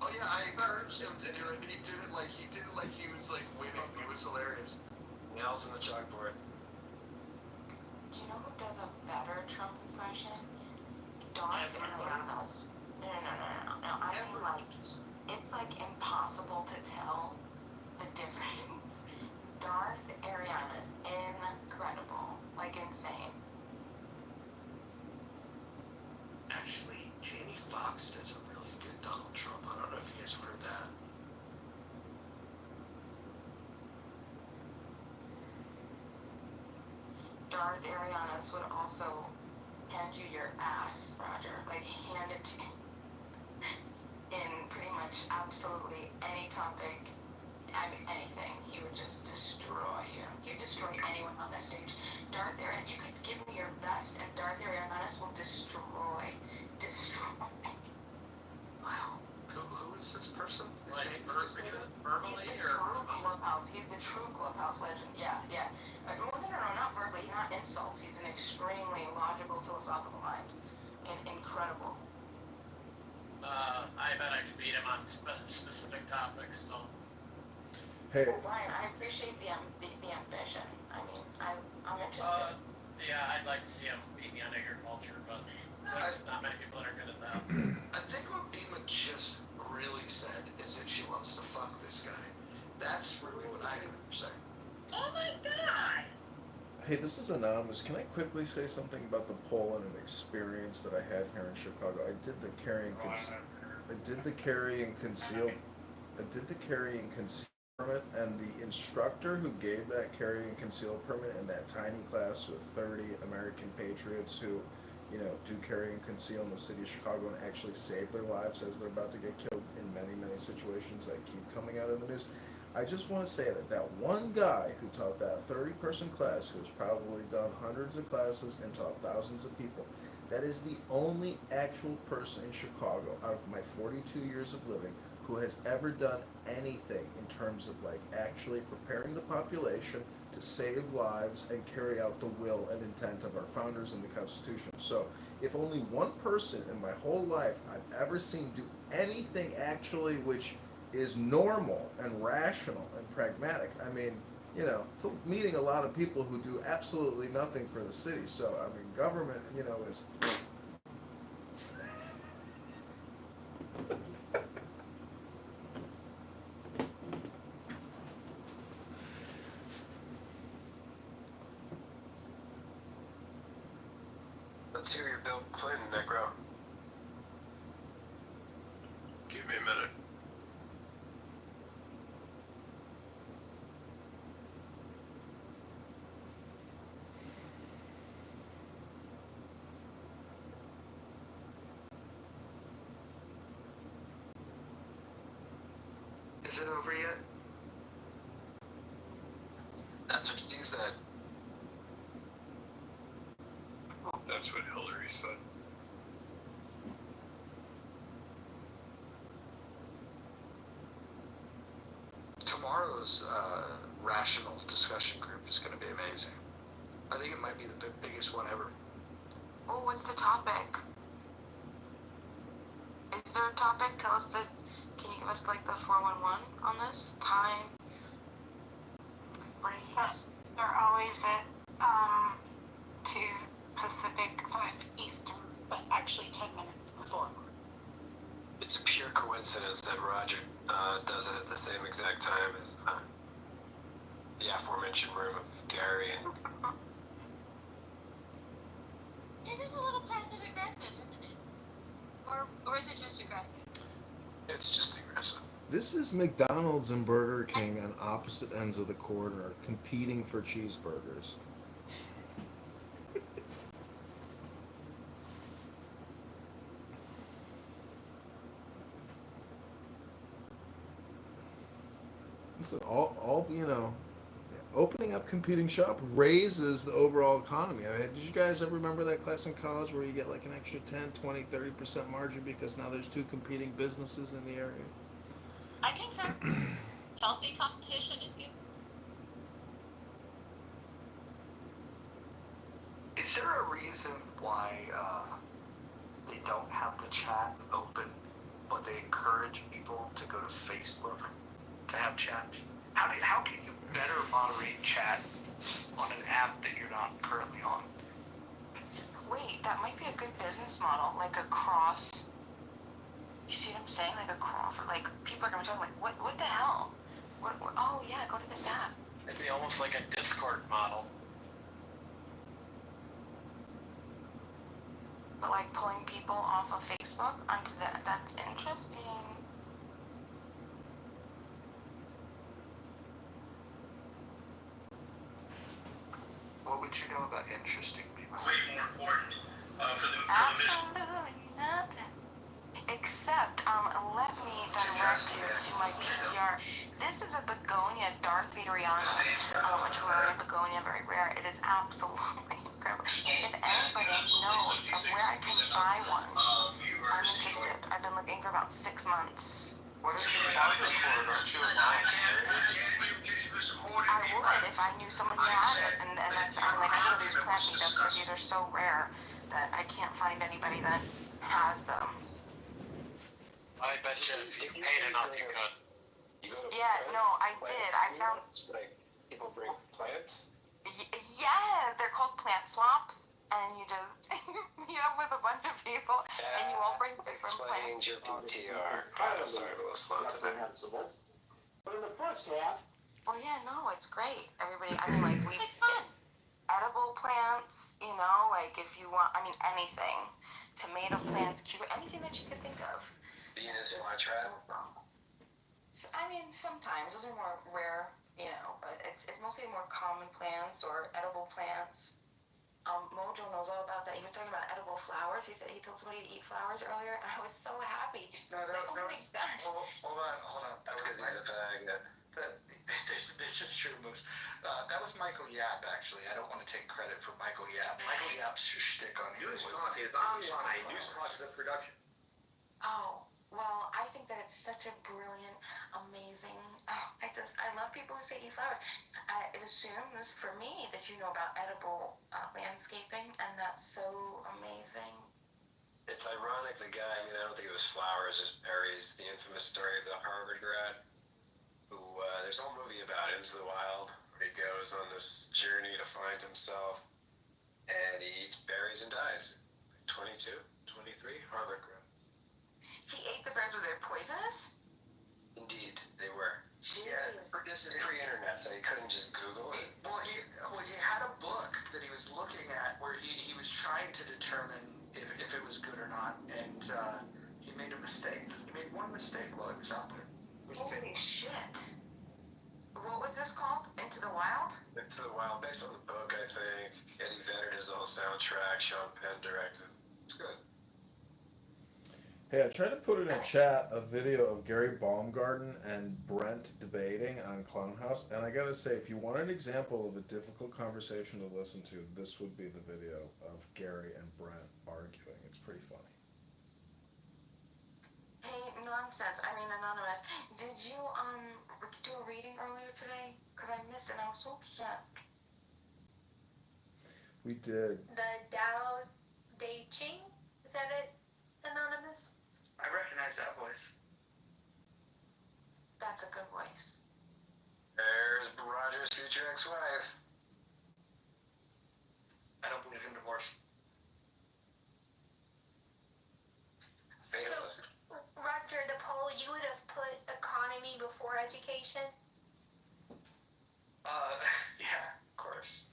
Oh yeah, I encouraged him to do it. He did it like he was like winning. It was hilarious. Nails on the chalkboard. Do you know who does a better Trump impression? Darth Arianas. No. I mean, like, it's like impossible to tell the difference. Darth Arianas, incredible, like insane. Actually, Jamie Foxx does a really good Donald Trump. I don't know if you guys have heard that. Darth Arianas would also hand you your ass, Roger. Like, hand it to you. In pretty much absolutely any topic, I mean, anything. He would just destroy you. He'd destroy anyone on that stage. Darth Arianas, you could give me your best, and Darth Arianas will destroy. Wow. Who is this person? Like, verbally He's the true clubhouse. He's the true clubhouse legend. Yeah. Well, no, not verbally, not insults. He's an extremely logical, philosophical mind. And incredible. I bet I could beat him on specific topics, so. Hey. Well, Brian, I appreciate the ambition. I mean, I'm interested. Yeah, I'd like to see him beat me on agriculture, but there's not many people that are good at that. I think what Bima just really said is that she wants to fuck this guy. That's really what I heard her say. Oh my god! Hey, this is anonymous. Can I quickly say something about the poll and an experience that I had here in Chicago? I did the carry and conceal permit, and the instructor who gave that carry and conceal permit in that tiny class with 30 American patriots who, do carry and conceal in the city of Chicago and actually save their lives as they're about to get killed in many, many situations that keep coming out in the news. I just want to say that one guy who taught that 30-person class, who has probably done hundreds of classes and taught thousands of people, that is the only actual person in Chicago out of my 42 years of living who has ever done anything in terms of actually preparing the population to save lives and carry out the will and intent of our founders and the Constitution. So if only one person in my whole life I've ever seen do anything actually which is normal and rational and pragmatic, I mean, you know, meeting a lot of people who do absolutely nothing for the city. So I mean, government, you know, is. Let's hear your Bill Clinton, Necro. Give me a minute. Is it over yet? That's what she said. That's what Hillary said. Tomorrow's rational discussion group is going to be amazing. I think it might be the biggest one ever. Oh, what's the topic? Is there a topic? Tell us the. Can you give us like the 411 on this time? Yes, they're always at 2 Pacific, 5 Eastern, but actually 10 minutes before. It's a pure coincidence that Roger does it at the same exact time as the aforementioned room of Gary and. It is a little passive aggressive, isn't it? Or is it just aggressive? It's just aggressive. This is McDonald's and Burger King on opposite ends of the corridor, competing for cheeseburgers. Listen, all you know, opening up competing shop raises the overall economy. I mean, did you guys ever remember that class in college where you get like an extra 10, 20, 30% margin because now there's 2 competing businesses in the area? I concur. Healthy competition is good. Is there a reason why they don't have the chat open, but they encourage people to go to Facebook to have chat? How can you better moderate chat on an app that you're not currently on? Wait, that might be a good business model, like a cross. You see what I'm saying? Like a cross. Like people are gonna talk like, what the hell? What? Oh yeah, go to this app. It'd be almost like a Discord model. But like pulling people off of Facebook onto that. That's interesting. What would you know about interesting people? Way more important for the Absolutely nothing. Except, let me direct you to my PCR. This is a begonia Darth Vaderiana, a terrarium begonia, very rare. It is absolutely incredible. If anybody knows of where I can buy one, I'm interested. I've been looking for about 6 months. What is your father for? Aren't you a I would if I knew somebody who had it, and that's, I mean, like, I go to these plant meetups because these are so rare that I can't find anybody that has them. I bet you if you paid enough, you could. Yeah, no, I did. I found. Like people bring plants. Yeah, they're called plant swaps, and you just meet up with a bunch of people, and you all bring different Explains plants. your PTR. God, I'm sorry, I'm a little slow today. But in the first half. Well, yeah, no, it's great. Everybody, I mean, like, we get edible plants, you know, like if you want, I mean, anything. Tomato plants, cucumber, anything that you could think of. Venus flytrap. I mean, sometimes those are more rare, you know, but it's mostly more common plants or edible plants. Mojo knows all about that. He was talking about edible flowers. He said he told somebody to eat flowers earlier. I was so happy. No, that was. Hold on. That was Because he's a bag. This is true moves. That was Michael Yap, actually. I don't want to take credit for Michael Yap. Michael Yap's shtick on here was. Newstalk is online. Newstalk is a production. Oh, well, I think that it's such a brilliant, amazing. Oh, I love people who say eat flowers. It assumes for me that you know about edible landscaping, and that's so amazing. It's ironic the guy, I mean, I don't think it was flowers, just Perry's, the infamous story of the Harvard grad, who, there's a whole movie about it, Into the Wild, He goes on this journey to find himself, and he eats berries and dies. 22, 23, hard regret. He ate the berries. Were they poisonous? Indeed, they were. Yes, this is pre-internet, so he couldn't just Google it. Well, he had a book that he was looking at where he was trying to determine if it was good or not, and he made a mistake. He made one mistake while he was out there. Holy shit. What was this called? Into the Wild? Into the Wild, based on the book, I think. Eddie Vedder does the whole soundtrack, Sean Penn directed. It's good. Hey, I tried to put in a chat a video of Gary Baumgarten and Brent debating on Clown House, and I gotta say, if you want an example of a difficult conversation to listen to, this would be the video of Gary and Brent arguing. It's pretty funny. Hey, nonsense. I mean, Anonymous. Did you do a reading earlier today? Because I missed it and I was so upset. We did. The Tao Te Ching? Is that it, Anonymous? I recognize that voice. That's a good voice. There's Roger's future ex-wife. I don't believe in divorce. Faithless. Roger, the poll, you would have put economy before education? Yeah, of course.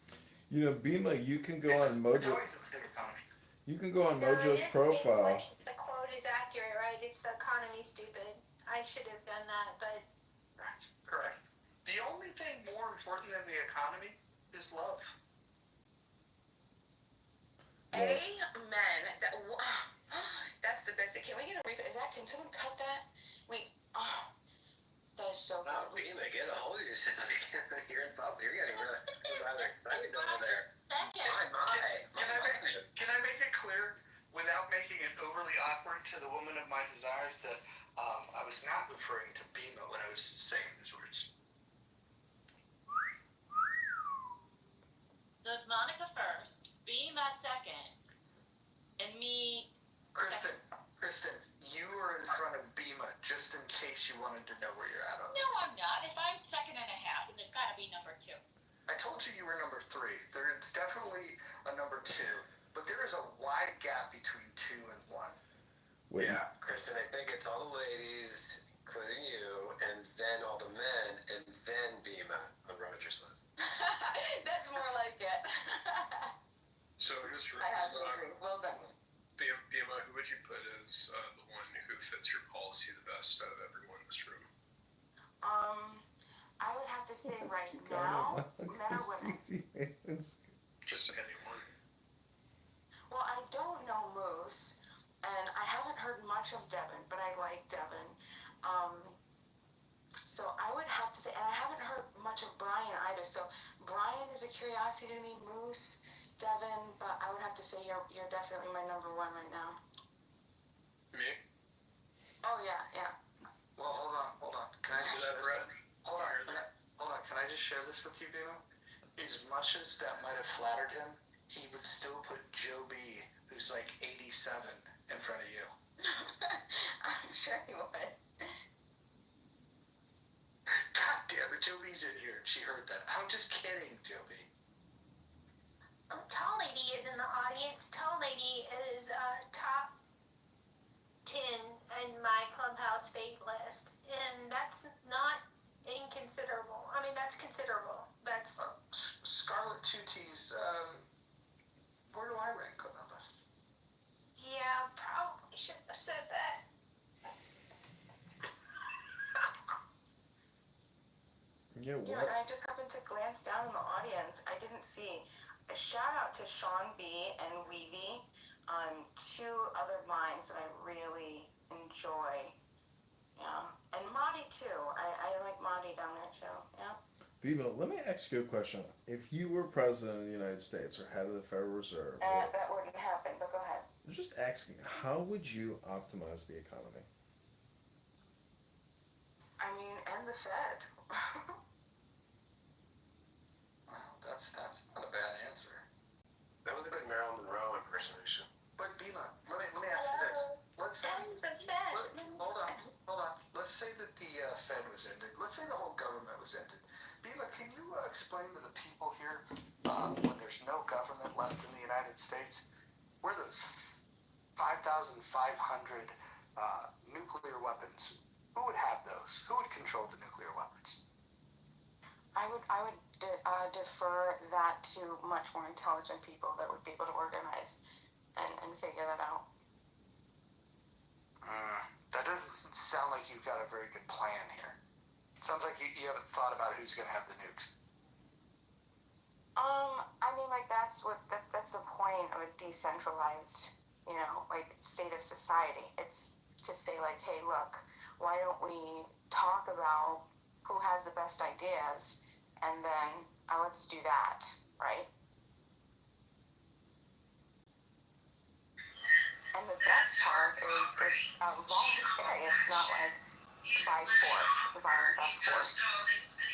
You know, Bima, you can go on It's Mojo. always a big economy. You can go on No, Mojo's it is profile. the quote is accurate, right? It's the economy, stupid. I should have done that, but Correct. The only thing more important than the economy is love. Yes. Amen. That's the best. Can we get a replay? Can someone cut that? That is so Wow, good. Bina, get a hold of yourself. You're in public. You're getting rather excited over there. Can I make it clear, without making it overly awkward to the woman of my desires, that I was not referring to Bima when I was saying these words. So it's Monica first, Beam my second, and me. Kristen, you were in front of Bima just in case you wanted to know where you're at on it. No, I'm not. If I'm second and a half, then there's got to be number 2. I told you were number 3. There's definitely a number 2, but there is a wide gap between 2 and 1. Wait. Yeah, Kristen, I think it's all the ladies, including you, and then all the men, and then Bima on Roger's list. That's more like it. So just I have to agree. Well done. BMI, who would you put as the one who fits your policy the best out of everyone in this room? I would have to say right now, men or women. Just anyone. Well, I don't know Moose, and I haven't heard much of Devin, but I like Devin. So I would have to say, and I haven't heard much of Brian either. So Brian is a curiosity to me. Moose, Devin, but I would have to say you're definitely my number 1 right now. Me? Oh yeah. Well, hold on. Can I Is just that share Brett? this? Can I just share this with you, Bima? As much as that might have flattered him, he would still put Joe B, who's like 87, in front of you. I'm sure he would. God damn it, Joe B's in here. She heard that. I'm just kidding, Joe B. Tall Lady is in the audience. Tall Lady is top 10 in my Clubhouse fave list, and that's not inconsiderable. I mean, that's considerable. That's Scarlet Tutis, where do I rank on that list? yeah, probably shouldn't have said that. Yeah, Yeah, and I just happened to glance down in the audience. I didn't see. A shout out to Sean B and Weavy, 2 other minds that I really enjoy. Yeah, and Marty too. I like Marty down there too. Yeah. Bima, let me ask you a question. If you were president of the United States or head of the Federal Reserve, That wouldn't happen, but go ahead. I'm just asking, how would you optimize the economy? I mean, and the Fed. Well, that's not a bad answer. That was a good Marilyn Monroe impersonation. But Bima, let me ask you this. Let's say, hold on. Let's say that the Fed was ended. Let's say the whole government was ended. Bima, can you explain explain to the people here, when there's no government left in the United States, where those 5,500 nuclear weapons, who would have those? Who would control the nuclear weapons? I would defer that to much more intelligent people that would be able to organize and figure that out. That doesn't sound like you've got a very good plan here. It sounds like you haven't thought about who's going to have the nukes. I mean, like that's the point of a decentralized, like state of society. It's to say like, hey, look, why don't we talk about who has the best ideas, and then let's do that, right? And the best part is it's voluntary. It's not like by force, violent by force,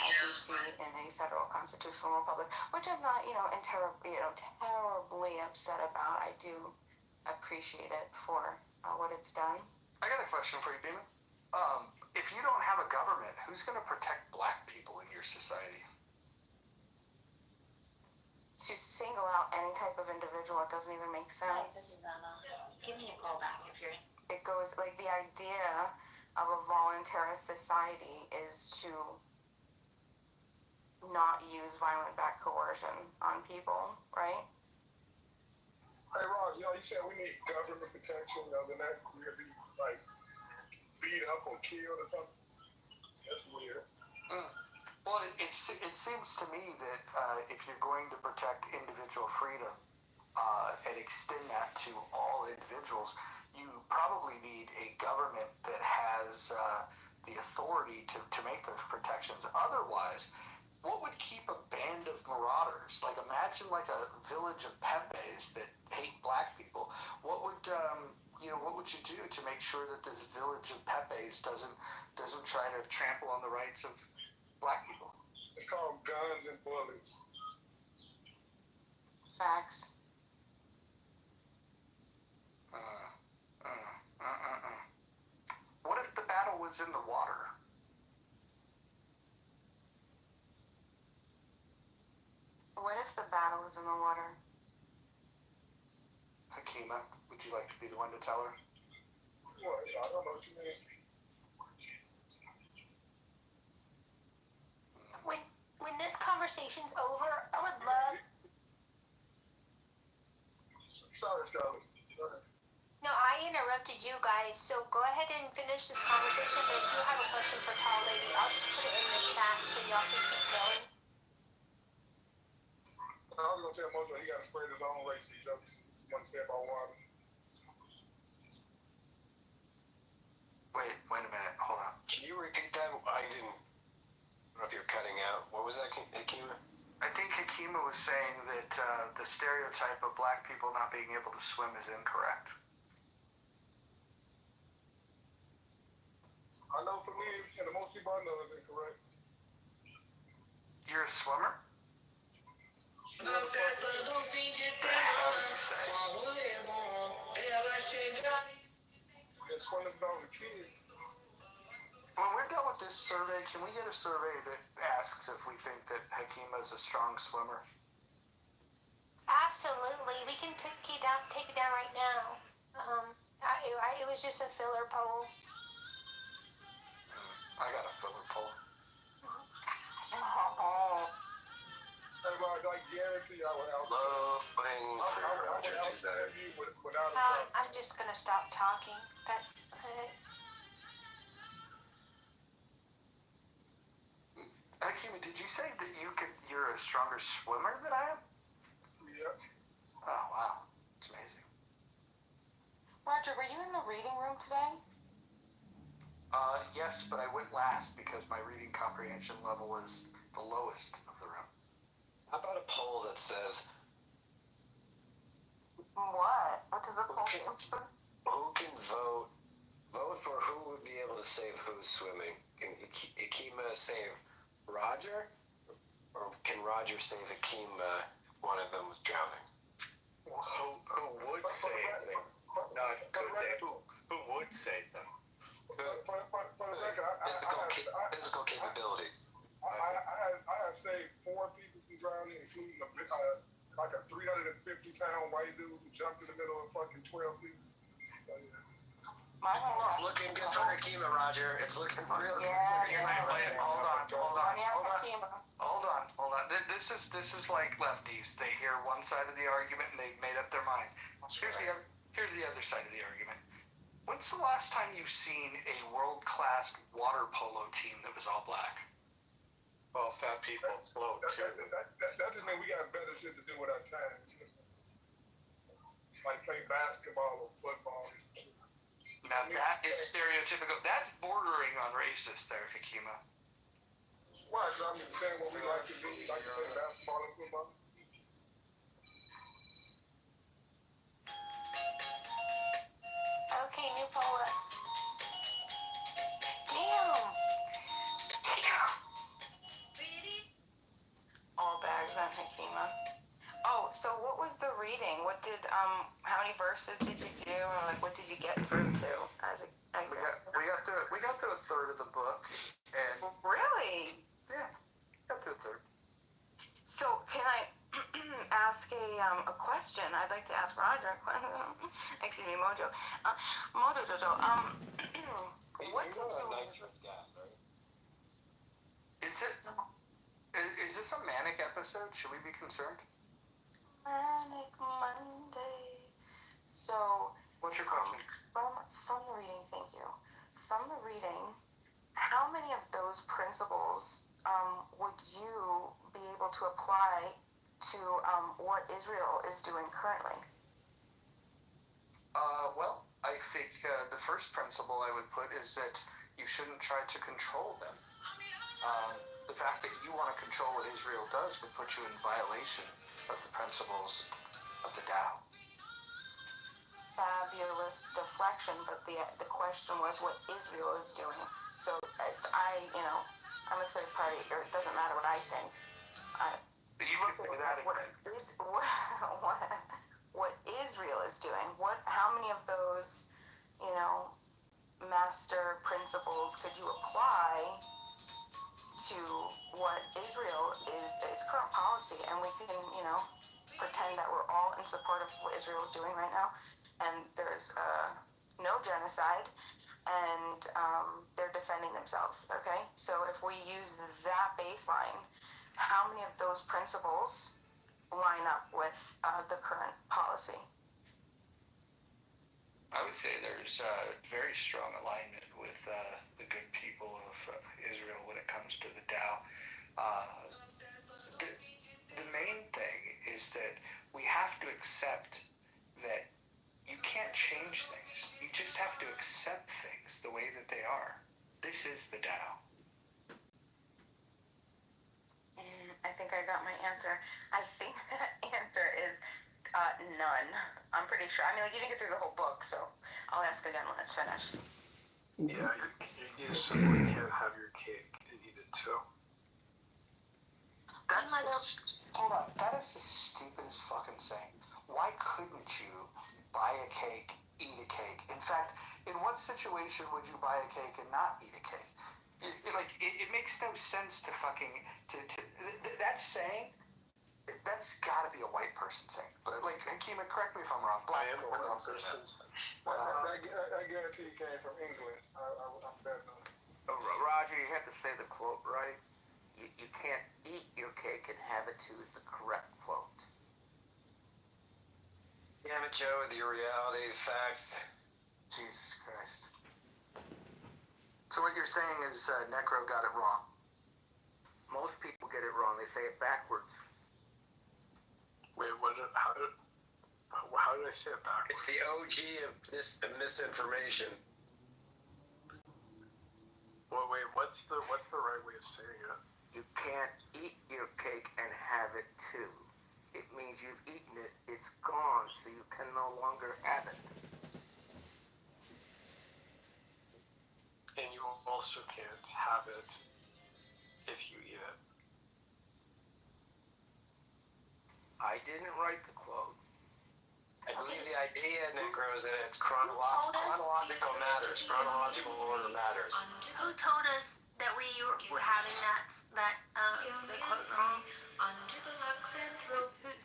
as you see in a federal constitutional republic, which I'm not, terribly upset about. I do appreciate it for what it's done. I got a question for you, Beeman. If you don't have a government, who's going to protect black people in your society? To single out any type of individual, it doesn't even make sense. Hi, this is Anna. Give me a call back if you're in. It goes like the idea of a voluntarist society is to not use violent back coercion on people, right? Hey, Ross, you said we need government protection, then that we'll be like beat up or killed or something. That's weird. Well, it seems to me that if you're going to protect individual freedom and extend that to all individuals, you probably need a government that has the authority to make those protections. Otherwise, what would keep a band of marauders? Like, imagine like a village of Pepes that hate black people. What would you do to make sure that this village of Pepes doesn't try to trample on the rights of black people? It's called guns and bullets. Facts. What if the battle was in the water? What if the battle is in the water? Hakima, would you like to be the one to tell her? Well, I don't know what you mean. When this conversation's over, I would love. Sorry, Charlie. No, I interrupted you guys, so go ahead and finish this conversation. But if you have a question for Tall Lady, I'll just put it in the chat so y'all can keep going. I was gonna tell Mojo he gotta spread his own race. He doesn't want to say about water. Wait a minute. Hold on. Can you repeat that? I don't know if you're cutting out. What was that, Hakima? I think Hakima was saying that the stereotype of black people not being able to swim is incorrect. I know for me, and the most people I know is incorrect. You're a swimmer? How would you say? And swimming's about the kids. When we're done with this survey, can we get a survey that asks if we think that Hakima is a strong swimmer? Absolutely, we can take it down right now. It was just a filler poll. I got a filler poll. I guarantee I would out. I'm just gonna stop talking. That's it. Hakima, did you say that you're a stronger swimmer than I am? Yeah. Oh, wow. It's amazing. Roger, were you in the reading room today? Yes, but I went last because my reading comprehension level is the lowest of the room. How about a poll that says, What? What does the poll say? who can vote for who would be able to save who's swimming? Can Hakima save Roger? Or can Roger save Hakima if one of them was drowning? Who would save them? Not could they. Who would save them? Physical capabilities. I have saved 4 people fucking 12 people. So, yeah. It's looking good for Hakima, Roger. It's looking real good. You're not playing. Hold on. This is like lefties. They hear one side of the argument and they've made up their mind. Here's the other side of the argument. When's the last time you've seen a world-class water polo team that was all black? Well, fat people float too. That just means we got better shit to do with our time. Like play basketball or football or some shit. Now that is stereotypical. That's bordering on racist there, Hakima. Why? Because I'm just saying what we like to do. We like to play basketball and football. Okay, new poll. Damn. All bags on Hakima. Oh, so what was the reading? What did how many verses did you do, and like what did you get through to? We got to a third of the book, and really, yeah, got to a third. So can I ask a question? I'd like to ask Roger. Excuse me, Mojo. Mojo Jojo. What did you? Is this a manic episode? Should we be concerned? Manic Monday. So. What's your question? From the reading, thank you. From the reading, how many of those principles would you be able to apply to what Israel is doing currently? Well, I think the first principle I would put is that you shouldn't try to control them. The fact that you want to control what Israel does would put you in violation of the principles of the Tao. Fabulous deflection, but the question was what Israel is doing. So I'm a third party, or it doesn't matter what I think. You can say that again. What Israel is doing. How many of those, master principles could you apply to what Israel is its current policy? And we can, pretend that we're all in support of what Israel is doing right now. And there's no genocide, and they're defending themselves, okay? So if we use that baseline, how many of those principles line up with the current policy? I would say there's very strong alignment with the good people of Israel when it comes to the Tao. The main thing is that we have to accept that you can't change things. You just have to accept things the way that they are. This is the Tao. I think I got my answer. I think that answer is none. I'm pretty sure. I mean, you didn't get through the whole book, so I'll ask again when it's finished. Yeah, you simply can't have your cake and eat it too. Hold on. That is the stupidest fucking saying. Why couldn't you buy a cake, eat a cake? In fact, in what situation would you buy a cake and not eat a cake? It makes no sense to that saying. That's got to be a white person saying. But Hakima, correct me if I'm wrong. I am a white person. I guarantee it came from England. I'm betting on it. Roger, you have to say the quote right. You can't eat your cake and have it too is the correct quote. Damn it, Joe, with your reality facts. Jesus Christ. So what you're saying is Necro got it wrong. Most people get it wrong. They say it backwards. Wait, how did I say it backwards? It's the OG of misinformation. Well, wait, what's the right way of saying it? You can't eat your cake and have it too. It means you've eaten it, it's gone, so you can no longer have it. And you also can't have it if you eat it. I didn't write the quote. I believe the idea, Necro, is that it's chronological matters. Chronological order matters. Who told us that we were having that quote wrong?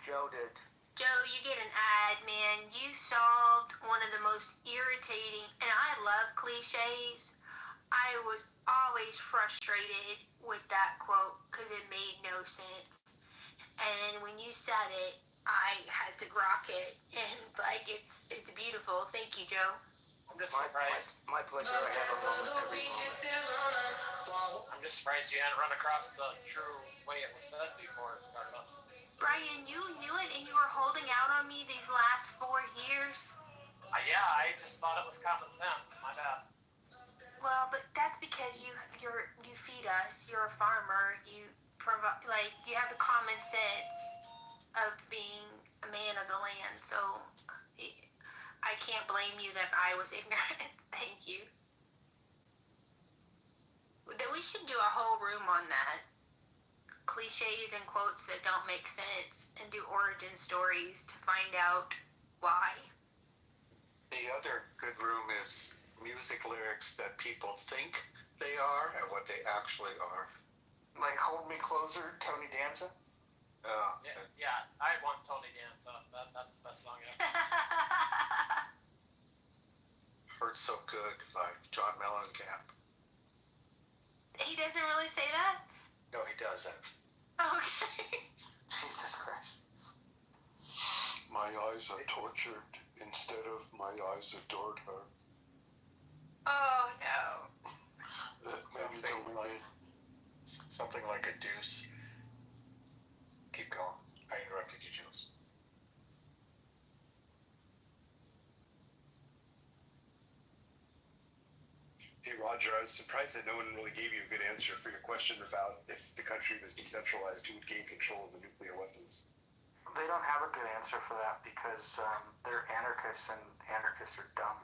Joe did. Joe, you get an ad, man. You solved one of the most irritating, and I love cliches. I was always frustrated with that quote because it made no sense. And when you said it, I had to grok it, and like it's beautiful. Thank you, Joe. I'm just surprised. My pleasure. I have a moment every moment. I'm just surprised you hadn't run across the true way it was said before it started up. Brian, you knew it, and you were holding out on me these last 4 years. Yeah, I just thought it was common sense. My bad. Well, but that's because you feed us. You're a farmer. You provide, like, you have the common sense of being a man of the land. So I can't blame you that I was ignorant. Thank you. Then we should do a whole room on that. Cliches and quotes that don't make sense, and do origin stories to find out why. The other good room is music lyrics that people think they are and what they actually are. Like Hold Me Closer, Tony Danza. Yeah, I want Tony Danza. That's the best song ever. Hurts So Good by John Mellencamp. He doesn't really say that? No, he doesn't. Okay. Jesus Christ. My eyes are tortured instead of my eyes adored her. Oh, no. Maybe it's only me. Something like a deuce. Keep going. I interrupted you, Jules. Hey, Roger, I was surprised that no one really gave you a good answer for your question about if the country was decentralized, who would gain control of the nuclear weapons. They don't have a good answer for that because they're anarchists and anarchists are dumb.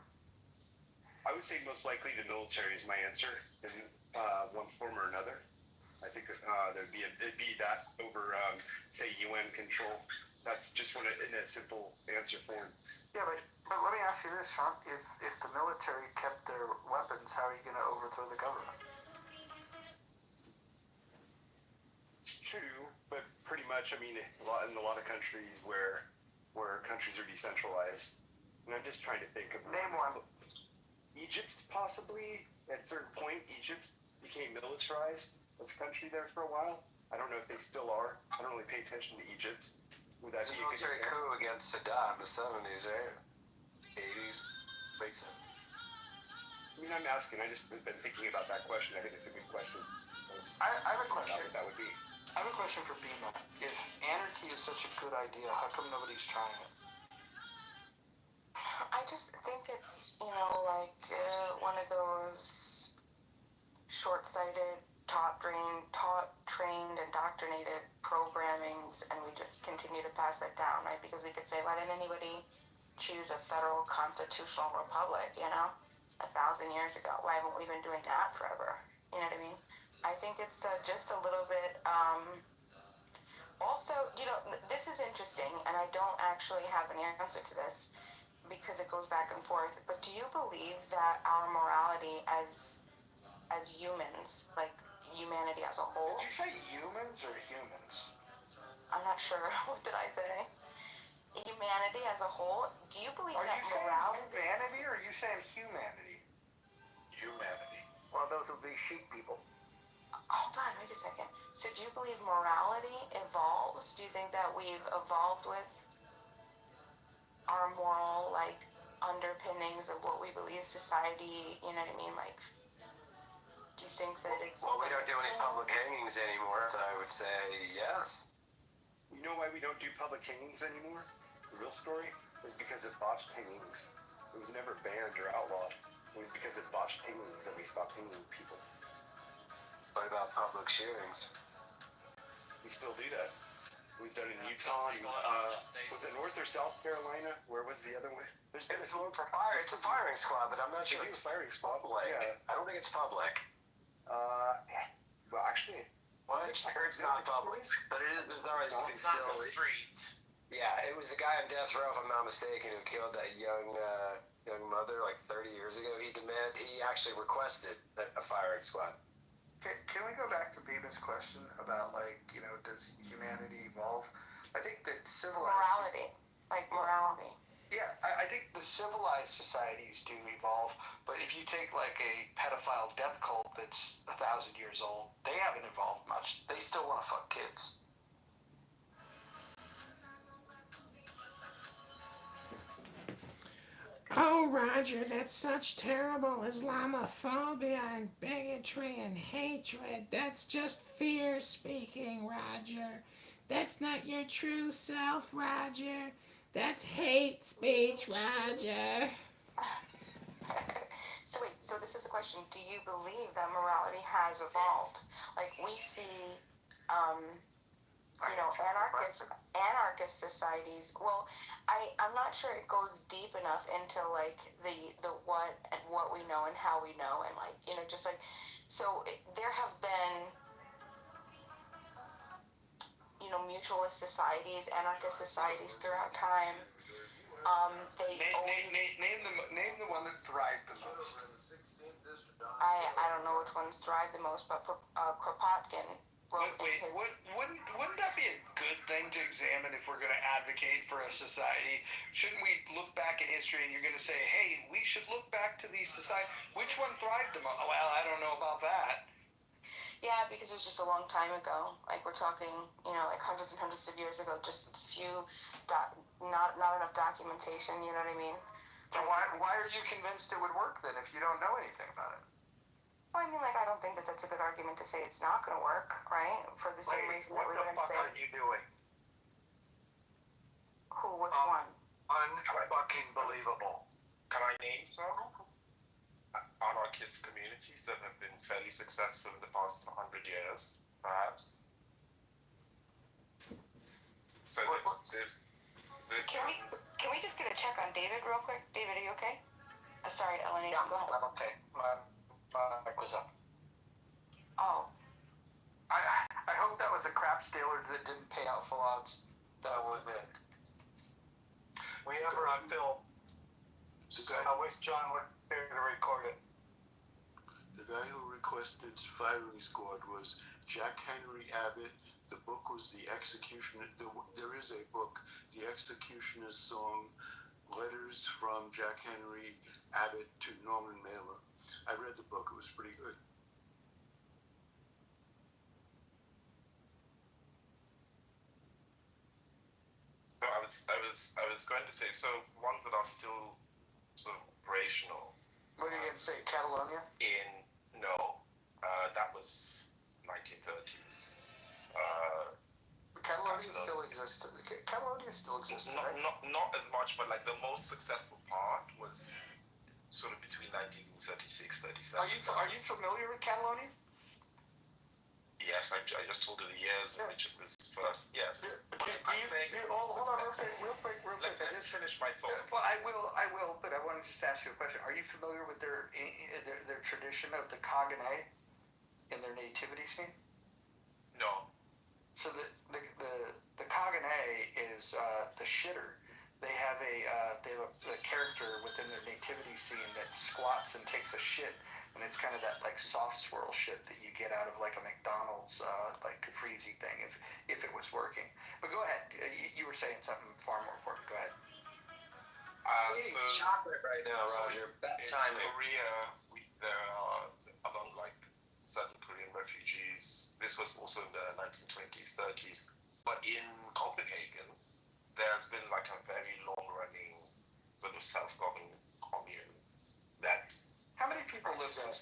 I would say most likely the military is my answer in one form or another. I think it'd be that over, say, UN control. That's just in a simple answer form. Yeah, but let me ask you this, Sean. If the military kept their weapons, how are you going to overthrow the government? It's true, but pretty much, I mean, in a lot of countries where countries are decentralized, and I'm just trying to think of... Name one. Egypt, possibly. At a certain point, Egypt became militarized as a country there for a while. I don't know if they still are. I don't really pay attention to Egypt. Would that be a good military example? coup against Saddam in the 70s, right? 80s, late 70s. I mean, I'm asking. I just been thinking about that question. I think it's a good question. I have a question. What that would be. I have a question for Bima. If anarchy is such a good idea, how come nobody's trying it? I just think it's, like one of those short-sighted, trained, indoctrinated programmings, and we just continue to pass that down, right? Because we could say, why didn't anybody choose a federal constitutional republic, 1,000 years ago? Why haven't we been doing that forever? You know what I mean? I think it's just a little bit, also, this is interesting, and I don't actually have an answer to this because it goes back and forth, but do you believe that our morality as humans, like humanity as a whole... Did you say humans or humans? I'm not sure. What did I say? Humanity as a whole, do you believe Are that you saying morality... humanity or are you saying humanity? Humanity. Well, those would be sheep people. Hold on, wait a second. So do you believe morality evolves? Do you think that we've evolved with our moral, underpinnings of what we believe society, you know what I mean? Do you think that it's... Well, we don't do any public hangings anymore, so I would say yes. You know why we don't do public hangings anymore? The real story is because of botched hangings. It was never banned or outlawed. It was because of botched hangings that we stopped hanging people. What about public shootings? We still do that. It was done in Utah. Was it North or South Carolina? Where was the other one? It's a firing squad, but I'm not sure it's a firing squad. Public. Yeah. I don't think it's public. Well, actually, I heard it's not public, but it is bizarre that you can still. Not the streets. Yeah, it was the guy on death row, if I'm not mistaken, who killed that young mother 30 years ago. He actually requested a firing squad. Can we go back to Biba's question about does humanity evolve? I think that civilized morality. like morality. Yeah, I think the civilized societies do evolve, but if you take like a pedophile death cult that's 1,000 years old, they haven't evolved much. They still want to fuck kids. Oh, Roger, that's such terrible Islamophobia and bigotry and hatred. That's just fear speaking, Roger. That's not your true self, Roger. That's hate speech, Roger. So wait, so this is the question. Do you believe that morality has evolved? Like we see, anarchist societies. Well, I'm not sure it goes deep enough into like the what and what we know and how we know and like just like there have been mutualist societies, anarchist societies throughout time. Name the one that thrived the most. I don't know which ones thrive the most, but Kropotkin wrote Wouldn't that be a good thing to examine if we're going to advocate for a society? Shouldn't we look back in history and you're going to say, hey, we should look back to these societies. Which one thrived the most? Well, I don't know about that. Yeah, because it was just a long time ago. Like we're talking, like hundreds and hundreds of years ago. Just a few, not enough documentation. You know what I mean? So why are you convinced it would work then if you don't know anything about it? Well, I mean, like I don't think that that's a good argument to say it's not going to work, right? For the same reason that we're going to say. What the fuck are you doing? Who? Which one? Unfucking believable. Can I name some anarchist communities that have been fairly successful in the past 100 years, perhaps? So Can we just get a check on David real quick? David, are you okay? Sorry, Eleni. Yeah, go ahead. I'm okay. My mic was up. Oh. I hope that was a crap stealer that didn't pay out full odds. That was it. We have her on film. So I wish John were there to record it. The guy who requested firing squad was Jack Henry Abbott. The book was The Executioner. There is a book, The Executioner's Song, Letters from Jack Henry Abbott to Norman Mailer. I read the book. It was pretty good. So I was going to say, so ones that are still sort of operational. What are you going to say, Catalonia? That was 1930s. Catalonia still exists. Catalonia still exists, right? Not as much, but like the most successful part was sort of between 1936, 37. Are you familiar with Catalonia? Yes, I just told you the years in which it was first. Yes. Hold on, real quick. Let me just finish my thought. Well, I will, but I wanted to just ask you a question. Are you familiar with their tradition of the Kagane in their nativity scene? No. So the Kagane is the shitter. They have a character within their nativity scene that squats and takes a shit, and it's kind of that like soft swirl shit that you get out of like a McDonald's like freezy thing if it was working. But go ahead. You were saying something far more important. Go ahead. Chocolate right now, Roger. In Korea, there are among like certain Korean refugees. This was also in the 1920s, 30s. But in Copenhagen, there's been like a very long-running sort of self-governing commune that. How many people live there?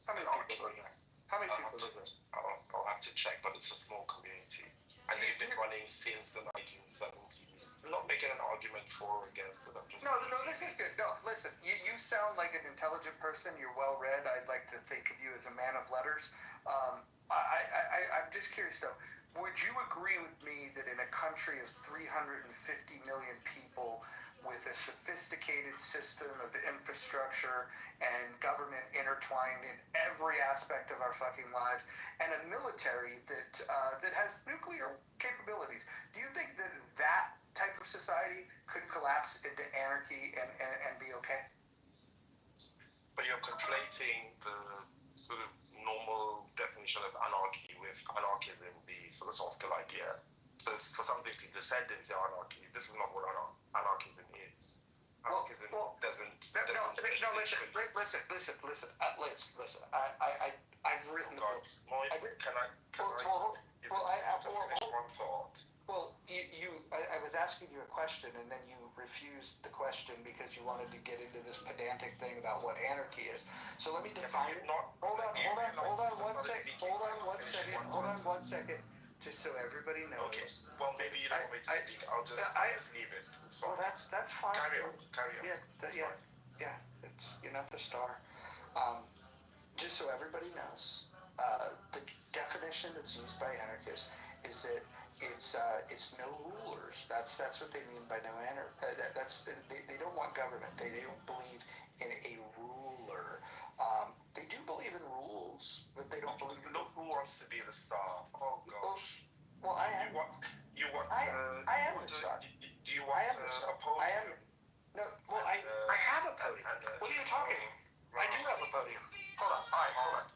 How many people live there? I'll have to check, but it's a small community. And they've been running since the 1970s. I'm not making an argument for or against it. No, this is good. No, listen, you sound like an intelligent person. You're well-read. I'd like to think of you as a man of letters. I'm just curious, though. Would you agree with me that in a country of 350 million people with a sophisticated system of infrastructure and government intertwined in every aspect of our fucking lives and a military that has nuclear capabilities, do you think that type of society could collapse into anarchy and be okay? But you're conflating the sort of normal definition of anarchy with anarchism, the philosophical idea. So for something to descend into anarchy, this is not what anarchism is. Anarchism doesn't. No, listen. I've written the book. Can I? One thought. Well, I was asking you a question, and then you refused the question because you wanted to get into this pedantic thing about what anarchy is. So let me define it. Hold on one second, just so everybody knows. Okay. Well, maybe you don't want me to speak. I'll just leave it. It's fine. Well, that's fine. Carry on. Yeah. You're not the star. Just so everybody knows, the definition that's used by anarchists is that it's no rulers. That's what they mean by no anarchy. They don't want government. They don't believe in a ruler. They do believe in rules, but they don't believe. Look who wants to be the star. Oh gosh. Well, I am. I am the star. Do you want a podium? I am. No. Well, I have a podium. What are you talking? I do have a podium. Hold on. All right. Hold on.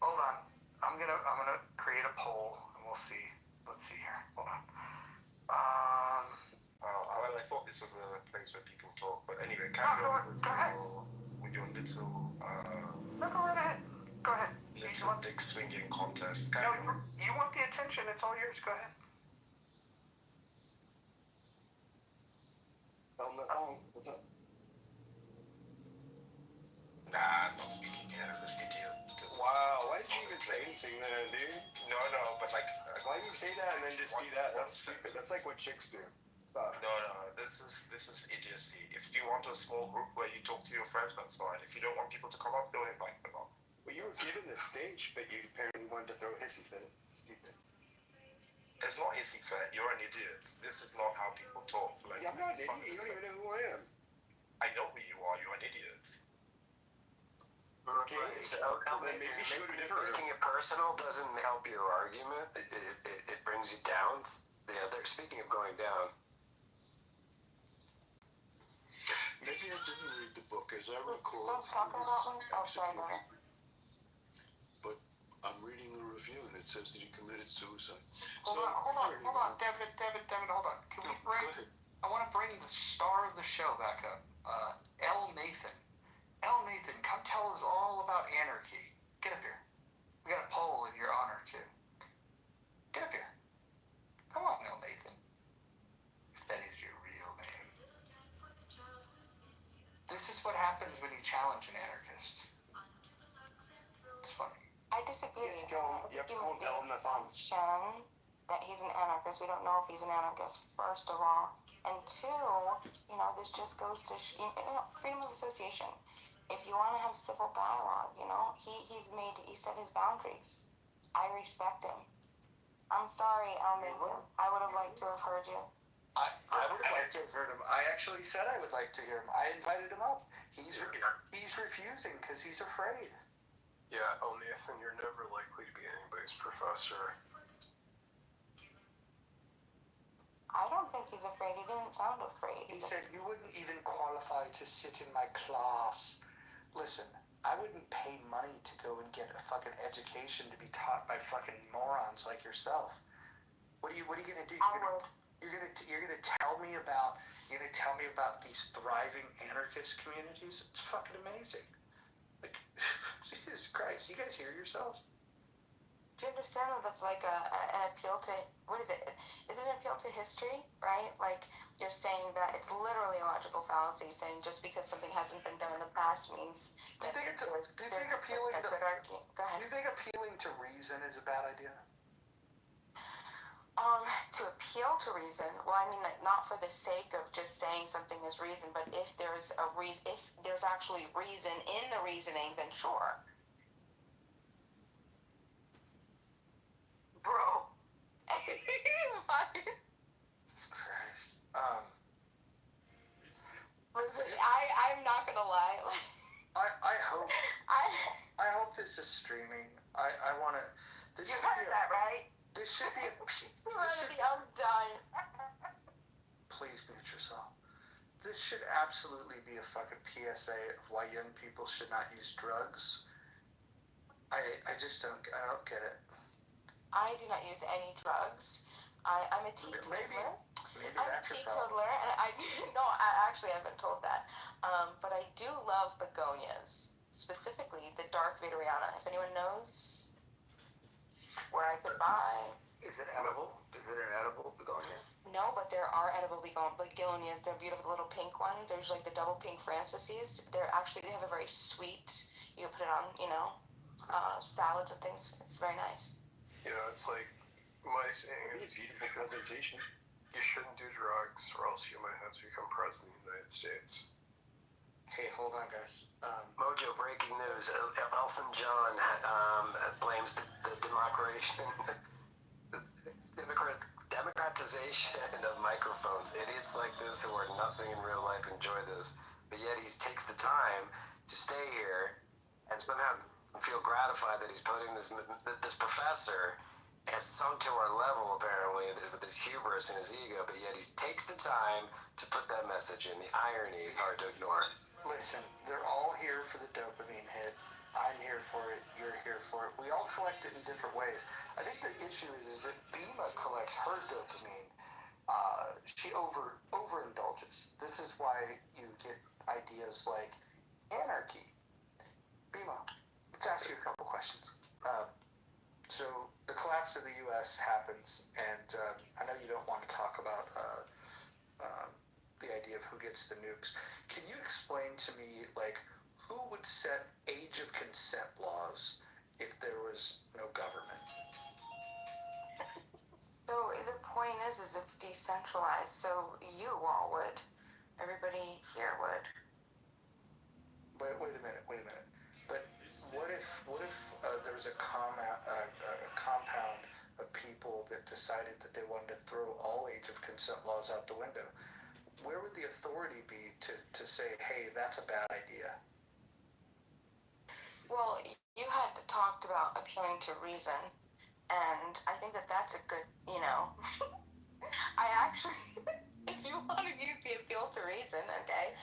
Hold on. I'm gonna create a poll, and we'll see. Let's see here. Hold on. Well, I thought this was a place where people talk, but anyway, carry on. Go ahead. With your little. No, go right ahead. Go ahead. Little dick swinging contest. No, you want the attention? It's all yours. Go ahead. What's up? Nah, I'm not speaking here. This idiot. Wow, why did you even say anything then, dude? No, but like... why do you say that and then just be that? That's stupid. That's like what chicks do. Stop. No, this is idiocy. If you want a small group where you talk to your friends, that's fine. If you don't want people to come up, don't invite them up. Well, you were given the stage, but you apparently wanted to throw a hissy fit. Stupid. It's not hissy fit. You're an idiot. This is not how people talk. Like, yeah, I'm not an idiot. You don't even know who I am. I know who you are. You're an idiot. Okay, so making it personal doesn't help your argument. It brings you down. Yeah, they're speaking of going down. Maybe I didn't read the book as I recall. Someone's talking about me? Oh, sorry, go ahead. But I'm reading the review and it says that he committed suicide. Hold on, Devin, hold on. Can we bring? I want to bring the star of the show back up. L. Nathan, come tell us all about anarchy. Get up here. We got a poll in your honor too. Get up here. Come on, L. Nathan. If that is your real name. This is what happens when you challenge an anarchist. It's funny. I disagree. You have to go L in the phone. Shown that he's an anarchist. We don't know if he's an anarchist, first of all. And two, this just goes to freedom of association. If you want to have civil dialogue, he set his boundaries. I respect him. I'm sorry, Al Nathan. I would have liked to have heard you. I would have liked to have heard him. I actually said I would like to hear him. I invited him up. He's refusing because he's afraid. Yeah, Nathan, you're never likely to be anybody's professor. I don't think he's afraid. He didn't sound afraid. He said you wouldn't even qualify to sit in my class. Listen, I wouldn't pay money to go and get a fucking education to be taught by fucking morons like yourself. What are you gonna do? You're gonna tell me about these thriving anarchist communities? It's fucking amazing. Like, Jesus Christ, you guys hear yourselves? Do you understand that that's like an appeal to, what is it? Is it an appeal to history, right? Like, you're saying that it's literally a logical fallacy, saying just because something hasn't been done in the past means that Do you think appealing to reason is a bad idea? To appeal to reason, well, I mean, like, not for the sake of just saying something is reason, but if there's if there's actually reason in the reasoning, then sure. Bro. Jesus Christ. Listen, I'm not gonna lie. I hope this is streaming. I wanna. You heard that, right? This should be I'm done. Please mute yourself. This should absolutely be a fucking PSA of why young people should not use drugs. I just don't get it. I do not use any drugs. I'm a teetotaler. Maybe I'm a that's your problem. teetotaler, and I no, I actually haven't told that. But I do love begonias, specifically the Darth Vaderiana. If anyone knows where I could buy. Is it edible? Is it an edible begonia? No, but there are edible begonias. They're beautiful little pink ones. There's like the double pink Francises. They have a very sweet. You can put it on, salads and things. It's very nice. It's like my saying is beautiful presentation. You shouldn't do drugs, or else you might have to become president of the United States. Hey, hold on, guys. Mojo, breaking news. Elton John blames the democratization of microphones. Idiots like this who are nothing in real life enjoy this, but yet he takes the time to stay here and somehow feel gratified that he's putting this professor has sunk to our level, apparently, with his hubris and his ego, but yet he takes the time to put that message in. The irony is hard to ignore. Listen, they're all here for the dopamine hit. I'm here for it. You're here for it. We all collect it in different ways. I think the issue is that Bima collects her dopamine. She overindulges. This is why you get ideas like anarchy. Bima, let's ask you a couple questions. So the collapse of the U.S. happens, and I know you don't want to talk about the idea of who gets the nukes. Can you explain to me, who would set age of consent laws if there was no government? So the point is it's decentralized. So you all would. Everybody here would. Wait a minute. But what if there was a compound of people that decided that they wanted to throw all age of consent laws out the window? Where would the authority be to say, hey, that's a bad idea? Well, you had talked about appealing to reason, and I think that's a good, I actually, if you want to use the appeal to reason, okay,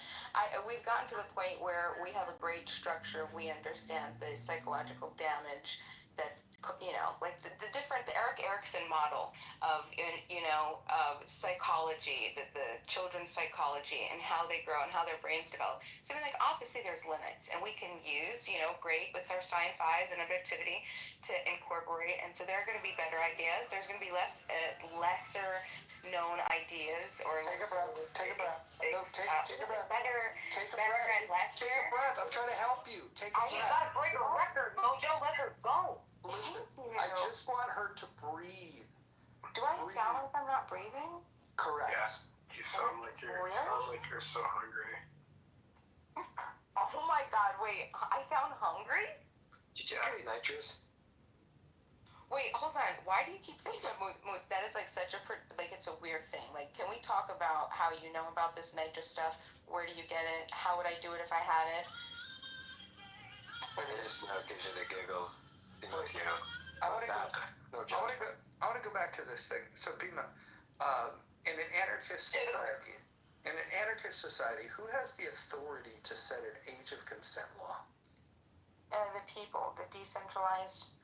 we've gotten to the point where we have a great structure. We understand the psychological damage that, like the Erik Erikson model of, psychology, the children's psychology and how they grow and how their brains develop. So, obviously there's limits, and we can use, great with our science eyes and objectivity to incorporate. And so there are going to be better ideas. There's going to be lesser known ideas, or take a breath. Take a breath. Take a breath. Better and lesser. Take a breath. I'm trying to help you. Take a breath. You gotta break a record, Mojo. Let her go. Listen, I just want her to breathe. Do I sound like I'm not breathing? Correct. Yeah, you sound like you're so hungry. Oh my God! Wait, I sound hungry? Did you take any nitrous? Wait, hold on. Why do you keep saying that, Moose? That is such a it's a weird thing. Can we talk about how you know about this nitrous stuff? Where do you get it? How would I do it if I had it? I just gives you the giggles. I want to go back to this thing. So, Bima, in an anarchist society, who has the authority to set an age of consent law? The people, the decentralized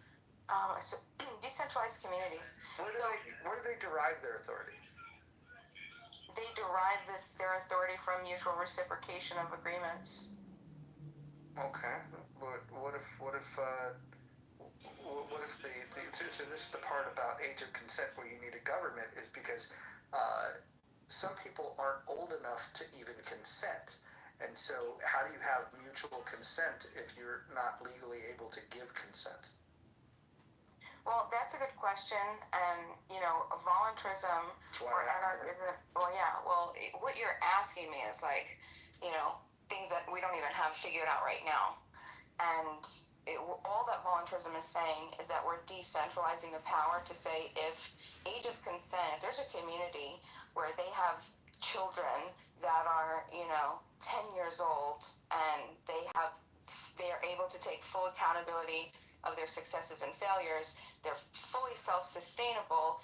communities. Where do they derive their authority? They derive their authority from mutual reciprocation of agreements. Okay, but what if so this is the part about age of consent where you need a government, is because some people aren't old enough to even consent. And so how do you have mutual consent if you're not legally able to give consent? Well, that's a good question, and voluntarism or anarchism. What you're asking me is things that we don't even have figured out right now, and all that voluntarism is saying is that we're decentralizing the power to say if age of consent, if there's a community where they have children that are 10 years old and they are able to take full accountability of their successes and failures, they're fully self-sustainable,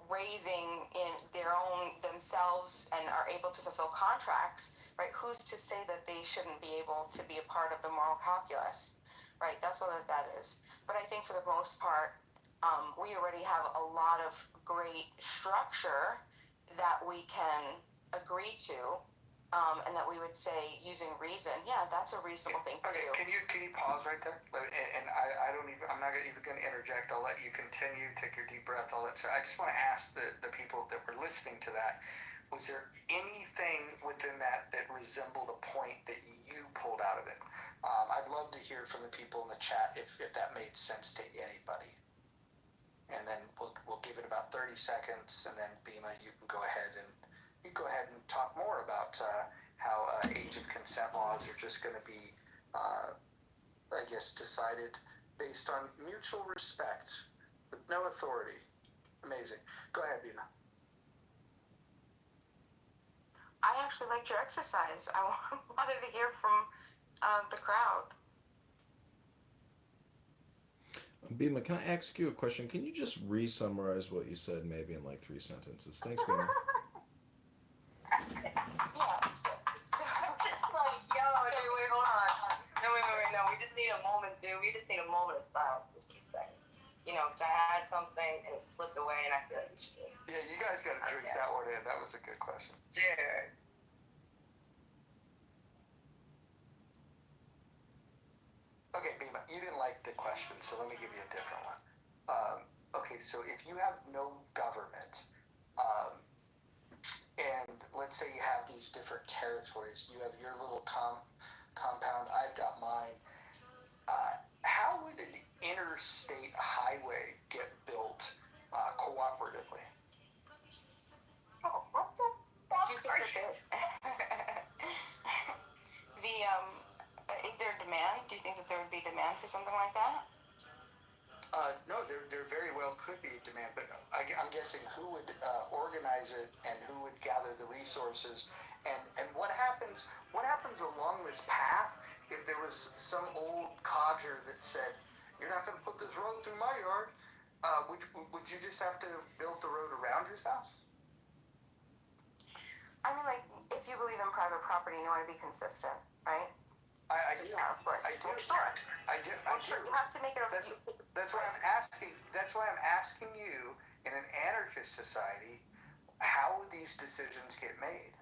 raising in their own themselves and are able to fulfill contracts, right? Who's to say that they shouldn't be able to be a part of the moral calculus, right? That's all that is. But I think for the most part, we already have a lot of great structure that we can agree to, and that we would say using reason. Yeah, that's a reasonable thing to do. Can you pause right there? And I don't even, I'm not even going to interject. I'll let you continue. Take your deep breath. I'll let. So I just want to ask the people that were listening to that. Was there anything within that resembled a point that you pulled out of it? I'd love to hear from the people in the chat if that made sense to anybody. And then we'll give it about 30 seconds, and then Bima, you can go ahead and talk more about how age of consent laws are just going to be, I guess, decided based on mutual respect with no authority. Amazing. Go ahead, Bima. I actually liked your exercise. I wanted to hear from the crowd. Bima, can I ask you a question? Can you just re-summarize what you said maybe in like 3 sentences? Thanks, Bima. Yeah, so Like, yo, dude, wait, hold on. No, wait, no, we just need a moment, dude. We just need a moment of silence for 2 seconds. You know, 'cause I had something and it slipped away, and I feel like we should just... Yeah, you guys got to drink that one in. That was a good question. Dude. Okay, Bima, you didn't like the question, so let me give you a different one. Okay, so if you have no government, and let's say you have these different territories, you have your little compound, I've got mine, how would an interstate highway get built cooperatively? Oh, what the fuck? Do you think that is there demand? Do you think that there would be demand for something like that? No, there very well could be demand, but I'm guessing who would organize it and who would gather the resources, and what happens along this path if there was some old codger that said, "You're not going to put this road through my yard," would you just have to build the road around his house? I mean, like, if you believe in private property, you want to be consistent, right? Yeah, of course. I do. I do. You have to make it. That's why I'm asking. That's why I'm asking you, in an anarchist society, how would these decisions get made?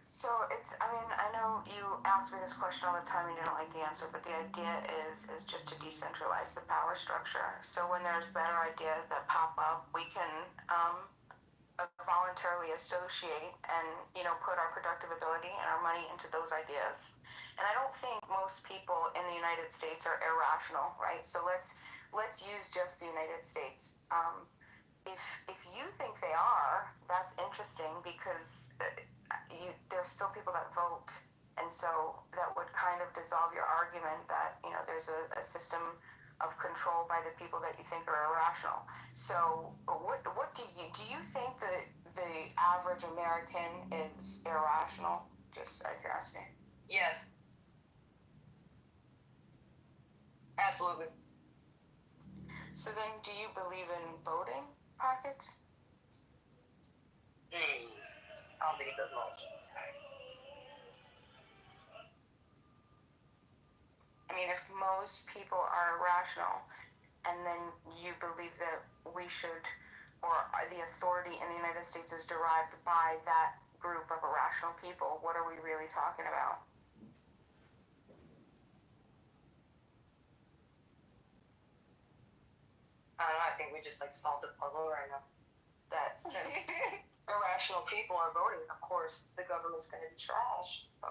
So I mean, I know you ask me this question all the time and you don't like the answer, but the idea is just to decentralize the power structure. So when there's better ideas that pop up, we can voluntarily associate and, you know, put our productive ability and our money into those ideas. And I don't think most people in the United States are irrational, right? So let's use just the United States. If you think they are, that's interesting, because there's still people that vote, and so that would kind of dissolve your argument that, you know, there's a system of control by the people that you think are irrational. So what do you think that the average American is irrational? Just out of curiosity. Yes. Absolutely. So then, do you believe in voting pockets? I don't think it does much. I mean, if most people are irrational, and then you believe that we should, or the authority in the United States is derived by that group of irrational people, what are we really talking about? I don't know, I think we just like solved the puzzle right now. That since irrational people are voting, of course the government's going to be trash. So.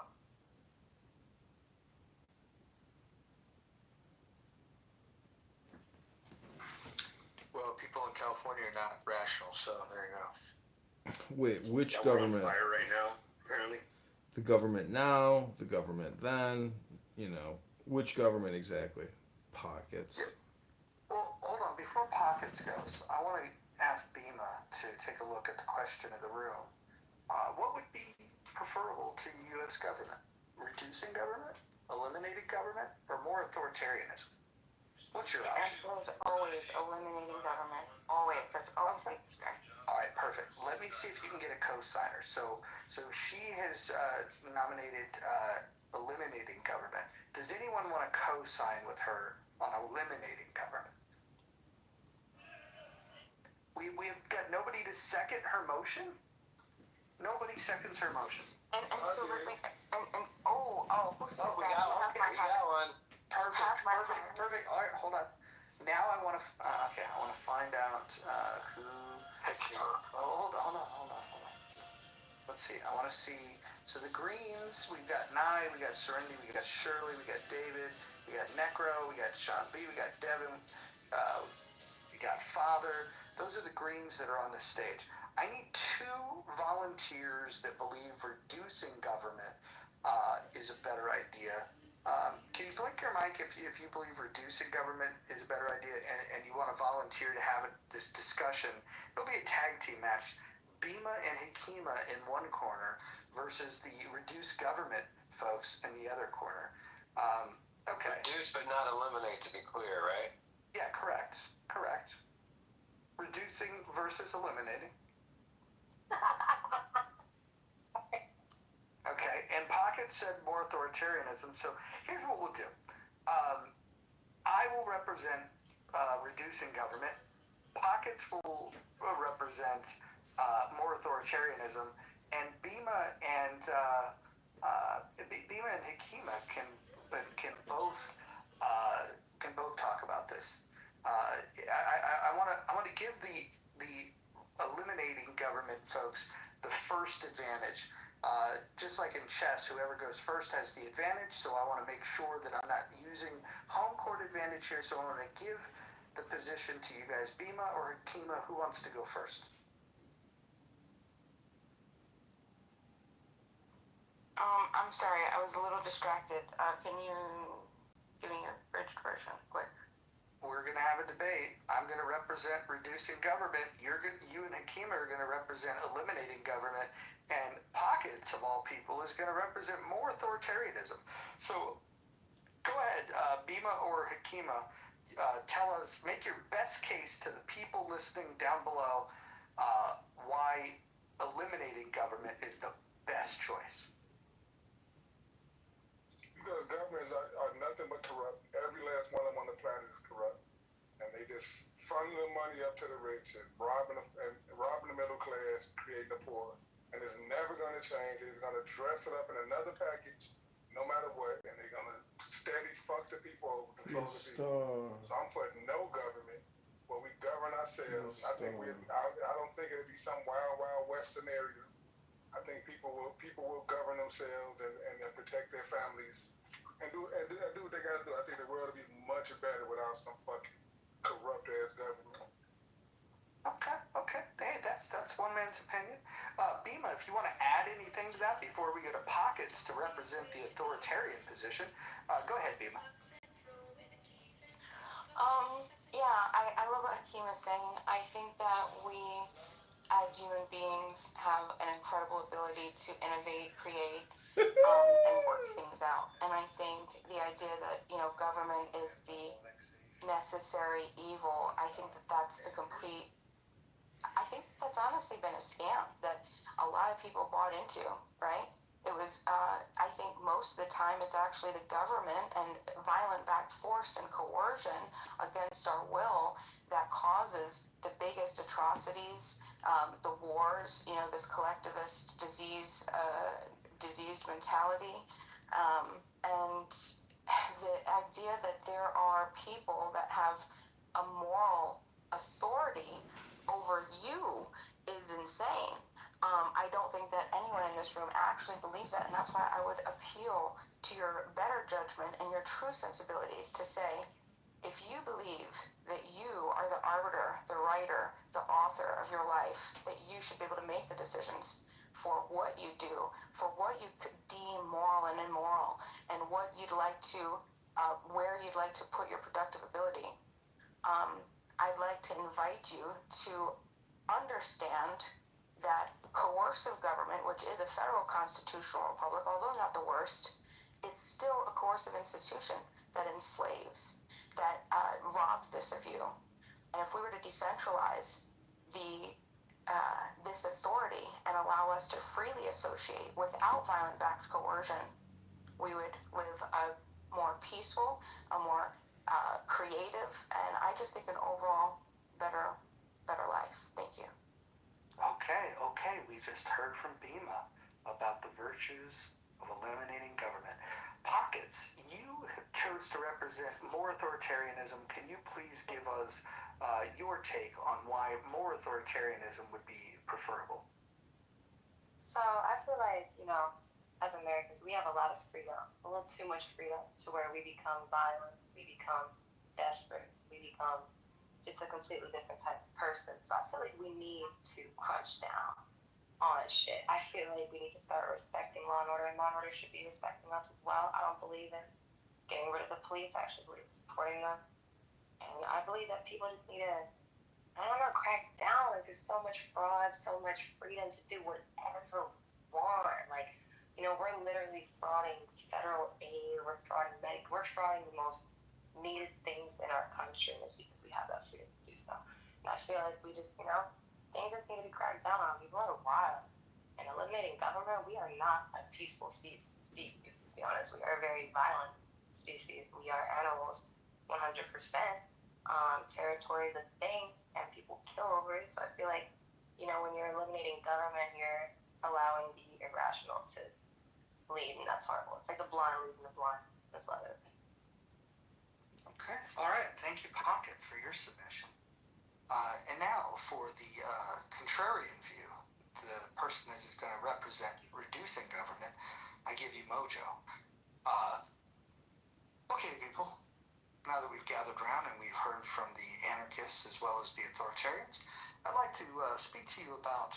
Well, people in California are not rational, so there you go. Wait, which Yeah, we're government? on fire right now, apparently. The government now, the government then, you know, which government exactly? Pockets. Yeah. Well, hold on. Before pockets goes, I want to ask Bima to take a look at the question of the room. What would be preferable to the U.S. government? Reducing government, eliminating government, or more authoritarianism? What's your option? As always, eliminating government. Always. That's always the answer. All right, perfect. Let me see if you can get a co-signer. So she has nominated eliminating government. Does anyone want to co-sign with her on eliminating government. We've got nobody to second her motion? Nobody seconds her motion. And so let me, who said Oh, we that? got one. You have my We got one. Have my Perfect. All right, hold on. Now I want to, I want to find out who. Hold on. Let's see. I want to see. So the Greens, we've got Nye, we got Serenity, we got Shirley, we got David, we got Necro, we got Sean B, we got Devin, we got Father. Those are the Greens that are on the stage. I need 2 volunteers that believe reducing government is a better idea. Can you blink your mic if you believe reducing government is a better idea and you want to volunteer to have this discussion? It'll be a tag team match. Bima and Hakima in one corner versus the reduce government folks in the other corner. Okay. Reduce but not eliminate, to be clear, right? Yeah, correct. Reducing versus eliminating. Okay, and Pocket said more authoritarianism, so here's what we'll do. I will represent reducing government. Pockets will represent more authoritarianism, and Bima and Hakima can both talk about this. I want to give the eliminating government folks the first advantage. Just like in chess, whoever goes first has the advantage, so I want to make sure that I'm not using home court advantage here, so I want to give the position to you guys. Bima or Hakima, who wants to go first? I'm sorry, I was a little distracted. Can you give me your bridged version, quick? We're going to have a debate. I'm going to represent reducing government. You and Hakima are going to represent eliminating government. And Pockets, of all people, is going to represent more authoritarianism. So go ahead, Bima or Hakima, tell us, make your best case to the people listening down below why eliminating government is the best choice. Because governments are nothing but corrupt. Every last one of them on the planet is corrupt. And they just funneling money up to the rich and robbing the middle class, creating the poor. And it's never going to change. It's going to dress it up in another package, no matter what, and they're going to steady fuck the people over, control the people. So I'm for no government, where we govern ourselves. I don't think it'll be some wild west scenario. I think people will govern themselves and protect their families and do what they got to do. I think the world will be much better without some fucking corrupt ass government. Okay. Hey, that's one man's opinion. Bima, if you want to add anything to that before we go to Pockets to represent the authoritarian position, go ahead, Bima. I love what Hakeem is saying. I think that we, as human beings, have an incredible ability to innovate, create, and work things out. And I think the idea that, government is the necessary evil, I think that's honestly been a scam that a lot of people bought into, right? It was, I think most of the time it's actually the government and violent backed force and coercion against our will that causes the biggest atrocities, the wars, this collectivist diseased mentality, and the idea that there are people that have a moral authority over you is insane. I don't think that anyone in this room actually believes that, and that's why I would appeal to your better judgment and your true sensibilities to say, if you believe that you are the arbiter, the writer, the author of your life, that you should be able to make the decisions for what you do, for what you could deem moral and immoral, and what you'd like to, where you'd like to put your productive ability, I'd like to invite you to understand that coercive government, which is a federal constitutional republic, although not the worst, it's still a coercive institution that enslaves, that robs this of you. And if we were to decentralize this authority and allow us to freely associate without violent backed coercion, we would live a more peaceful, a more creative, and I just think an overall better life. Thank you. Okay. We just heard from Bima about the virtues of eliminating government. Pockets, you chose to represent more authoritarianism. Can you please give us your take on why more authoritarianism would be preferable? So I feel like, as Americans, we have a lot of freedom, a little too much freedom to where we become violent, we become desperate, we become just a completely different type of person. So I feel like we need to crunch down on shit. I feel like we need to start respecting law and order, and law and order should be respecting us as well. I don't believe in getting rid of the police. I actually believe in supporting them. And I believe that people just need to, crack down. There's so much fraud, so much freedom to do whatever we want. Like, we're literally frauding federal aid, we're frauding we're frauding the most needed things in our country, and it's because we have that freedom to do so. And I feel like we just, things just need to be cracked down on. People are wild. And eliminating government, we are not a peaceful species, to be honest. We are a very violent species. We are animals, 100%. Territory is a thing, and people kill over it. So I feel like, when you're eliminating government, you're allowing the irrational to lead, and that's horrible. It's like the blind leading the blind. That's what it is. Okay. All right. Thank you, Pockets, for your submission. And now for the contrarian view, the person that is going to represent reducing government, I give you Mojo. Okay, people. Now that we've gathered around and we've heard from the anarchists as well as the authoritarians, I'd like to speak to you about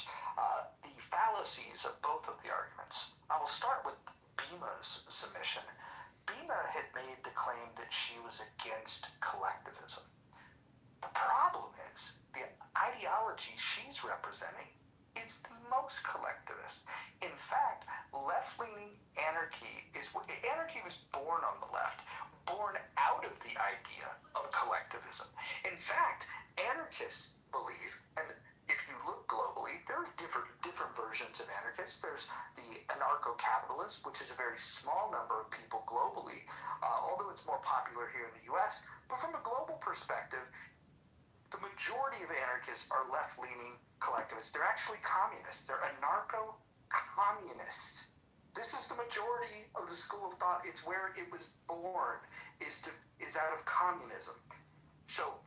the fallacies of both of the arguments. I will start with Bima's submission. Bima had made the claim that she was against collectivism. The problem is the ideology she's representing is the most collectivist. In fact, left-leaning anarchy was born on the left, born out of the idea of collectivism. In fact, anarchists believe, and if you look globally, there are different versions of anarchists. There's the anarcho-capitalist, which is a very small number of people globally, although it's more popular here in the U.S. But from a global perspective, the majority of anarchists are left-leaning collectivists. They're actually communists. They're anarcho-communists. This is the majority of the school of thought. It's where it was born, is out of communism. So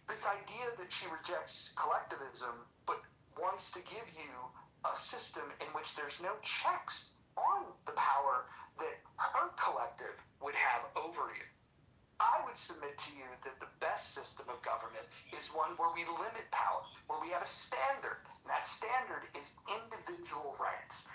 this idea that she rejects collectivism but wants to give you a system in which there's no checks on the power that her collective would have over you. I would submit to you that the best system of government is one where we limit power, where we have a standard, and that standard is individual rights.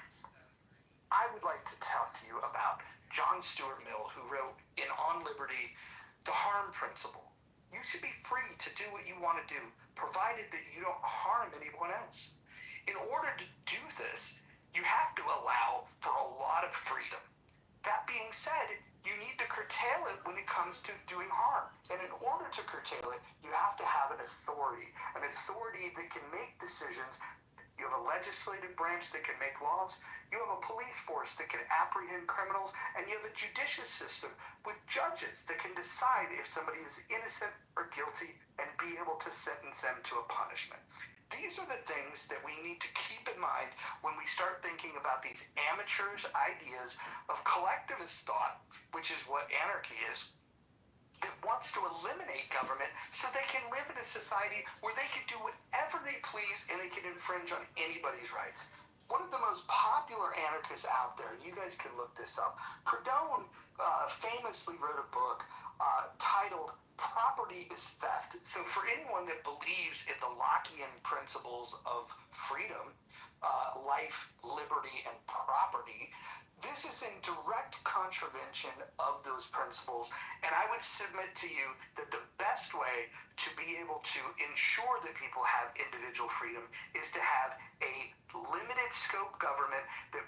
I would like to talk to you about John Stuart Mill, who wrote in On Liberty, the harm principle. You should be free to do what you want to do, provided that you don't harm anyone else. In order to do this, you have to allow for a lot of freedom. That being said, you need to curtail it when it comes to doing harm. And in order to curtail it, you have to have an authority that can make decisions. You have a legislative branch that can make laws. You have a police force that can apprehend criminals. And you have a judicial system with judges that can decide if somebody is innocent or guilty and be able to sentence them to a punishment. These are the things that we need to keep in mind when we start thinking about these amateurish ideas of collectivist thought, which is what anarchy is, that wants to eliminate government so they can live in a society where they can do whatever they please and they can infringe on anybody's rights. One of the most popular anarchists out there, and you guys can look this up, Proudhon famously wrote a book titled Property is Theft. So for anyone that believes in the Lockean principles of freedom, life, liberty, and property, this is in direct contravention of those principles, and I would submit to you that the best way to be able to ensure that people have individual freedom is to have a limited scope government that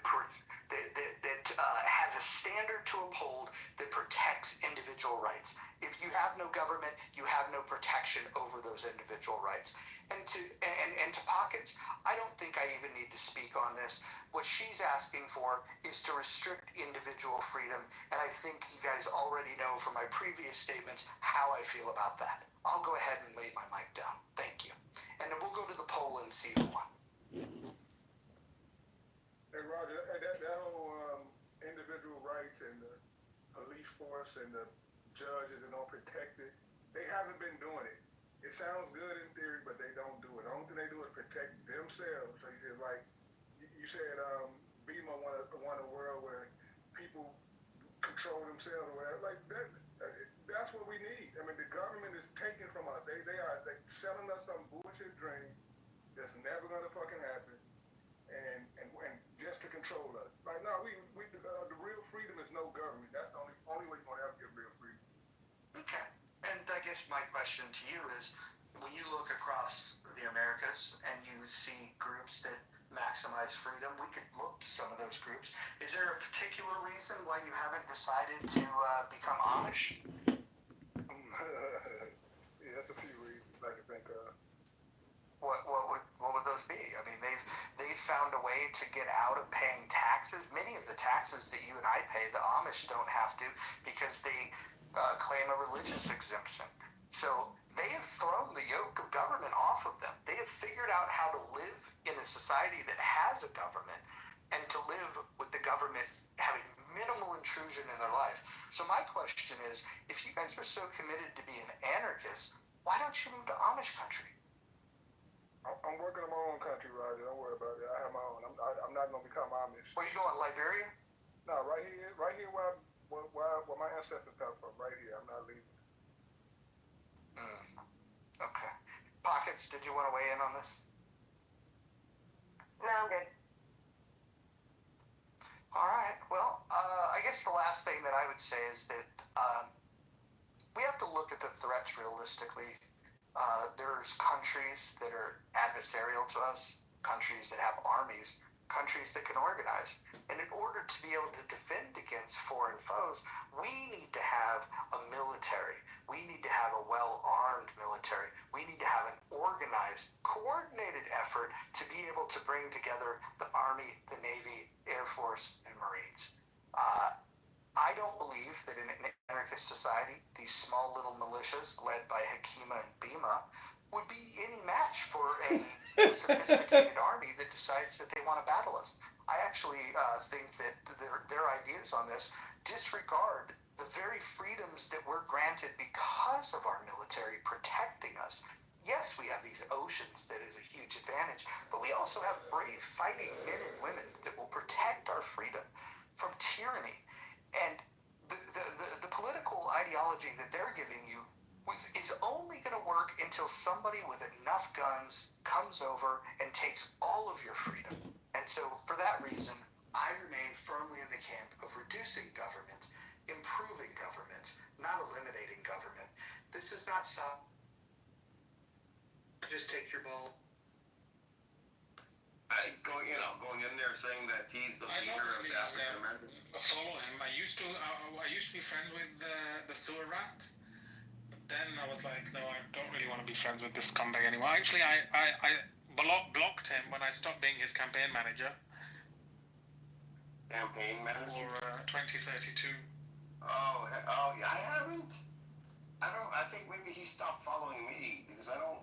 has a standard to uphold that protects individual rights. If you have no government, you have no protection over those individual rights. And And to Pockets, I don't think I even need to speak on this. What she's asking for is to restrict individual freedom, and I think you guys already know from my previous statements how I feel about that. I'll go ahead and lay my mic down. Thank you. And then we'll go to the poll and see who won. Hey, Roger, that whole individual rights and the police force and the judges and all protected, they haven't been doing it. It sounds good in theory, but they don't do it. The only thing they do is protect themselves. So you just like you said, Bima want a world where people control themselves or whatever. Like that's what we need. I mean, the government is taking from us. They are selling us some bullshit dream that's never gonna fucking happen, and just to control us. Like no, the real freedom is no government. That's the only way you're gonna ever get real freedom. Okay. And I guess my question to you is, when you look across the Americas and you see groups that maximize freedom, we could look to some of those groups. Is there a particular reason why you haven't decided to become Amish? Yeah, that's a few reasons I can think of. What would those be? I mean, they've found a way to get out of paying taxes. Many of the taxes that you and I pay, the Amish don't have to because they claim a religious exemption. So they have thrown the yoke of government off of them. They have figured out how to live in a society that has a government and to live with the government having minimal intrusion in their life. So my question is, if you guys are so committed to being anarchists, why don't you move to Amish country? I'm working on my own country, Roger. Don't worry about it. I have my own. I'm not gonna become Amish. Where you going, Liberia? No, right here where my ancestors come from. Right here. I'm not leaving. Okay. Pockets, did you want to weigh in on this? No, I'm good. All right. Well, I guess the last thing that I would say is that we have to look at the threats realistically. There's countries that are adversarial to us, countries that have armies, countries that can organize. And in order to be able to defend against foreign foes, we need to have a military. We need to have a well-armed military. We need to have an organized, coordinated effort to be able to bring together the Army, the Navy, Air Force, and Marines. I don't believe that in an anarchist society, these small little militias led by Hakima and Bima would be any match for a sophisticated army that decides that they want to battle us. I actually think that their ideas on this disregard the very freedoms that we're granted because of our military protecting us. Yes, we have these oceans that is a huge advantage, but we also have brave fighting men and women that will protect our freedom from tyranny. And the political ideology that they're giving you is only going to work until somebody with enough guns comes over and takes all of your freedom. And so for that reason, I remain firmly in the camp of reducing government, improving government, not eliminating government. This is not some... Just take your ball. Going in there saying that he's the leader of the African Americans. Follow him. I used to be friends with the sewer rat. But then I was like, no, I don't really want to be friends with this scumbag anymore. Actually, I blocked him when I stopped being his campaign manager. Campaign manager? For 2032. Oh, yeah, I haven't. I think maybe he stopped following me because I don't.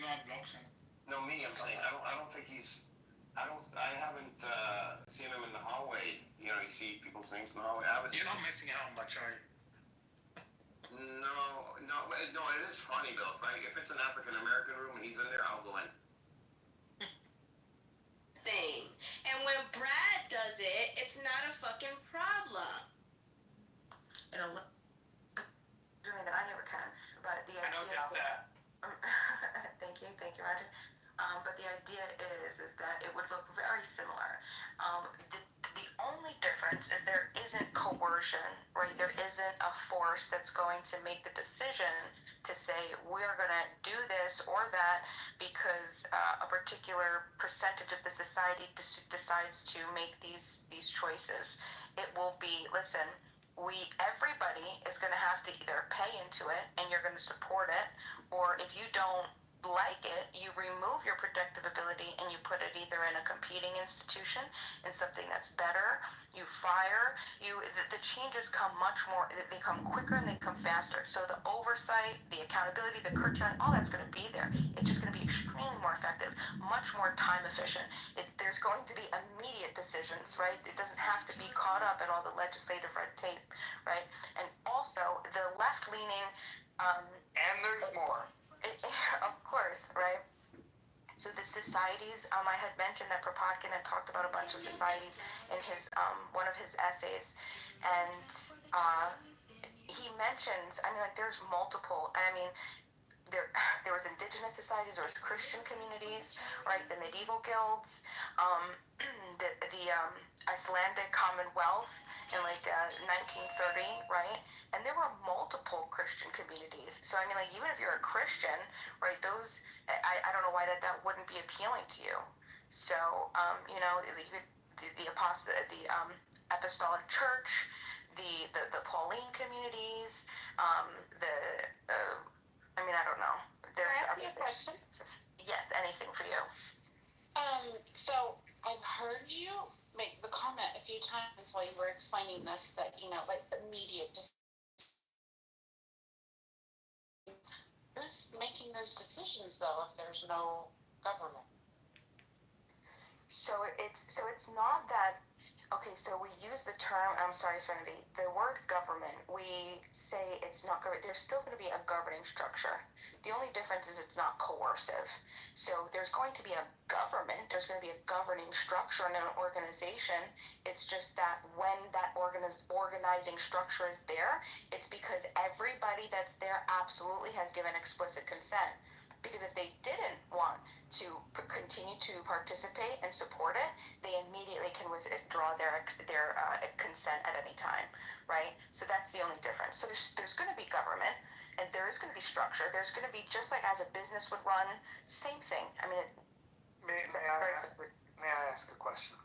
No, I blocked him. No, me. I'm saying I don't think he's. I haven't seen him in the hallway. You know, you see people's things in the hallway. You're not missing out much, are you? No. It is funny though. If it's an African American room and he's in there, I'll go in. Thing. And when Brad does it, it's not a fucking problem. You know, that I never can, but the idea. I don't doubt that. Thank you, Roger. But the idea is that it would look very similar. The only difference is there isn't coercion, right? There isn't a force that's going to make the decision to say we're going to do this or that because a particular percentage of the society decides to make these choices. It will be, listen, everybody is going to have to either pay into it and you're going to support it, or if you don't like it, you remove your predictive ability and you put it either in a competing institution, in something that's better. You fire. The changes come much more. They come quicker and they come faster. So the oversight, the accountability, the curtailing, all that's going to be there. It's just going to be extremely more effective, much more time efficient. There's going to be immediate decisions, right? It doesn't have to be caught up in all the legislative red tape, right? And also the left leaning. And there's more. Of course, right? So the societies, I had mentioned that Kropotkin had talked about a bunch of societies in his one of his essays, and he mentions, I mean, like there's multiple, and I mean, there was indigenous societies, there was Christian communities, right? The medieval guilds, the Icelandic Commonwealth in like 1930, right? And there were multiple Christian communities. So I mean, like even if you're a Christian, right? Those I don't know why that wouldn't be appealing to you. So you know, the Apostolic Church, the Pauline communities, I mean, I don't know. Can I ask you a question? Yes, anything for you. So I've heard you make the comment a few times while you were explaining this that, you know, like immediate who's making those decisions though if there's no government? So it's not that. Okay, so we use the term, I'm sorry, Serenity, the word government, we say it's not government. There's still going to be a governing structure. The only difference is it's not coercive. So there's going to be a government, there's going to be a governing structure in an organization. It's just that when that organizing structure is there, it's because everybody that's there absolutely has given explicit consent. Because if they didn't want to continue to participate and support it, they immediately can withdraw their consent at any time, right? So that's the only difference. So there's going to be government, and there is going to be structure. There's going to be, just like as a business would run, same thing. I mean, may I ask a question?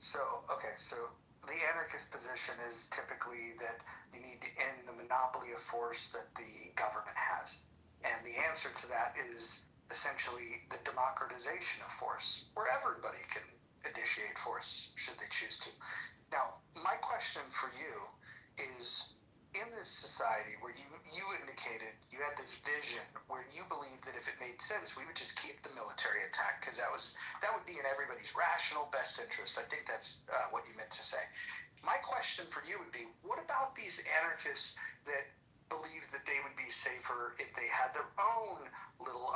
So the anarchist position is typically that you need to end the monopoly of force that the government has. And the answer to that is essentially the democratization of force, where everybody can initiate force should they choose to. Now, my question for you is, in this society where you indicated you had this vision where you believed that if it made sense, we would just keep the military intact because that would be in everybody's rational best interest. I think that's what you meant to say. My question for you would be, what about these anarchists that believe that they would be safer if they had their own little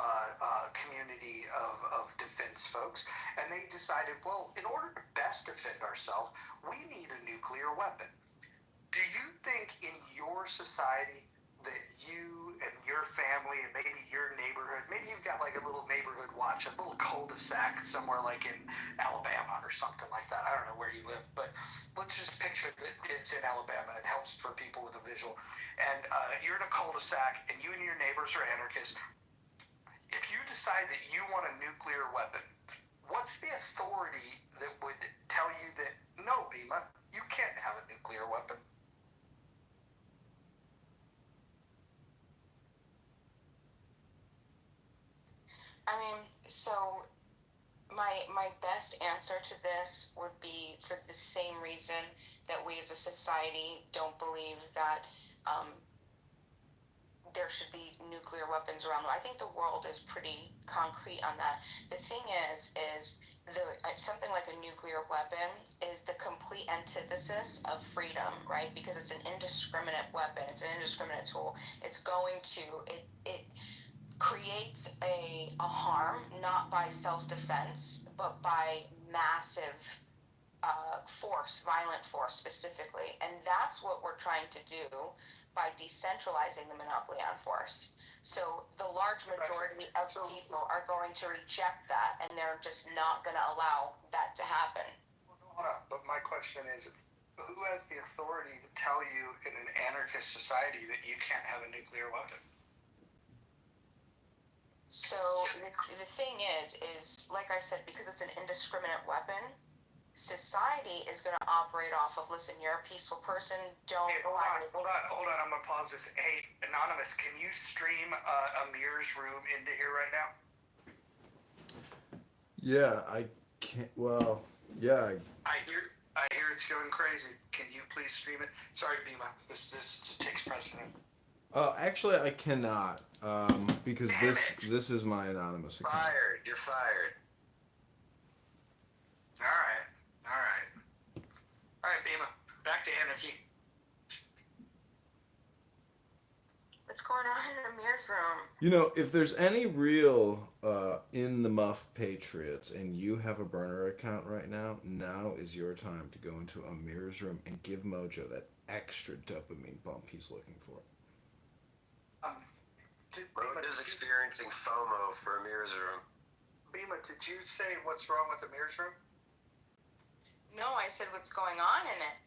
community of defense folks, and they decided, well, in order to best defend ourselves, we need a nuclear weapon. Do you think in your society that you and your family and maybe your neighborhood, maybe you've got like a little neighborhood watch, a little cul-de-sac somewhere like in Alabama or something like that. I don't know where you live, but let's just picture that it's in Alabama. It helps for people with a visual. And you're in a cul-de-sac and you and your neighbors are anarchists. If you decide that you want a nuclear weapon, what's the authority that would tell you that, no, Bima, you can't have a nuclear weapon? I mean, so my best answer to this would be for the same reason that we as a society don't believe that there should be nuclear weapons around. I think the world is pretty concrete on that. The thing is something like a nuclear weapon is the complete antithesis of freedom, right? Because it's an indiscriminate weapon. It's an indiscriminate tool. It's going to it creates a harm not by self-defense but by massive force, violent force specifically, and that's what we're trying to do by decentralizing the monopoly on force. So the large majority of people are going to reject that, and they're just not going to allow that to happen. Hold on, but my question is, who has the authority to tell you in an anarchist society that you can't have a nuclear weapon? So the thing is like I said, because it's an indiscriminate weapon, society is going to operate off of, listen, you're a peaceful person, don't... Hey, hold on, I'm going to pause this. Hey, Anonymous, can you stream Amir's room into here right now? Yeah, I can't. Well, yeah. I hear it's going crazy. Can you please stream it? Sorry, Bima, this takes precedent. Actually, I cannot. Because this is my anonymous account. Fired. You're fired. All right, Bima, back to anarchy. What's going on in Amir's room? You know, if there's any real in the muff patriots and you have a burner account right now is your time to go into Amir's room and give Mojo that extra dopamine bump he's looking for. Road is experiencing FOMO for Amir's room. Bima, did you say what's wrong with Amir's room? No, I said what's going on in it.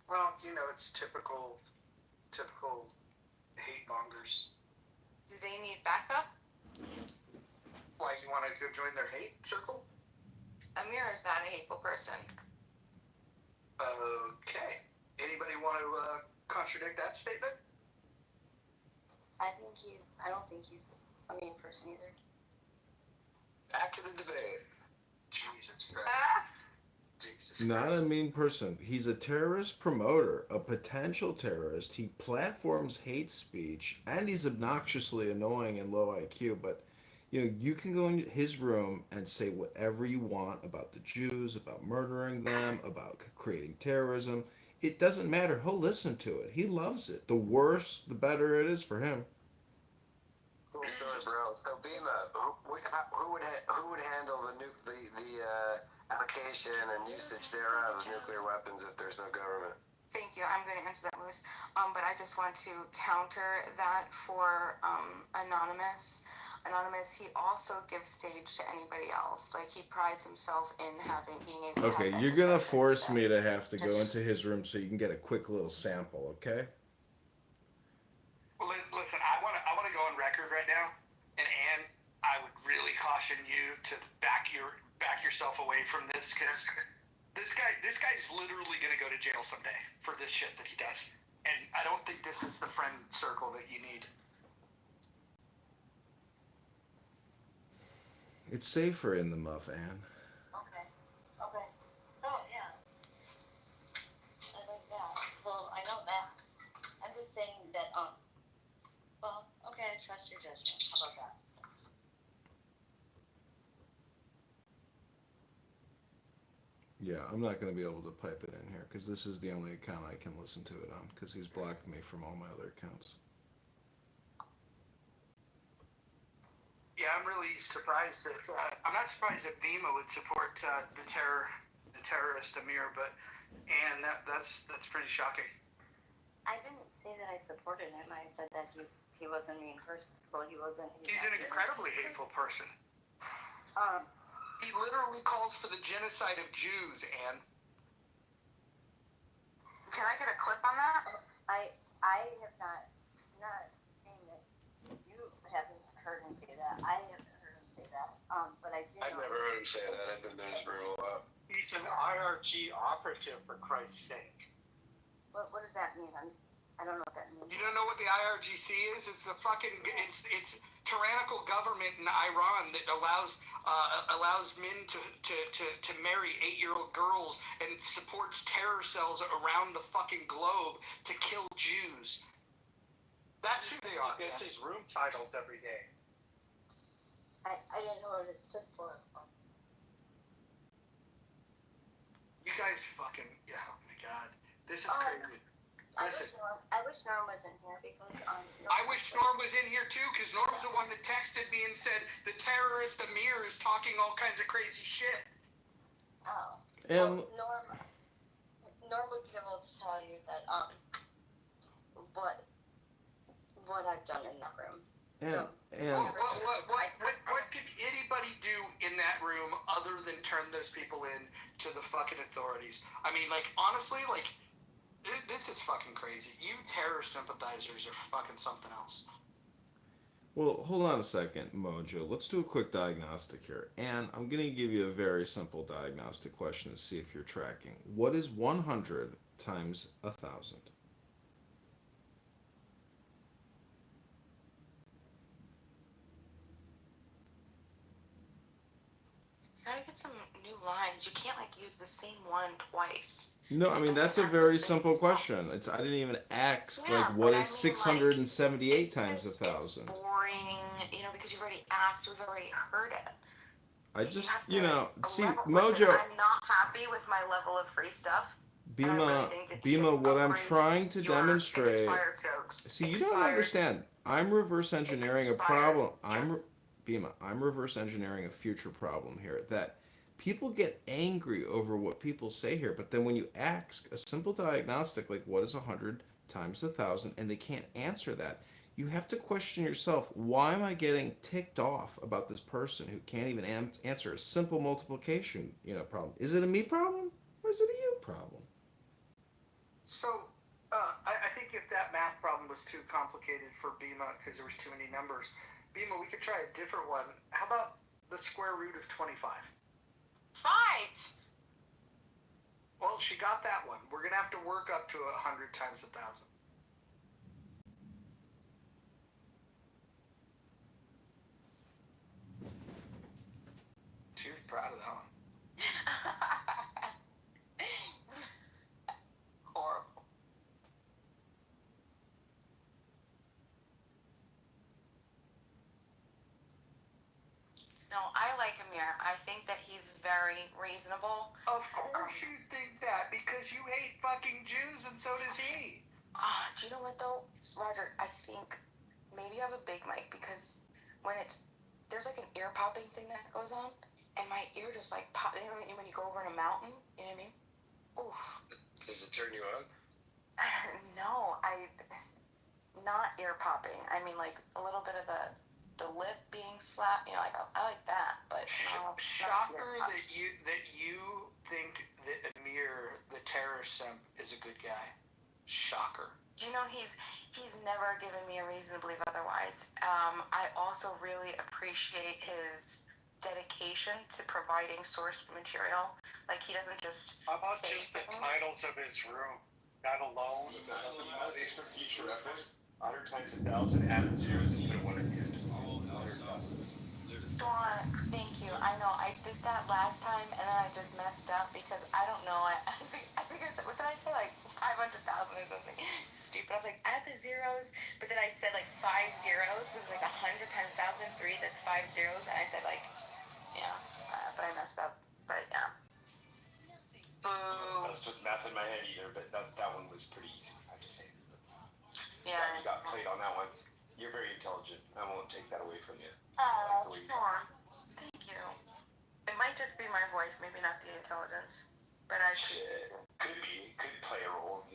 Well, it's typical hate mongers. Do they need backup? Why, you want to go join their hate circle? Amir is not a hateful person. Okay. Anybody want to contradict that statement? I don't think he's a mean person either. Back to the debate. Jesus Christ. Not a mean person. He's a terrorist promoter, a potential terrorist. He platforms hate speech, and he's obnoxiously annoying and low IQ. But, you can go in his room and say whatever you want about the Jews, about murdering them, about creating terrorism. It doesn't matter. He'll listen to it. He loves it. The worse, the better it is for him. Cool story, bro. So, Bima, who would handle the allocation and usage thereof of nuclear weapons if there's no government? Thank you. I'm going to answer that, Moose. But I just want to counter that for Anonymous. Anonymous, he also gives stage to anybody else. Like, he prides himself in being able to Okay, have that you're gonna discussion. force me to have to go into his room so you can get a quick little sample, okay? Well, listen, I want to go on record right now, and Ann, I would really caution you to back yourself away from this, because this guy's literally gonna go to jail someday for this shit that he does, and I don't think this is the friend circle that you need. It's safer in the muff, Anne. Okay. Oh, yeah. I like that. Well, I know that. I'm just saying that, well, okay, I trust your judgment. How about that? Yeah, I'm not going to be able to pipe it in here because this is the only account I can listen to it on because he's blocked me from all my other accounts. Yeah, I'm really surprised that I'm not surprised that Bima would support the terrorist Amir, but that's pretty shocking. I didn't say that I supported him. I said that he wasn't a mean person. Well, he wasn't. He's an incredibly hateful person. He literally calls for the genocide of Jews, Anne. Can I get a clip on that? I have not saying that you haven't heard him say that. I haven't heard him say that. But I do. I've never heard him say that. I've been in his room a lot. He's an IRG operative, for Christ's sake. What does that mean? I don't know what that means. You don't know what the IRGC is? It's the fucking it's tyrannical government in Iran that allows men to marry 8-year-old girls and supports terror cells around the fucking globe to kill Jews. That's who they are. He gets his room titles every day. I didn't know what it stood for. You guys fucking, oh my god. This is crazy. I wish Norm wasn't here because I wish Norm was in here too, because Norm's the one that texted me and said the terrorist Amir is talking all kinds of crazy shit. Oh. And well, Norm would be able to tell you that what I've done in that room. What could anybody do in that room other than turn those people in to the fucking authorities? I mean, like, honestly, like, this is fucking crazy. You terror sympathizers are fucking something else. Well, hold on a second, Mojo. Let's do a quick diagnostic here. And I'm going to give you a very simple diagnostic question to see if you're tracking. What is 100 times 1,000? You gotta get some new lines. You can't like use the same one twice. No, I It mean, doesn't that's a have the very same simple tone. question. I didn't even ask, like, Yeah, what but is I mean, like, 678 it's times a just, it's 1,000? boring, because you've already asked, we've already heard it. I You just, have to, see, level, listen, Mojo, I'm not happy with my level of free stuff, and I really Bima, think that you should Bima, what I'm upgrade trying to your demonstrate. expired jokes. See, you don't Expired, understand. I'm reverse engineering a expired problem. jokes. Bima, I'm reverse engineering a future problem here that people get angry over what people say here, but then when you ask a simple diagnostic like what is 100 times 1,000 and they can't answer that, you have to question yourself, why am I getting ticked off about this person who can't even answer a simple multiplication, problem? Is it a me problem or is it a you problem? So, I think if that math problem was too complicated for Bima because there was too many numbers, Bima, we could try a different one. How about the square root of 25? 5! Well, she got that one. We're gonna have to work up to 100 times 1,000. She was proud of that one. Horrible. No, I like Amir. I think that he's very reasonable. Of course you think that, because you hate fucking Jews and so does he. Do you know what though, Roger? I think maybe you have a big mic because when there's like an ear popping thing that goes on, and my ear just like pop. When you go over in a mountain, you know what I mean? Oof. Does it turn you on? No, not ear popping. I mean like a little bit of the lip being slapped. Like I like that, but no. Shocker that you think that Amir, the terrorist simp, is a good guy. Shocker. Do you know he's never given me a reason to believe otherwise. I also really appreciate his dedication to providing source material. Like he doesn't just. How about say just the things. titles of his room? That alone doesn't know these for future reference. 100 times 1,000, add the zeros and put a 1 at the end. 100,000. Dawn, thank you. I know I did that last time and then I just messed up because I don't know. I figured what did I say, like 500,000 or something stupid. I was like add the zeros, but then I said like 5 zeros was like 100 times 1,000, 3. That's 5 zeros, and I said like but I messed up. But yeah. I was with math in my head either, but that one was pretty easy, I have to say. Yeah. You got played on that one. You're very intelligent. I won't take that away from you. Oh, sure. Thank you. It might just be my voice, maybe not the intelligence. But I Shit. Could be. Could play a role,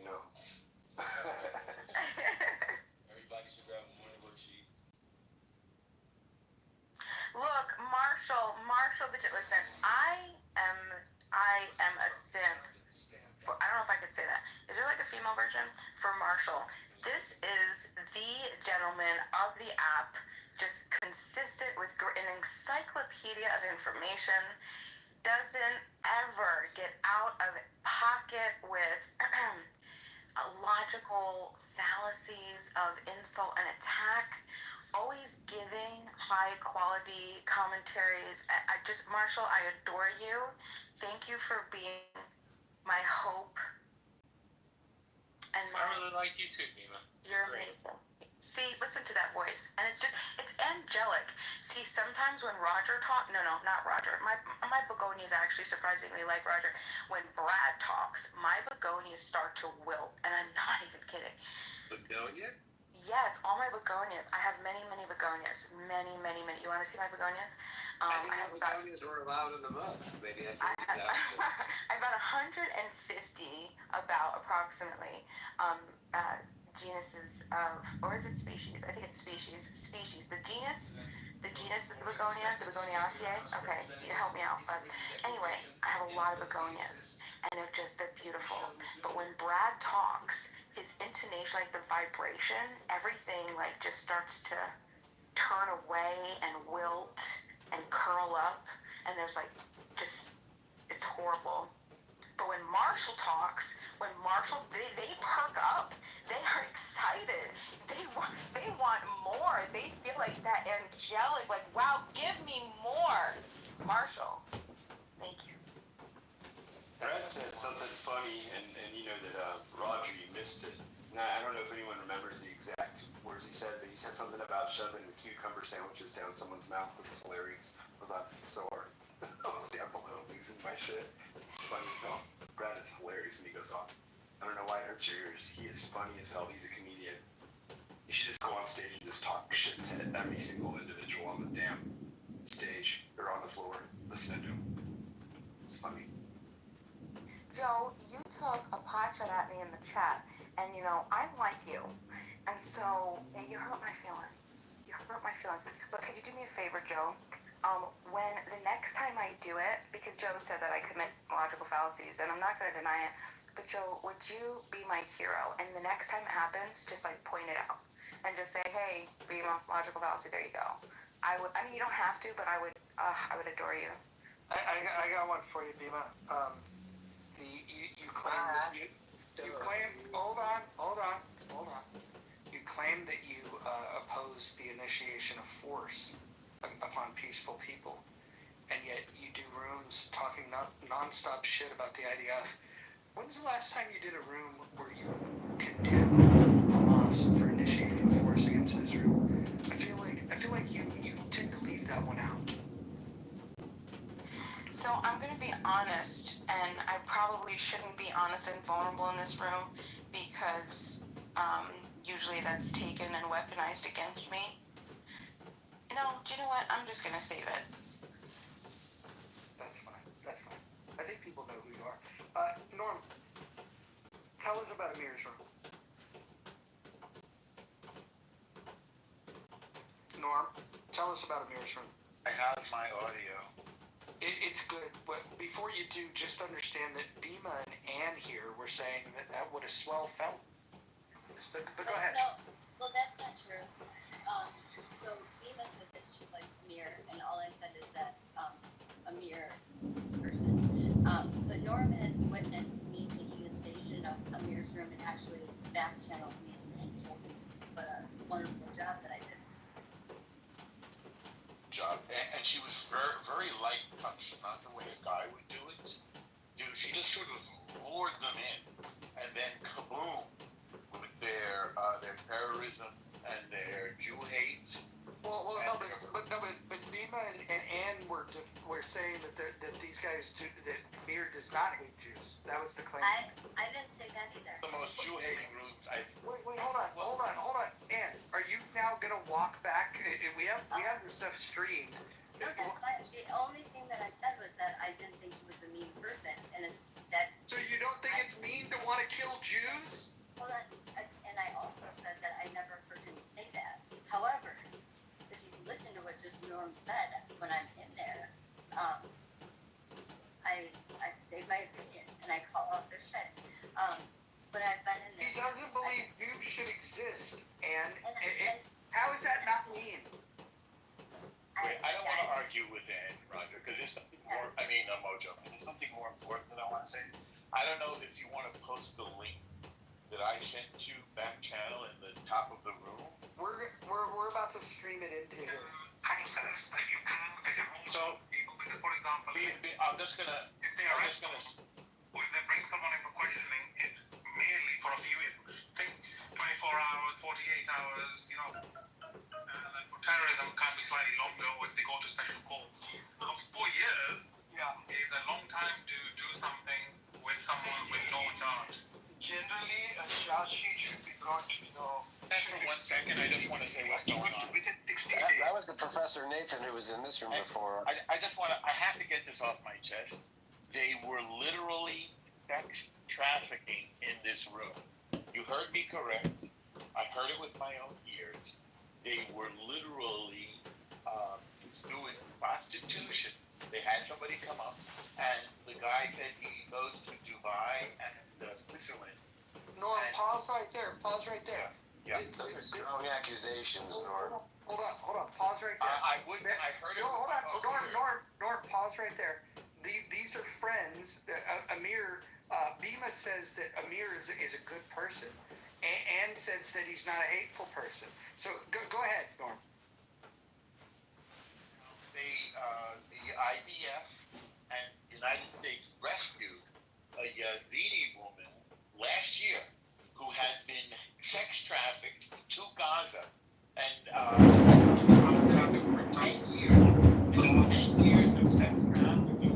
Everybody should grab a morning worksheet. Look, Marshall, listen, I am a simp. I don't know if I could say that. Is there like a female version for Marshall? This is the gentleman of the app, just consistent with an encyclopedia of information, doesn't ever get out of pocket with logical fallacies of insult and attack, always giving high quality commentaries. Marshall, I adore you. Thank you for being my hope. And I really like you too, Bima. You're amazing. See, listen to that voice. And it's angelic. See, sometimes when Roger talks, no, not Roger. My begonias actually surprisingly like Roger. When Brad talks, my begonias start to wilt. And I'm not even kidding. Begonia? Yes, all my begonias. I have many, many begonias. Many, many, many. You want to see my begonias? I didn't know begonias were allowed in the month. Maybe I can read that. I have about 150, approximately, genuses of, or is it species? I think it's species. Species. The genus is the begonia, the begoniaceae. Okay, you help me out. But anyway, I have a lot of begonias, and they're beautiful. But when Brad talks, his intonation, like the vibration, everything like just starts to turn away and wilt and curl up, and there's like just, it's horrible. But when Marshall talks, they perk up. They are excited. They want more. They feel like that angelic, like, wow, give me more. Marshall, thank you. Brad said something funny, and you know that Roger, you missed it. Now, I don't know if anyone remembers the exact words he said, but he said something about shoving the cucumber sandwiches down someone's mouth, which is hilarious. I was laughing so hard. I was down below losing my shit. It's funny as hell. Brad is hilarious when he goes off. I don't know why it hurts your ears. He is funny as hell. He's a comedian. You should just go on stage and just talk shit to every single individual on the damn stage or on the floor. Listen to him. It's funny. Joe, you took a pot shot at me in the chat, and you know, I'm like you. And so, you hurt my feelings. But could you do me a favor, Joe? When the next time I do it, because Joe said that I commit logical fallacies, and I'm not going to deny it, but Joe, would you be my hero? And the next time it happens, just like point it out and just say, hey, Bima, logical fallacy, there you go. I mean, you don't have to, but I would adore you. I got one for you, Bima. You claim that you claim. Hold on. You claim that you oppose the initiation of force upon peaceful people, and yet you do rooms talking non-stop shit about the IDF. When's the last time you did a room where you condemned Hamas for initiating force against Israel? I feel like you tend to leave that one out. So I'm going to be honest, and I probably shouldn't be honest and vulnerable in this room because usually that's taken and weaponized against me. No, do you know what? I'm just going to save it. That's fine. I think people know who you are. Norm, tell us about Amir's room. Norm, tell us about Amir's room. I have my audio. It's good, but before you do, just understand that Bima and Ann here were saying that would have swell felt. But go ahead. No, well, that's not true. So Bima said that she likes Amir, and all I said is that Amir person. But Norm has witnessed me taking the stage in Amir's room and actually back-channeled me and told me what a wonderful job that I did. And she was very, very light touch, not the way a guy would do it. She just sort of lured them in, and then kaboom with their terrorism and their Jew hate. But Bima and Ann were saying that these guys that Amir does not hate Jews. That was the claim. I didn't say that either. The most Jew-hating rooms I've. Wait, hold on. Ann, are you now gonna walk back? We have this stuff streamed. No, that's fine. The only thing that I said was that I didn't think he was a mean person, and that's. So you don't think it's mean to want to kill Jews? Well, and I also said that I never heard him say that. However, if you listen to what just Norm said when I'm in there, I say my opinion and I call out their shit. But I've been in there. He doesn't believe Jews should exist, and how is that not mean? Wait, I don't want to argue with Ann, Roger, because there's something more. I mean, Mojo. There's something more important that I want to say. I don't know if you want to post the link that I sent you back channel in the top of the room. We're about to stream it into here. Process that you can So, people, because for example, I'm just gonna. if they bring someone in for questioning, it's merely for a few years. Think 24 hours, 48 hours, and then for terrorism can be slightly longer, or if they go to special courts. 4 years is a long time to do something with someone with no charge. Generally, a charge sheet should be got, For 1 second, I just want to say what's going on. That was the Professor Nathan who was in this room before. I have to get this off my chest. They were literally sex trafficking in this room. You heard me correct. I heard it with my own ears. They were literally doing prostitution. They had somebody come up, and the guy said he goes to Dubai and Switzerland. Norm, pause right there. Yeah. Those are strong accusations, Norm. Hold on, pause right there. I heard it. No, hold on, Norm, pause right there. These are friends. Amir, Bima says that Amir is a good person, and says that he's not a hateful person. So go ahead, Norm. The IDF and United States rescued a Yazidi woman last year who had been sex trafficked to Gaza and for 10 years. This is 10 years of sex trafficking.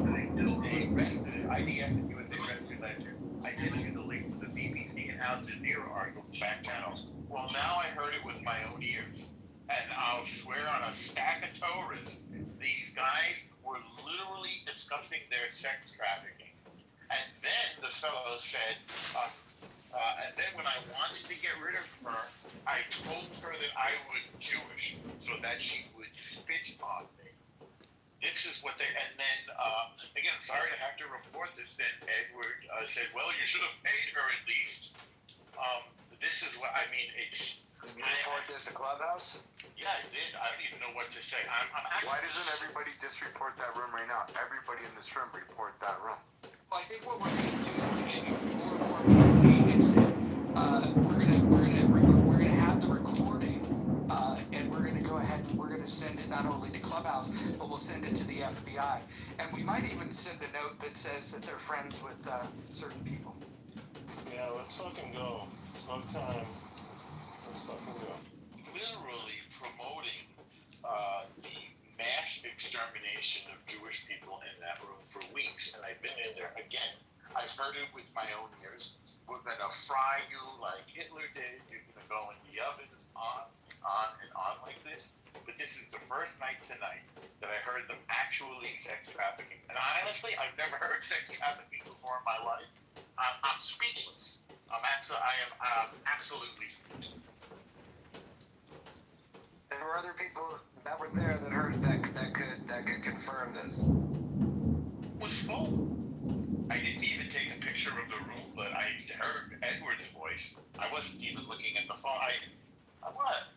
They arrested IDF and USA rescued last year. I sent you the link to the BBC and Al Jazeera articles, back channels. Well, now I heard it with my own ears. And I'll swear on a stack of Torahs, these guys were literally discussing their sex trafficking. And then the fellow said, and then when I wanted to get rid of her, I told her that I was Jewish so that she would spit on me. This is what they, and then, again, sorry to have to report this, then Edward said, well, you should have paid her at least. This is what, I mean, it's... Did you report this to Clubhouse? Yeah, I did. I don't even know what to say. I'm Why doesn't everybody just report that room right now? Everybody in this room report that room. Well, I think what we're going to do, and more importantly, is we're gonna have the recording, and we're gonna go ahead and we're gonna send it not only to Clubhouse, but we'll send it to the FBI, and we might even send a note that says that they're friends with certain people. Yeah, let's fucking go. Smoke time. Let's fucking go. Literally promoting the mass extermination of Jewish people in that room for weeks, and I've been in there again. I've heard it with my own ears. We're gonna fry you like Hitler did. You're gonna go in the ovens, on and on like this. But this is the first night tonight that I heard them actually sex trafficking. And honestly, I've never heard sex trafficking before in my life. I'm speechless. I am absolutely speechless. There were other people that were there that heard that could confirm this. Was full. I didn't even take a picture of the room, but